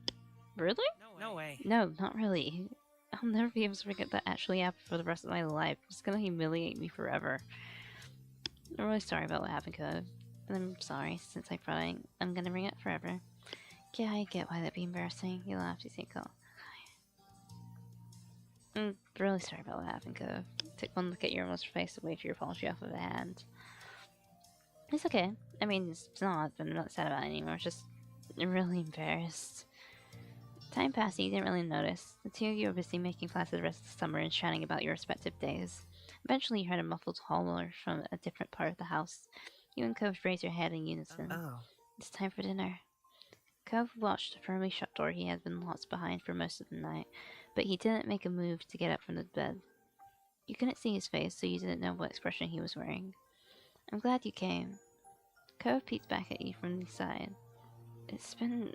Speaker 1: Really?
Speaker 4: No way.
Speaker 1: No, not really. I'll never be able to forget that actually happened for the rest of my life. It's gonna humiliate me forever. I'm really sorry about what happened, Cove. And I'm sorry, since I'm crying, I'm gonna bring it forever. Yeah, I get why that'd be embarrassing. You laughed, you think, oh. I'm really sorry about what happened, Cove. Took one look at your almost face away for your apology off of a hand. It's okay. I mean, it's not, but I'm not sad about it anymore. It's just really embarrassed. Time passed and you didn't really notice. The two of you were busy making plans for the rest of the summer and chatting about your respective days. Eventually you heard a muffled holler from a different part of the house. You and Cove raised your head in unison.
Speaker 4: Oh.
Speaker 1: It's time for dinner. Cove watched the firmly shut door he had been locked behind for most of the night, but he didn't make a move to get up from the bed. You couldn't see his face, so you didn't know what expression he was wearing. I'm glad you came. Cove peeked back at you from the side. It's been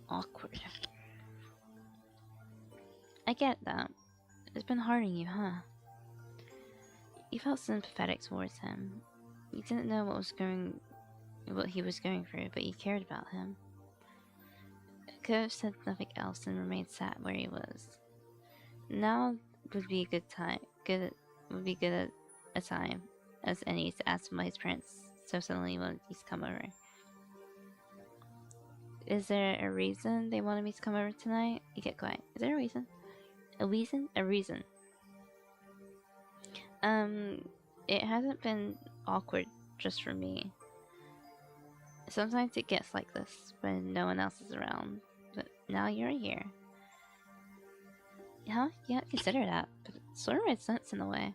Speaker 1: awkward. I get that. It's been hard on you, huh? You felt sympathetic towards him. You didn't know what he was going through, but you cared about him. Cove said nothing else and remained sat where he was. Now would be a good time. Would be good at a time as any to ask him why his parents so suddenly wanted me to come over. Is there a reason they wanted me to come over tonight? You get quiet. Is there a reason? A reason? A reason. It hasn't been awkward just for me. Sometimes it gets like this when no one else is around, but now you're here. Yeah, you can't consider that, but it sort of made sense in a way.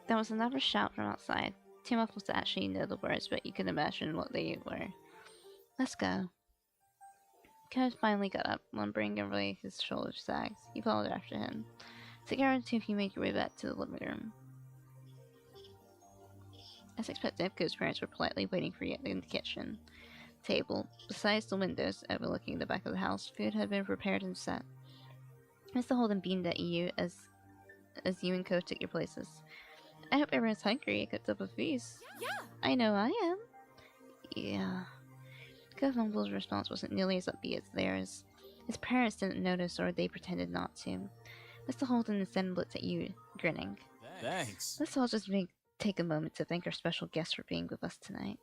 Speaker 1: There was another shout from outside. Too muffled to actually know the words, but you can imagine what they were. Let's go. Cove finally got up, lumbering over his shoulders sagged. You followed after him. Together the two of you made your way back to the living room. As expected, Cove's parents were politely waiting for you in the kitchen table. Besides the windows overlooking the back of the house, food had been prepared and set. Mr. Holden beamed at you as as you and Co took your places. I hope everyone's hungry and cooked up a feast. Yeah! I know I am. Yeah. Co Mumble's response wasn't nearly as upbeat as theirs. His parents didn't notice, or they pretended not to. Mr. Holden instead looked at you, grinning.
Speaker 4: Thanks.
Speaker 1: Let's all just take a moment to thank our special guest for being with us tonight.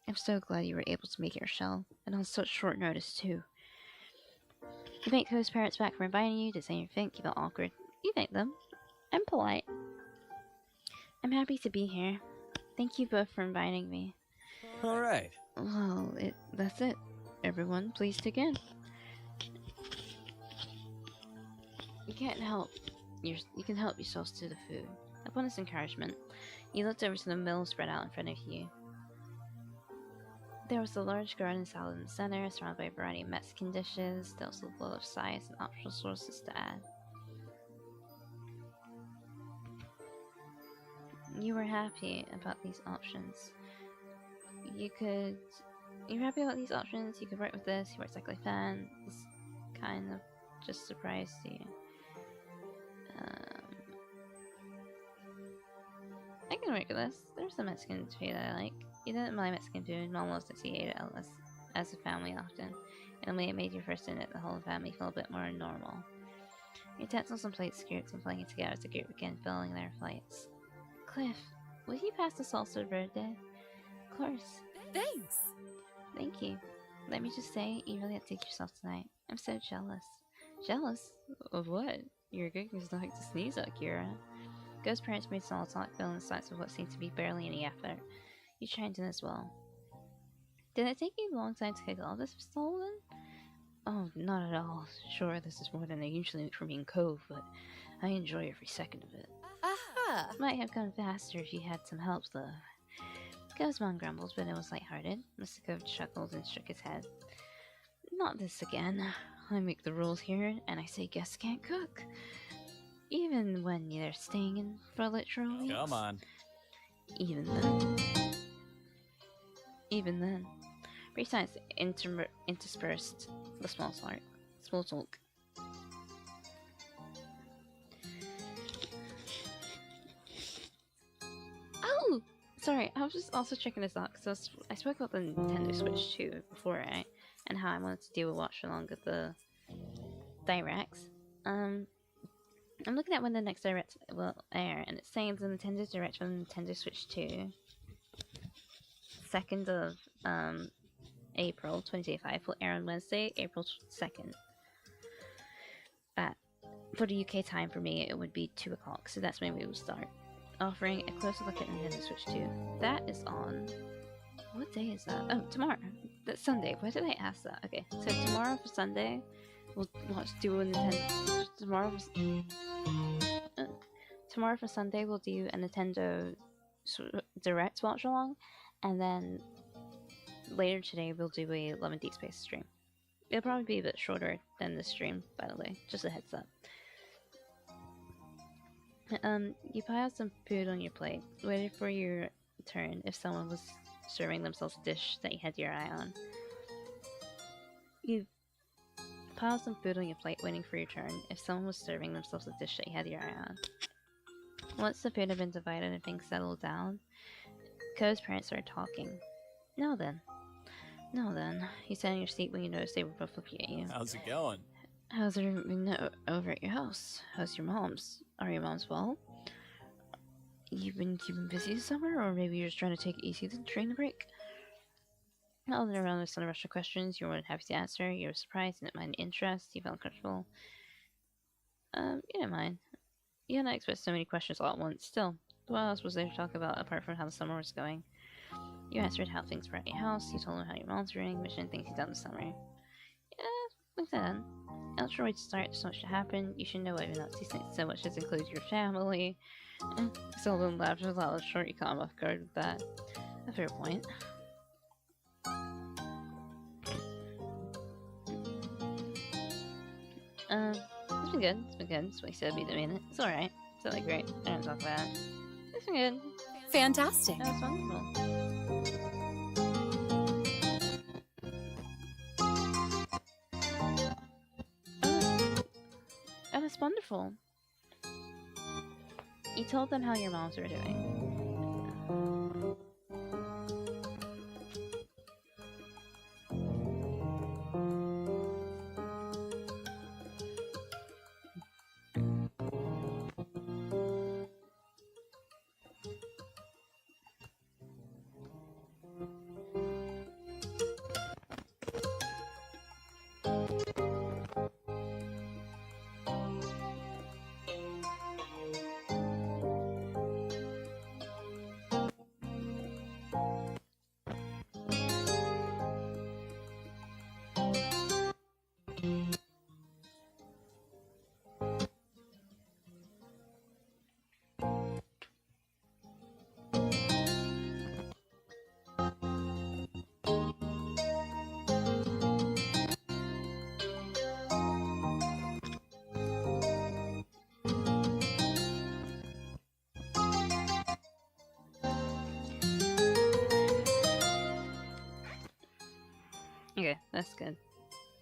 Speaker 1: I'm so glad you were able to make it, Richelle, and on such short notice, too. You thanked Co's parents back for inviting you. Did you think you felt awkward? You thanked them. I'm polite. I'm happy to be here. Thank you both for inviting me.
Speaker 4: Alright.
Speaker 1: Well, that's it. Everyone, please dig in. You can't help. You can help yourselves to the food. Upon this encouragement, you looked over to the meal spread out in front of you. There was a large garden salad in the center, surrounded by a variety of Mexican dishes. There was a lot of sides and optional sauces to add. You were happy about these options. You're happy about these options. You could work with this. You were exactly a fan. This kind of just surprised you. I can work with this. There's some Mexican food I like. You didn't mind Mexican food. Mom loves that you ate it as a family often. And when it made your first in it, the whole family felt a bit more normal. Utensils and plates scooped and playing together as the group began filling their plates. Cliff, will you pass the salsa verde? Of course.
Speaker 3: Thanks!
Speaker 1: Thank you. Let me just say, you really outdid yourself tonight. I'm so jealous. Jealous? Of what? Your goodness like to sneeze at, Kira. Ghost parents made small talk, filling the sides of what seemed to be barely any effort. You chimed in as well. Did it take you a long time to cook all this, Mr. Holden? Oh, not at all. Sure, this is more than I usually make for me and Cove, but I enjoy every second of it.
Speaker 3: Aha!
Speaker 1: Might have gone faster if you had some help, though. Cove's mom grumbled, but it was lighthearted. Mr. Cove chuckled and shook his head. Not this again. I make the rules here, and I say guests can't cook. Even when they're staying in for literal weeks.
Speaker 4: Come on.
Speaker 1: Even then. Brief silence interspersed the small talk. Oh! Sorry, I was just also checking this out, because I spoke about the Nintendo Switch 2 before, right? And how I wanted to do a watch along with the Directs. I'm looking at when the next Direct will air, and it's saying the Nintendo Direct for the Nintendo Switch 2, 2nd of April 2025, will air on Wednesday, April 2nd. For the UK time, for me, it would be 2 o'clock, so that's when we will start. Offering a closer look at Nintendo Switch 2. That is on... What day is that? Oh, tomorrow. That's Sunday. Why did I ask that? Okay, so tomorrow for Sunday, we'll do a Nintendo... Tomorrow for Sunday, we'll do a Nintendo Direct watch along, and then later today, we'll do a Love and Deep Space stream. It'll probably be a bit shorter than this stream, by the way. Just a heads up. You piled some food on your plate, waited for your turn if someone was serving themselves a dish that you had your eye on. You piled some food on your plate, waiting for your turn if someone was serving themselves a dish that you had your eye on. Once the food had been divided and things settled down, Ko's parents started talking. Now then, you sat in your seat when you noticed they were both looking at you.
Speaker 4: How's it going?
Speaker 1: How's everything over at your house? How's your mom's? Are your moms well? You've been keeping busy this summer, or maybe you're just trying to take it easy during the break? Not looking around with some rush of questions, you were more than happy to answer. You were surprised, you didn't mind interest, you felt comfortable. You didn't mind. You hadn't expected so many questions all at once. Still, what else was there to talk about apart from how the summer was going? You answered how things were at your house, you told them how your mom's doing, mentioned things you've done this summer. Yeah, like that. I'm not sure where to start, so much to happen. You should know what you're not seeing so much as includes your family. Selden laughed a lot short, you caught him off guard with that. A fair point. It's been good. It's been good. That's what he said be the minute. It's alright. It's not like great. I don't talk about it. It's been good.
Speaker 3: Fantastic!
Speaker 1: That was wonderful. Oh, that's wonderful. You told them how your moms were doing. Okay, that's good.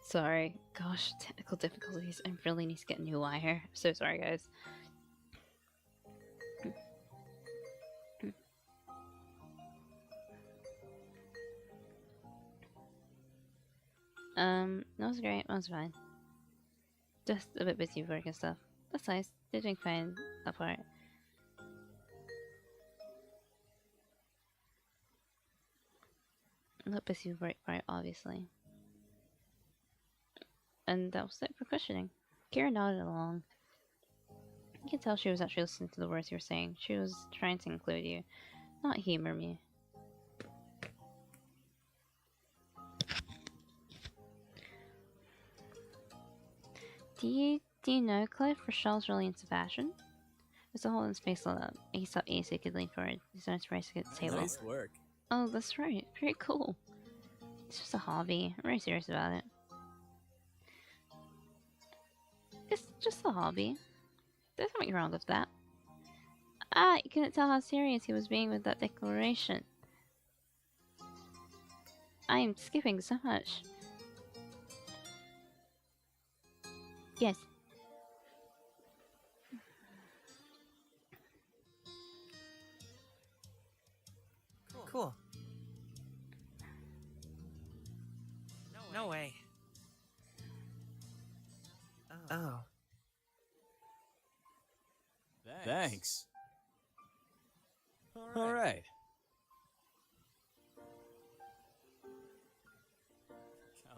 Speaker 1: Sorry. Gosh, technical difficulties. I really need to get a new wire. So sorry, guys. That was great. That was fine. Just a bit busy with work and stuff. That's nice. They're doing fine that part. Not busy with work part, obviously. And that was it for questioning. Kira nodded along. You can tell she was actually listening to the words you were saying. She was trying to include you, not humor me. Do you know Cliff? Rochelle's really into fashion. Mr. Holden's face lit up. He stopped easy, he could lean forward. He's on his right at the table.
Speaker 4: Nice work.
Speaker 1: Oh, that's right. Very cool. It's just a hobby. I'm very serious about it. It's just a hobby. There's nothing wrong with that. Ah, you couldn't tell how serious he was being with that declaration. I am skipping so much. Yes.
Speaker 6: Cool. No way. Oh.
Speaker 4: Thanks. All right.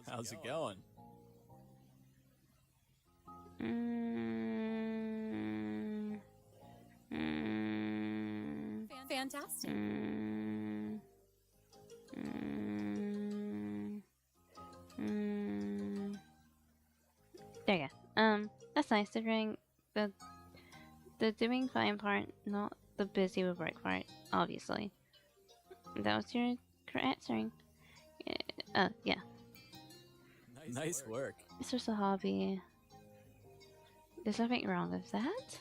Speaker 4: How's it going?
Speaker 3: Fantastic.
Speaker 1: There you go. That's nice. They're doing the doing fine part, not the busy with work part, obviously. That was your answering. Yeah.
Speaker 4: Nice work.
Speaker 1: It's just a hobby. There's nothing wrong with that.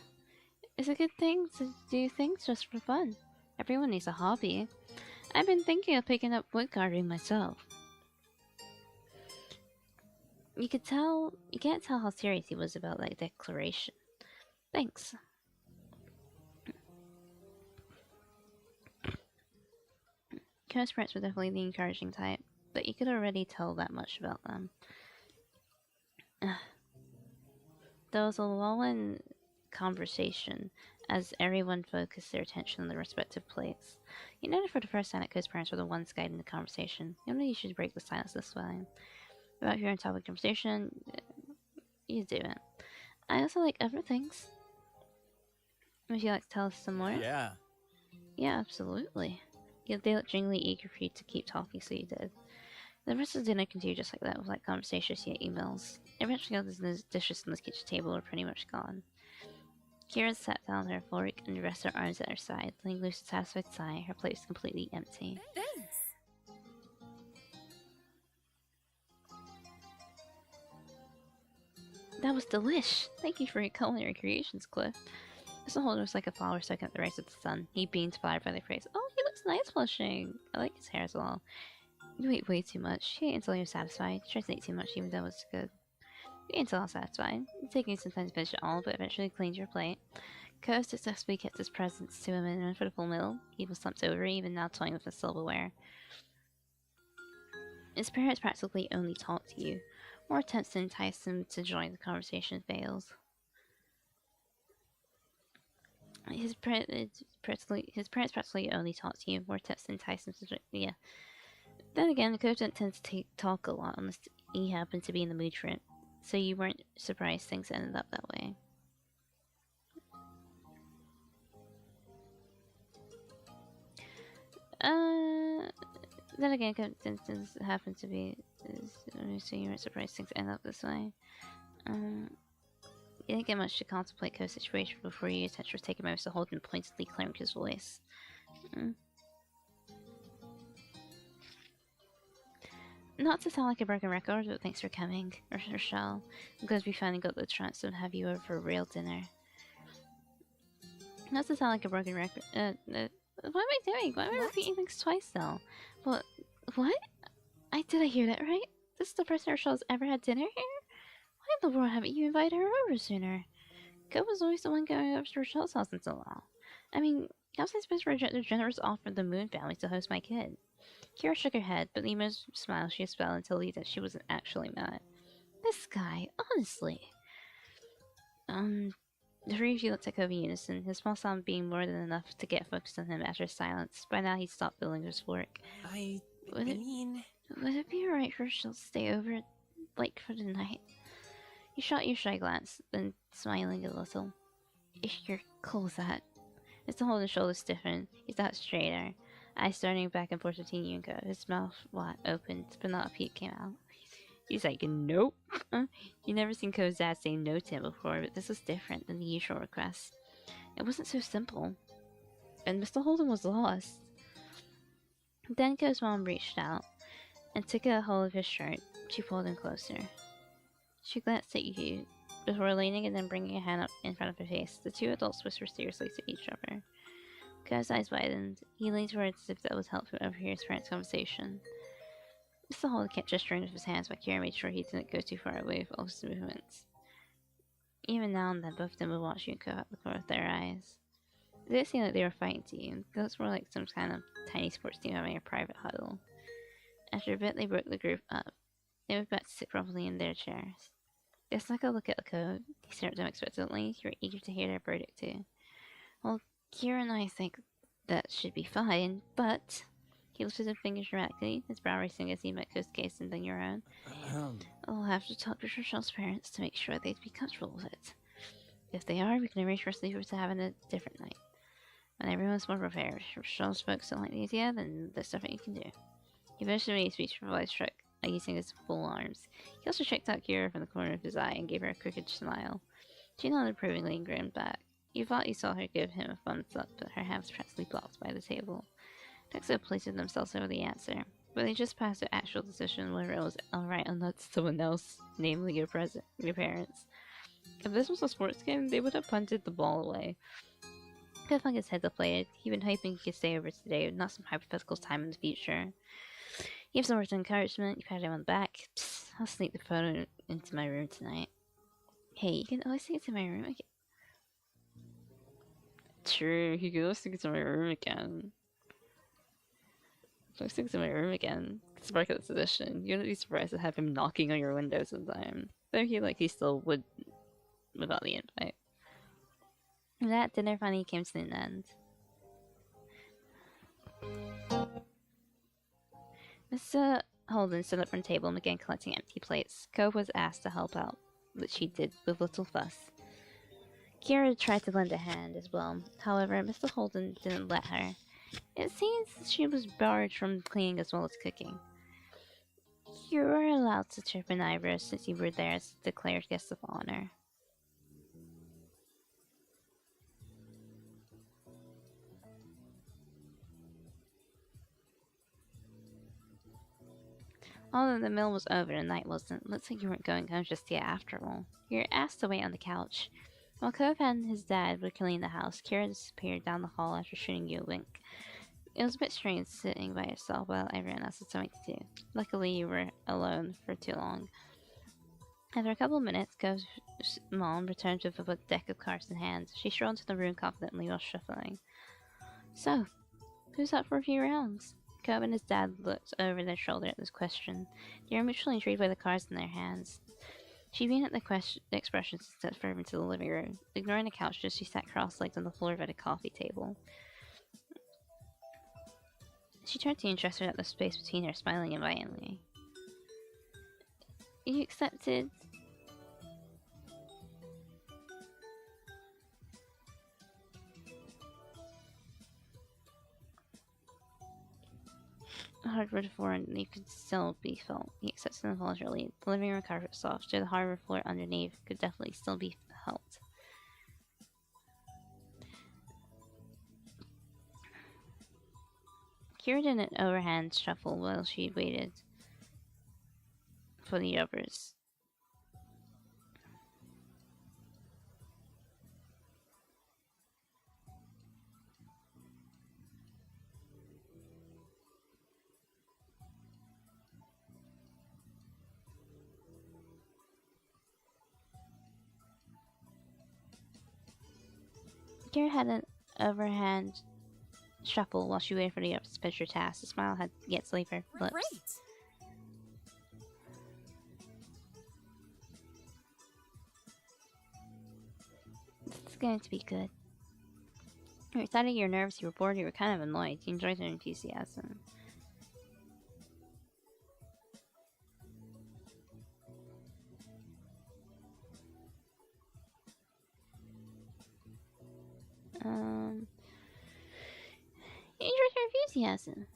Speaker 1: It's a good thing to do things just for fun. Everyone needs a hobby. I've been thinking of picking up wood carving myself. You can't tell how serious he was about that declaration. Thanks. Kira's parents were definitely the encouraging type, but you could already tell that much about them. There was a lull in conversation as everyone focused their attention on their respective plates. You noted for the first time that Ko's parents were the ones guiding the conversation. You know you should break the silence this way. About your own topic conversation, you do it. I also like other things. Would you like to tell us some more?
Speaker 4: Yeah.
Speaker 1: Yeah, absolutely. Yeah, they looked genuinely eager for you to keep talking, so you did. The rest of the dinner continued just like that, with like conversations yet emails. Eventually, all the dishes on the kitchen table were pretty much gone. Kira sat down with her fork and rested her arms at her side, letting loose a satisfied sigh. Her plate was completely empty.
Speaker 3: Thanks.
Speaker 1: That was delish! Thank you for your culinary creations, Cliff. Mr. Holden was like a flower soaking up the rays of the sun. He beamed, flattered by their praise. Oh, he looks nice blushing. I like his hair as well. You ate way too much. You ate until you're satisfied. You tried to eat too much, even though it was good. You ate until I was satisfied. It's taking you some time to finish it all, but eventually cleaned your plate. Ko successfully kept his presence to a minimum for the full meal. He was slumped over, even now toying with his silverware. His parents practically only talk to you. More attempts to entice him to join the conversation fails. His parents practically only talk to you. More attempts to entice him to join. Yeah. Then again, Ko didn't tend to talk a lot unless he happened to be in the mood for it. So you weren't surprised things ended up that way. Then again, coincidences happen to be, so you weren't surprised things end up this way. You didn't get much to contemplate Ko's situation before your attention was taken by Mr. Holden pointedly clearing his voice. Not to sound like a broken record, but thanks for coming, Richelle. I'm glad we finally got the chance to have you over for a real dinner. Not to sound like a broken record, what am I doing? Why am I repeating things twice now? What? Did I hear that right? This is the first time Rochelle's ever had dinner here? Why in the world haven't you invited her over sooner? Ko was always the one going over to Rochelle's house until now. I mean, how was I supposed to reject the generous offer of the Moon family to host my kid? Kira shook her head, but the most smile she spelled until he that she wasn't actually mad. This guy, honestly. The three of you looked at Ko in unison, his small sound being more than enough to get focused on him after his silence. By now he'd stopped filling his fork. Would it be alright for Rochelle to stay over, like, for the night? He shot you a shy glance, then smiling a little. If you're cool with that. Mr. Holden's shoulders stiffened. He sat straighter, eyes starting back and forth between you and Ko. His mouth wide opened, but not a peep came out. He's like, nope. You never seen Ko's dad say no to him before, but this was different than the usual request. It wasn't so simple. And Mr. Holden was lost. Then Ko's mom reached out and took a hold of his shirt. She pulled him closer. She glanced at you before leaning and then bringing a hand up in front of her face. The two adults whispered seriously to each other. Ko's eyes widened. He leaned towards as if that would help him overhear his parents' conversation. Mr. Holden kept gesturing with his hands, but Kira made sure he didn't go too far away with all his movements. Even now and then, both of them would watch you and Ko out the corner of their eyes. It didn't seem like they were fighting to you. Those were like some kind of tiny sports team having a private huddle. After a bit, they broke the group up. They moved back to sit properly in their chairs. They snuck a look at the code. He stared at them expectantly. You were eager to hear their verdict too. Well, Kira and I think that should be fine, but... He lifted his fingers dramatically, his brow raising as he met Ko's gaze and then your own. I'll have to talk to Rochelle's parents to make sure they'd be comfortable with it. If they are, we can arrange for sleepers to have it a different night. When everyone's more prepared, if Rochelle's folks don't like the idea, then there's nothing you can do. He finished the mini speech before I struck, using his full arms. He also checked out Kira from the corner of his eye and gave her a crooked smile. She nodded approvingly and grinned back. You thought you saw her give him a thumbs up, but her hand was practically blocked by the table. Texo plated themselves over the answer, but they just passed the actual decision whether it was alright or not to someone else, namely your parents. If this was a sports game, they would have punted the ball away. Ko hung his head deflated. He'd been hoping he could stay over today, not some hypothetical time in the future. He gave some words of encouragement. You patted him on the back. Psst, I'll sneak the photo into my room tonight. Hey, you can always sneak into my room again. True, you can always sneak into my room again. Let's stick to my room again. Spark at the position. You wouldn't be surprised to have him knocking on your window sometime. Though he still would without the invite. And that dinner finally came to an end. Mr. Holden stood up from the table and began collecting empty plates. Ko was asked to help out, which she did with little fuss. Kira tried to lend a hand as well. However, Mr. Holden didn't let her. It seems she was barred from cleaning as well as cooking. You were allowed to chirp an eyebrow since you were there as declared guest of honor. Although the meal was over, the night wasn't. Looks like you weren't going home just yet after all. You were asked to wait on the couch. While Ko and his dad were cleaning the house, Kira disappeared down the hall after shooting you a wink. It was a bit strange sitting by yourself while everyone else had something to do. Luckily, you were alone for too long. After a couple of minutes, Cove's mom returned with a deck of cards in hand. She strolled into the room confidently while shuffling. So, who's up for a few rounds? Cove and his dad looked over their shoulder at this question. They were mutually intrigued by the cards in their hands. She beamed at the expressions and stepped further into the living room. Ignoring the couches, she sat cross-legged on the floor by the coffee table. She turned to the interested at the space between her, smiling invitingly. You accepted? The hardwood floor underneath could still be felt. He accepted involuntarily. The living room carpet was soft, so the hardwood floor underneath could definitely still be felt. Kira did an overhand shuffle while she waited for the others. Kira had an overhand shuffle while she waited for the others to finish her task. The smile had yet to leave her lips.
Speaker 3: Great!
Speaker 1: This is going to be good. You were excited, you were nervous, you were bored, you were kind of annoyed. You enjoyed her enthusiasm. You enjoyed her enthusiasm.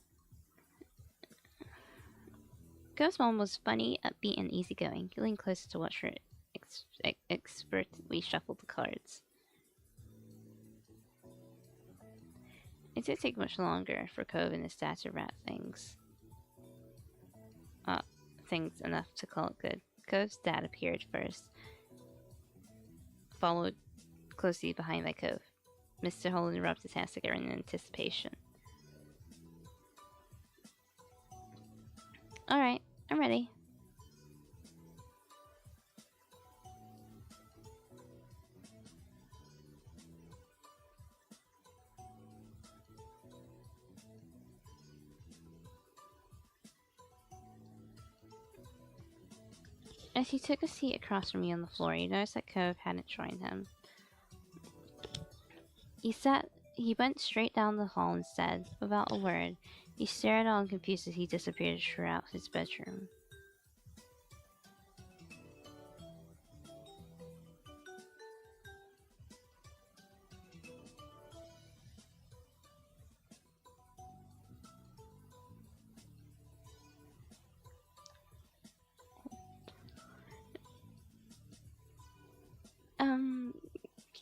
Speaker 1: Ghost Mom was funny, upbeat, and easygoing. You leaned closer to watch her expertly shuffle the cards. It didn't take much longer for Cove and his dad to wrap things enough to call it good. Cove's dad appeared first, followed closely behind by Cove. Mr. Holland rubbed his hands together in anticipation. Alright, I'm ready. As he took a seat across from me on the floor, he noticed that Cove hadn't joined him. He went straight down the hall instead. Without a word, he stared on confused as he disappeared throughout his bedroom.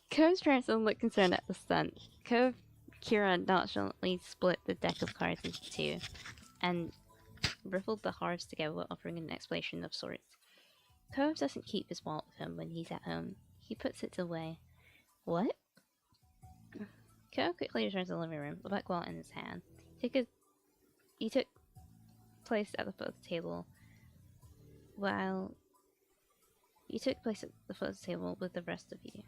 Speaker 1: Cove's parents don't look concerned at the stunt. Kira nonchalantly split the deck of cards into two, and riffled the cards together while offering an explanation of sorts. Cove doesn't keep his wallet with him when he's at home. He puts it away. What? Cove quickly returns to the living room, the black wallet in his hand. He took place at the foot of the table while you took place at the foot of the table with the rest of you.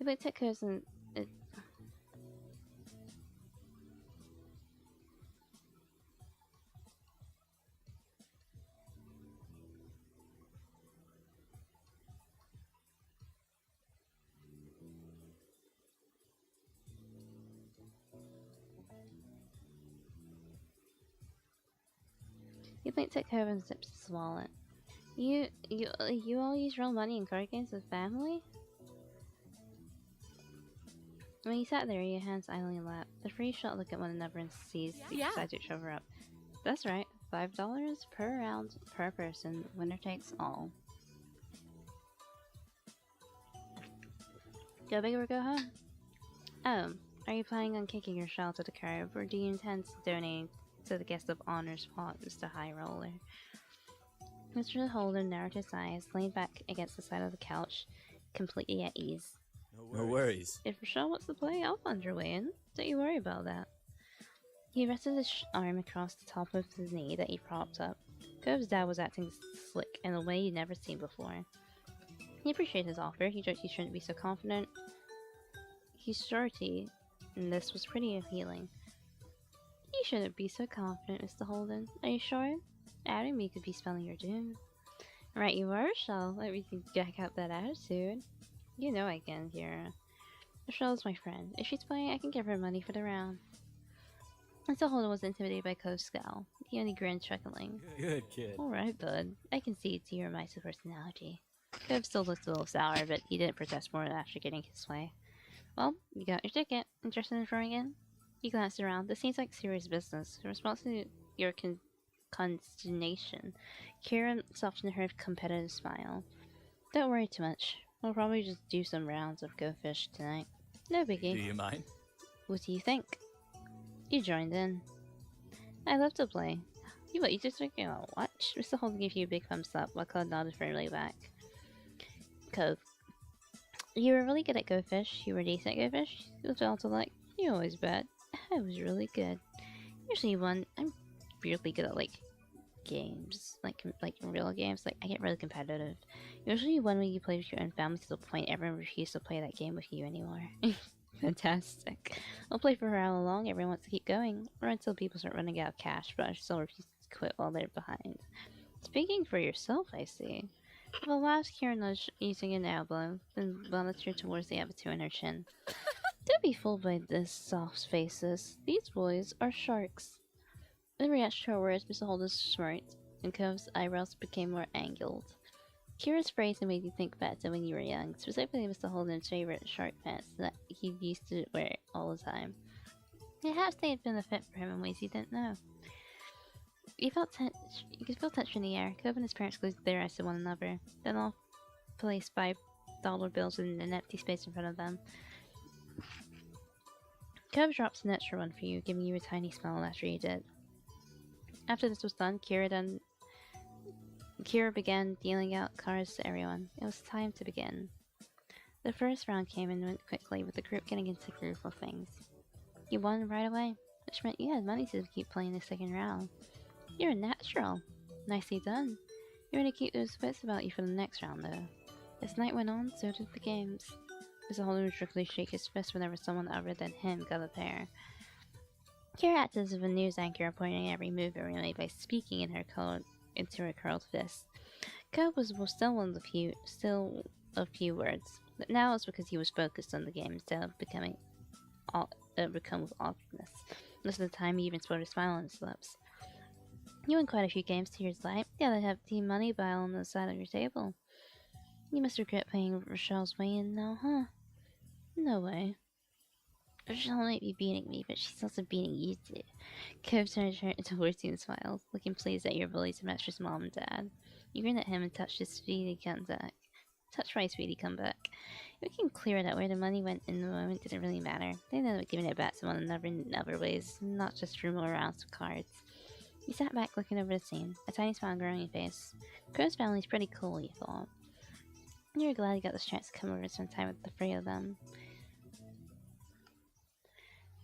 Speaker 1: If I took hers and you might take Cove and zips his wallet. You all use real money in card games with family? When you sat there, your hands idly in lap, the three shot look at one another and seized each side to each other up. That's right, $5 per round per person, winner takes all. Go big or go home. Oh, are you planning on kicking your shell to the curb, or do you intend to donate to the guest of honor spot, Mr. High Roller? Mr. Holden narrowed his eyes, leaned back against the side of the couch, completely at ease.
Speaker 4: No worries.
Speaker 1: If Richelle wants to play, I'll find your way in. Don't you worry about that. He rested his arm across the top of his knee that he propped up. Cove's dad was acting slick in a way he'd never seen before. He appreciated his offer. He joked he shouldn't be so confident. His surety in this was pretty appealing. You shouldn't be so confident, Mr. Holden. Are you sure? Adding me could be spelling your doom. Right you are, Richelle. Let me jack out that attitude. You know I can, Kira. Richelle's my friend. If she's playing, I can give her money for the round. Mr. Holden was intimidated by Cove's scowl. He only grinned, chuckling.
Speaker 4: Good kid.
Speaker 1: Alright, bud. I can see it's your mice of personality. Cove still looked a little sour, but he didn't protest more after getting his way. Well, you got your ticket. Interested in throwing in? He glanced around. This seems like serious business. In response to your consternation, Kira softened her competitive smile. Don't worry too much. We'll probably just do some rounds of Go Fish tonight. No biggie.
Speaker 4: Do you mind?
Speaker 1: What do you think? You joined in. I love to play. You just took a watch? Mr. Holden gave you a big thumbs up while Code nodded firmly back. Cove. You were really good at Go Fish. You were decent at Go Fish. You felt like you always bet. I was really good. Usually one. I'm really good at games, like real games. Like I get really competitive. Usually one when you play with your own family to the point everyone refuses to play that game with you anymore. Fantastic. I'll play for how long everyone wants to keep going, or until people start running out of cash, but I still refuse to quit while they're behind. Speaking for yourself, I see. The last Kira nudged using an elbow, then volunteered towards the abattoir in her chin. Don't be fooled by this soft faces. These boys are sharks. In reaction to her words, Mr. Holden smirked, and Cove's eyebrows became more angled. Kira's phrasing made you think back to when you were young, specifically Mr. Holden's favorite shark pants that he used to wear all the time. Perhaps they had been a fit for him in ways he didn't know. You could feel tension in the air. Cove and his parents glued their eyes to one another. Then all placed $5 bills in an empty space in front of them. Cove dropped an extra one for you, giving you a tiny smile after he did. After this was done, Kira began dealing out cards to everyone. It was time to begin. The first round came and went quickly, with the group getting into the groove of things. You won right away, which meant you had money to keep playing the second round. You're a natural. Nicely done. You're going to keep those wits about you for the next round, though. As night went on, so did the games. Mr. Holden would strictly shake his fist whenever someone other than him got a pair. Kira acted as if a news anchor, pointing every move everyone made by speaking into her curled fist. Cove was still one of the few words, but now it's because he was focused on the game instead of become with awkwardness. Most of the time, he even sported a smile on his lips. You won quite a few games to your light. Yeah, they have Team Money Bile on the side of your table. You must regret playing Richelle's way in now, huh? No way. Richelle might be beating me, but she's also beating you too. Cove turned towards you and smiled, looking pleased at your ability to match his mom and dad. You grinned at him and touched his sweetie comeback. Touch my sweetie comeback. It became clear that where the money went in the moment didn't really matter. They ended up giving it back to one another in other ways, not just through more rounds of cards. You sat back looking over the scene, a tiny smile growing on your face. Crow's family's pretty cool, you thought. You were glad you got this chance to come over and spend time with the three of them.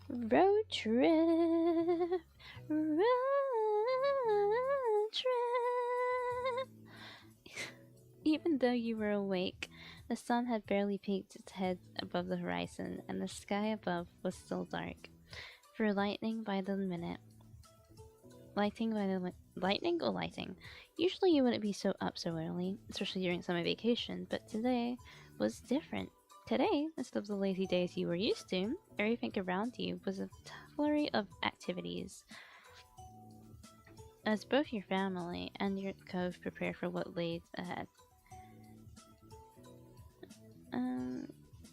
Speaker 1: Road trip, road trip. Even though you were awake, the sun had barely peeked its head above the horizon, and the sky above was still dark. For lightning by the minute. Lightning or lighting? Usually you wouldn't be so up so early, especially during summer vacation, but today was different. Today, instead of the lazy days you were used to, everything around you was a flurry of activities. As both your family and your Cove prepare for what lays ahead.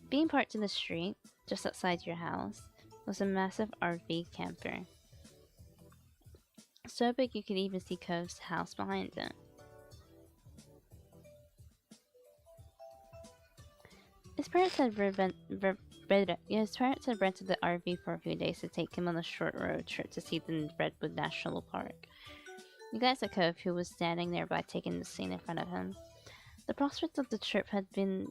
Speaker 1: Being parked in the street, just outside your house, was a massive RV camper. So big you could even see Cove's house behind it. His parents had rented the RV for a few days to take him on a short road trip to see the Redwood National Park. He glanced at Cove, who was standing nearby taking the scene in front of him. The prospect of the trip had been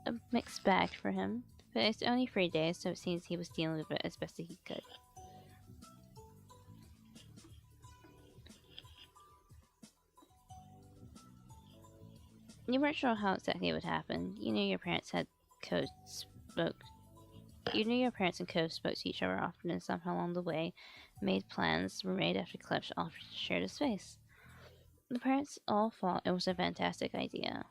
Speaker 1: a mixed bag for him, but it's only 3 days, so it seems he was dealing with it as best he could. You weren't sure how exactly it would happen. You knew your parents and Cove spoke to each other often, and somehow along the way, plans were made after Clutch offered to share the space. The parents all thought it was a fantastic idea.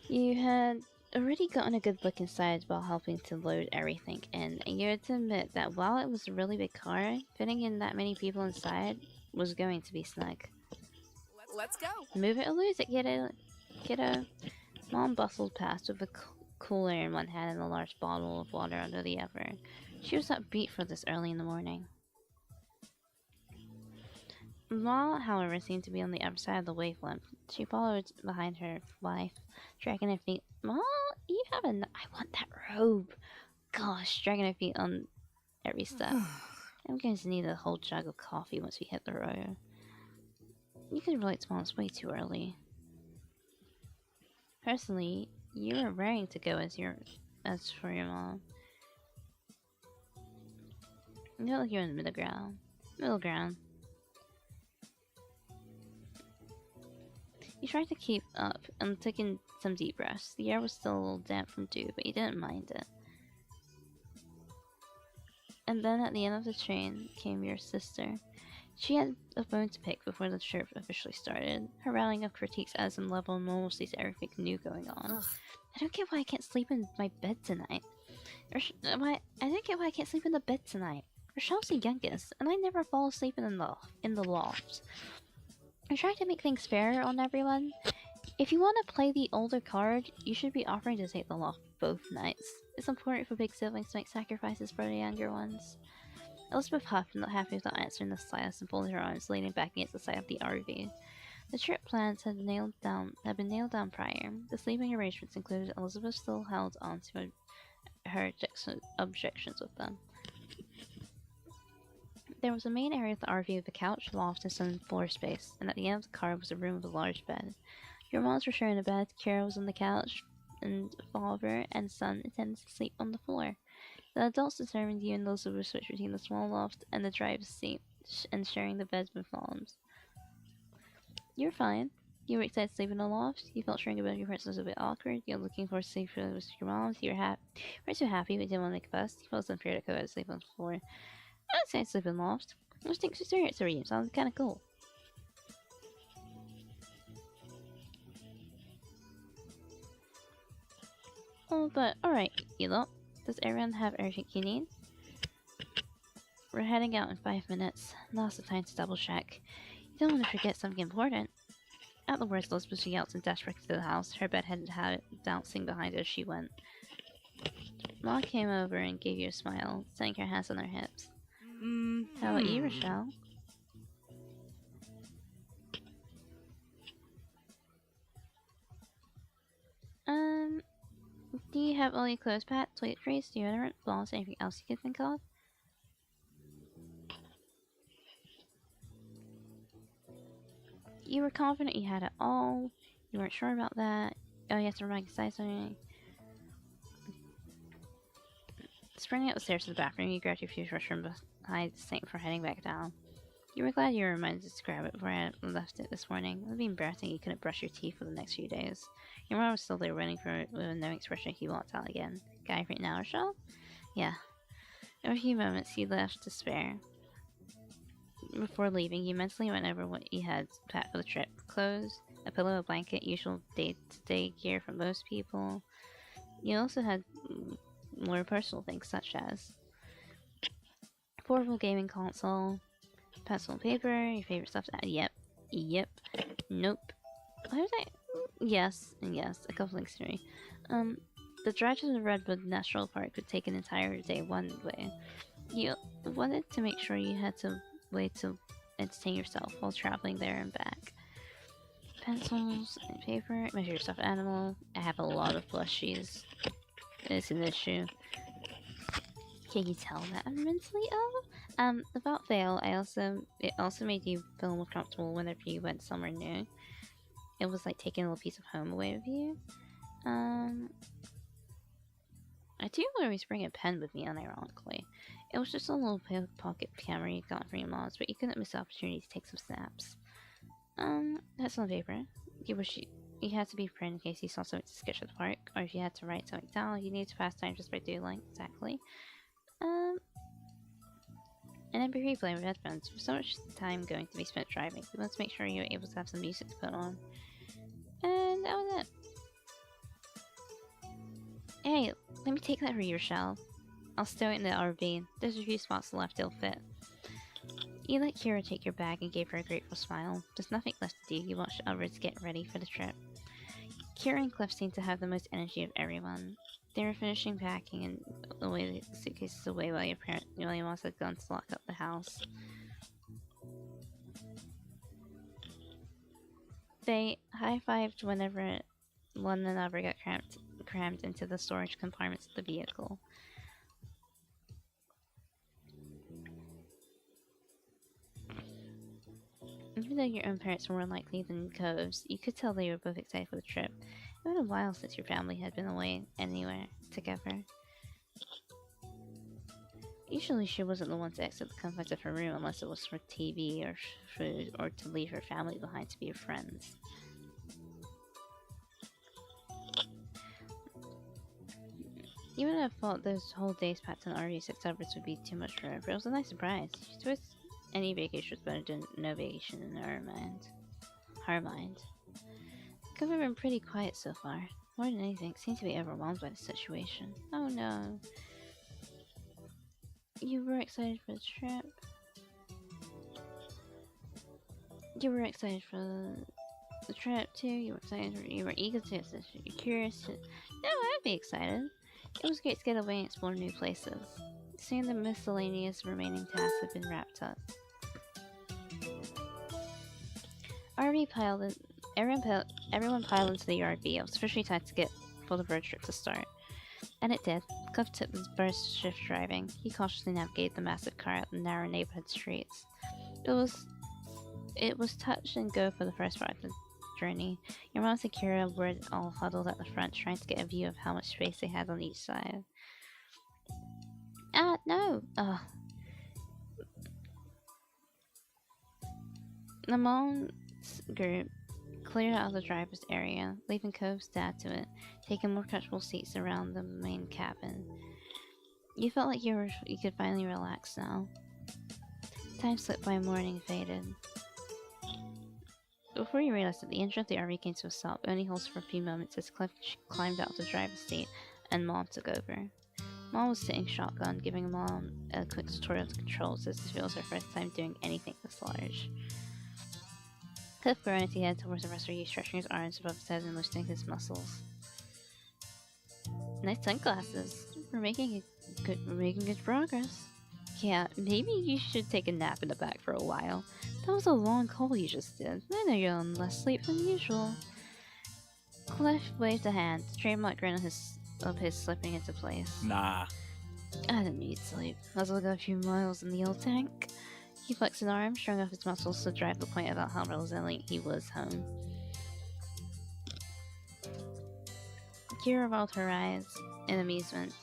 Speaker 1: You had already gotten a good look inside while helping to load everything in, and you had to admit that while it was a really big car, fitting in that many people inside was going to be snug.
Speaker 7: Let's go.
Speaker 1: Move it or lose it, kiddo. Mom bustled past with a cooler in one hand and a large bottle of water under the other. She was upbeat for this early in the morning. Ma, however, seemed to be on the other side of the wavelength. She followed behind her wife, dragging her feet. Ma, you have I want that robe. Gosh, dragging her feet on every step. I'm going to need a whole jug of coffee once we hit the road. You could relate to Mom's way too early. Personally, you were raring to go as for your mom. You feel like you're in the middle ground. You tried to keep up and took in some deep breaths. The air was still a little damp from dew, but you didn't mind it. And then at the end of the train came your sister. She had a bone to pick before the trip officially started. Her rattling of critiques as in level normalcy to everything new going on.
Speaker 7: Ugh.
Speaker 1: I don't get why I can't sleep in my bed tonight. I don't get why I can't sleep in the bed tonight. Rochelle's the youngest, and I never fall asleep in the loft. I try to make things fair on everyone. If you want to play the older card, you should be offering to take the loft both nights. It's important for big siblings to make sacrifices for the younger ones. Elizabeth huffed, not happy without answering the slightest, and folded her arms, leaning back against the side of the RV. The trip plans had been nailed down prior. The sleeping arrangements included Elizabeth still held on to her objections with them. There was a main area of the RV with a couch, loft, and some floor space, and at the end of the car was a room with a large bed. Your moms were sharing a bed, Kara was on the couch, and father and son intended to sleep on the floor. The adults determined you and Elizabeth would switch between the small loft and the driver's seat, and sharing the beds with moms. You were fine. You were excited to sleep in the loft. You felt sharing a bed with your parents was a bit awkward. You were looking forward to sleeping with your moms. You weren't so happy, but didn't want to make a fuss. You felt unfair to go out to sleep on the floor. I decided to sleep in the loft. I was thinking experience already, sounds kinda cool. Oh, but alright, you lot. Does everyone have everything you need? We're heading out in 5 minutes. Now's the time to double check. You don't want to forget something important. At the words, Elizabeth yelled and dashed back to the house, her bedhead habit bouncing behind her as she went. Ma came over and gave you a smile, setting her hands on her hips. How about you, Richelle? Do you have all your clothes packed, toiletries, deodorant, balls, anything else you could think of? You were confident you had it all. You weren't sure about that. Oh, you have to remind size something. Sprinting up the stairs to the bathroom, you grabbed your toothbrush from behind the sink before heading back down. You were glad you were reminded to grab it before I left it this morning. It would be embarrassing you couldn't brush your teeth for the next few days. Your mom was still there waiting for it with no expression. He walked out again. Guy right now, Rochelle? Yeah. In a few moments, you left to spare. Before leaving, you mentally went over what you had packed for the trip. Clothes, a pillow, a blanket, usual day-to-day gear for most people. You also had more personal things such as portable gaming console, pencil and paper, your favorite stuff to add. Yep. Nope. Yes, and yes, a couple things to me. The drive to the Redwood National Park would take an entire day one way. You wanted to make sure you had to wait to entertain yourself while traveling there and back. Pencils and paper, measure your stuffed animal. I have a lot of plushies. It's an issue. Can you tell that I'm mentally ill? About Vale, it also made you feel more comfortable whenever you went somewhere new. It was like taking a little piece of home away with you. I do always bring a pen with me, unironically. It was just a little pocket camera you got from your mom's, but you couldn't miss the opportunity to take some snaps. That's on paper. You wish you had to be prepared in case you saw something sketch at the park, or if you had to write something down, you needed to pass time just by doodling. Exactly. An MP3 player with headphones. With so much time going to be spent driving, we wanted to make sure you were able to have some music to put on. And that was it. Hey, let me take that for you, Richelle. I'll stow it in the RV. There's a few spots left it'll fit. You let Kira take your bag and gave her a grateful smile. There's nothing left to do. You watched others get ready for the trip. Kira and Cliff seemed to have the most energy of everyone. They were finishing packing and away the suitcases away while your mom had gone to lock up the house. They high-fived whenever one another got crammed into the storage compartments of the vehicle. Even though your own parents were more likely than Cove's, you could tell they were both excited for the trip. It had been a while since your family had been away anywhere together. Usually she wasn't the one to exit the confines of her room unless it was for TV or food or to leave her family behind to be with friends. You would have thought those whole days packed in RV6 hours would be too much for her, but it was a nice surprise. She twists any vacation was better than no vacation in her mind. Her mind. Could have been pretty quiet so far. More than anything, seemed to be overwhelmed by the situation. Oh no. You were excited for the trip? You were excited for the trip too? You were eager to, you're curious to... No, I'd be excited. It was great to get away and explore new places. Soon the miscellaneous remaining tasks had been wrapped up. Everyone piled into the RV. It was officially time to get for the road trip to start. And it did. Cliff took his first shift driving. He cautiously navigated the massive car out the narrow neighborhood streets. It was touch and go for the first part of the journey. Your mom and Kira were all huddled at the front, trying to get a view of how much space they had on each side. No! The mom's group cleared out of the driver's area, leaving Cove's dad to it, taking more comfortable seats around the main cabin. You felt like you could finally relax now. Time slipped by, morning faded. Before you realized that the engine of the RV came to a stop, only halted for a few moments as Cliff climbed out of the driver's seat and Mom took over. Mom was sitting shotgun, giving Mom a quick tutorial of the controls as if it was her first time doing anything this large. Cliff groaned as he headed towards the referee, stretching his arms above his head and loosening his muscles. Nice sunglasses. We're making good progress. Yeah, maybe you should take a nap in the back for a while. That was a long call you just did. I know you're on less sleep than usual. Cliff waved a hand, trademark grin of his slipping into place.
Speaker 4: Nah.
Speaker 1: I didn't need sleep. I was go a few miles in the old tank. He flexed an arm, showing off his muscles to drive the point about how resilient he was home. Kira rolled her eyes in amusement.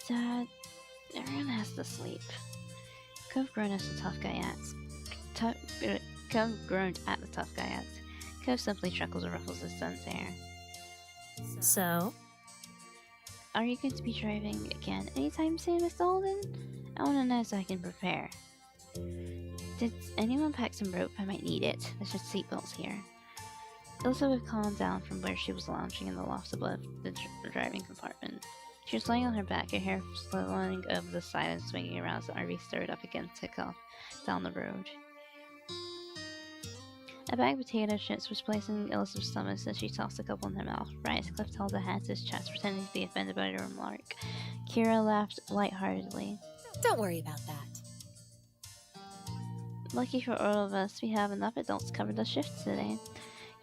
Speaker 1: Dad, everyone has to sleep. Cove groaned at the tough guy acts. Cove simply chuckles and ruffles his son's hair.
Speaker 3: So?
Speaker 1: Are you going to be driving again anytime soon, Miss Alden? I want to know so I can prepare. Did anyone pack some rope? I might need it. There's just seatbelts here. Elizabeth calmed down from where she was lounging in the loft above the driving compartment. She was laying on her back, her hair flowing over the side and swinging around as the RV started up again to take off down the road. A bag of potato chips was placed in Elizabeth's stomach as she tossed a couple in her mouth. Bryce Cliff held a hand to his chest, pretending to be offended by the remark. Kira laughed lightheartedly.
Speaker 7: Don't worry about that.
Speaker 1: Lucky for all of us, we have enough adults to cover the shift today.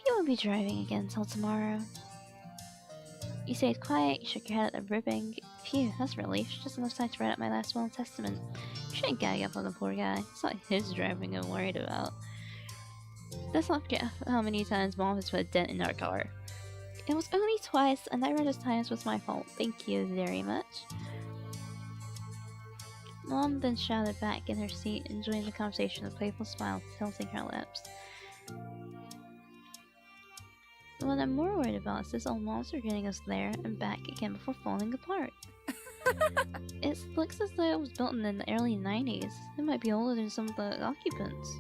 Speaker 1: You won't be driving again until tomorrow. You stayed quiet, you shook your head at the ribbing. Phew, that's a relief. Just enough time to write up my last will and testament. You shouldn't gag up on the poor guy. It's not his driving I'm worried about. Let's not forget how many times Mom has put a dent in our car. It was only twice, and that rest times was my fault. Thank you very much. Mom then shouted back in her seat, enjoying the conversation, a playful smile tilting her lips. What I'm more worried about is this old monster getting us there and back again before falling apart. It looks as though it was built in the early 90s. It might be older than some of the occupants.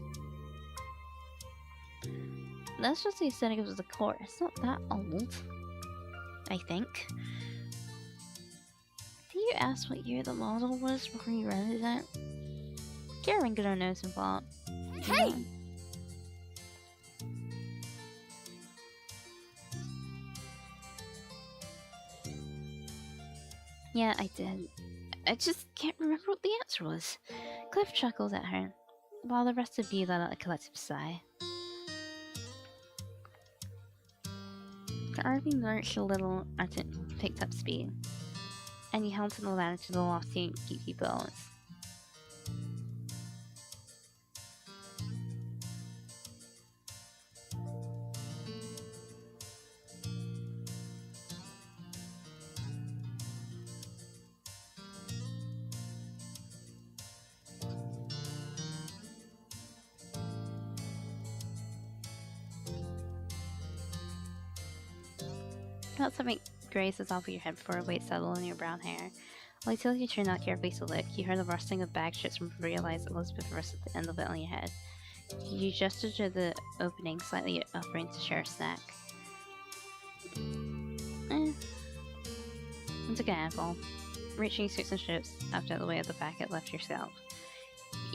Speaker 1: That's just the aesthetic of the core. It's not that old, I think. Did you ask what year the model was before you rented it? Karen got her nose involved.
Speaker 7: Hey!
Speaker 1: Yeah, I did. I just can't remember what the answer was. Cliff chuckled at her, while the rest of you let out a collective sigh. The RV lurched a little as it picked up speed, and you held to the ladder to the lofty geeky bones. Felt something graze the top of your head before a weight settled in your brown hair. Until you turned out carefully to look, you heard the rustling of bag chips and realized Elizabeth rested the end of it on your head. You gestured to the opening, slightly offering to share a snack. And took a handful. Reaching 6 and chips after the weight of the packet left your scalp.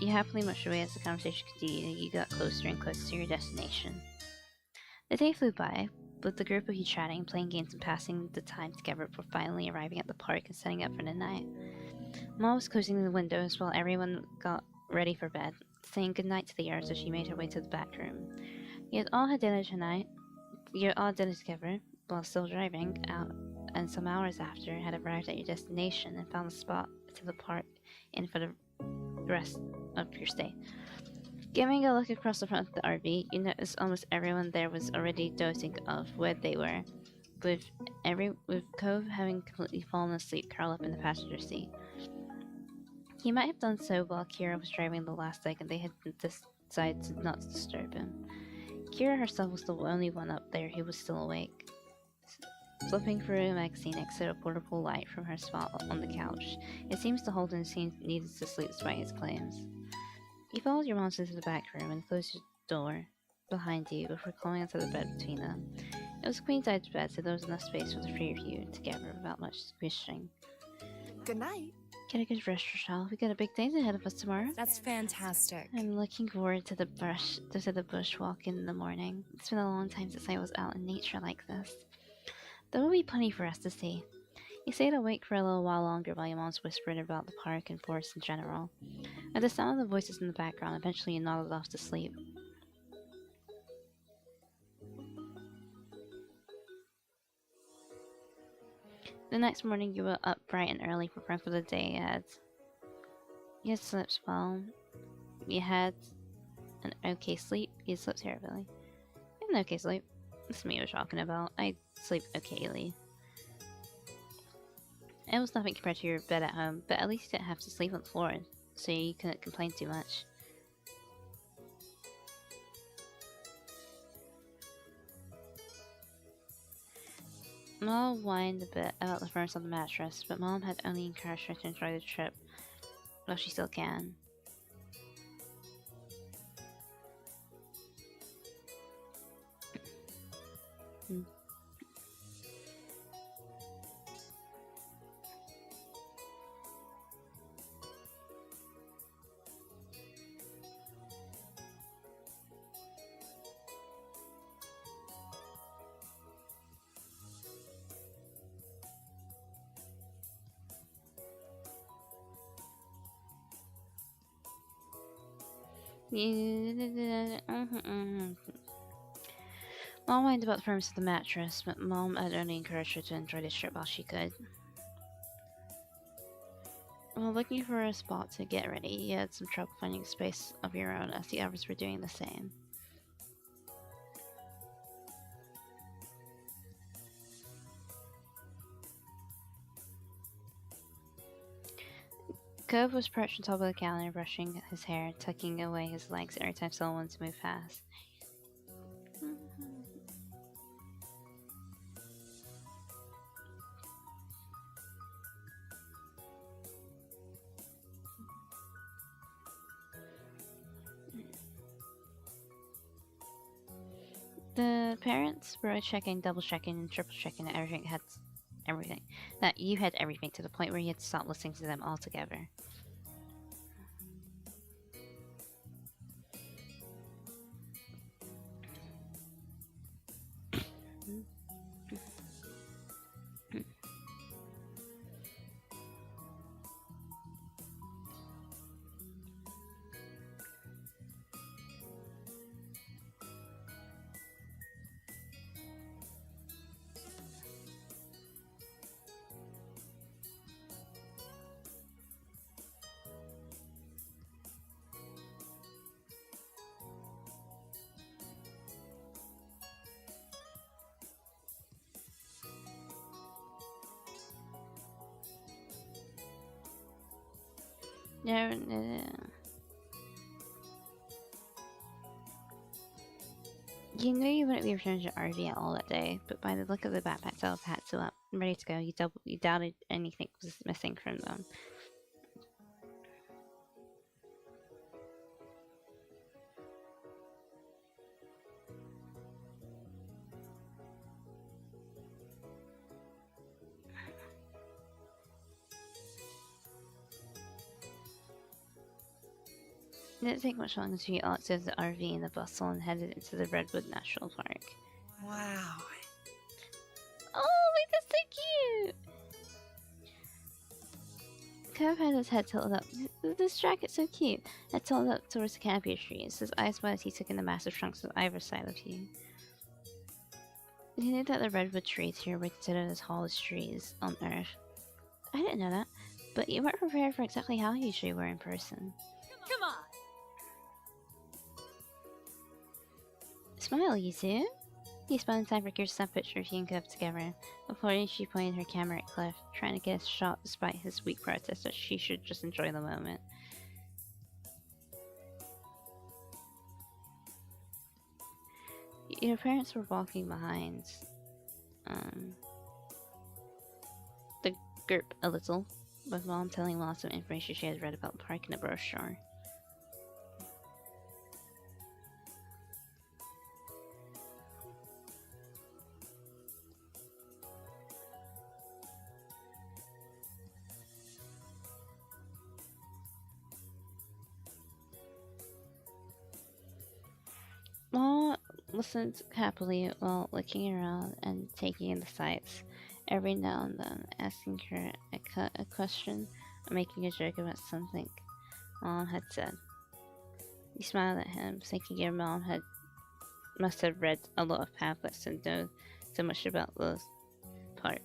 Speaker 1: You happily mushed away as the conversation continued and you got closer and closer to your destination. The day flew by, with the group of you chatting, playing games, and passing the time together before finally arriving at the park and setting up for the night. Mom was closing the windows while everyone got ready for bed, saying goodnight to the others as she made her way to the back room. You had all had dinner tonight. You had all dinner together while still driving out, and some hours after had arrived at your destination and found a spot to the park in for the rest of your stay. Giving a look across the front of the RV, you noticed almost everyone there was already dozing off where they were, with Cove having completely fallen asleep curled up in the passenger seat. He might have done so while Kira was driving the last leg and they had decided to not disturb him. Kira herself was the only one up there who was still awake. Flipping through a magazine next to a portable light from her spot on the couch, it seems the Holden needed to sleep despite his claims. You followed your monsters to the back room and closed your door behind you before crawling onto the bed between them. It was a queen-size bed, so there was enough space for the three of you together without much squishing.
Speaker 7: Good night.
Speaker 1: Get a good rest, Richelle. We got a big day ahead of us tomorrow.
Speaker 7: That's fantastic.
Speaker 1: I'm looking forward to the bushwalk in the morning. It's been a long time since I was out in nature like this. There will be plenty for us to see. You stayed awake for a little while longer while your moms whispered about the park and forest in general. At the sound of the voices in the background, eventually you nodded off to sleep. The next morning you were up bright and early preparing for the day ahead. You had slept well. You had an okay sleep. You slept terribly. You had an okay sleep. That's me you're talking about. I sleep okayly. It was nothing compared to your bed at home, but at least you didn't have to sleep on the floor, so you couldn't complain too much. Mom whined a bit about the firmness of the mattress, but Mom had only encouraged her to enjoy the trip while she still can. Mom whined about the firmness of the mattress, but Mom had only encouraged her to enjoy the trip while she could. While looking for a spot to get ready, you had some trouble finding space of your own as the others were doing the same. Cove was perched on top of the counter, brushing his hair, tucking away his legs every time someone wanted to move fast. The parents were checking, double checking, and triple checking that that you had everything to the point where you had to stop listening to them altogether. No. You knew you wouldn't be returning to your RV at all that day, but by the look of the backpacks all packed up and ready to go, you doubted anything was missing from them. It didn't take much longer to get out of the RV and the bustle and headed into the Redwood National Park.
Speaker 6: Wow.
Speaker 1: Oh, wait, that's so cute! Cove had his head tilted up. This jacket's so cute. It tilted up towards the canopy of trees, his eyes wide as he took in the massive trunks on either side of you. He knew that the redwood trees here were considered the tallest trees on Earth. I didn't know that, but you weren't prepared for exactly how huge they were in person.
Speaker 3: Come on!
Speaker 1: Smile, you two. He spun inside for your snap picture of you and Cove together. Before she pointed her camera at Cliff, trying to get a shot despite his weak protest that she should just enjoy the moment. Your parents were walking behind the group a little, with Mom telling lots of information she had read about the park in a brochure. Mom listened happily while looking around and taking in the sights, every now and then asking her a question or making a joke about something Mom had said. You smiled at him, thinking your mom must have read a lot of pamphlets and know so much about the park.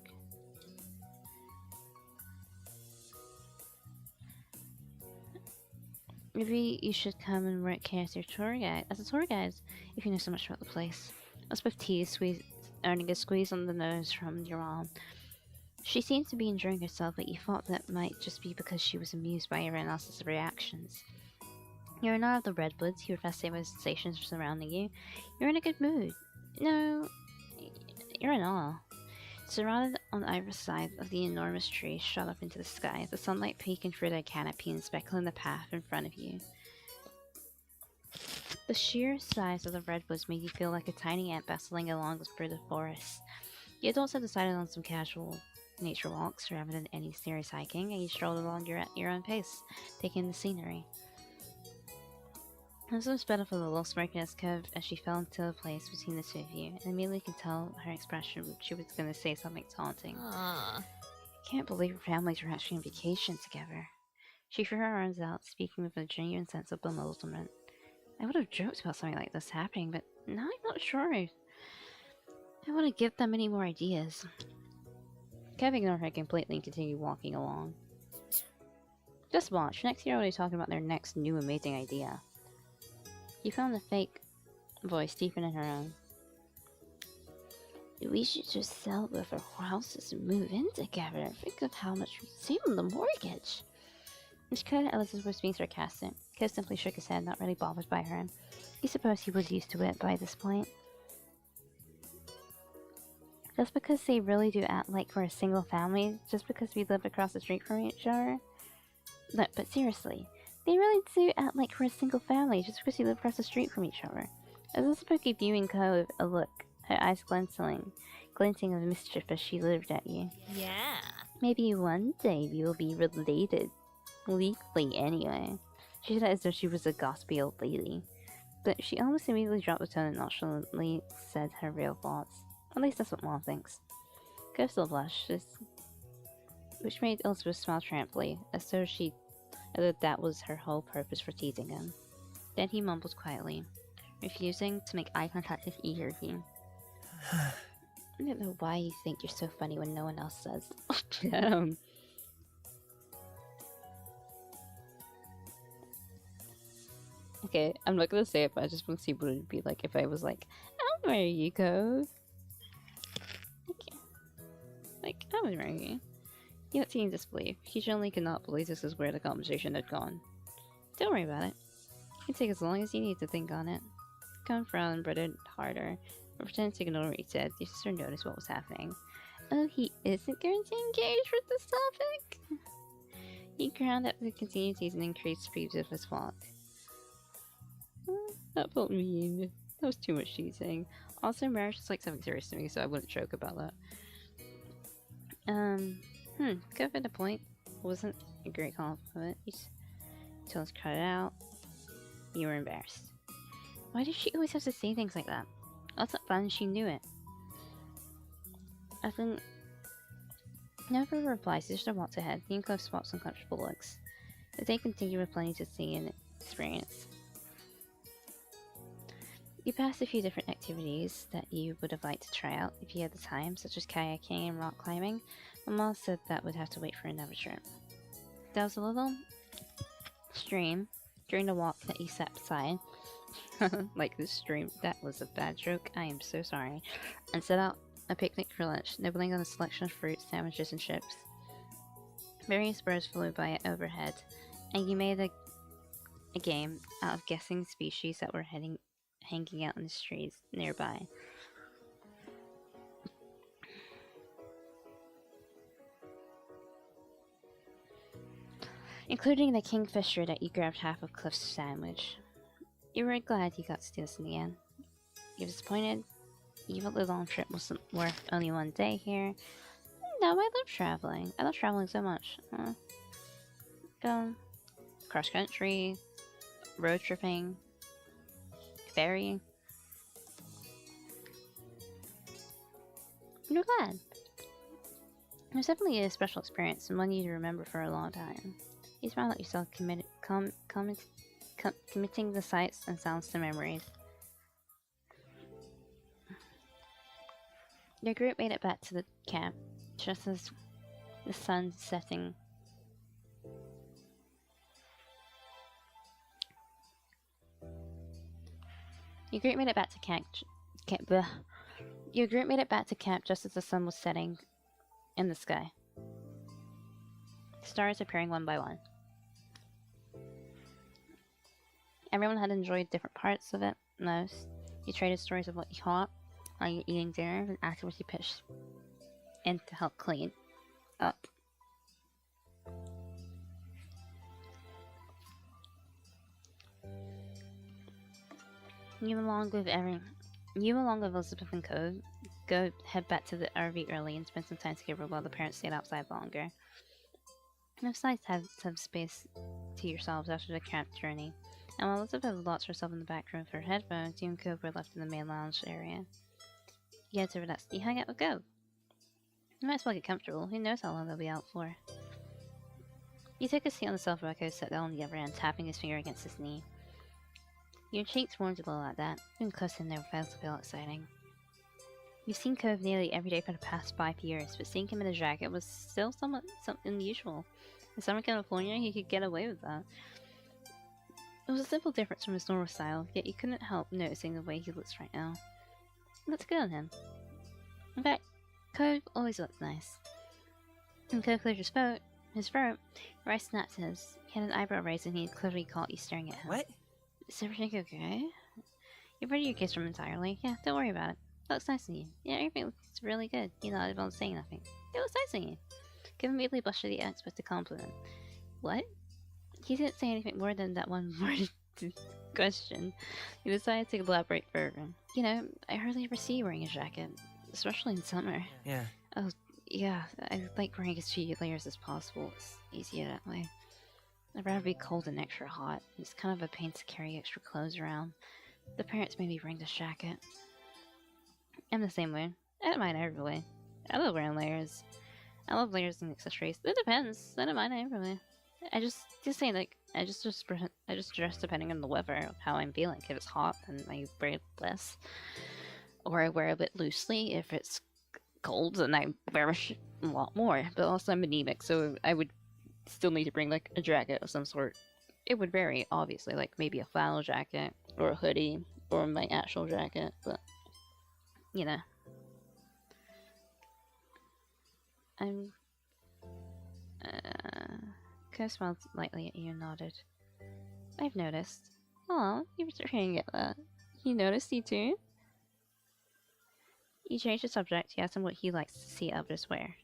Speaker 1: Maybe you should come and work here as a tour guide, if you know so much about the place. I was both teased, earning a squeeze on the nose from your mom. She seemed to be enjoying herself, but you thought that might just be because she was amused by everyone else's reactions. You're not of the redwoods, your fascinated by the sensations surrounding you. You're in a good mood. No, you're in awe. Surrounded on either side of the enormous trees shot up into the sky, the sunlight peeking through their canopy and speckling the path in front of you. The sheer size of the redwoods made you feel like a tiny ant bustling along through the forest. The adults had decided on some casual nature walks rather than any serious hiking, and you strolled along at your own pace, taking in the scenery. This was better for the little smirkiness Cove as she fell into a place between the two of you, and immediately could tell her expression she was going to say something taunting.
Speaker 3: Aww.
Speaker 1: I can't believe her families were actually on vacation together. She threw her arms out, speaking with a genuine sense of bewilderment. I would have joked about something like this happening, but now I'm not sure. I want to give them any more ideas. Kev ignored her completely and continued walking along. Just watch. Next year, I'll be talking about their next new amazing idea. He found the fake voice deepen in her own. We should just sell both our houses and move in together. Think of how much we'd save on the mortgage. Miss Curtis Ellis was being sarcastic. Kev simply shook his head, not really bothered by her. He supposed he was used to it by this point. Just because they really do act like we're a single family, just because we live across the street from each other. No, but seriously, they really do act like we're a single family, just because we live across the street from each other. As the spooky viewing Cove a look, her eyes glinting of mischief as she looked at you.
Speaker 3: Yeah.
Speaker 1: Maybe one day we will be related. Legally, anyway. She said it as though she was a gossipy old lady. But she almost immediately dropped the tone and nonchalantly said her real thoughts. At least that's what Mom thinks. Go still blushes, which made Elizabeth smile triumphantly, as though that was her whole purpose for teasing him. Then he mumbled quietly, refusing to make eye contact with either of you. I don't know why you think you're so funny when no one else says. Damn. Okay, I'm not gonna say it, but I just want to see what it'd be like if I was like, I'll marry you, Cove. Okay. Like, I would marry you. He looked in disbelief. He genuinely could not believe this is where the conversation had gone. Don't worry about it. You can take as long as you need to think on it. Come frowned and brooded harder, but pretended to ignore what he said. Your sister noticed what was happening. Oh, he isn't going to engage with this topic? He ground up the continuities and increased speed of his walk. That felt mean. That was too much teasing. Also, marriage is like something serious to me, so I wouldn't joke about that. Go for the point. Wasn't a great compliment. You told us to cut it out. You were embarrassed. Why did she always have to say things like that? That's not fun, she knew it. I think... Never replies, he just walked ahead. He and Cliff swapped some comfortable looks. The day continued with plenty to see and experience. You passed a few different activities that you would have liked to try out if you had the time, such as kayaking and rock climbing. Mama said that would have to wait for another trip. There was a little stream during the walk that you sat beside. Like this stream, that was a bad joke, I am so sorry. And set out a picnic for lunch, nibbling on a selection of fruit, sandwiches, and chips. Various birds flew by overhead, and you made a game out of guessing species that were hanging out in the trees nearby. Including the kingfisher that you grabbed half of Cliff's sandwich. You were glad you got to do this in the end. You were disappointed. Even the long trip wasn't worth only one day here. No, I love traveling. I love traveling so much. Go cross country, road tripping, ferry. You're glad. It was definitely a special experience and one you remember for a long time. You smiled at yourself, committing the sights and sounds to memories. Your group made it back to the camp just as the sun setting. Your group made it back to camp. Your group made it back to camp just as the sun was setting in the sky. Stars appearing one by one. Everyone had enjoyed different parts of it most. You traded stories of what you caught while you're eating dinner, and afterwards you pitched in to help clean up. You along with Elizabeth and Code, head back to the RV early and spend some time together while the parents stayed outside longer. It was nice to have some space to yourselves after the camp journey. And while Elizabeth locked herself in the back room with her headphones, you and Code were left in the main lounge area. You had to relax. You hung out with Code. You might as well get comfortable. Who knows how long they'll be out for. You took a seat on the sofa while Code sat down on the other end, tapping his finger against his knee. Your cheeks warmed a little at that. Being close to him never fails to feel exciting. You've seen Cove nearly every day for the past 5 years, but seeing him in a jacket was still somewhat unusual. In Southern California, he could get away with that. It was a simple difference from his normal style, yet you couldn't help noticing the way he looks right now. It looks good on him. In fact, Cove always looks nice. When Cove cleared his throat, your eyes snapped his. He had an eyebrow raised and he had clearly caught you staring at him.
Speaker 6: What?
Speaker 1: Is everything okay? You've ready your kiss from entirely. Yeah, don't worry about it. It looks nice on you. Yeah, everything looks really good. You nodded while saying nothing. It looks nice on you. Kevin immediately blushed at the unexpected compliment. What? He didn't say anything more than that one worded question. He decided to elaborate further. You know, I hardly ever see you wearing a jacket, especially in summer.
Speaker 6: Yeah.
Speaker 1: Oh, yeah, I like wearing as few layers as possible. It's easier that way. I'd rather be cold than extra hot. It's kind of a pain to carry extra clothes around. The parents made me bring this jacket. I'm the same way. I don't mind either way. I love wearing layers. I love layers and accessories. It depends. I don't mind either way. I just saying, like, I just dress depending on the weather, how I'm feeling. If it's hot, then I wear less, or I wear a bit loosely. If it's cold, then I wear a lot more. But also, I'm anemic, so I would still need to bring like a jacket of some sort. It would vary, obviously, like maybe a flannel jacket or a hoodie or my actual jacket, but you know, I'm. Ko smiled lightly at you and nodded. I've noticed. Oh, you were staring at that. He noticed you too? You changed the subject. You asked him what he likes to see others wear.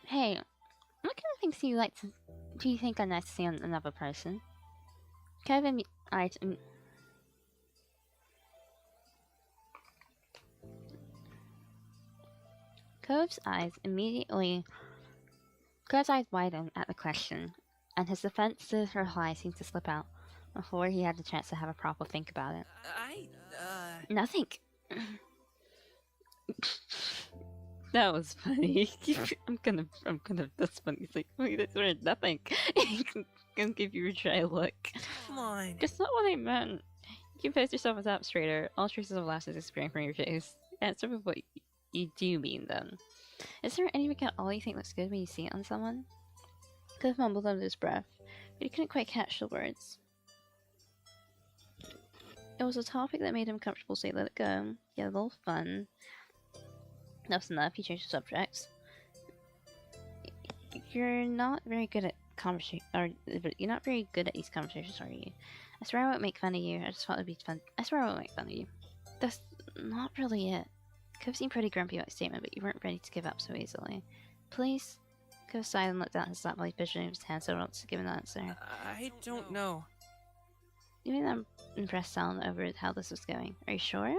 Speaker 1: Hey, what kind of things do you think are nice to see on another person? Kevin eyes. Cove's eyes widened at the question, and his defensive reply seemed to slip out before he had the chance to have a proper think about it. Nothing. That was funny. That's funny. It's like, wait, that's weird. Nothing. Gonna give you a dry look.
Speaker 6: Come on.
Speaker 1: That's not what I meant. You can post yourself as up straighter. All traces of lashes disappearing from your face. Answer with what you do mean, then. Is there anything at all you think looks good when you see it on someone? Cliff mumbled under his breath, but he couldn't quite catch the words. It was a topic that made him comfortable, so he let it go. He had a little fun. That's enough. He changed the subject. You're not very good at you're not very good at these conversations, are you? I swear I won't make fun of you. I just thought it'd be fun. I swear I won't make fun of you. That's not really it. Cove seemed pretty grumpy about his statement, but you weren't ready to give up so easily. Please? Cove sighed and looked down at his lap while he fidgeted his hand so he to give an answer.
Speaker 6: I don't know.
Speaker 1: You made an impressed sound over how this was going. Are you sure?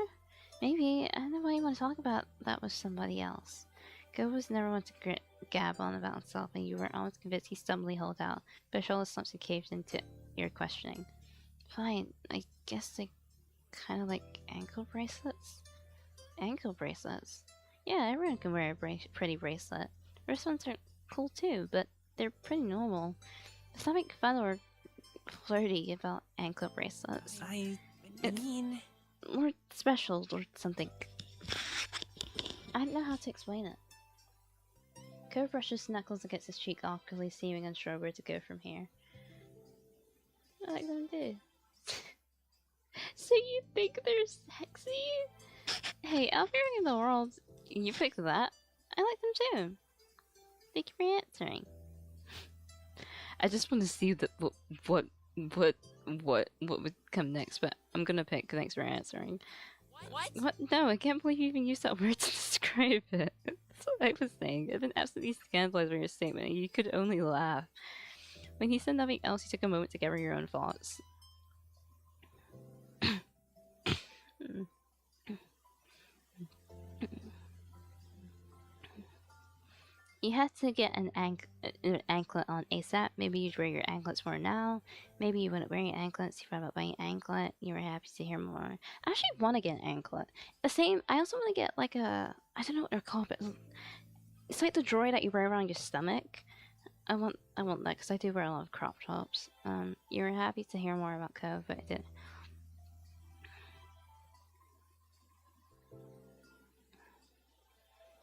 Speaker 1: Maybe. I don't know why you want to talk about that with somebody else. Cove was never one to gab on about himself, and you were always convinced he stumbly held out, but shoulder slumps had caved into your questioning. Fine. I guess they kind of like ankle bracelets? Ankle bracelets? Yeah, everyone can wear a pretty bracelet. Wrist ones are cool too, but they're pretty normal. There's nothing fun or flirty about ankle bracelets.
Speaker 6: I mean...
Speaker 1: Or special or something. I don't know how to explain it. Cove brushed his knuckles against his cheek awkwardly, seeming unsure where to go from here. I like them too. So you think they're sexy? Hey, out here in the world, you picked that. I like them too. Thank you for answering. I just want to see what would come next, but I'm gonna pick thanks for answering. What? No, I can't believe you even used that word to describe it. That's what I was saying. I've been absolutely scandalized by your statement, and you could only laugh. When he said nothing else, you took a moment to gather your own thoughts. You had to get an anklet on ASAP. Maybe you'd wear your anklets more now. Maybe you wouldn't wear your anklets. You thought about buying an anklet. You were happy to hear more. I actually want to get an anklet. The same. I also want to get like a. I don't know what they're called, but It's like the drawer that you wear around your stomach. I want that because I do wear a lot of crop tops. You were happy to hear more about Cove, but I did.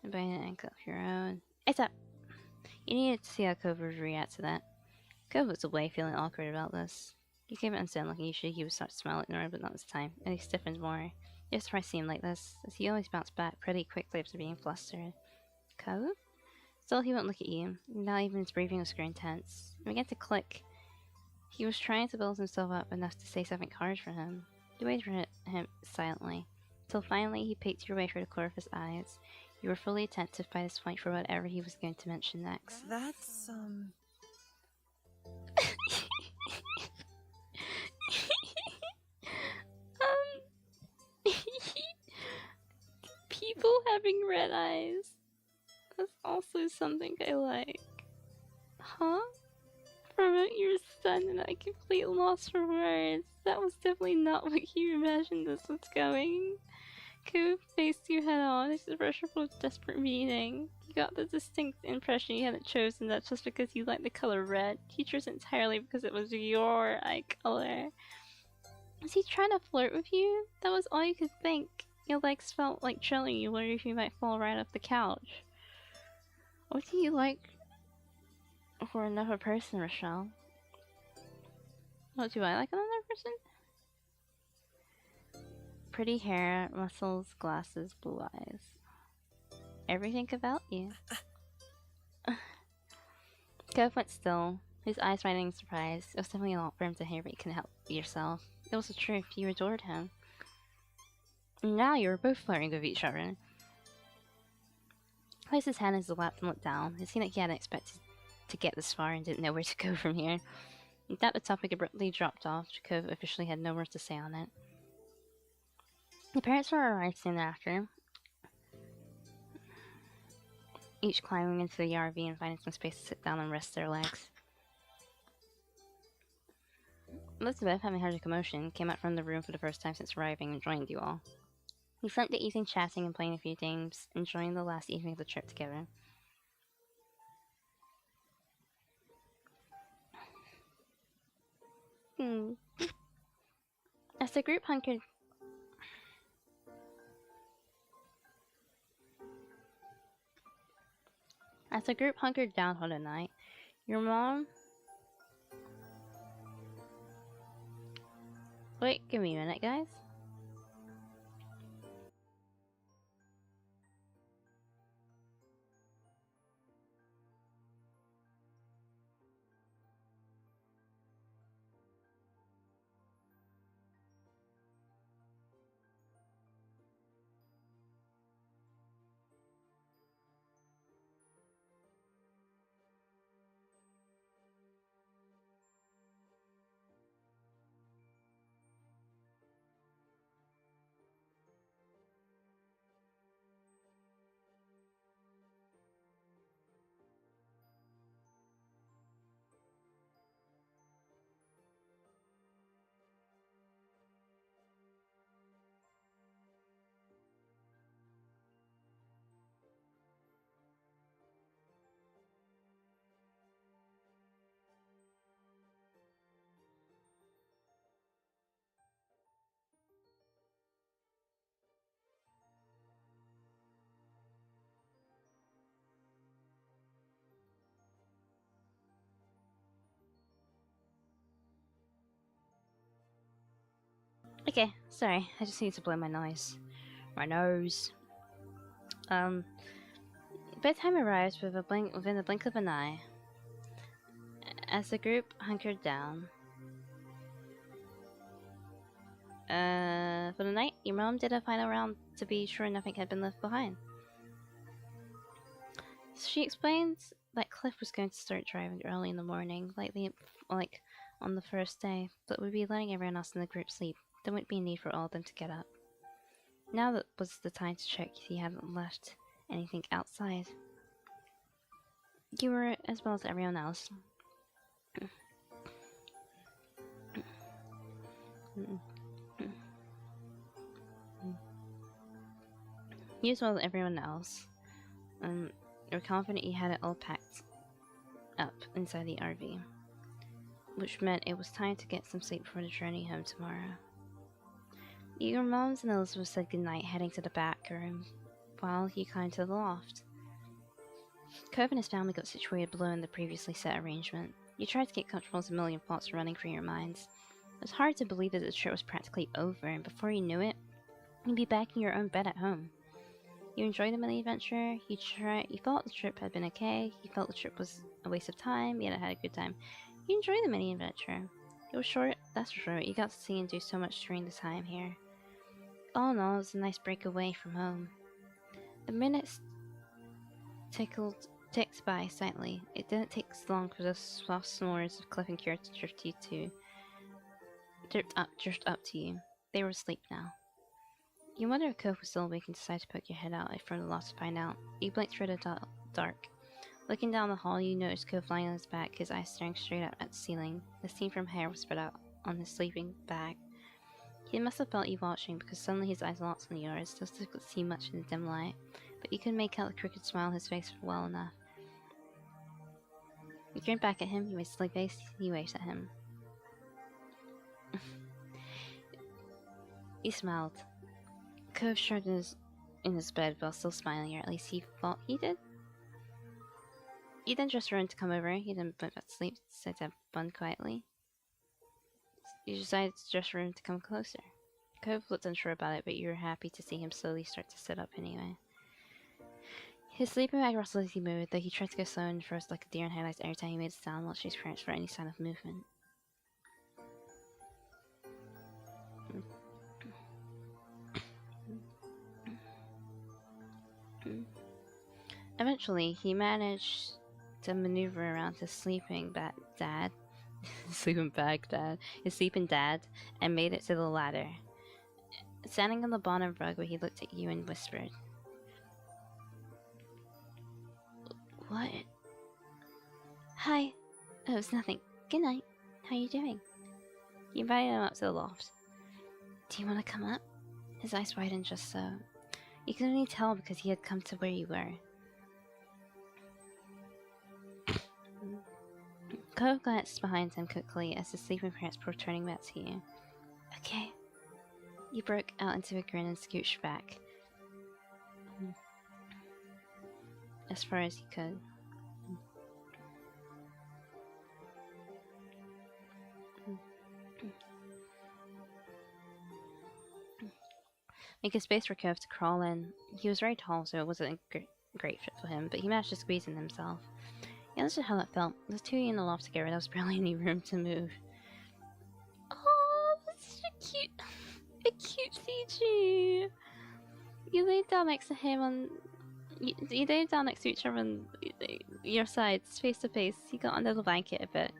Speaker 1: Buy an ankle of your own. It's up. You needed to see how Cove would react to that. Cove was away, feeling awkward about this. He came out and said, like usually he would start to smile at Nora, but not this time, and he stiffened more. He was surprised to see him like this, as he always bounced back pretty quickly after being flustered. Cove? Still, he won't look at you. Not even his breathing was growing tense. It began to click. He was trying to build himself up enough to say something hard for him. You waited for him silently, till finally he peeked your way through the corner of his eyes. You were fully attentive by this point for whatever he was going to mention next.
Speaker 6: That's,
Speaker 1: People having red eyes. That's also something I like. Huh? Promote your son and I completely lost for words. That was definitely not what you imagined this was going. Cove faced you head on, his expression full of desperate meaning. You got the distinct impression you hadn't chosen that just because you liked the color red. You chose entirely because it was your eye color. Was he trying to flirt with you? That was all you could think. Your legs felt like drilling you, worried you might fall right off the couch. What do you like for another person, Richelle? What do I like in another person? Pretty hair, muscles, glasses, blue eyes. Everything about you. Cove went still, his eyes widening in surprise. It was definitely a lot for him to hear, but you couldn't help yourself. It was the truth. You adored him. And now you were both flirting with each other. He placed his hand in his lap and looked down. It seemed like he hadn't expected to get this far and didn't know where to go from here. With that, the topic abruptly dropped off. Cove officially had no more to say on it. The parents were arrived soon after, each climbing into the RV and finding some space to sit down and rest their legs. Elizabeth, having heard a commotion, came out from the room for the first time since arriving and joined you all. He spent the evening chatting and playing a few games, enjoying the last evening of the trip together. As the group hunkered down for the night, your mom... Wait, give me a minute, guys. Okay, sorry, I just need to blow my nose. My nose. Bedtime arrives within the blink of an eye. As the group hunkered down. For the night, your mom did a final round to be sure nothing had been left behind. She explained that Cliff was going to start driving early in the morning, like on the first day, but would be letting everyone else in the group sleep. There wouldn't be a need for all of them to get up. Now that was the time to check if he hadn't left anything outside. You were, as well as everyone else. You as well as everyone else. You were confident you had it all packed up inside the RV, which meant it was time to get some sleep before the journey home tomorrow. Your moms and Elizabeth said goodnight, heading to the back room, while he climbed to the loft. Cove and his family got situated below in the previously set arrangement. You tried to get comfortable as a million thoughts running through your minds. It was hard to believe that the trip was practically over, and before you knew it, you'd be back in your own bed at home. You enjoyed the mini adventure. You thought the trip had been okay. You felt the trip was a waste of time, yet it had a good time. You enjoyed the mini adventure. It was short, that's for sure. You got to see and do so much during the time here. All in all, it was a nice break away from home. The minutes ticked by silently. It didn't take long for the soft snores of Cliff and Kira to drift up to you. They were asleep now. You wonder if Cove was still awake and decided to poke your head out from the loft to find out. You blinked through the dark. Looking down the hall, you noticed Cove lying on his back, his eyes staring straight up at the ceiling. The steam from hair was spread out on his sleeping bag. He must have felt you watching, because suddenly his eyes locked on yours. Still couldn't see much in the dim light, but you could make out the crooked smile on his face well enough. You grinned back at him, you made a silly face, you waved at him. He smiled. Cove shrugged in his bed while still smiling, or at least he thought he did. He then just ran to come over. He didn't went back to sleep, said to Bun quietly. You decided to just for him to come closer. Cove looked unsure about it, but you were happy to see him slowly start to sit up anyway. His sleeping bag rustled as he moved, though he tried to go slow and froze like a deer in headlights every time he made a sound, watching his parents for any sign of movement. Eventually, he managed to maneuver around his sleeping bag dad, and made it to the ladder. Standing on the bottom rug where he looked at you and whispered, "What?" "Hi." "Oh, it's nothing. Good night. How you doing?" He invited him up to the loft. "Do you want to come up?" His eyes widened just so. You could only tell because he had come to where you were. Cove glanced behind him quickly as the sleeping parents were turning back to you. "Okay." You broke out into a grin and scooched back. As far as you could. Making space for Cove to crawl in. He was very tall, so it wasn't a great fit for him, but he managed to squeeze in himself. He understood how that felt. With two of you in the loft together, there was barely any room to move. Oh, that's such a cute CG. You laid down next to him on. You laid down next to each other on your sides, face to face. You got under the blanket a bit.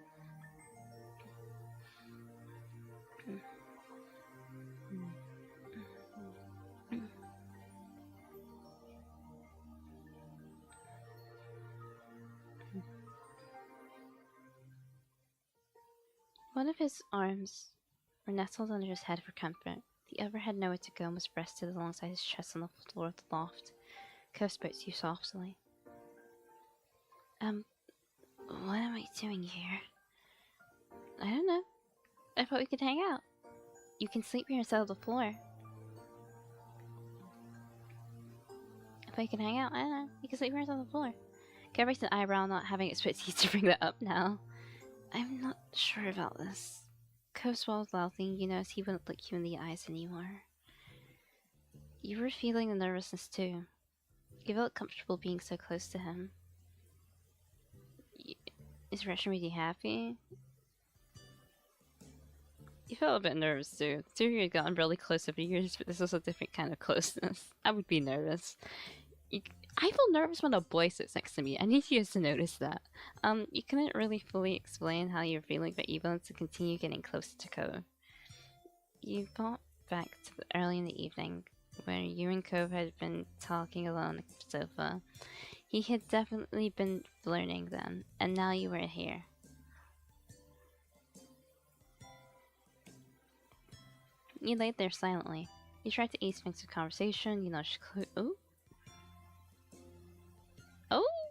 Speaker 1: One of his arms were nestled under his head for comfort. The other had nowhere to go and was rested alongside his chest on the floor of the loft. Cove spoke to you softly. What am I doing here? I don't know. I thought we could hang out. You can sleep here instead of the floor. If I can hang out, I don't know. You can sleep here instead of the floor. Cove raised an eyebrow, not having expected you to bring that up now. I'm not sure about this. Cove swallowed loudly, you noticed he wouldn't look you in the eyes anymore. You were feeling the nervousness too. You felt comfortable being so close to him. Is Russia made you happy? You felt a bit nervous too. The two of you had gotten really close over the years, but this was a different kind of closeness. I would be nervous. I feel nervous when a boy sits next to me. I need you guys to notice that. You couldn't really fully explain how you were feeling, but you wanted to continue getting closer to Cove. You thought back to early in the evening, where you and Cove had been talking alone on the sofa. He had definitely been flirting then, and now you were here. You laid there silently. You tried to ease things with conversation, you nudged Cove. Oh? Oh!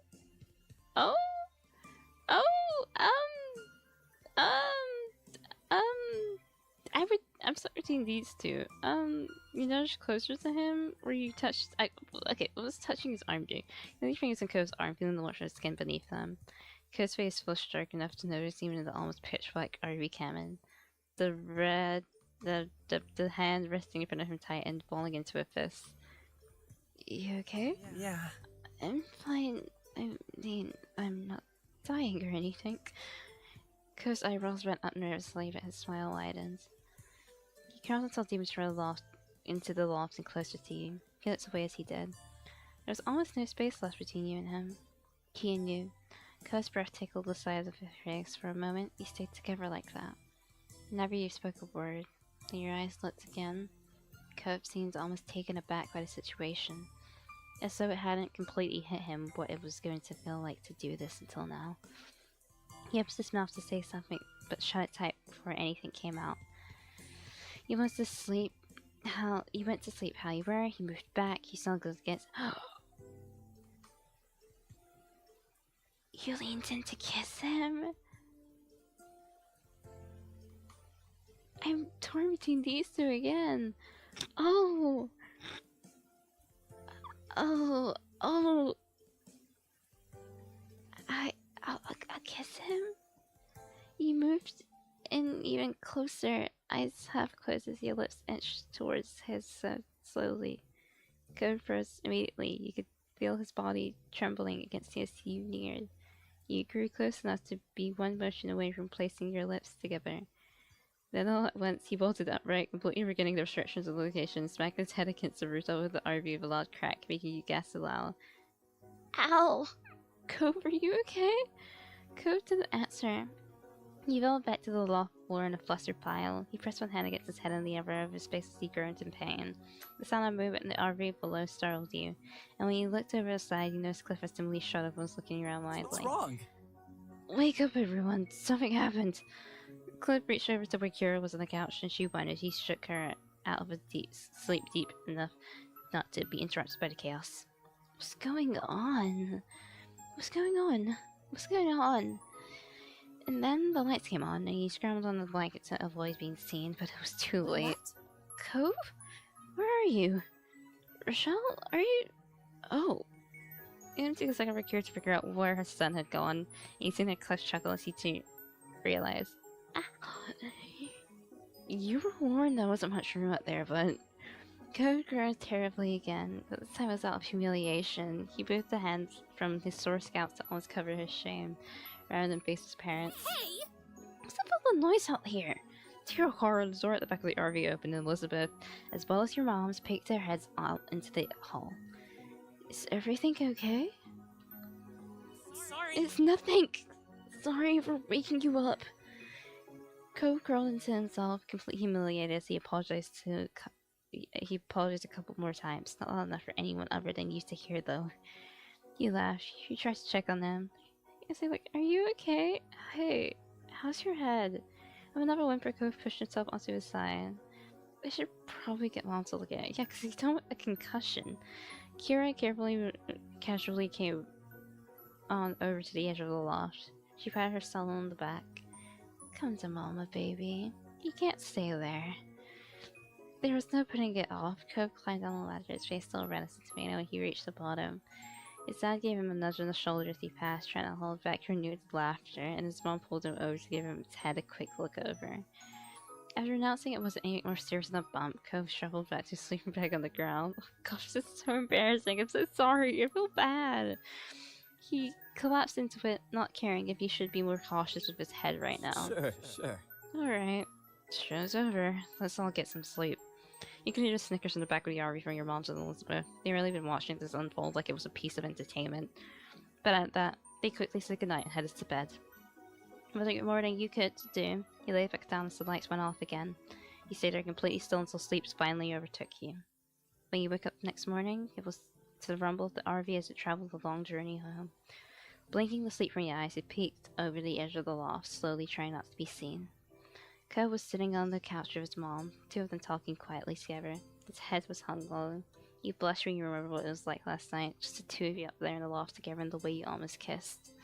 Speaker 1: between these two. You nudged closer to him, or you touched. Okay, what was touching his arm do? You know, your fingers on Ko's arm, feeling the warmth of his skin beneath them. Ko's face flushed dark enough to notice even in the almost pitch-black RV cabin. The hand resting in front of him tightened, falling into a fist. You okay?
Speaker 6: Yeah.
Speaker 1: I'm fine. I mean, I'm not dying or anything. Ko's eyebrows went up nervously, but his smile widened. He curled himself deep into the loft and closer to you. He looked away as he did. There was almost no space left between you and him. He and you. Ko's breath tickled the sides of his face. For a moment, you stayed together like that. Never you spoke a word. Then your eyes looked again. Ko seemed almost taken aback by the situation, as though it hadn't completely hit him what it was going to feel like to do this until now. He opened his mouth to say something, but shut it tight before anything came out. You went to sleep how you were, he moved back, he snuggled against You leaned in to kiss him? I'm torn between these two again. Oh! I'll kiss him? You moved in even closer, eyes half closed as your lips inched towards his slowly. Code froze immediately. You could feel his body trembling against his as you neared. You grew close enough to be one motion away from placing your lips together. Then all at once he bolted upright, completely forgetting the restrictions of the location, smacked his head against the roof of the RV with a loud crack, making you gasp aloud. Ow! Cove, are you okay? Cove didn't answer. He fell back to the loft floor in a flustered pile. He pressed one hand against his head and the other over his face as he groaned in pain. The sound of movement in the RV below startled you, and when you looked over the side, you noticed Cliff was dimly shut up and was looking around widely.
Speaker 4: What's wrong?
Speaker 1: Wake up, everyone! Something happened! Cliff reached over to where Kira was on the couch, and she whined as he shook her out of a sleep deep enough not to be interrupted by the chaos. What's going on? What's going on? What's going on? And then the lights came on, and he scrambled on the blanket to avoid being seen, but it was too late.
Speaker 6: What?
Speaker 1: Cove? Where are you? Richelle? Are you... Oh. It took a second for Kira to figure out where her son had gone, and he seen a Cliff chuckle as he too realized. You were warned there wasn't much room up there, but... Code groaned terribly again, but this time it was out of humiliation. He moved the hands from his sore scalp to almost cover his shame, rather than face his parents.
Speaker 5: Hey!
Speaker 1: What's up with the noise out here? To your horror, the door at the back of the RV opened and Elizabeth, as well as your moms, peeked their heads out into the hall. Is everything okay?
Speaker 6: Sorry.
Speaker 1: It's nothing! Sorry for waking you up. Cove crawled into himself, completely humiliated as he apologized a couple more times. Not loud enough for anyone other than you to hear, though. He laughed. He tried to check on them. I say, like, are you okay? Hey, how's your head? With another whimper, Cove pushed himself onto his side. I should probably get Mom to look at it. Yeah, because he's done with a concussion. Kira casually came on over to the edge of the loft. She patted her son on the back. Come to Mama, baby. You can't stay there. There was no putting it off. Cove climbed down the ladder, his face still red as a tomato when he reached the bottom. His dad gave him a nudge on the shoulder as he passed, trying to hold back renewed laughter, and his mom pulled him over to give his head a quick look over. After announcing it wasn't anything more serious than a bump, Cove shuffled back to sleeping bag on the ground. Oh, gosh, this is so embarrassing. I'm so sorry. I feel bad. He collapsed into it, not caring if he should be more cautious with his head right now.
Speaker 4: Sure.
Speaker 1: Alright. Show's over. Let's all get some sleep. You can hear the snickers in the back of the RV from your moms and Elizabeth. They really been watching this unfold like it was a piece of entertainment. But at that, they quickly said goodnight and headed to bed. Without more than you could do, you lay back down as the lights went off again. You stayed there completely still until sleep finally overtook you. When you woke up the next morning, it was to the rumble of the RV as it traveled the long journey home. Blinking the sleep from your eyes, it peeked over the edge of the loft, slowly trying not to be seen. Ko was sitting on the couch with his mom, two of them talking quietly together. His head was hung low. You blushed when you remember what it was like last night, just the two of you up there in the loft together and the way you almost kissed.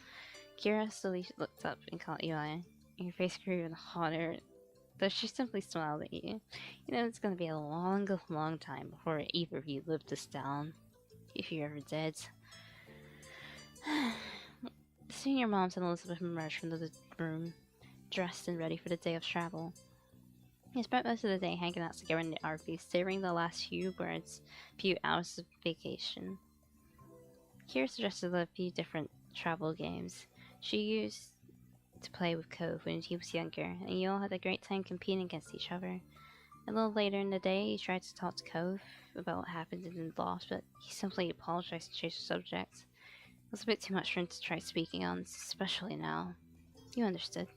Speaker 1: Kira slowly looked up and caught your eye, and your face grew even hotter. though she simply smiled at you. You know it's gonna be a long, long time before either of you live this down, if you ever did. Soon your moms and Elizabeth emerged from the room, dressed and ready for the day of travel. They spent most of the day hanging out together in the RV, savoring the last few hours of vacation. Kira suggested a few different travel games she used to play with Cove when he was younger, and you all had a great time competing against each other. A little later in the day, you tried to talk to Cove about what happened and lost, but he simply apologized and changed the subject. It was a bit too much for him to try speaking on, especially now. You understood.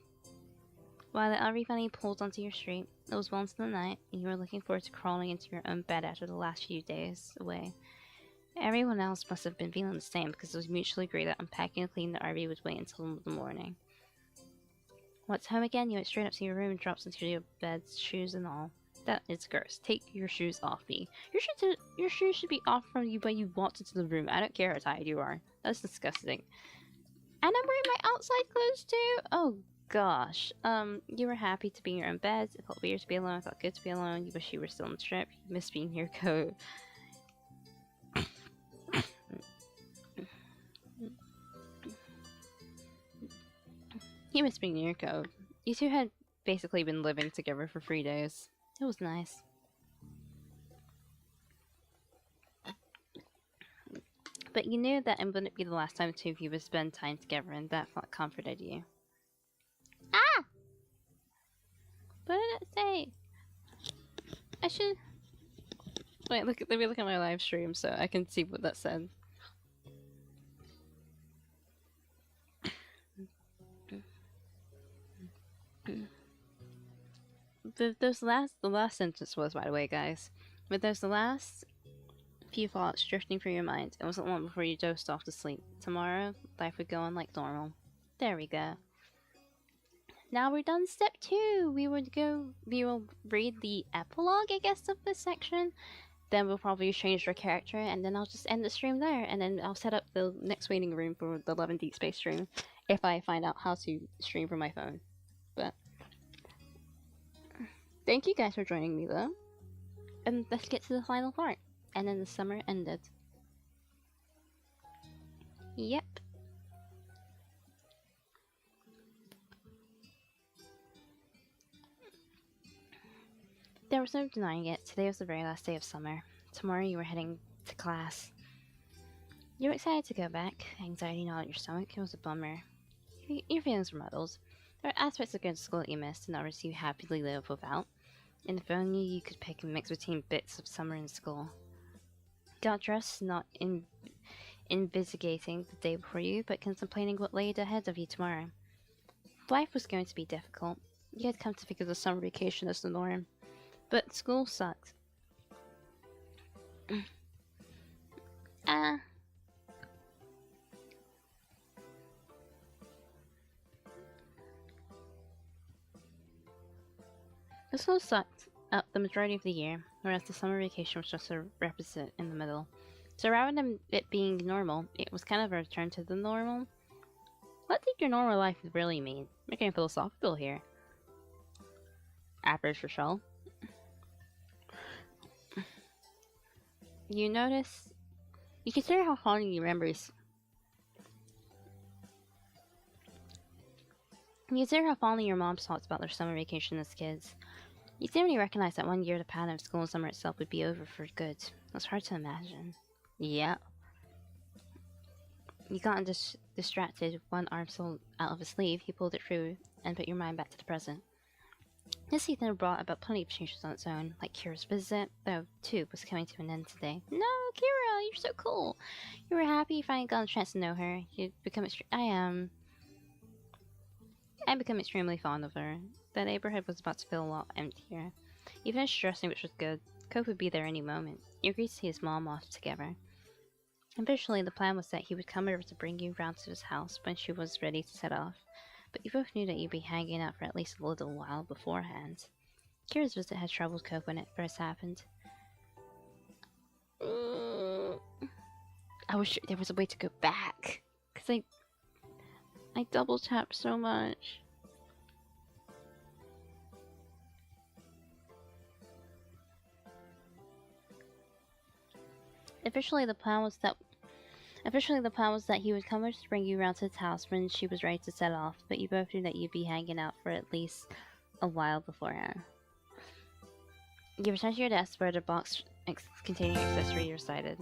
Speaker 1: While the RV finally pulled onto your street, it was once in the night, and you were looking forward to crawling into your own bed after the last few days away. Everyone else must have been feeling the same because it was mutually agreed that unpacking and cleaning the RV would wait until the morning. Once home again, you went straight up to your room and dropped into your bed, shoes and all. That is gross. Take your shoes off me. Your shoes should be off from you when you walked into the room. I don't care how tired you are. That's disgusting. And I'm wearing my outside clothes too? Oh gosh. You were happy to be in your own bed. It felt weird to be alone. It felt good to be alone. You wish you were still on the trip. You miss being near Code. You miss being near Code. You two had basically been living together for 3 days. It was nice. But you knew that it wouldn't be the last time the two of you would spend time together, and that thought comforted you. Ah! What did it say? I should... Wait, let me look at my live stream so I can see what that said. The last sentence was, by the way, guys. But there's the last few thoughts drifting through your mind. It wasn't long before you dozed off to sleep. Tomorrow, life would go on like normal. There we go. Now we're done step 2. We will read the epilogue, I guess, of this section. Then we'll probably change our character, and then I'll just end the stream there. And then I'll set up the next waiting room for the 11 Deep Space stream, if I find out how to stream from my phone. But thank you guys for joining me, though. And let's get to the final part. And then the summer ended. Yep. There was no denying it. Today was the very last day of summer. Tomorrow you were heading to class. You were excited to go back. Anxiety gnawed at your stomach. It was a bummer. Your feelings were muddled. There were aspects of good school that you missed, and others you happily lived without. And if only you could pick and mix between bits of summer and school. Got dressed, not investigating the day before you, but contemplating what laid ahead of you tomorrow. Life was going to be difficult. You had come to think of the summer vacation as the norm. But school sucked. The school sucked up the majority of the year, whereas the summer vacation was just a requisite in the middle. So rather than it being normal, it was kind of a return to the normal. What did your normal life really mean? We're getting philosophical here. Average Richelle. You consider how fond you remembers. You consider how fondly your moms talked about their summer vacation as kids. You didn't really recognize that 1 year the pattern of school and summer itself would be over for good. It was hard to imagine. Yeah. You got distracted, one arm still out of his sleeve. He pulled it through and put your mind back to the present. This season brought about plenty of changes on its own, like Kira's visit, though too was coming to an end today. No, Kira, you're so cool. You were happy you finally got a chance to know her. You'd become I'd become extremely fond of her. The neighborhood was about to feel a lot emptier. You finished dressing, which was good. Cope would be there any moment. You agreed to see his mom off together. Eventually, the plan was that he would come over to bring you round to his house when she was ready to set off. But you both knew that you'd be hanging out for at least a little while beforehand. Kira's visit had troubled Cope when it first happened. I wish there was a way to go back. Because I double tapped so much. Officially, the plan was that he would come over to bring you around to his house when she was ready to set off, but you both knew that you'd be hanging out for at least a while beforehand. You returned to your desk where the box containing accessory you recited.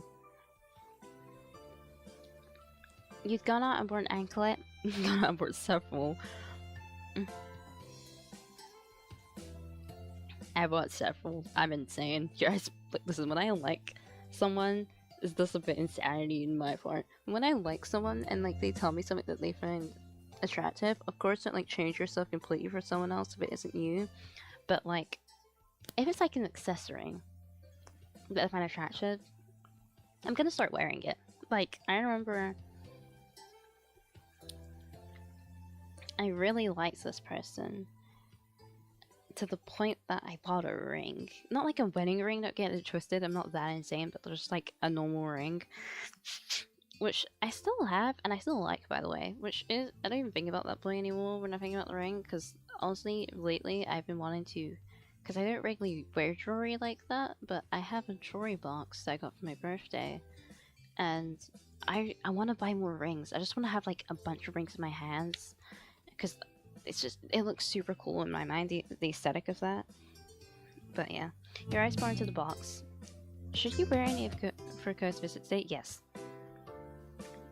Speaker 1: You'd gone out on board an anklet. You'd gone out on board several. I bought several. I'm insane. Guys, listen, when I like someone, is this a bit insanity in my part? When I like someone and like they tell me something that they find attractive, of course don't like change yourself completely for someone else if it isn't you. But like, if it's like an accessory that I find attractive, I'm gonna start wearing it. Like, I remember I really liked this person to the point that I bought a ring. Not like a wedding ring, don't get it twisted, I'm not that insane, but just like a normal ring. Which I still have, and I still like, by the way. Which is, I don't even think about that boy anymore when I think about the ring, because honestly, lately I've been wanting to, because I don't regularly wear jewelry like that, but I have a jewelry box that I got for my birthday, and I want to buy more rings. I just want to have like a bunch of rings in my hands, because it's just, it looks super cool in my mind, the aesthetic of that. But yeah, your eyes bar into the box. Should you wear any of for Co's visit today? Yes.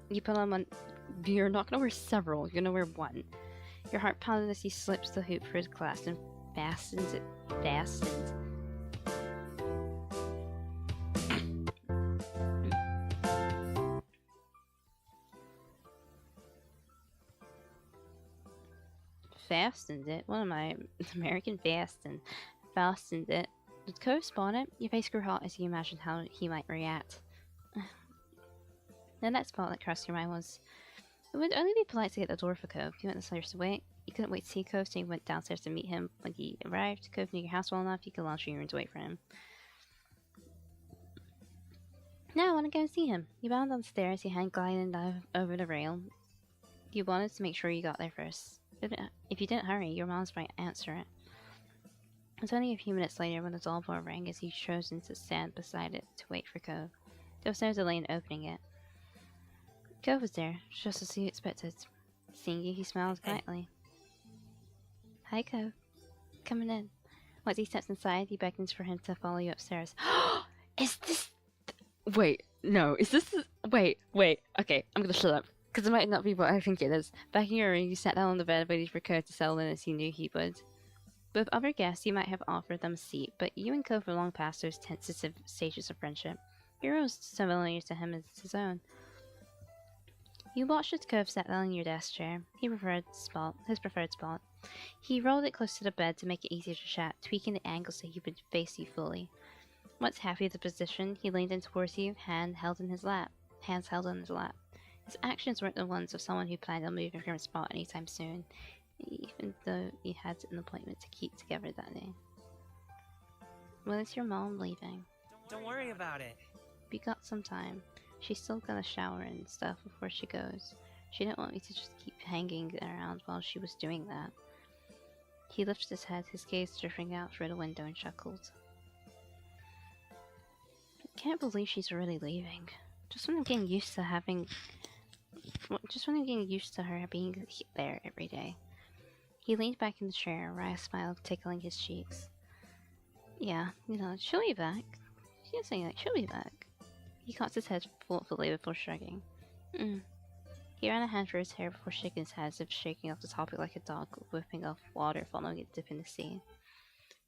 Speaker 1: You put on one. You're not gonna wear several, you're gonna wear one. Your heart pounded as he slips the hoop for his glass and fastens it. Fastened it? What am I? American fastened it. Did Co spawn it? Your face grew hot as you imagined how he might react. The next thought that crossed your mind was, it would only be polite to get the door for Cove. You went the stairs to wait. You couldn't wait to see Cove, so you went downstairs to meet him. When he arrived, Cove knew your house well enough, you could launch your room to wait for him. Now I want to go and see him. You bound downstairs, your hand gliding over the rail. You wanted to make sure you got there first. If you didn't hurry, your mom's might answer it. It was only a few minutes later when the door rang as you chosen to stand beside it to wait for Cove. There was no delay in opening it. Cove was there, just as you expected. Seeing you, he smiled politely. Hi, Cove. Coming in. Once he steps inside, you beckons for him to follow you upstairs. Is this... Wait, no, is this... Wait, okay, I'm gonna shut up, because it might not be what I think it is. Back in your room, you sat down on the bed waiting for Cove to settle in as you knew he would. With other guests, you might have offered them a seat, but you and Cove were long past those tentative stages of friendship. Your room was familiar to him as his own. You watched as Cove sat down in your desk chair, his preferred spot. He rolled it close to the bed to make it easier to chat, tweaking the angle so he would face you fully. Once happy with the position, he leaned in towards you, hands held on his lap. His actions weren't the ones of someone who planned on moving from his spot anytime soon, even though you had an appointment to keep together that day. When is your mom leaving?
Speaker 6: Don't worry about it.
Speaker 1: We got some time. She's still gonna shower and stuff before she goes. She didn't want me to just keep hanging around while she was doing that. He lifted his head, his gaze drifting out through the window, and chuckled. Can't believe she's really leaving. Just when I'm getting used to her being there every day. He leaned back in the chair, a wry smile tickling his cheeks. Yeah, she'll be back. She was saying she'll be back. He cocked his head thoughtfully before shrugging. He ran a hand through his hair before shaking his head as if shaking off the topic like a dog whipping off water following a dip in the sea.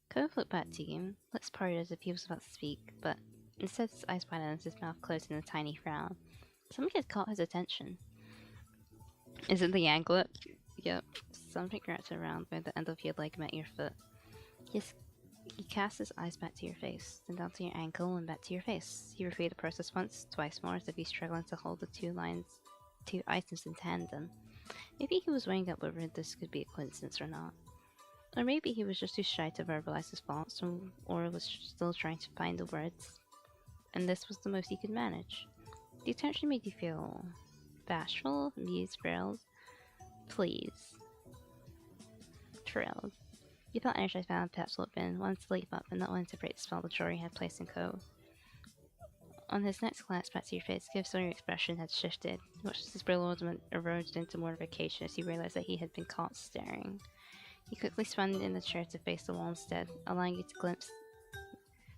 Speaker 1: Cove looked back to you, lips parted as if he was about to speak, but instead his eyes widened and his mouth closed in a tiny frown. Something had caught his attention. Is it the anklet? Yep. Something wrapped around where the end of your leg met your foot. He cast his eyes back to your face, then down to your ankle and back to your face. He repeated the process once, twice more, as if he's struggling to hold the two items in tandem. Maybe he was weighing up whether this could be a coincidence or not. Or maybe he was just too shy to verbalize his thoughts, or was still trying to find the words. And this was the most he could manage. The attention made you feel bashful, amused, thrilled. Please. Thrilled. You felt energized by how perhaps what been, wanted to leap up, and not wanting to break the spell the jury had placed in Cove. On his next glance back to your face, Gibbs' expression had shifted. He watched his bewilderment eroded into mortification as he realized that he had been caught staring. He quickly spun in the chair to face the wall instead, allowing you to glimpse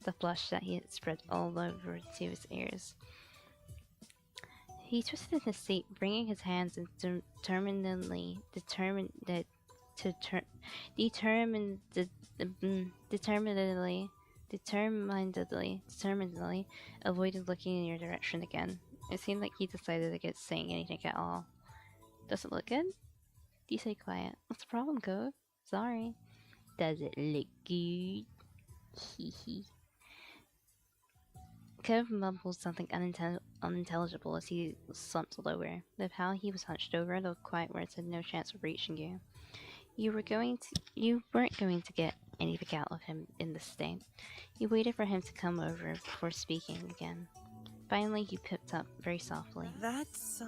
Speaker 1: the blush that he had spread all over to his ears. He twisted in his seat, bringing his hands and determinedly avoided looking in your direction again. It seemed like he decided against saying anything at all. Does it look good? You say quiet. What's the problem, Cove? Sorry. Does it look good? Hee hee. Cove mumbled something unintelligible as he slumped lower. With how he was hunched over, the quiet words had no chance of reaching you. You weren't going to get anything out of him in this state. You waited for him to come over before speaking again. Finally, he pipped up very softly.
Speaker 6: That's,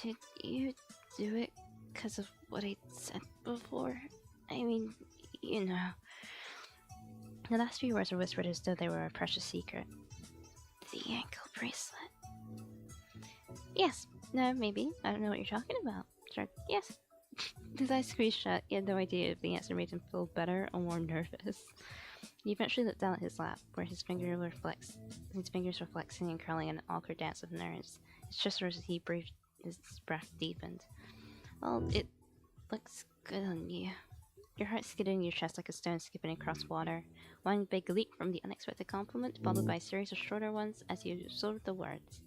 Speaker 1: Did you do it because of what I said before? I mean, you know. The last few words were whispered as though they were a precious secret. The ankle bracelet. Yes. No, maybe. I don't know what you're talking about. Sure. Yes. His eyes squeezed shut. He had no idea if the answer made him feel better or more nervous. He eventually looked down at his lap, where his fingers were flexing and curling in an awkward dance of nerves. His chest rose as he breathed. His breath deepened. Well, it looks good on you. Your heart skidded in your chest like a stone skipping across water. One big leap from the unexpected compliment, followed by a series of shorter ones as you absorbed the words.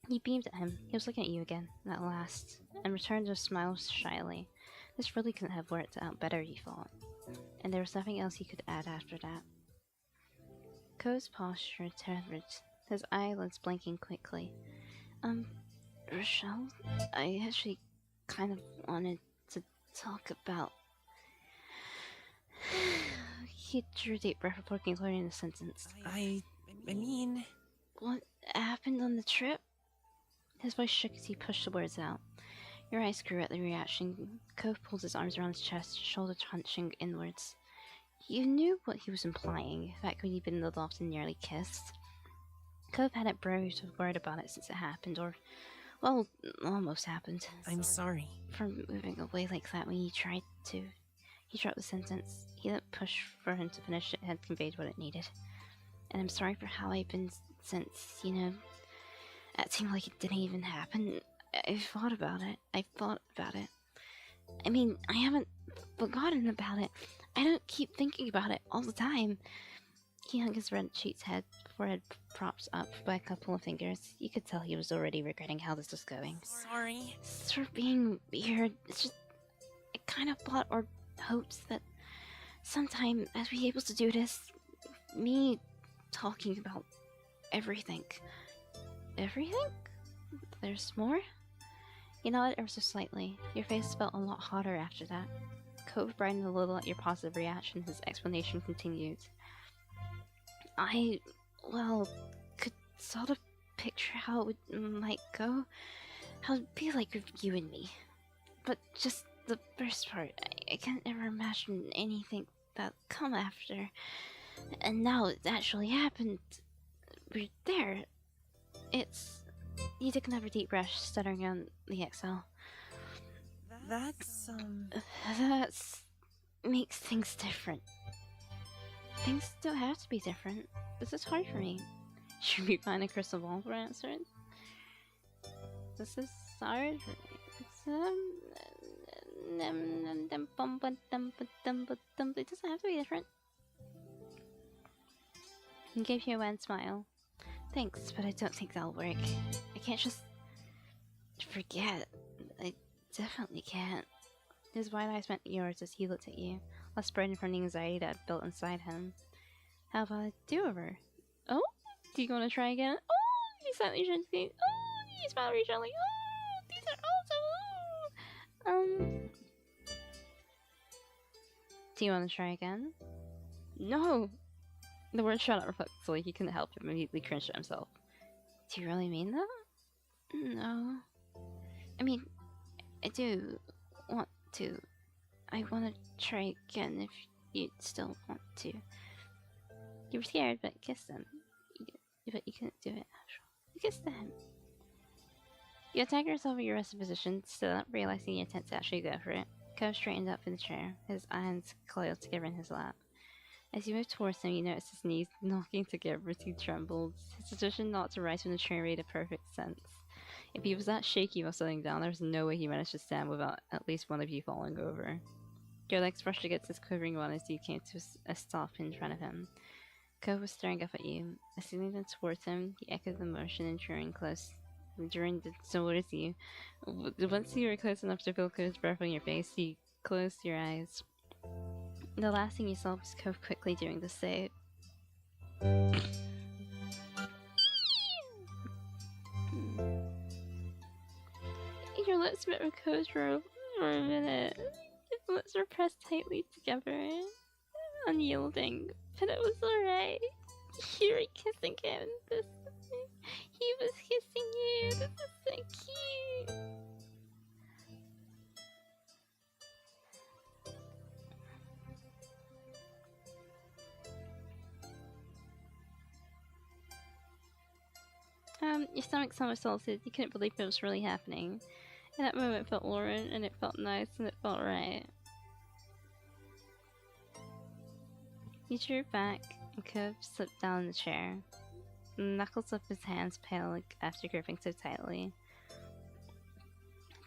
Speaker 1: You beamed at him. He was looking at you again, at last, and returned a smile shyly. This really couldn't have worked out better, he thought. And there was nothing else he could add after that. Ko's posture turned, his eyelids blinking quickly. Richelle, I actually kind of wanted to talk about... He drew a deep breath before concluding the sentence.
Speaker 6: I mean...
Speaker 1: What happened on the trip? His voice shook as he pushed the words out. Your eyes grew at the reaction. Cove pulled his arms around his chest, shoulders hunching inwards. You knew what he was implying, back when you'd been in the loft and nearly kissed. Cove hadn't broached a word about it since it happened, or, well, almost happened.
Speaker 6: I'm sorry.
Speaker 1: For moving away like that when you tried to. He dropped the sentence. He didn't push for him to finish it, had conveyed what it needed. And I'm sorry for how I've been since, you know, acting like it didn't even happen. I thought about it. I mean, I haven't forgotten about it. I don't keep thinking about it all the time. He hung his red cheek's head, forehead propped up by a couple of fingers. You could tell he was already regretting how this was going.
Speaker 6: Sorry.
Speaker 1: It's sort of being weird. It's just, I kind of thought or hoped that sometime I'd be able to do this. Me talking about everything. Everything? There's more? He nodded ever so slightly. Your face felt a lot hotter after that. Cove brightened a little at your positive reaction. His explanation continued. I, well, could sort of picture how it might go. How it'd be like with you and me. But just the first part, I can't ever imagine anything that'll come after. And now it's actually happened. We're there. It's... You took another deep breath, stuttering on the exhale.
Speaker 6: That's,
Speaker 1: That's... makes things different. Things don't have to be different. This is hard for me. Should we find a crystal ball for answering? This is hard for me. It doesn't have to be different. He gave you a wan smile. Thanks, but I don't think that'll work. I can't just forget. I definitely can't. His wide eyes met yours as he looked at you, less burdened from the anxiety that had built inside him. How about a do-over? Oh? Do you want to try again? Oh! He slightly gently. Oh! He smiled gently. Oh! These are also... Do you want to try again? No! The word shot out reflexively. He couldn't help but immediately cringed at himself. Do you really mean that? No. I mean, I do want to. I want to try again if you still want to. You were scared, but kissed him. But you couldn't do it, actually. You kissed him. You attack yourself in your resting position, still not realizing your intent to actually go for it. Cove straightened up in the chair, his hands coiled together in his lap. As you moved towards him, you noticed his knees knocking together as he trembled. His decision not to rise from the chair made perfect sense. If he was that shaky while sitting down, there was no way he managed to stand without at least one of you falling over. Your legs brushed against his quivering one as you came to a stop in front of him. Cove was staring up at you. As you leaned towards him, he echoed the motion and towards you. Once you were close enough to feel Cove's breath on your face, you closed your eyes. The last thing you saw was Cove quickly doing the same. Your lips met with Cove's for a minute. His lips were pressed tightly together, unyielding, but it was alright. You were kissing him. He was kissing you. This is so cute. Your stomach somersaulted. You couldn't believe it was really happening. In that moment, it felt Lauren, and it felt nice, and it felt right. He drew back, and Cove slipped down in the chair. The knuckles of his hands pale after gripping so tightly.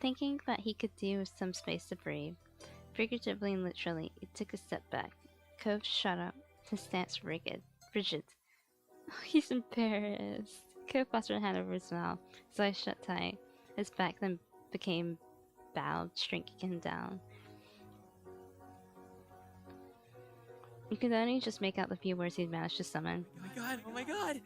Speaker 1: Thinking that he could do with some space to breathe, figuratively and literally, he took a step back. Cove shut up, his stance rigid. Oh, he's embarrassed. Cove passed her hand over his mouth, his eyes shut tight. His back then became bowed, shrinking him down. You could only just make out the few words he'd managed to summon.
Speaker 6: Oh my god, oh my god!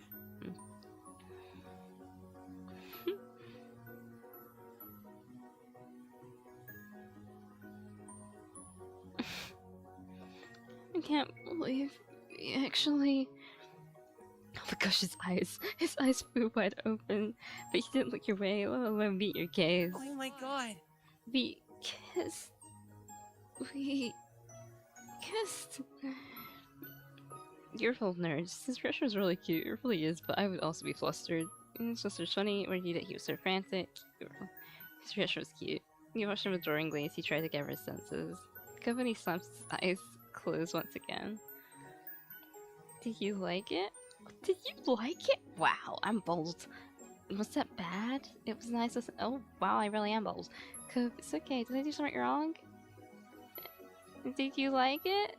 Speaker 1: I can't believe he actually... Oh my gosh, his eyes flew wide open, but he didn't look your way, let alone meet your gaze.
Speaker 6: Oh my god!
Speaker 1: We kissed. We kissed. You're full of nerds. His pressure was really cute, it really is, but I would also be flustered. It's just so funny when you that he was so frantic. His pressure was cute. You watched him adoringly as he tried to gather his senses. Company slams his eyes closed once again. Did you like it? Did you like it? Wow, I'm bold. Was that bad? It was nice. Oh, wow, I really am bold. It's okay. Did I do something wrong? Did you like it?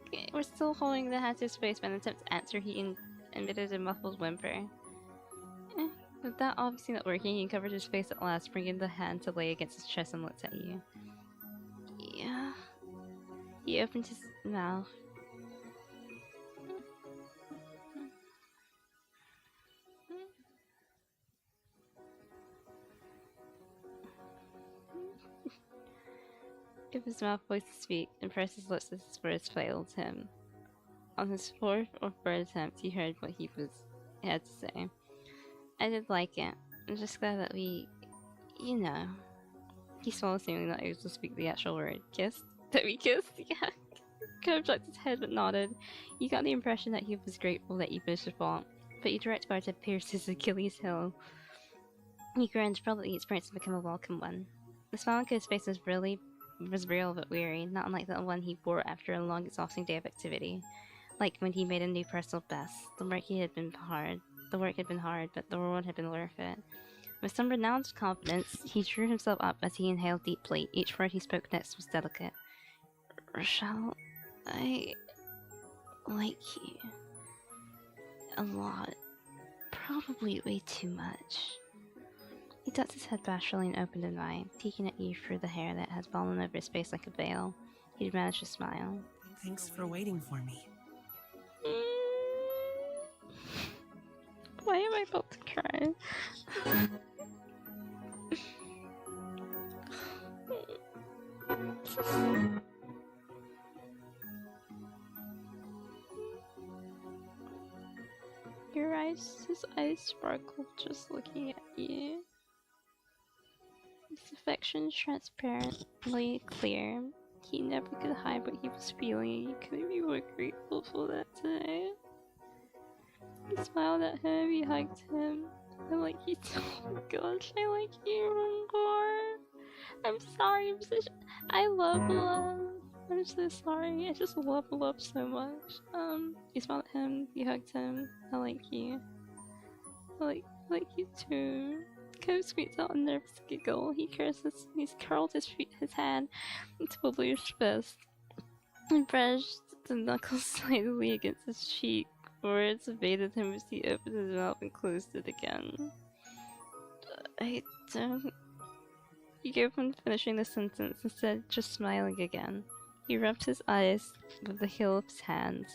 Speaker 1: Okay, we're still holding the hand to his face, but in an attempt to answer, he emitted a muffled whimper. With that obviously not working, he covered his face at last, bringing the hand to lay against his chest and looked at you. Yeah. He opened his mouth. If his mouth poised to speak and pressed his lips as his words failed him. On his fourth or third attempt, he heard what he had to say. I did like it. I'm just glad that we, you know. He swallowed, seemingly not able to speak the actual word. Kissed? That we kissed? Yeah. Cove shook his head but nodded. You got the impression that he was grateful that you finished the fault, but you direct bar to pierce his Achilles heel. He grinned, probably the experience had become a welcome one. The smile on Cove's face was real but weary, not unlike the one he bore after a long, exhausting day of activity. Like when he made a new personal best. The work had been hard, but the reward had been worth it. With some renounced confidence, he drew himself up as he inhaled deeply. Each word he spoke next was delicate. Richelle, I like you. A lot. Probably way too much. He tucked his head bashfully and opened an eye, peeking at you through the hair that had fallen over his face like a veil. He'd managed to smile.
Speaker 6: Thanks for waiting for me.
Speaker 1: Why am I about to cry? His eyes sparkled just looking at you. His affection transparently clear. He never could hide what he was feeling. You couldn't be more grateful for that today. He smiled at him, he hugged him. I'm like, oh my gosh, I like you more. I'm sorry, I love love. I'm so sorry. I just love love so much. You smiled at him, you hugged him. I like you. I like you too. Ko squeezed out a nervous giggle. He's curled his hand into a bluish fist and brushed the knuckles slightly against his cheek. Words evaded him as he opened his mouth and closed it again. I don't... He gave up on finishing the sentence, instead just smiling again. He rubbed his eyes with the heel of his hand.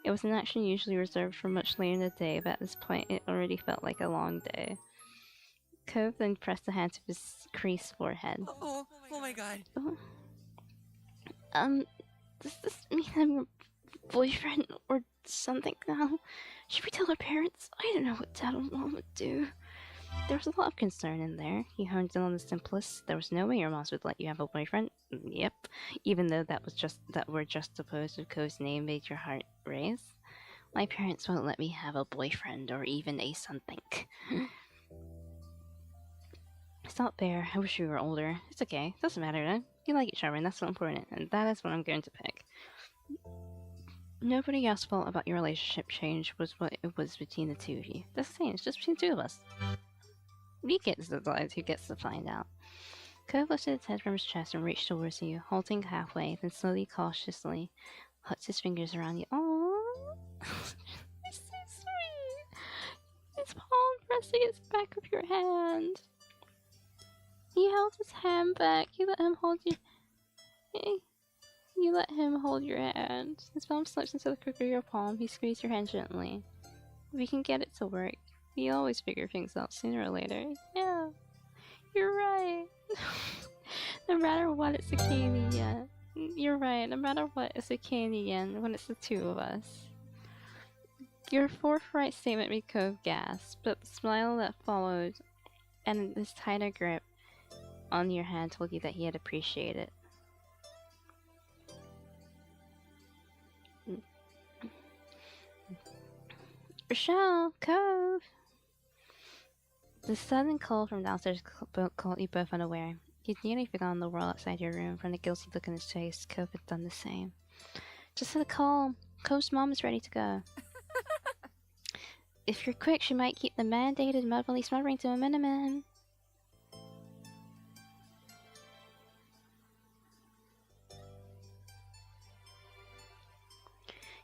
Speaker 1: It was an action usually reserved for much later in the day, but at this point it already felt like a long day. Cove then pressed a hand to his creased forehead.
Speaker 6: Oh my god.
Speaker 1: Does this mean I'm your boyfriend or something now? Should we tell our parents? I don't know what Dad and Mom would do. There was a lot of concern in there. He honed in on the simplest. There was no way your moms would let you have a boyfriend. Yep. Even though that were just opposed with Ko's name made your heart race. My parents won't let me have a boyfriend or even a something. It's not fair. I wish we were older. It's okay. Doesn't matter then. You like each other and that's so important, and that is what I'm going to pick. Nobody else's fault about your relationship change was what it was between the two of you. That's the same, it's just between the two of us. We get to decide who gets to find out. Cove lifted his head from his chest and reached towards you, halting halfway, then slowly, cautiously, puts his fingers around you. Aww. It's so sweet. His palm pressing its back of your hand. He held his hand back. You let him hold your hand. His palm slips into the crook of your palm. He squeezed your hand gently. We can get it to work. We always figure things out sooner or later. Yeah, you're right. No matter what, it's okay in the end. You're right. No matter what, it's okay in the end when it's the two of us. Your forthright statement made Cove gasp, but the smile that followed and his tighter grip on your hand told you that he had appreciated it. Richelle, Cove! The sudden call from downstairs caught you both unaware. You'd nearly forgotten the world outside your room. From the guilty look in his face, Cove had done the same. Just for the call. Cove's mom is ready to go. If you're quick, she might keep the mandated motherly smothering to a minimum.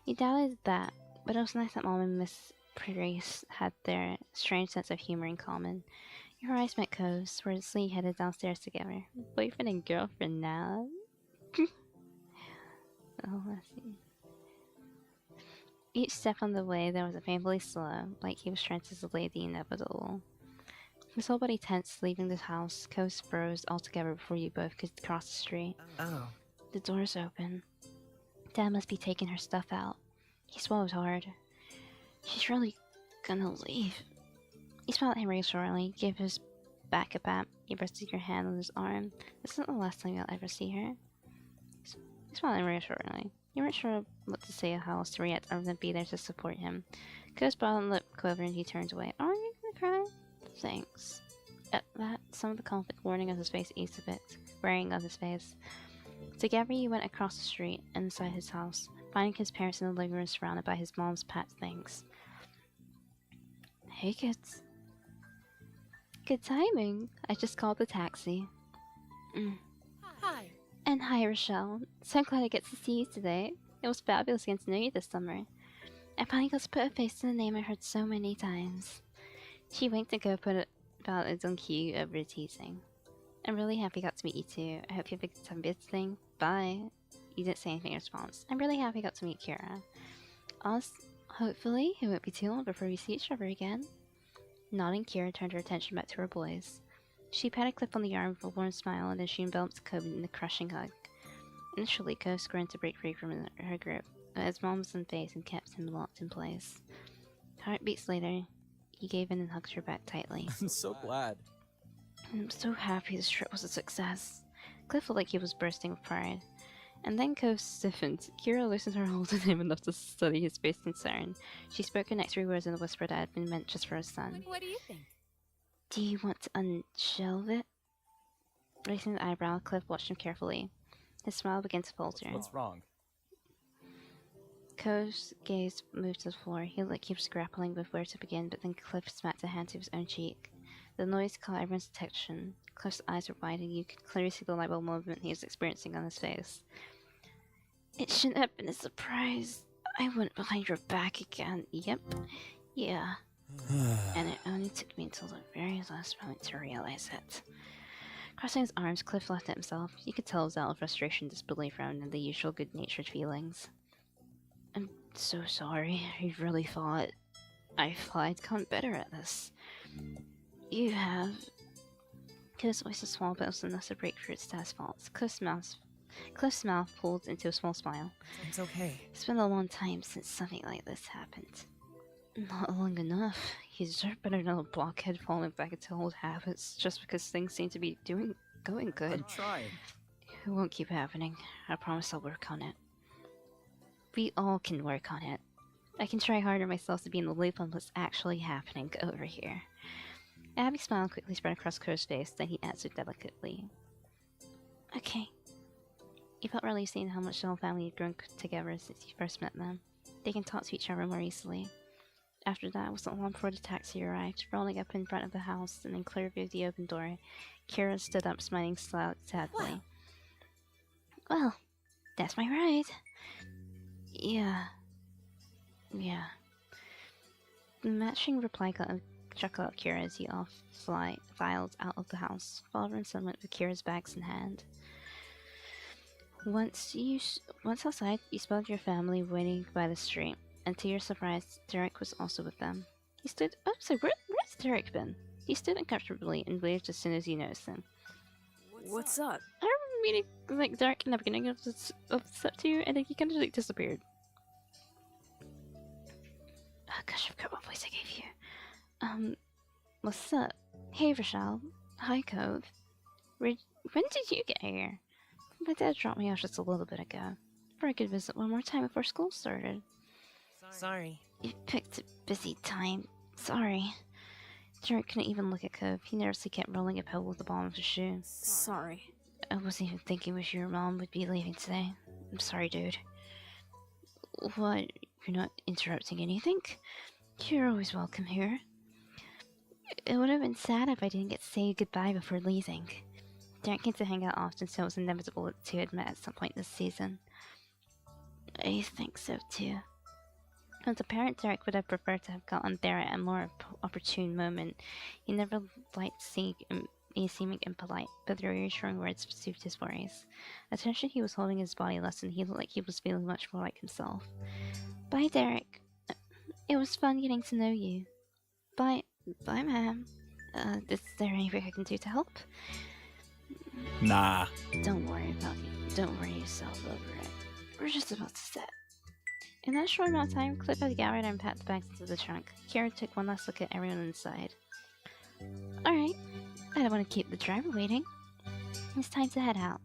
Speaker 1: You doubted that, but it was nice that Mom and Miss Picrew had their strange sense of humor in common. Your eyes met Cove's, wordlessly headed downstairs together. Boyfriend and girlfriend now. Oh, let's see. Each step on the way there was a painfully slow, like he was trying to delay the inevitable. His whole body tense, leaving the house. Coast froze altogether before you both could cross the street.
Speaker 6: Oh.
Speaker 1: The door's open. Dad must be taking her stuff out. He swallowed hard. She's really gonna leave. He smiled at him reassuringly, gave his back a pat. He rested your hand on his arm. This isn't the last time you'll ever see her. He smiled at him reassuringly. You weren't sure what to say or how else to react other than be there to support him. Coast bottom lip quivered and he turned away. Aren't you gonna cry? Thanks. At that, some of the conflict warning on his face eased a bit, wearing on his face. Together you went across the street and inside his house, finding his parents in the living room surrounded by his mom's pet things. Hey kids. Good timing. I just called the taxi.
Speaker 7: Hi.
Speaker 1: And hi Richelle. So glad I get to see you today. It was fabulous getting to know you this summer. I finally got to put a face to the name I heard so many times. She winked and go put it about a donkey over teasing. I'm really happy I got to meet you too. I hope you have a good time visiting. Bye. You didn't say anything in response. I'm really happy I got to meet Kira. Hopefully, it won't be too long before we see each other again. Nodding, Kira turned her attention back to her boys. She patted Cliff on the arm with a warm smile, and then she enveloped Kobe in a crushing hug. Initially, Ko squirmed to break free from her grip, but his mom was in face and kept him locked in place. Heartbeats later, he gave in and hugged her back tightly.
Speaker 4: I'm so glad.
Speaker 1: I'm so happy this trip was a success. Cliff felt like he was bursting with pride. And then Cove stiffened. Kira loosened her hold on him enough to study his face concern. She spoke her next 3 words in a whisper that had been meant just for her son.
Speaker 7: What do you think?
Speaker 1: Do you want to unshelve it? Raising an eyebrow, Cliff watched him carefully. His smile began to falter.
Speaker 4: What's wrong?
Speaker 1: Cove's gaze moved to the floor. He looked like he was grappling with where to begin, but then Cliff smacked a hand to his own cheek. The noise caught everyone's attention. Cliff's eyes were wide, and you could clearly see the light bulb movement he was experiencing on his face. It shouldn't have been a surprise. I went behind your back again. Yep. Yeah. And it only took me until the very last moment to realize it. Crossing his arms, Cliff laughed at himself. You could tell it was out of frustration, disbelief, rather than the usual good-natured feelings. I'm so sorry. I really thought I'd gotten better at this. You have. Cliff's voice was small, but it was enough to break through its status faults. Cliff's mouth pulled into a small smile.
Speaker 6: It's okay.
Speaker 1: It's been a long time since something like this happened. Not long enough. You deserve better than a blockhead falling back into old habits just because things seem to be going good.
Speaker 4: I'm trying.
Speaker 1: It won't keep happening. I promise I'll work on it. We all can work on it. I can try harder myself to be in the loop on what's actually happening over here. Abby's smile quickly spread across Crow's face, then he answered delicately. Okay. You felt relieved seeing how much the whole family had grown together since you first met them. They can talk to each other more easily. After that, it wasn't long before the taxi arrived, rolling up in front of the house, and in clear view of the open door. Kira stood up, smiling sadly. Well, that's my ride. Yeah. The matching reply got a chuckle at Kira as he filed out of the house. Father and son went with Kira's bags in hand. Once outside, you spotted your family waiting by the street, and to your surprise, Derek was also with them. He stood. Oh, so where's Derek been? He stood uncomfortably and waved as soon as you noticed him.
Speaker 7: What's up?
Speaker 1: I remember meeting like Derek in the beginning of this up to you, and then he kind of like disappeared. Oh gosh, I forgot what voice I gave you. What's up? Hey, Richelle. Hi, Cove. When did you get here? My dad dropped me off just a little bit ago. For I could visit one more time before school started.
Speaker 6: Sorry.
Speaker 1: You picked a busy time. Sorry. Derek couldn't even look at Cove. He nervously kept rolling a pebble with the bottom of his shoe.
Speaker 7: Sorry.
Speaker 1: I wasn't even thinking wish your mom would be leaving today. I'm sorry, dude. What? You're not interrupting anything? You're always welcome here. It would have been sad if I didn't get to say goodbye before leaving. Derek came to hang out often, so it was inevitable that the two had met at some point this season. I think so too. As a parent, Derek would have preferred to have gotten there at a more opportune moment. He never liked seeming impolite, but the reassuring words soothed his worries. Attention he was holding his body lessened. He looked like he was feeling much more like himself. Bye, Derek. It was fun getting to know you. Bye, ma'am. Is there anything I can do to help?
Speaker 4: Nah.
Speaker 1: Don't worry about it. Don't worry yourself over it. We're just about to set. In that short amount of time, Cliff had gathered and packed the bags into the trunk. Kira took one last look at everyone inside. Alright, I don't want to keep the driver waiting. It's time to head out.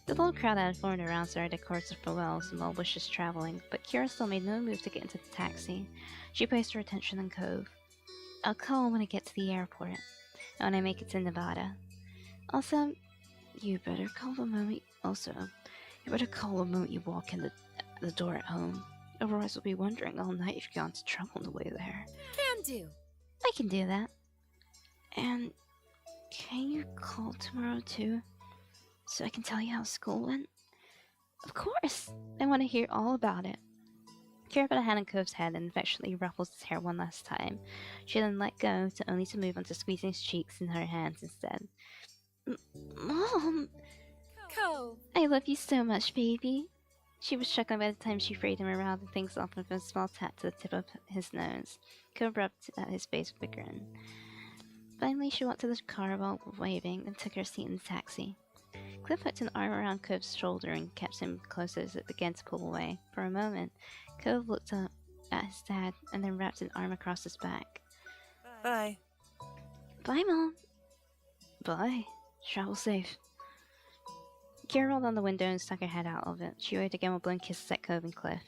Speaker 1: The little crowd that had formed around started chorus of farewells and well wishes traveling, but Kira still made no move to get into the taxi. She placed her attention on Cove. I'll call when I get to the airport, and when I make it to Nevada. Also, you better call the moment you walk in the door at home. Otherwise, we'll be wondering all night if you got into trouble on the way there.
Speaker 7: Can do.
Speaker 1: I can do that. And can you call tomorrow too? So I can tell you how school went? Of course! I want to hear all about it. Kira put a hand on Cove's head and affectionately ruffled his hair one last time. She then let go, only to move on to squeezing his cheeks in her hands instead. Mom!
Speaker 7: Cove.
Speaker 1: I love you so much, baby. She was chuckling by the time she freed him around and things off with a small tap to the tip of his nose. Cove rubbed at his face with a grin. Finally, she walked to the car while waving and took her seat in the taxi. Cliff hooked an arm around Cove's shoulder and kept him close as it began to pull away. For a moment, Cove looked up at his dad and then wrapped an arm across his back.
Speaker 6: Bye.
Speaker 1: Bye, Mom. Bye. Travel safe. Kira rolled down the window and stuck her head out of it. She waved again with blown kisses at Cove and Cliff.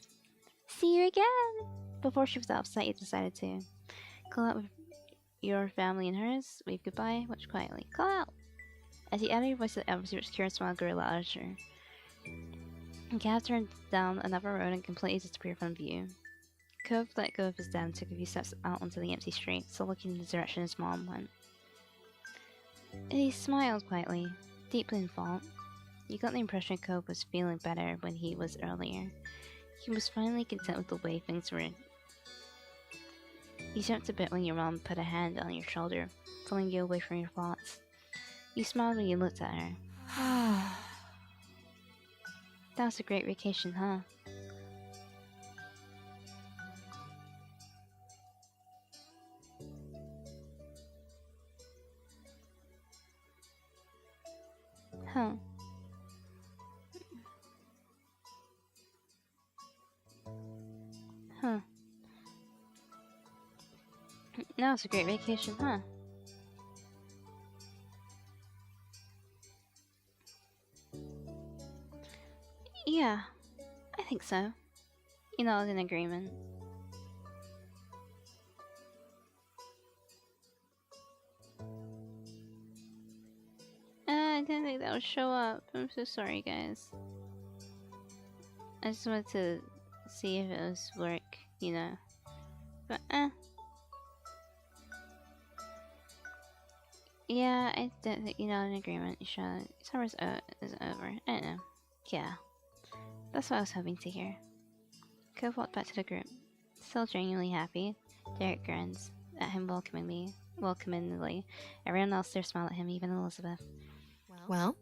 Speaker 1: See you again! Before she was out of sight, you decided to call out with your family and hers, wave goodbye, watch quietly. Call out! As he added your voice to the elves, Kira's smile grew louder. And Gav turned down another road and completely disappeared from view. Cove let go of his dad and took a few steps out onto the empty street, still looking in the direction his mom went. He smiled quietly, deeply in thought. You got the impression Cove was feeling better when he was earlier. He was finally content with the way things were. You jumped a bit when your mom put a hand on your shoulder, pulling you away from your thoughts. You smiled when you looked at her. That was a great vacation, huh? Huh. Huh. That was a great vacation, huh? Yeah, I think so. You know, in agreement. I didn't think that would show up. I'm so sorry, guys. I just wanted to see if it was work, you know. But, yeah, I don't think, you know, in agreement. You should. Summer's isn't over. I don't know. Yeah. That's what I was hoping to hear. Cove walked back to the group. Still genuinely happy, Derek grins at him welcomingly. Everyone else there smiled at him, even Elizabeth.
Speaker 7: Well?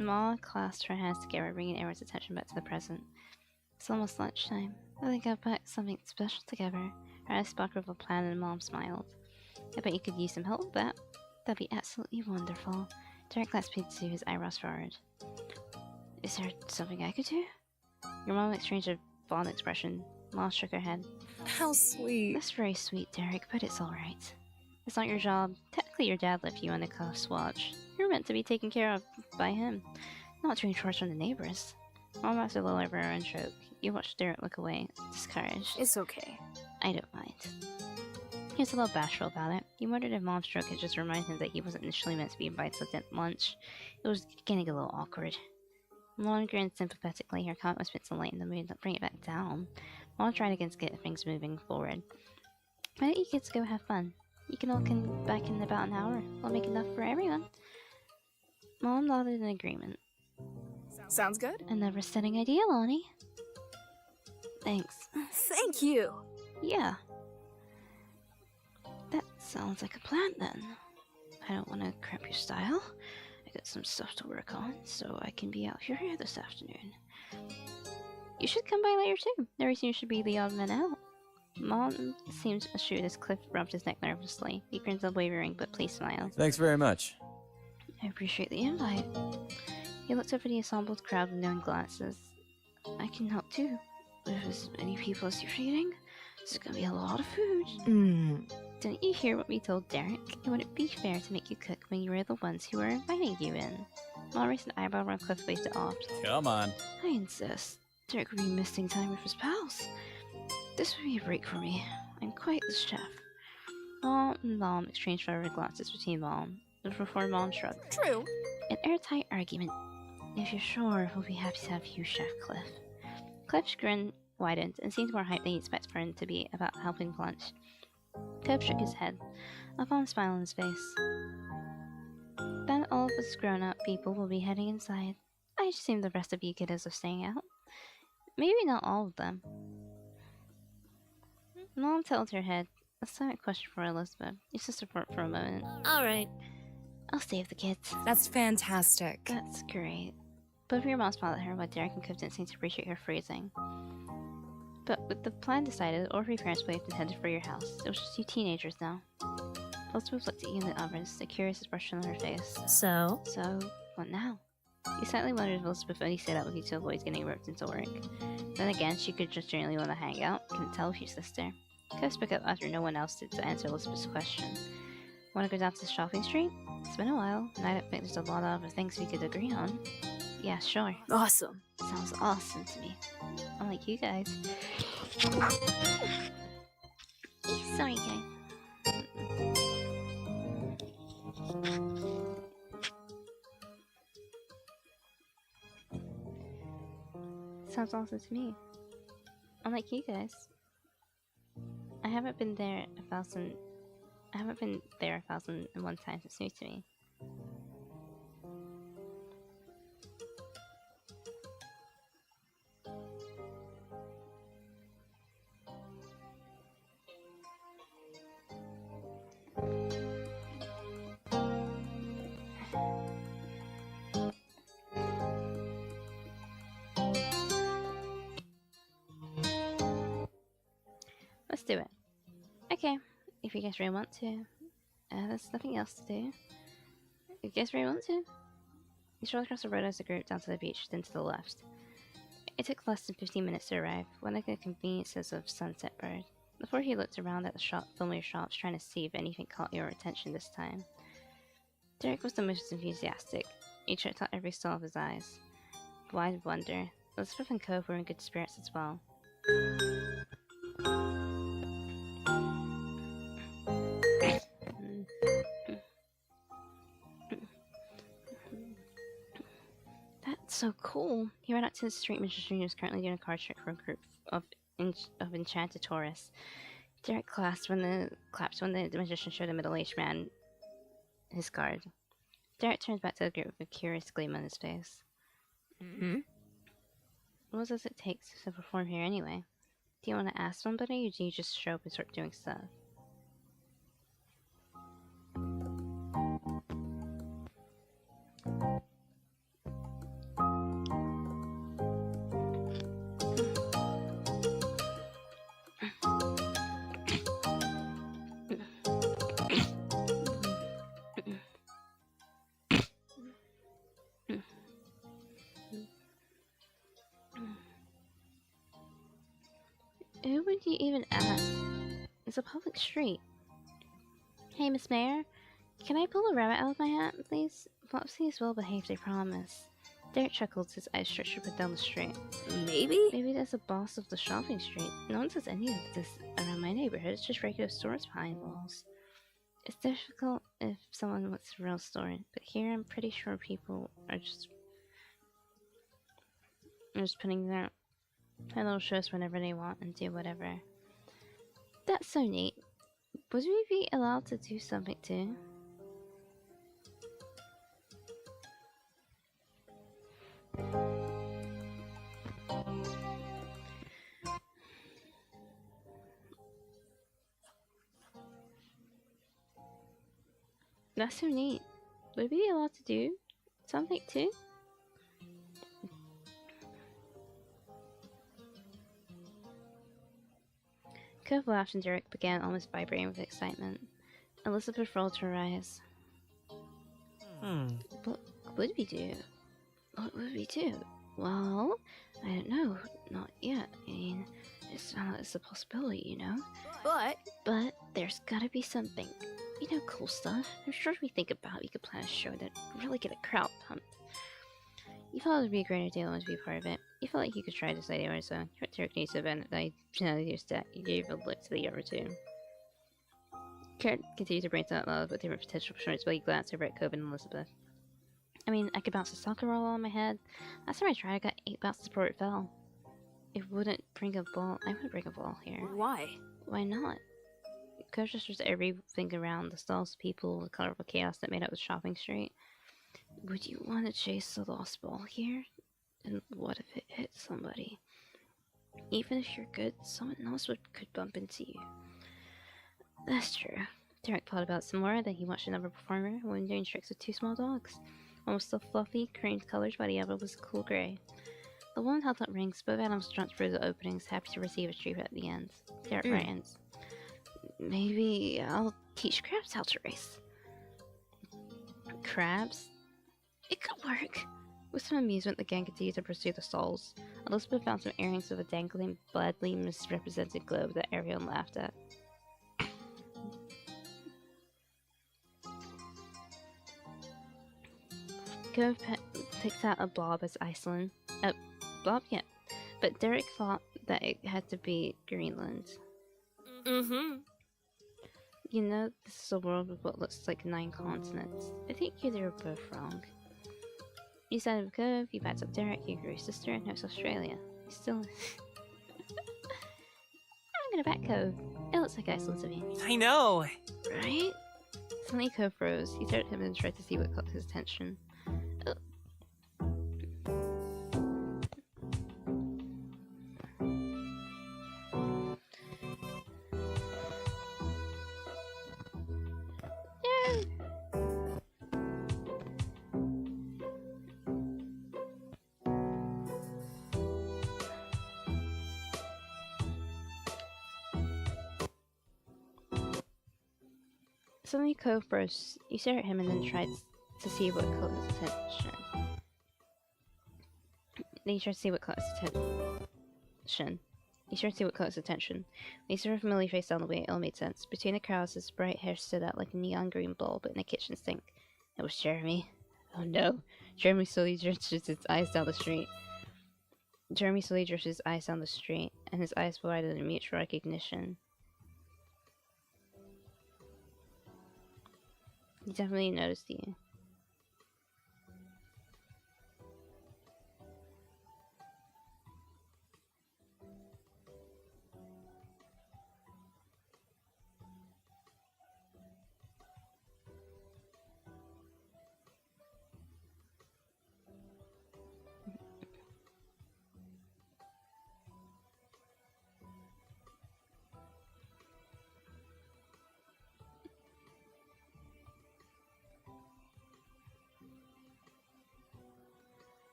Speaker 1: Ma clasped her hands together, bringing everyone's attention back to the present. It's almost lunchtime. I think I've packed something special together. Her eyes sparkled with a plan and Mom smiled. I bet you could use some help with that. That'd be absolutely wonderful. Derek clasped his eyebrows forward. Is there something I could do? Your mom exchanged a fond expression. Mom shook her head.
Speaker 7: How sweet.
Speaker 1: That's very sweet, Derek, but it's alright. It's not your job. Technically, your dad left you on the cuffs watch. You're meant to be taken care of by him, not doing chores from the neighbors. Mom asked a little over her own joke. You watched Derek look away, discouraged.
Speaker 7: It's okay.
Speaker 1: I don't mind. He was a little bashful about it. He wondered if Mom's joke had just reminded him that he wasn't initially meant to be invited to lunch. It was getting a little awkward. Mom grinned sympathetically. Her comment was meant to lighten the mood, not bring it back down. Mom tried again to get things moving forward. Why don't you kids go have fun? You can all come back in about an hour. We'll make enough for everyone. Mom nodded in agreement.
Speaker 7: Sounds good.
Speaker 1: A never-setting idea, Lonnie. Thanks.
Speaker 7: Thank you.
Speaker 1: Yeah. That sounds like a plan, then. I don't want to cramp your style. I got some stuff to work on, so I can be out here this afternoon. You should come by later, too. Everything should be the odd man out. Mom seemed assured as Cliff rubbed his neck nervously. He grinned unwavering, but pleased smile.
Speaker 4: Thanks very much.
Speaker 1: I appreciate the invite. He looked over the assembled crowd with knowing glances. I can help, too. With as many people as you're feeding, it's gonna be a lot of food. Didn't you hear what we told Derek? It wouldn't be fair to make you cook when you were the ones who were inviting you in. Mom raised an eyebrow when Cliff waved it off.
Speaker 4: Come on.
Speaker 1: I insist. Derek would be missing time with his pals. This would be a break for me. I'm quite the chef. Mom and Mom exchanged fervent glances between Mom, before Mom shrugged.
Speaker 7: True.
Speaker 1: An airtight argument. If you're sure, we'll be happy to have you, Chef Cliff. Cliff's grin widened and seemed more hyped than he expected for him to be about helping lunch. Cliff shook his head, a fond smile on his face. Then all of us grown-up people will be heading inside. I assume the rest of you kiddos are staying out. Maybe not all of them. Mom tilted her head. A silent question for Elizabeth. Your sister for a moment.
Speaker 3: Alright.
Speaker 1: I'll stay with the kids.
Speaker 7: That's fantastic.
Speaker 1: That's great. Both of your moms smiled at her while Derek and Cliff didn't seem to appreciate her phrasing. But with the plan decided, all three parents waved and headed for your house. It was just you teenagers now. Elizabeth looked at you and the others, a curious expression on her face.
Speaker 3: So?
Speaker 1: So, what now? You slightly wondered if Elizabeth only stayed out with you to avoid getting roped into work. Then again, she could just generally want to hang out. Couldn't tell with your sister. Cliff spoke up after no one else did to answer Elizabeth's question. Want to go down to the shopping street? It's It's been a while, and I don't think there's a lot of other things we could agree on. Yeah, sure.
Speaker 7: Awesome.
Speaker 1: Sounds awesome to me. Unlike you guys. Sorry, guys. Sounds awesome to me. Unlike you guys. I haven't been there a thousand and one times. It's new to me. Let's do it. Okay, if you guys really want to. There's nothing else to do. If you guys really want to. You stroll across the road as a group down to the beach, then to the left. It took less than 15 minutes to arrive, one of the conveniences of Sunset Bird. Before he looked around at the familiar shops, trying to see if anything caught your attention this time. Derek was the most enthusiastic. He checked out every stall of his eyes. Wide wonder, Elizabeth and Cove were in good spirits as well. That's so cool. He ran out to the street magician who was currently doing a card trick for a group of enchanted tourists. Derek clapped when the magician showed a middle-aged man his card. Derek turned back to the group with a curious gleam on his face. What does it take to perform here anyway? Do you want to ask somebody, or do you just show up and start doing stuff? Who would you even ask? It's a public street. Hey, Miss Mayor, can I pull a rabbit out of my hat, please? Flopsy is well behaved, I promise. Derek chuckled, his eyes stretched up and down the street.
Speaker 7: Maybe?
Speaker 1: Maybe that's the boss of the shopping street. No one does any of this around my neighborhood. It's just regular stores behind walls. It's difficult if someone wants a real store, but here I'm pretty sure people are just putting their little shows whenever they want and do whatever. That's so neat. Would we be allowed to do something too? That's so neat. Would we be allowed to do something too? Cove laughed and Derek began almost vibrating with excitement. Elizabeth rolled her eyes. What would we do? What would we do? Well, I don't know. Not yet. I mean, it's a possibility, you know? But there's gotta be something. You know, cool stuff. I'm sure if we think about it, we could plan a show that really get a crowd pumped. You thought it would be a great idea to be a part of it. You felt like you could try this idea on its own. Derek needs to event that used that. You gave a look to the other two. Kurt continued to brainstorm out loud with different potential opportunities while he glanced over at Coven and Elizabeth. I mean, I could bounce a soccer ball on my head. Last time I tried, I got 8 bounces before it fell. It wouldn't bring a ball. I would bring a ball here.
Speaker 7: Why?
Speaker 1: Why not? Coach just was everything around the stalls, people, the colorful chaos that made up the shopping street. Would you want to chase the lost ball here? And what if it hit somebody? Even if you're good, someone else could bump into you. That's true. Derek thought about it some more, then he watched another performer, one doing tricks with 2 small dogs. One was still fluffy, creamed colors, while the other was cool gray. The one held up rings, both animals jumped through the openings, happy to receive a treat at the end. Derek brightened. Maybe I'll teach crabs how to race. Crabs? It could work. With some amusement, the gang continued to pursue the stalls. Elizabeth found some earrings with a dangling, badly misrepresented globe that everyone laughed at. Cove picks out a blob as Iceland. A blob, yeah. But Derek thought that it had to be Greenland.
Speaker 3: Mm-hmm.
Speaker 1: You know, this is a world with what looks like 9 continents. I think you were both wrong. You said Cove, you backed up Derek, you grew his sister, and now it's Australia. You still... I'm gonna back Cove. It looks like Iceland to me.
Speaker 6: I know.
Speaker 1: Right? Suddenly Cove froze. He stared at him and tried to see what caught his attention. Suddenly Cove froze. He stared at him and then tried to see what caught his attention. He tried to see what caught his attention. When he saw a familiar face down the way, it all made sense. Between the crowds, his bright hair stood out like a neon green bulb in a kitchen sink. It was Jeremy. Oh no. Jeremy slowly drifted his eyes down the street. And his eyes widened in mutual recognition. He definitely noticed you.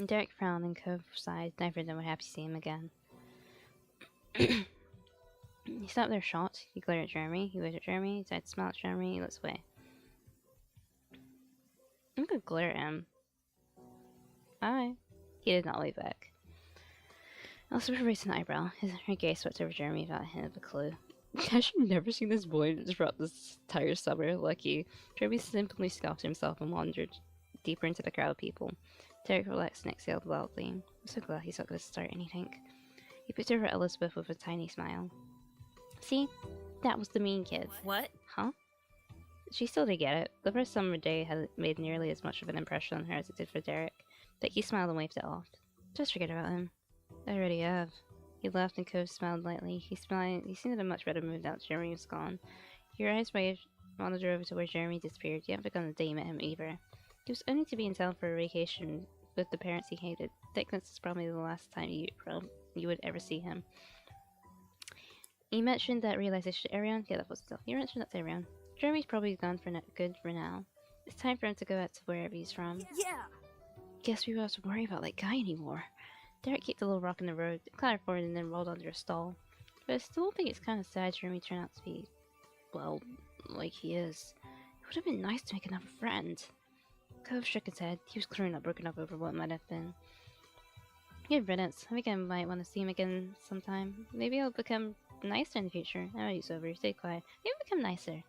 Speaker 1: Derek frowned and Cove sighed, never then were happy to see him again. He stopped there shocked. He glared at Jeremy. He waved at Jeremy. He tried to smile at Jeremy. He looked away. I'm gonna glare at him. Hi. He did not wave back. Also raised an eyebrow. Her gaze swept over Jeremy without a hint of a clue. Has she never seen this boy throughout this entire summer? Lucky. Jeremy simply scoffed to himself and wandered deeper into the crowd of people. Derek relaxed and exhaled loudly. I'm so glad he's not going to start anything. He picked over Elizabeth with a tiny smile. See? That was the mean kid.
Speaker 3: What?
Speaker 1: Huh? She still did get it. The first summer day hadn't made nearly as much of an impression on her as it did for Derek, but he smiled and waved it off. Just forget about him. I already have. He laughed and Cove smiled lightly. He seemed in a much better mood now that Jeremy was gone. Your eyes wandered over to where Jeremy disappeared. You haven't begun the day you met him either. He was only to be in town for a vacation with the parents he hated. This is probably the last time you would ever see him. You mentioned that realization to Arion? Yeah, that was stuff. You mentioned that to Arion. Jeremy's probably gone for good for now. It's time for him to go back to wherever he's from.
Speaker 7: Yeah.
Speaker 1: Guess we won't have to worry about that guy anymore. Derek kicked a little rock in the road, clattered forward, and then rolled under a stall. But I still think it's kind of sad Jeremy turned out to be, well, like he is. It would have been nice to make another friend. Cove shook his head. He was clearly not broken up over what might have been. Good riddance. I think I might want to see him again sometime. Maybe I'll become nicer in the future. I know he's over. Stay quiet. Maybe I'll become nicer.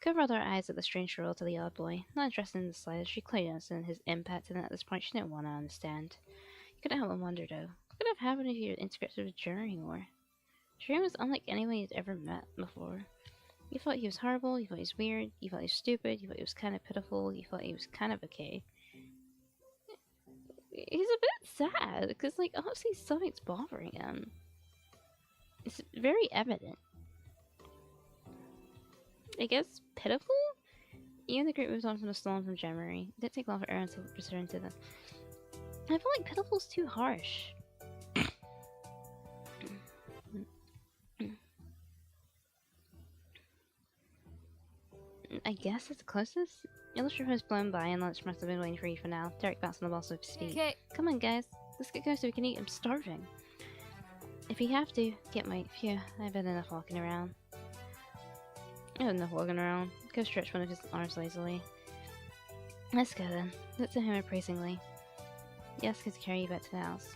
Speaker 1: Cove rolled her eyes at the strange roll to the odd boy. Not interested in the slightest. She clearly understood his impact, and at this point she didn't want to understand. You couldn't help but wonder, though. What could have happened if you had integrated with Jeremy more? Jeremy was unlike anyone you'd ever met before. You thought he was horrible, you thought he was weird, you thought he was stupid, you thought he was kind of pitiful, you thought he was kind of okay. He's a bit sad, because, like, obviously something's bothering him. It's very evident. I guess pitiful? You and the group moved on from the storm from January. It didn't take long for Aaron to return to them. I feel like pitiful's too harsh. I guess it's the closest. Illustrator has blown by and lunch must have been waiting for you for now. Derek bounced on the boss with his feet.
Speaker 3: Okay.
Speaker 1: Come on, guys. Let's get going so we can eat. I'm starving. If you have to, get my... Phew, I've had enough walking around. enough walking around. Go stretch one of his arms lazily. Let's go then. Looked at him appraisingly. He asked us to carry you back to the house.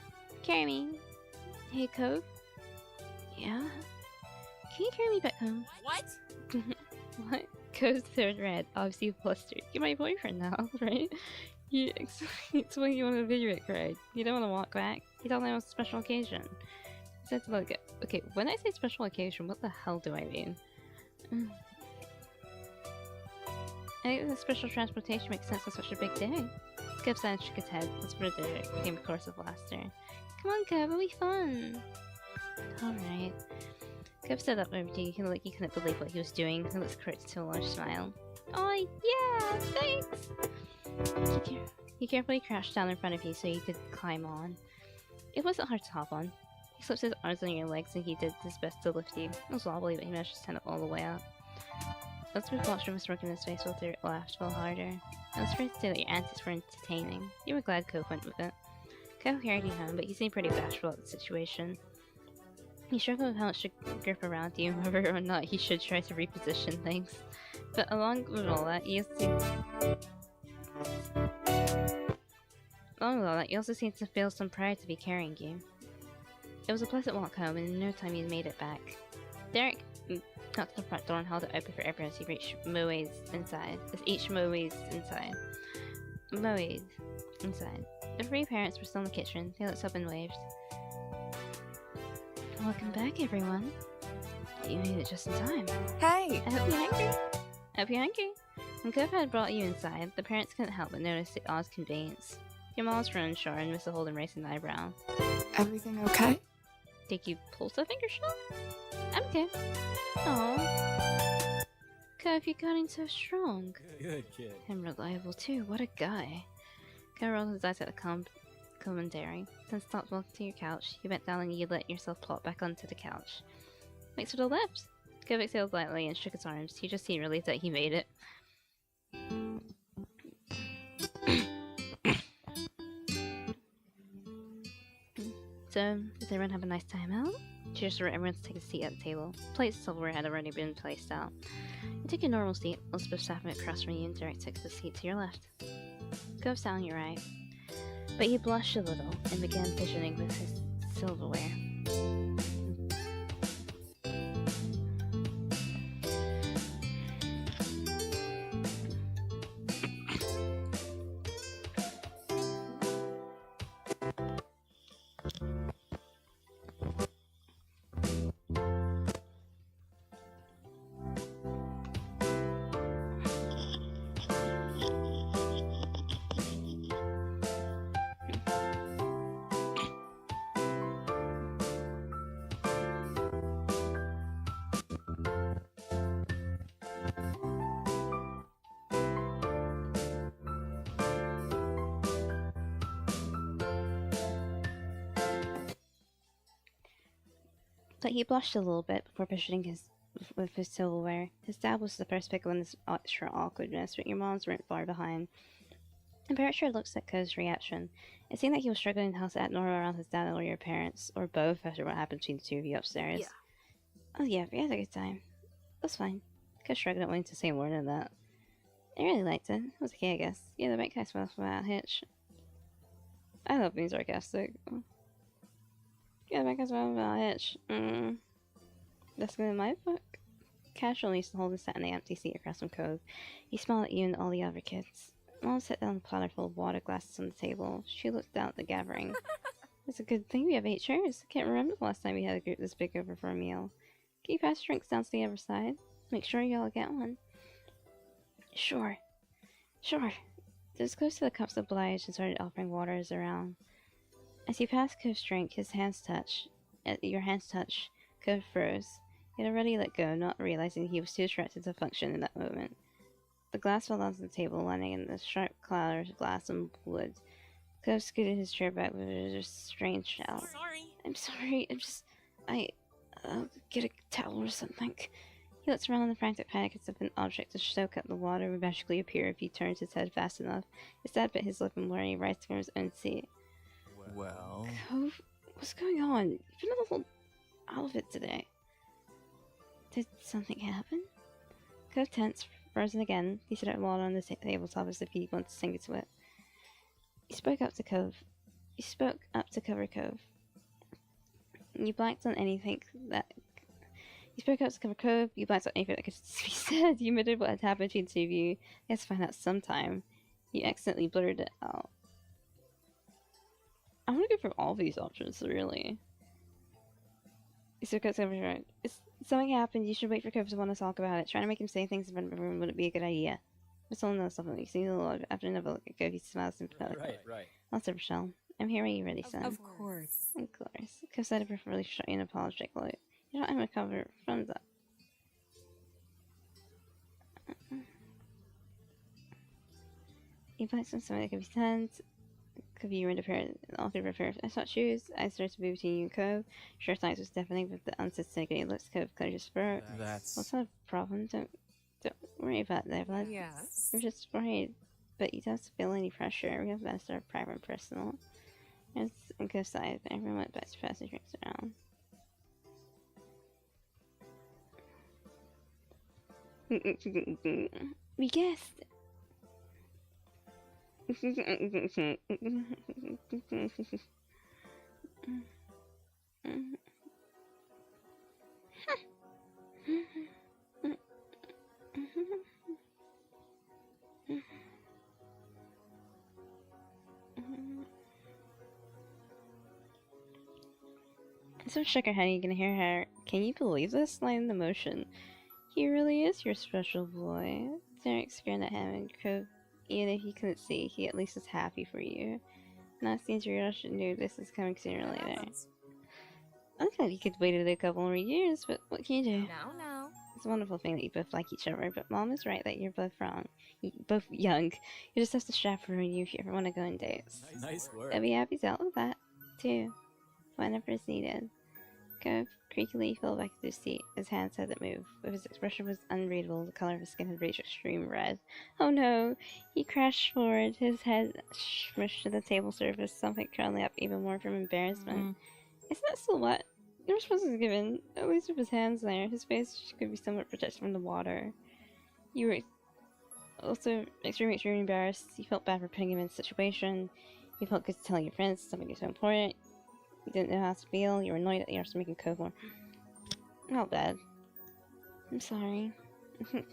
Speaker 1: Carry me. Hey, Cove. Yeah? Can you carry me back home?
Speaker 3: What?
Speaker 1: What? Cove's turned red, obviously flustered. You're my boyfriend now, right? You explain you want to video it, Craig. You don't want to walk back. You don't know it's a special occasion. Said to look at. Okay, when I say special occasion, what the hell do I mean? I think the special transportation makes sense on such a big day. Cub sat and shook his head. Whispered it became a chorus of laughter. Come on, Cub, it'll be fun. Alright. Cub stood up over you, like he couldn't believe what he was doing. He looked correct to a large smile. Oh yeah, thanks! He carefully crouched down in front of you so you could climb on. It wasn't hard to hop on. He slipped his arms on your legs and he did his best to lift you. It was wobbly, but he managed to stand up all the way up. Elspeth watched him with a smirk in his face while the laughed fell harder. I was afraid to say that your antics were entertaining. You were glad Cove went with it. Cove carried you home, but he seemed pretty bashful at the situation. He struggled with how much to grip around you, whether or not he should try to reposition things. But along with all that, you also seemed to feel some pride to be carrying you. It was a pleasant walk home, and in no time you made it back. Derek got to the front door and held it open for everyone as he reached Moe's inside. Moe's inside. The three parents were still in the kitchen. They looked up and waved. Welcome back, everyone. You made it just in time.
Speaker 7: Hey!
Speaker 1: I hope you're hungry. When Cove had brought you inside, the parents couldn't help but notice the odd conveyance. Your mom's run unsure and Mr. Holden raised an eyebrow.
Speaker 7: Everything okay?
Speaker 1: Did you pull something or something? I'm okay. Aww. Cove, you got in so strong.
Speaker 4: Good kid.
Speaker 1: And reliable too, what a guy. Cove rolled his eyes at the commentary, then stopped walking to your couch. You bent down and you let yourself plop back onto the couch. Thanks for the lift. Cove exhaled lightly and shook his arms. You just seemed relieved that he made it. So, did everyone have a nice time out? Cheers for everyone to take a seat at the table. Plates of silverware had already been placed out. You took your normal seat. Elspeth sat across from you and Derek took the seat to your left. Cove sat on your right. But he blushed a little and began fidgeting with his silverware. But he blushed a little bit before positioning with his silverware. His dad was the first pick on this extra awkwardness, but your moms weren't far behind. And Berkshire looks at Cove's reaction. It seemed like he was struggling how to act normal around his dad or your parents, or both after what happened between the two of you upstairs.
Speaker 7: Yeah.
Speaker 1: Oh yeah, we had a good time. That's fine. Cove shrugged, not wanting to say more than that. I really liked it. It was okay, I guess. Yeah, the bank guy smells without a hitch. I love being sarcastic. Yeah, the bank guy smells without a hitch. That's good in my book. Casually, Holden sat in the empty seat across from Cove. He smiled at you and all the other kids. Mom set down a platter full of water glasses on the table. She looked down at the gathering. It's a good thing we have 8 chairs. I can't remember the last time we had a group this big over for a meal. Can you pass drinks down to the other side? Make sure you all get one. Sure. Just close to the cups obliged and started offering waters around. As you passed Cove's drink, your hands touched. Cove froze. He had already let go, not realizing he was too distracted to function in that moment. The glass fell onto the table, landing in the sharp clatter of glass and wood. Cove scooted his chair back with a strange shout. I'm sorry, I'll get a towel or something. He looked around in a frantic panic as if an object to soak up the water would magically appear if he turned his head fast enough. His dad bit his lip and learning right from his own seat.
Speaker 4: Well...
Speaker 1: Cove, what's going on? You've been a little out of it today. Did something happen? Cove tense, frozen again. He set out water on the tabletop as if he wanted to sink into it. He spoke up to cover Cove. You blanked on anything that. You spoke up to cover Cove. You blanked on anything that could be said. You admitted what had happened between the two of you. You had to find out sometime. You accidentally blurted it out. I want to go for all these options, really. You spoke up to cover Cove. If something happened, you should wait for Cove to want to talk about it. Trying to make him say things in front of everyone wouldn't be a good idea. But someone knows something. You see the Lord after another look at Cove. He smiles sympathetically.
Speaker 4: Right.
Speaker 1: Lots of Richelle. I'm here when you're ready, son.
Speaker 2: Of course.
Speaker 1: Of course. Cove said it preferably shot you an apologetic look. You don't have a cover from that. You bought something that could be sent. Could be in a pair, all three pair of shot shoes. I started to move between you and Cove. Sure, size was deafening, but the unsuspecting looks Cove cleared his throat. What's not a problem? Don't worry about that, bud.
Speaker 2: Yes.
Speaker 1: You're just worried, but you don't feel any pressure. We have best our private and personal. It's a good side, but everyone went back to pass the drinks around. We guessed. So shook her head, you can hear her. Can you believe this? Line in the motion. He really is your special boy. Derek grinned at him and Cove. Even if he couldn't see, he at least was happy for you. Not seems you knew this is coming sooner or later. I thought you could wait a couple more years, but what can you do?
Speaker 3: No.
Speaker 1: It's a wonderful thing that you both like each other, but Mom is right that you're both wrong. You're both young. You just have to chaperone you if you ever want to go on dates.
Speaker 4: Nice work.
Speaker 1: I'll be happy to help with that, too. Whenever it's needed. Cove creakily fell back to his seat. His hands hadn't moved, but his expression was unreadable. The color of his skin had reached extreme red. Oh no! He crashed forward, his head smushed to the table surface, something curling up even more from embarrassment. Isn't that still wet? No response was given, at least with his hands there. His face could be somewhat protected from the water. You were also extremely embarrassed. You felt bad for putting him in a situation. You felt good to tell your friends something so important. You didn't know how to feel. You were annoyed that you were making Cove more. Not bad. I'm sorry. This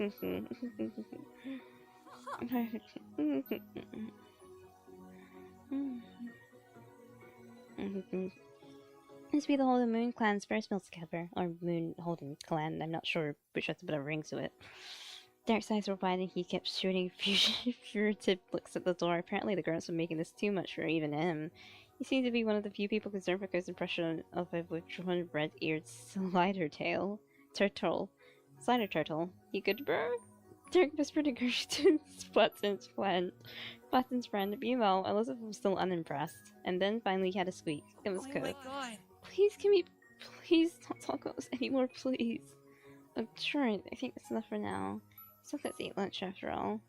Speaker 1: be the Holden Moon clan's first meal together. Or Moon Holden clan, I'm not sure which has to put a ring to it. Derek's eyes were wide and he kept shooting furtive looks at the door. Apparently the girls were making this too much for even him. He seemed to be one of the few people concerned for Cove's impression of a withdrawn red-eared slider turtle. You good, bro? Derek whispered encouragement to Watson's friend. Meanwhile, Elizabeth was still unimpressed. And then finally he had a squeak. It was Cove.
Speaker 6: Oh my god.
Speaker 1: Please, can we please don't talk about this anymore, please? I'm sure, I think that's enough for now. So let's eat lunch after all.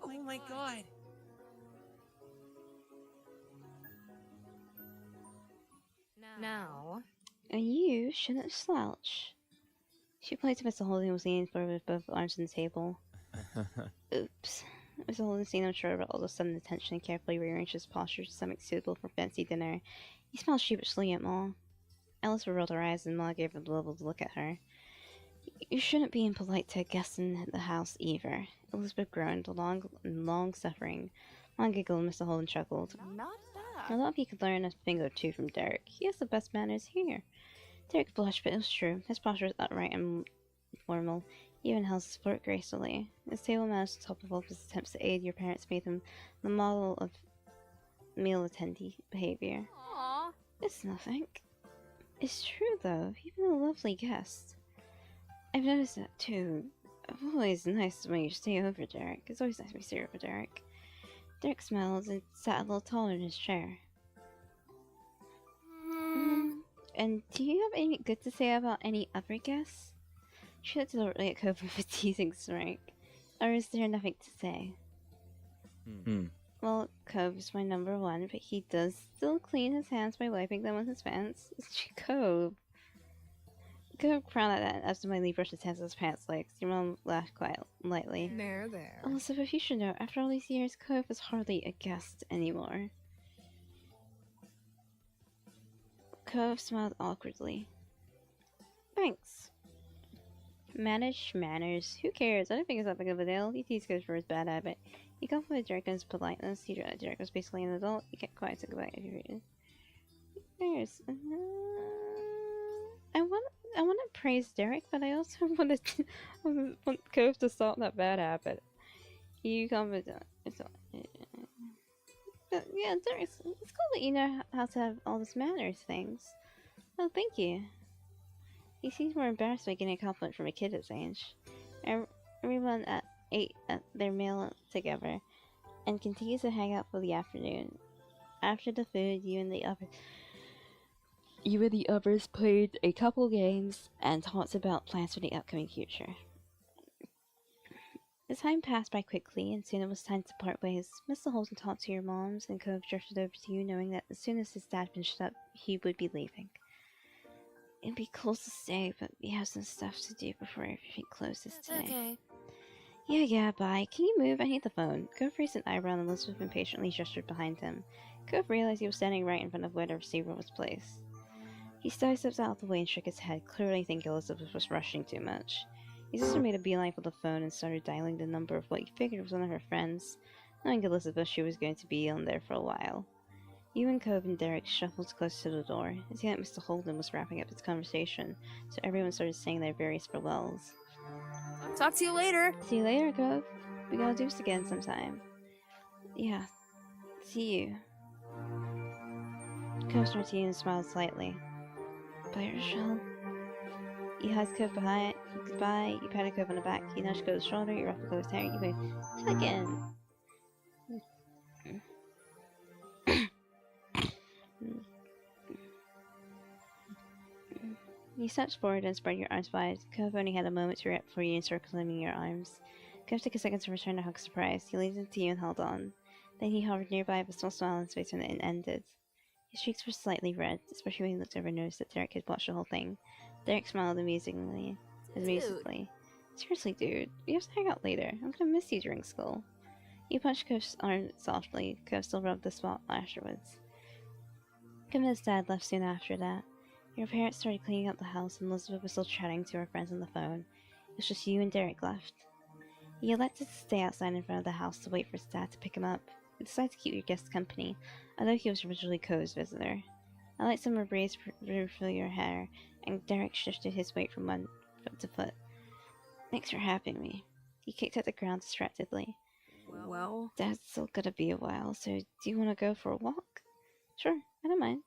Speaker 6: Oh my god.
Speaker 3: No.
Speaker 1: And you shouldn't slouch. She played to Mr. Holden, who was leaning forward with both arms on the table. Oops. Mr. Holden seemed unsure about all the sudden attention and carefully rearranged his posture to something suitable for fancy dinner. He smiled sheepishly at Ma. Alice rolled her eyes and Ma gave a bewildered look at her. You shouldn't be impolite to a guest in the house either. Elizabeth groaned, long suffering. Ma giggled and Mr. Holden chuckled.
Speaker 7: Not
Speaker 1: I
Speaker 7: bad.
Speaker 1: thought he could learn a thing or two from Derek. He has the best manners here. Derek blushed, but it was true. His posture was upright and formal. He even held his foot gracefully. His table manners on top of all his attempts to aid your parents made him the model of meal attendee behavior.
Speaker 3: Aww.
Speaker 1: It's nothing. It's true, though. You've been a lovely guest. I've noticed that, too. Always nice when you stay over, Derek. It's always nice when you stay over, Derek. Derek smiled and sat a little taller in his chair. And do you have anything good to say about any other guests? She looked deliberately at Cove with a teasing smirk. Or is there nothing to say? Well, Cove is my number one, but he does still clean his hands by wiping them on his pants. Cove. Cove frowned at that and absentmindly brushed his hands on his pants legs. Your mom laughed quite lightly.
Speaker 7: There.
Speaker 1: Elizabeth, you should know, after all these years, Cove is hardly a guest anymore. Cove smiled awkwardly. Thanks. Manage manners. Who cares? I don't think it's that big of a deal. He teased Cove for his bad habit. He complimented Derek on his politeness. He drew Derek was basically an adult. He kept quiet to go back if you read it. Who cares? I want to praise Derek, but I also want Cove to stop that bad habit. You complimented. But yeah, Derek, it's cool that you know how to have all this manners things. Oh, thank you. He seems more embarrassed by getting a compliment from a kid his age. Everyone ate their meal together and continues to hang out for the afternoon. After the food, you and the others played a couple games and talked about plans for the upcoming future. The time passed by quickly, and soon it was time to part ways. Mr. Holden talked to your moms, and Cove drifted over to you, knowing that as soon as his dad finished up, he would be leaving. It'd be cool to stay, but we have some stuff to do before everything closes today.
Speaker 3: Okay.
Speaker 1: Yeah, bye. Can you move? I need the phone. Cove raised an eyebrow and Elizabeth impatiently gestured behind him. Cove realized he was standing right in front of where the receiver was placed. He sidestepped out of the way and shook his head, clearly thinking Elizabeth was rushing too much. His sister made a beeline for the phone and started dialing the number of what he figured was one of her friends. Knowing Elizabeth, she was going to be on there for a while. You and Cove and Derek shuffled close to the door. It seemed like Mr. Holden was wrapping up his conversation, so everyone started saying their various farewells.
Speaker 3: Talk to you later.
Speaker 1: See you later, Cove. We gotta do this again sometime. Yeah. See you. Cove started to you and smiled slightly. Bye, Richelle. You hugged Cove behind. Goodbye. You patted Cove on the back. You nudged Cove's shoulder. You ruffled Cove's hair. You waved. Check in. You stepped forward and spread your arms wide. Cove only had a moment to react before you encircling your arms. Cove took a second to return the hug surprise. He leaned into you and held on. Then he hovered nearby with a small smile on his face when it ended. His cheeks were slightly red, especially when he looked over and noticed that Derek had watched the whole thing. Derek smiled amusingly. Seriously, dude, we have to hang out later. I'm gonna miss you during school. You punched Cove's arm softly. Cove still rubbed the spot afterwards. Cove and his dad left soon after that. Your parents started cleaning up the house, and Elizabeth was still chatting to her friends on the phone. It was just you and Derek left. He elected to stay outside in front of the house to wait for his dad to pick him up. He decided to keep your guests company, although he was originally Cove's visitor. I let summer breeze through your hair, and Derek shifted his weight from one foot to foot. Thanks for having me. He kicked at the ground distractedly.
Speaker 7: Well,
Speaker 1: Dad's still gonna be a while, so do you want to go for a walk? Sure, I don't mind.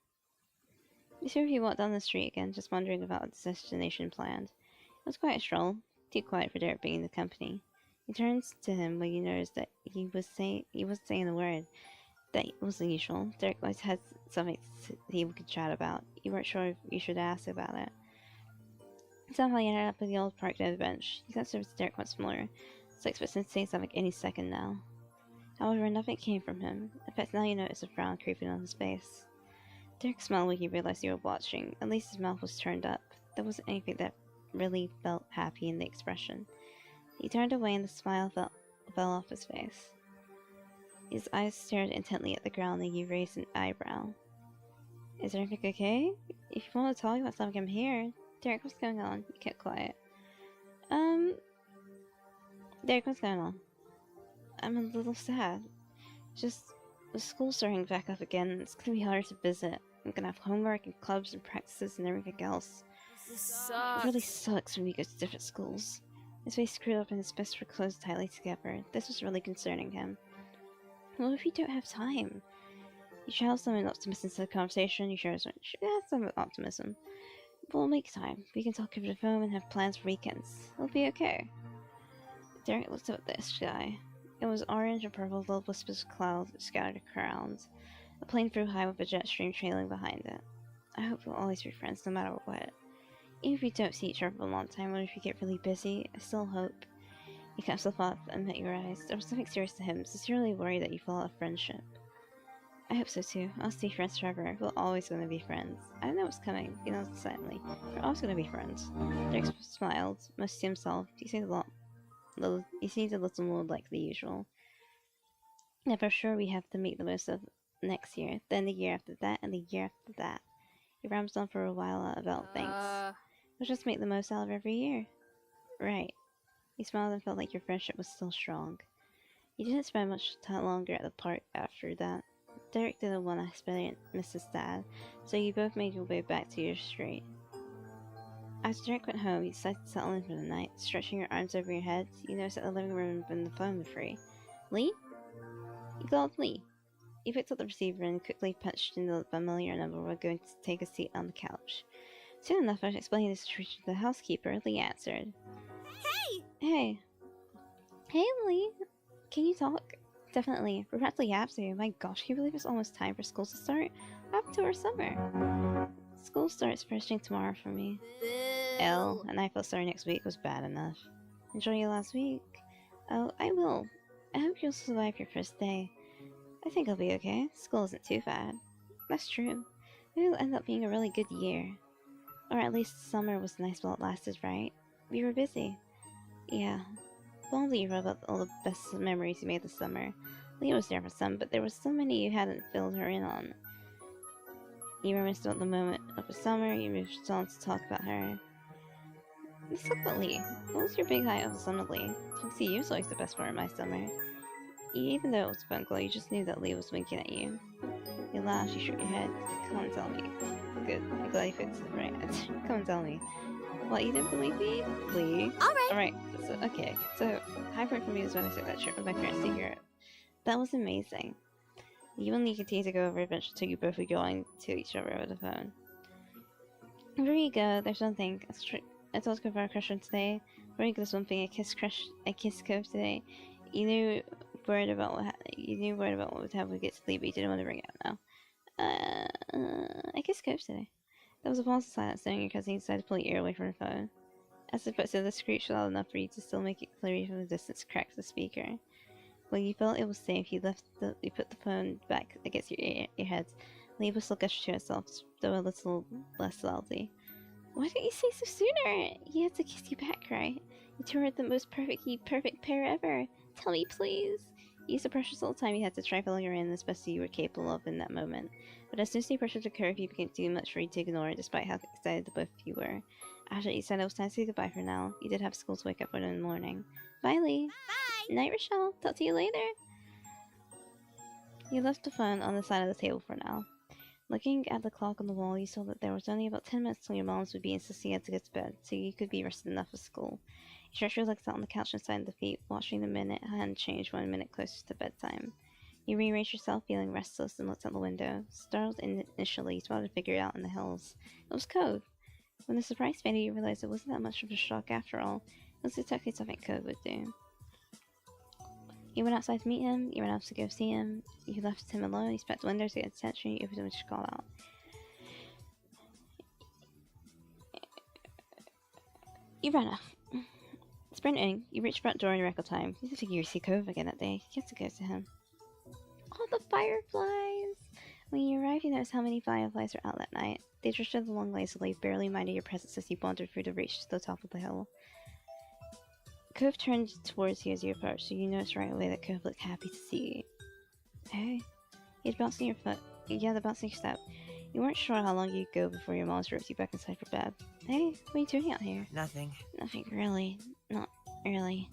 Speaker 1: The two of you walked down the street again, just wondering about the destination planned. It was quite a stroll, too quiet for Derek being in the company. You turned to him when you noticed that he wasn't saying a word. That was unusual. Derek always had something he could chat about. You weren't sure if you should ask about it. Somehow you ended up at the old park near the bench. You glanced over to Derek once more, so expecting to say something any second now. However, nothing came from him. In fact, now you notice a frown creeping on his face. Derek smiled when he realized you were watching. At least his mouth was turned up. There wasn't anything that really felt happy in the expression. He turned away and the smile fell off his face. His eyes stared intently at the ground and you raised an eyebrow. Is everything okay? If you want to talk about something, I'm here. Derek, what's going on? You kept quiet. Derek, what's going on? I'm a little sad. Just, the school's starting back up again, and it's gonna be harder to visit. I'm gonna have homework and clubs and practices and everything else.
Speaker 3: This
Speaker 1: It
Speaker 3: sucks.
Speaker 1: really sucks when we go to different schools. It's very screwed up and it's best for close tightly together. This was really concerning him. Well, if you don't have time? You should have some optimism to the conversation. You should have some optimism. We'll make time. We can talk over the phone and have plans for weekends. It'll be okay. Derek looked up at the sky. It was orange and purple, filled with wisps of clouds scattered around. A plane flew high with a jet stream trailing behind it. I hope we'll always be friends, no matter what. Even if we don't see each other for a long time, or if we get really busy, I still hope. He kept himself up and met your eyes. There was something serious to him, sincerely worried that you fell out of friendship. I hope so too. I'll stay friends forever. We're always going to be friends. I don't know what's coming. He nodded silently. We're always going to be friends. Derek smiled, most to himself. He seemed a little more like the usual. Yeah, for sure we have to make the most of next year, then the year after that, and the year after that. He rambled on for a while about things. We'll just make the most out of every year. Right. He smiled and felt like your friendship was still strong. You didn't spend much time longer at the park after that. Derek didn't want to miss his dad, so you both made your way back to your street. As Derek went home, you decided to settle in for the night. Stretching your arms over your head, you noticed that the living room and the phone were free. Lee? You called Lee. He picked up the receiver and quickly punched in the familiar number while going to take a seat on the couch. Soon enough, after explaining the situation to the housekeeper, Lee answered. Hey! Hey, Lee! Can you talk? Definitely. We're practically have to. My gosh, can you believe it's almost time for school to start? What happened to our summer? School starts first thing tomorrow for me.
Speaker 3: Boo.
Speaker 1: And I felt sorry next week was bad enough. Enjoy your last week. Oh, I will. I hope you'll survive your first day. I think I'll be okay. School isn't too bad. That's true. Maybe it'll end up being a really good year. Or at least summer was nice while it lasted, right? We were busy. Yeah. Well, Lee wrote about all the best memories you made this summer. Lee was there for some, but there were so many you hadn't filled her in on. You reminisced about the moment of the summer, you moved on to talk about her. Let's talk about Lee. What was your big high of the summer, Lee? Talking to you was always the best part of my summer. Even though it was a phone call, you just knew that Lee was winking at you. You laughed, you shook your head. Come on, tell me. Good, I'm glad you fixed it right. Come and tell me. What, you didn't believe me? Lee? Alright, so, okay. So, high point for me was when I took that trip with my parents to Europe. That was amazing. You and Lee continue to go over adventures until you both were going to each other over the phone. Before you go, there's one thing. I told Cove about our crush on today. Before you go, there's one thing. I kissed Cove today. You knew worried about what would happen when we get to sleep, but you didn't want to bring it up now. I kissed Cove today. There was a pause of silence, knowing your cousin decided to pull your ear away from her phone. As if it said the screech loud enough for you to still make it clear from the distance cracked the speaker. When you felt it was safe, you put the phone back against your head. Lee whistled gushed to herself, though a little less loudly. Why didn't you say so sooner? He had to kiss you back, right? You two were the most perfect pair ever. Tell me, please. You used the precious little time you had to try filling her in as best as you were capable of in that moment. But as soon as the pressure took her, you became too much for you to ignore, despite how excited the both of you were. After you said it was time to say goodbye for now, you did have school to wake up for in the morning. Bye, Lee. Bye. Night, Richelle. Talk to you later. You left the phone on the side of the table for now. Looking at the clock on the wall, you saw that there was only about 10 minutes till your moms would be insisting you had to go to bed, so you could be rested enough for school. You stretched your legs out on the couch inside the feet, watching the minute hand change 1 minute closer to bedtime. You rearranged yourself, feeling restless, and looked out the window. Startled initially, you spotted a figure out in the hills. It was Code. When the surprise faded, you realized it wasn't that much of a shock after all. It was exactly something Code would do. You went outside to meet him, you went out to go see him, you left him alone, you spat the window to get attention, you opened him to call out. You ran off. Sprinting, you reached the front door in record time. You didn't think you would see Cove again that day. You had to go to him. Oh, the fireflies! When you arrived, you noticed how many fireflies were out that night. They drifted along lazily, barely minding your presence as you wandered through the reach to the top of the hill. Cove turned towards you as you approached, so you noticed right away that Cove looked happy to see you. Hey. You had a bounce in your foot. You had a bounce in your step. You weren't sure how long you'd go before your mom roped you back inside for bed. Hey, what are you doing out here?
Speaker 6: Nothing.
Speaker 1: Nothing really. Not really.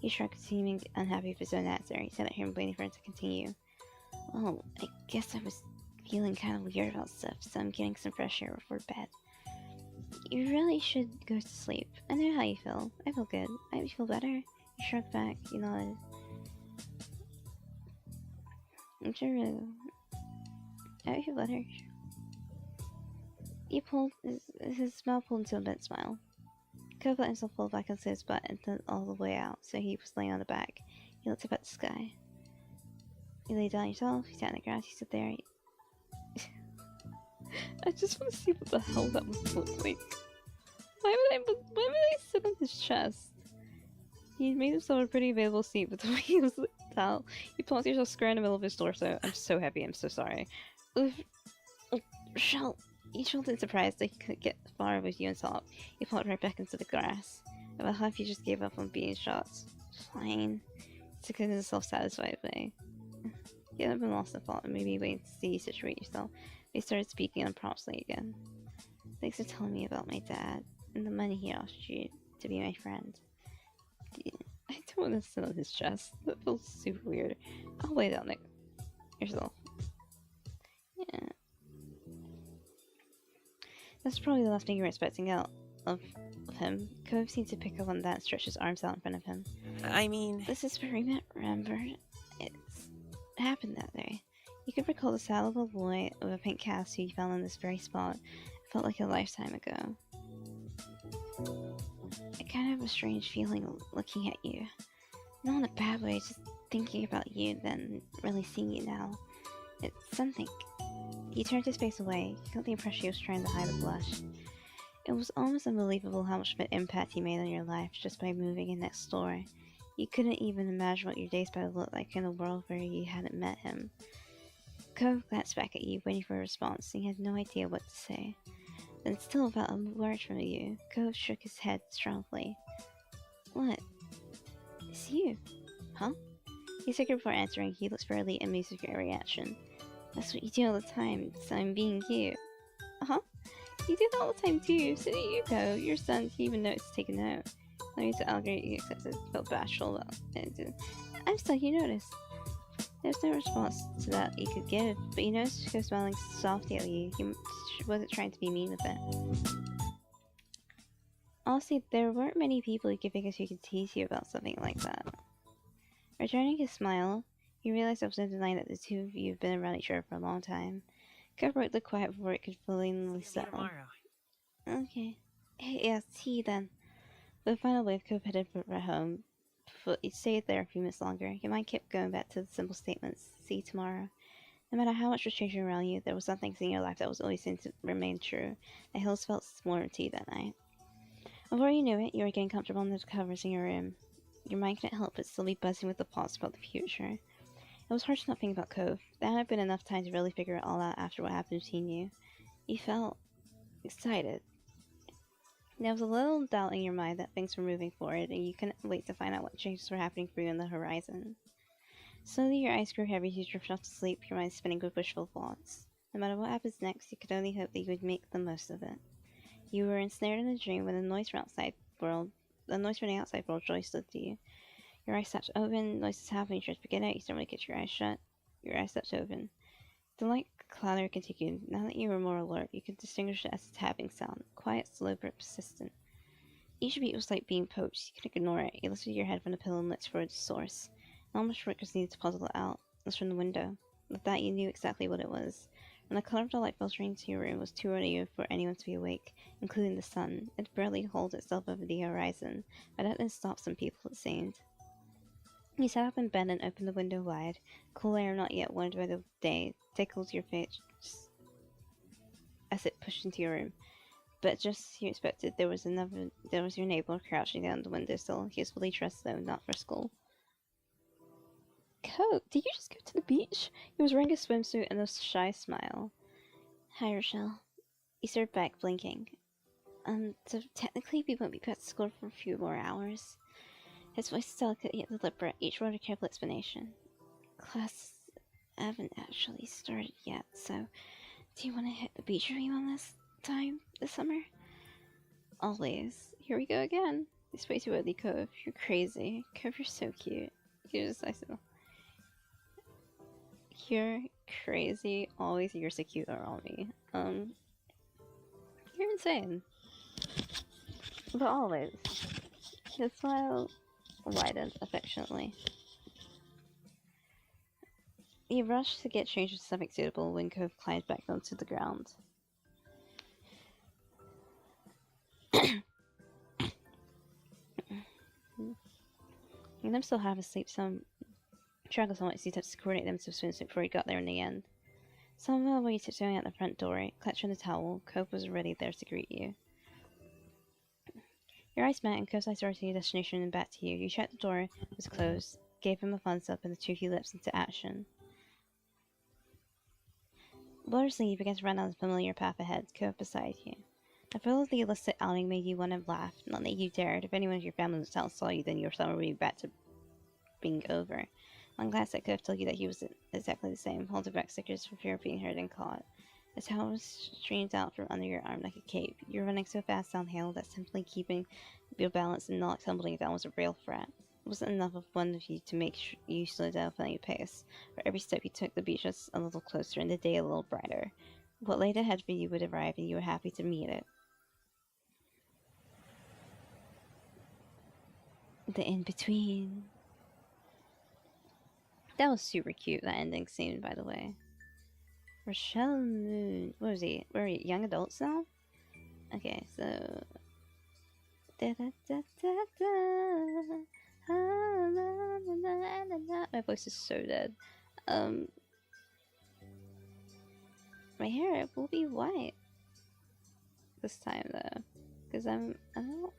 Speaker 1: He shrugged, seeming unhappy with his own answer. He sat here waiting for it to continue. Well, I guess I was feeling kind of weird about stuff, so I'm getting some fresh air before bed. You really should go to sleep. I know how you feel. I feel good. I feel better. You shrugged back. You nodded. I'm sure. I feel better. He pulled his mouth pulled into a bent smile. Cove let himself fall back onto his butt and then all the way out, so he was laying on the back. He looked up at the sky. You lay down yourself, you sat in the grass, you sit there. I just want to see what the hell that would look like. Why would I sit on his chest? He made himself a pretty available seat, but the way he was down, he planted yourself square in the middle of his torso. I'm so happy, I'm so sorry. Oof. Richelle. He felt surprised that he couldn't get far with you and top. He flopped right back into the grass. About half you just gave up on being shot. Fine. He took it in a self-satisfied way. You had been lost in thought and maybe waiting to see you situate yourself. They started speaking unpromptly again. Thanks for telling me about my dad and the money he offered you to be my friend. I don't want to sit on his chest. That feels super weird. I'll lay down there. Yourself. Yeah. That's probably the last thing you were expecting out of him. Cove seemed to pick up on that and stretched his arms out in front of him.
Speaker 6: I mean...
Speaker 1: This is where we remember. It's happened that day. You could recall the sad little boy with a pink cast who you found in this very spot. It felt like a lifetime ago. I kind of have a strange feeling looking at you. Not in a bad way, just thinking about you, then really seeing you now. It's something. He turned his face away. You got the impression he was trying to hide a blush. It was almost unbelievable how much of an impact he made on your life just by moving in next door. You couldn't even imagine what your days would look like in a world where you hadn't met him. Cove glanced back at you, waiting for a response, and he had no idea what to say. Then, still about a word from you, Cove shook his head strongly. What? It's you. Huh? He took it before answering. He looked fairly amused with your reaction. That's what you do all the time, so I'm being you. Uh-huh. You do that all the time too, so there you go. Your son didn't even notice to take a note. No need to argue, you accepted, felt bashful about it. I'm sorry you noticed. There's no response to that you could give, but you noticed she was smiling softly at you. He wasn't trying to be mean with it. Honestly, there weren't many people you could think of who could tease you about something like that. Returning his smile, you realized there was no denying that the two of you have been around each other for a long time. Cove broke the quiet before it could fully settle. Okay. Hey, yeah, see you then. With a final wave, Cove headed for home. But he stayed there a few minutes longer. Your mind kept going back to the simple statements. See you tomorrow. No matter how much was changing around you, there was some things in your life that was always going to remain true. The hills felt smaller to you that night. Before you knew it, you were getting comfortable under the covers in your room. Your mind couldn't help but still be buzzing with the thoughts about the future. It was hard to not think about Cove. There hadn't been enough time to really figure it all out after what happened between you. You felt excited. There was a little doubt in your mind that things were moving forward, and you couldn't wait to find out what changes were happening for you on the horizon. Slowly your eyes grew heavy as you drifted off to sleep, your mind spinning with wishful thoughts. No matter what happens next, you could only hope that you would make the most of it. You were ensnared in a dream when the noise from the outside world joy stood to you. Your eyes snapped open, noises happening, you tried to get out, you started to get your eyes shut. Your eyes snapped open. The light clatter continued. Now that you were more alert, you could distinguish it as a tapping sound, quiet, slow, but persistent. Each beat was like being poked. You couldn't ignore it. You lifted your head from the pillow and looked for its source. Not much work was needed to puzzle it out. It was from the window. With that, you knew exactly what it was. When the color of the light filtering into your room was too early for anyone to be awake, including the sun. It barely held itself over the horizon, but that didn't stop some people, it seemed. You sat up in bed and opened the window wide. Cool air, not yet warmed by the day, tickled your face as it pushed into your room. But just as you expected, there was your neighbor crouching down the windowsill. He was fully dressed though, not for school. Coat, did you just go to the beach? He was wearing a swimsuit and a shy smile. Hi, Richelle. He stared back, blinking. So technically we won't be back to school for a few more hours. His voice is delicate yet deliberate, each word a careful explanation. Classes haven't actually started yet, so Do you want to hit the beach dream on this summer? Always. Here we go again. It's way too early, Cove. You're crazy. Cove, you're so cute. You're just, I said, you're crazy. Always, you're so cute around me. You're insane. But always. His smile widened affectionately. He rushed to get changed to something suitable when Cove climbed back onto the ground. He let him still half asleep, some struggled somewhat as he had to coordinate them to swimsuit before he got there in the end. Somewhere while you tiptoeing out the front door, clutching the towel, Cove was already there to greet you. Your eyes met and Cove's eyes darted to your destination and back to you. You checked the door was closed, gave him a thumbs up, and the two he leapt into action. Blurredly, you began to run down the familiar path ahead, Cove beside you. The thrill of the illicit outing made you want to laugh, not that you dared. If anyone of your family in the town saw you, then your summer would be back to being over. One glance at Cove told you that he was exactly the same, holding back stickers for fear of being hurt and caught. The towel streamed out from under your arm like a cape. You were running so fast downhill that simply keeping your balance and not tumbling down was a real threat. It wasn't enough of one of you to make you slow down plenty of pace. For every step you took, the beach was a little closer and the day a little brighter. What lay ahead for you would arrive, and you were happy to meet it. The in-between. That was super cute, that ending scene, by the way. Richelle Rouge. What was he? Where are you? Young adults now? Okay, so... My voice is so dead. My hair will be white this time, though. Because I don't know.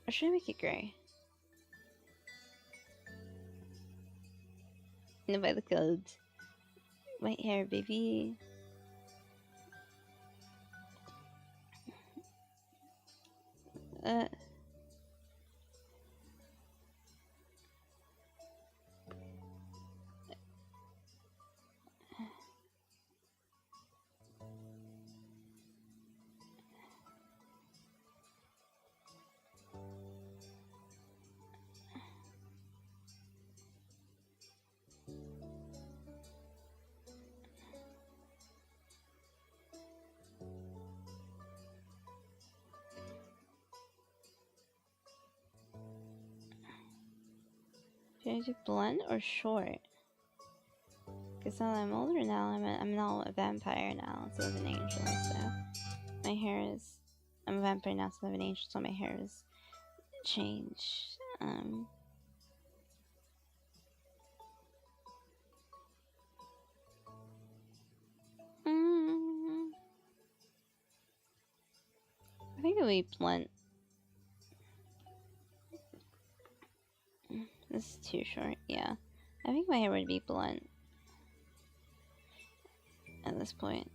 Speaker 1: Or should I make it grey? No, by the code. White hair, baby. Should I do blunt or short? Because now that I'm older now, I'm now a vampire now instead of an angel, so my hair is... I'm a vampire now instead of an angel, so my hair is changed. I think it'll be blunt. This is too short, yeah. I think my hair would be blunt at this point.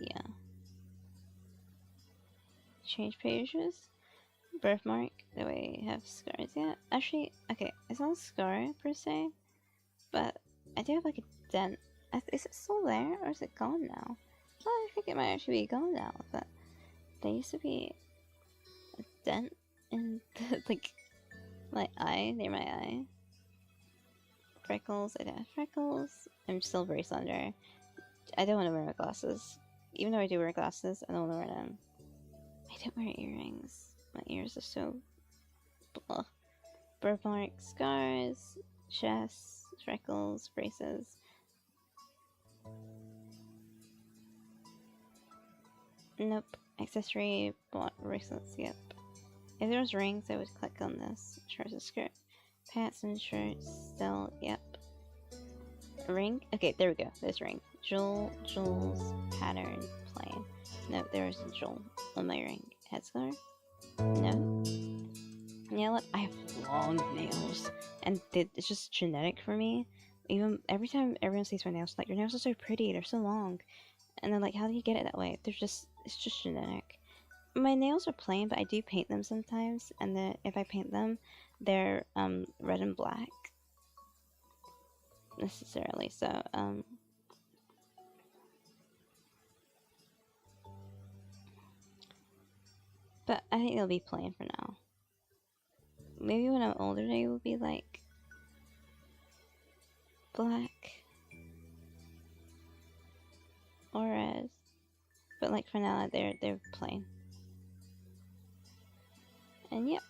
Speaker 1: Yeah. Change pages. Birthmark. Do I have scars yet? Actually, okay, it's not a scar per se, but I do have like a dent. Is it still there or is it gone now? Well, I think it might actually be gone now, but there used to be a dent in the, like, my eye, near my eye. Freckles. I don't have freckles. I'm still very slender. I don't want to wear my glasses. Even though I do wear glasses, I don't want to wear them. I don't wear earrings. My ears are so blah. Birthmark, scars, chest, freckles, braces. Nope. Accessory, bought bracelets, yep. If there was rings, I would click on this. Shirts and skirt. Pants and shirts, still, yep. Ring? Okay, there we go. There's ring. Jewels, pattern, plain. No, there is a jewel on my ring. Headscarf? No. You know what? I have long nails, and it's just genetic for me. Even every time everyone sees my nails, like, your nails are so pretty, they're so long, and they're like, how do you get it that way? It's just genetic. My nails are plain, but I do paint them sometimes, and then if I paint them, they're red and black necessarily. So but I think it'll be plain for now. Maybe when I'm older, they will be like black or red, but like for now, they're plain. And yep.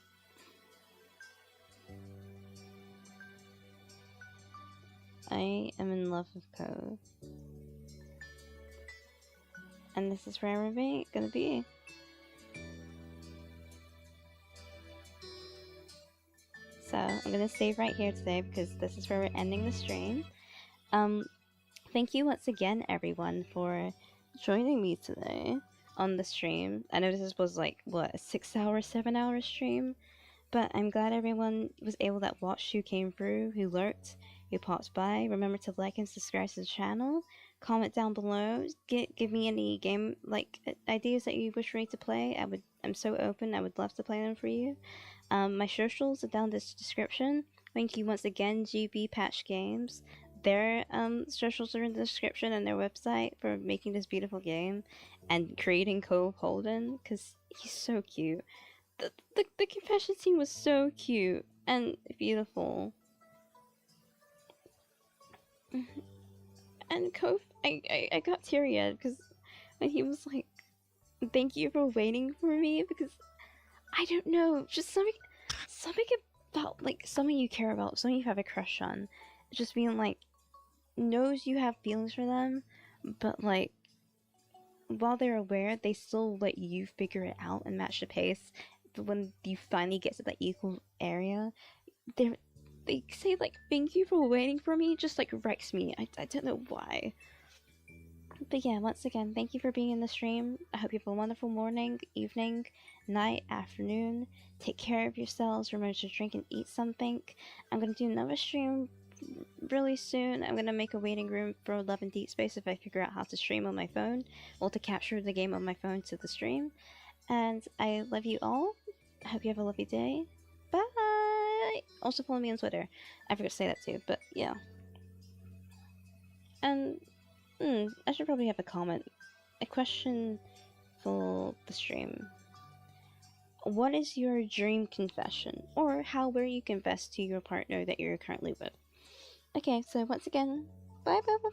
Speaker 1: I am in love with Cove. And this is where we're gonna be. So I'm gonna save right here today because this is where we're ending the stream. Thank you once again everyone for joining me today on the stream. I know this was like, what, a 6-hour, 7-hour stream? But I'm glad everyone was able that watched, who came through, who lurked, who popped by. Remember to like and subscribe to the channel. Comment down below. Give me any game like ideas that you wish me to play. I'm so open. I would love to play them for you. My socials are down in the description. Thank you once again, GBPatch Games. Their socials are in the description and their website for making this beautiful game and creating Cove Holden because he's so cute. The confession scene was so cute and beautiful. And Cove, I got teary-eyed because when he was like, "Thank you for waiting for me," because I don't know, just something about like someone you care about, someone you have a crush on, just being like, knows you have feelings for them, but like while they're aware, they still let you figure it out and match the pace. When you finally get to that equal area, they say like, "Thank you for waiting for me," just like wrecks me. I don't know why. But yeah, once again, thank you for being in the stream. I hope you have a wonderful morning, evening, night, afternoon. Take care of yourselves. Remember to drink and eat something. I'm gonna do another stream really soon. I'm gonna make a waiting room for Love and Deep Space if I figure out how to stream on my phone, or to capture the game on my phone to the stream. And I love you all. I hope you have a lovely day. Bye! Also follow me on Twitter. I forgot to say that too, but yeah. And I should probably have a comment. A question for the stream. What is your dream confession? Or how will you confess to your partner that you're currently with? Okay, so once again, bye bye bye.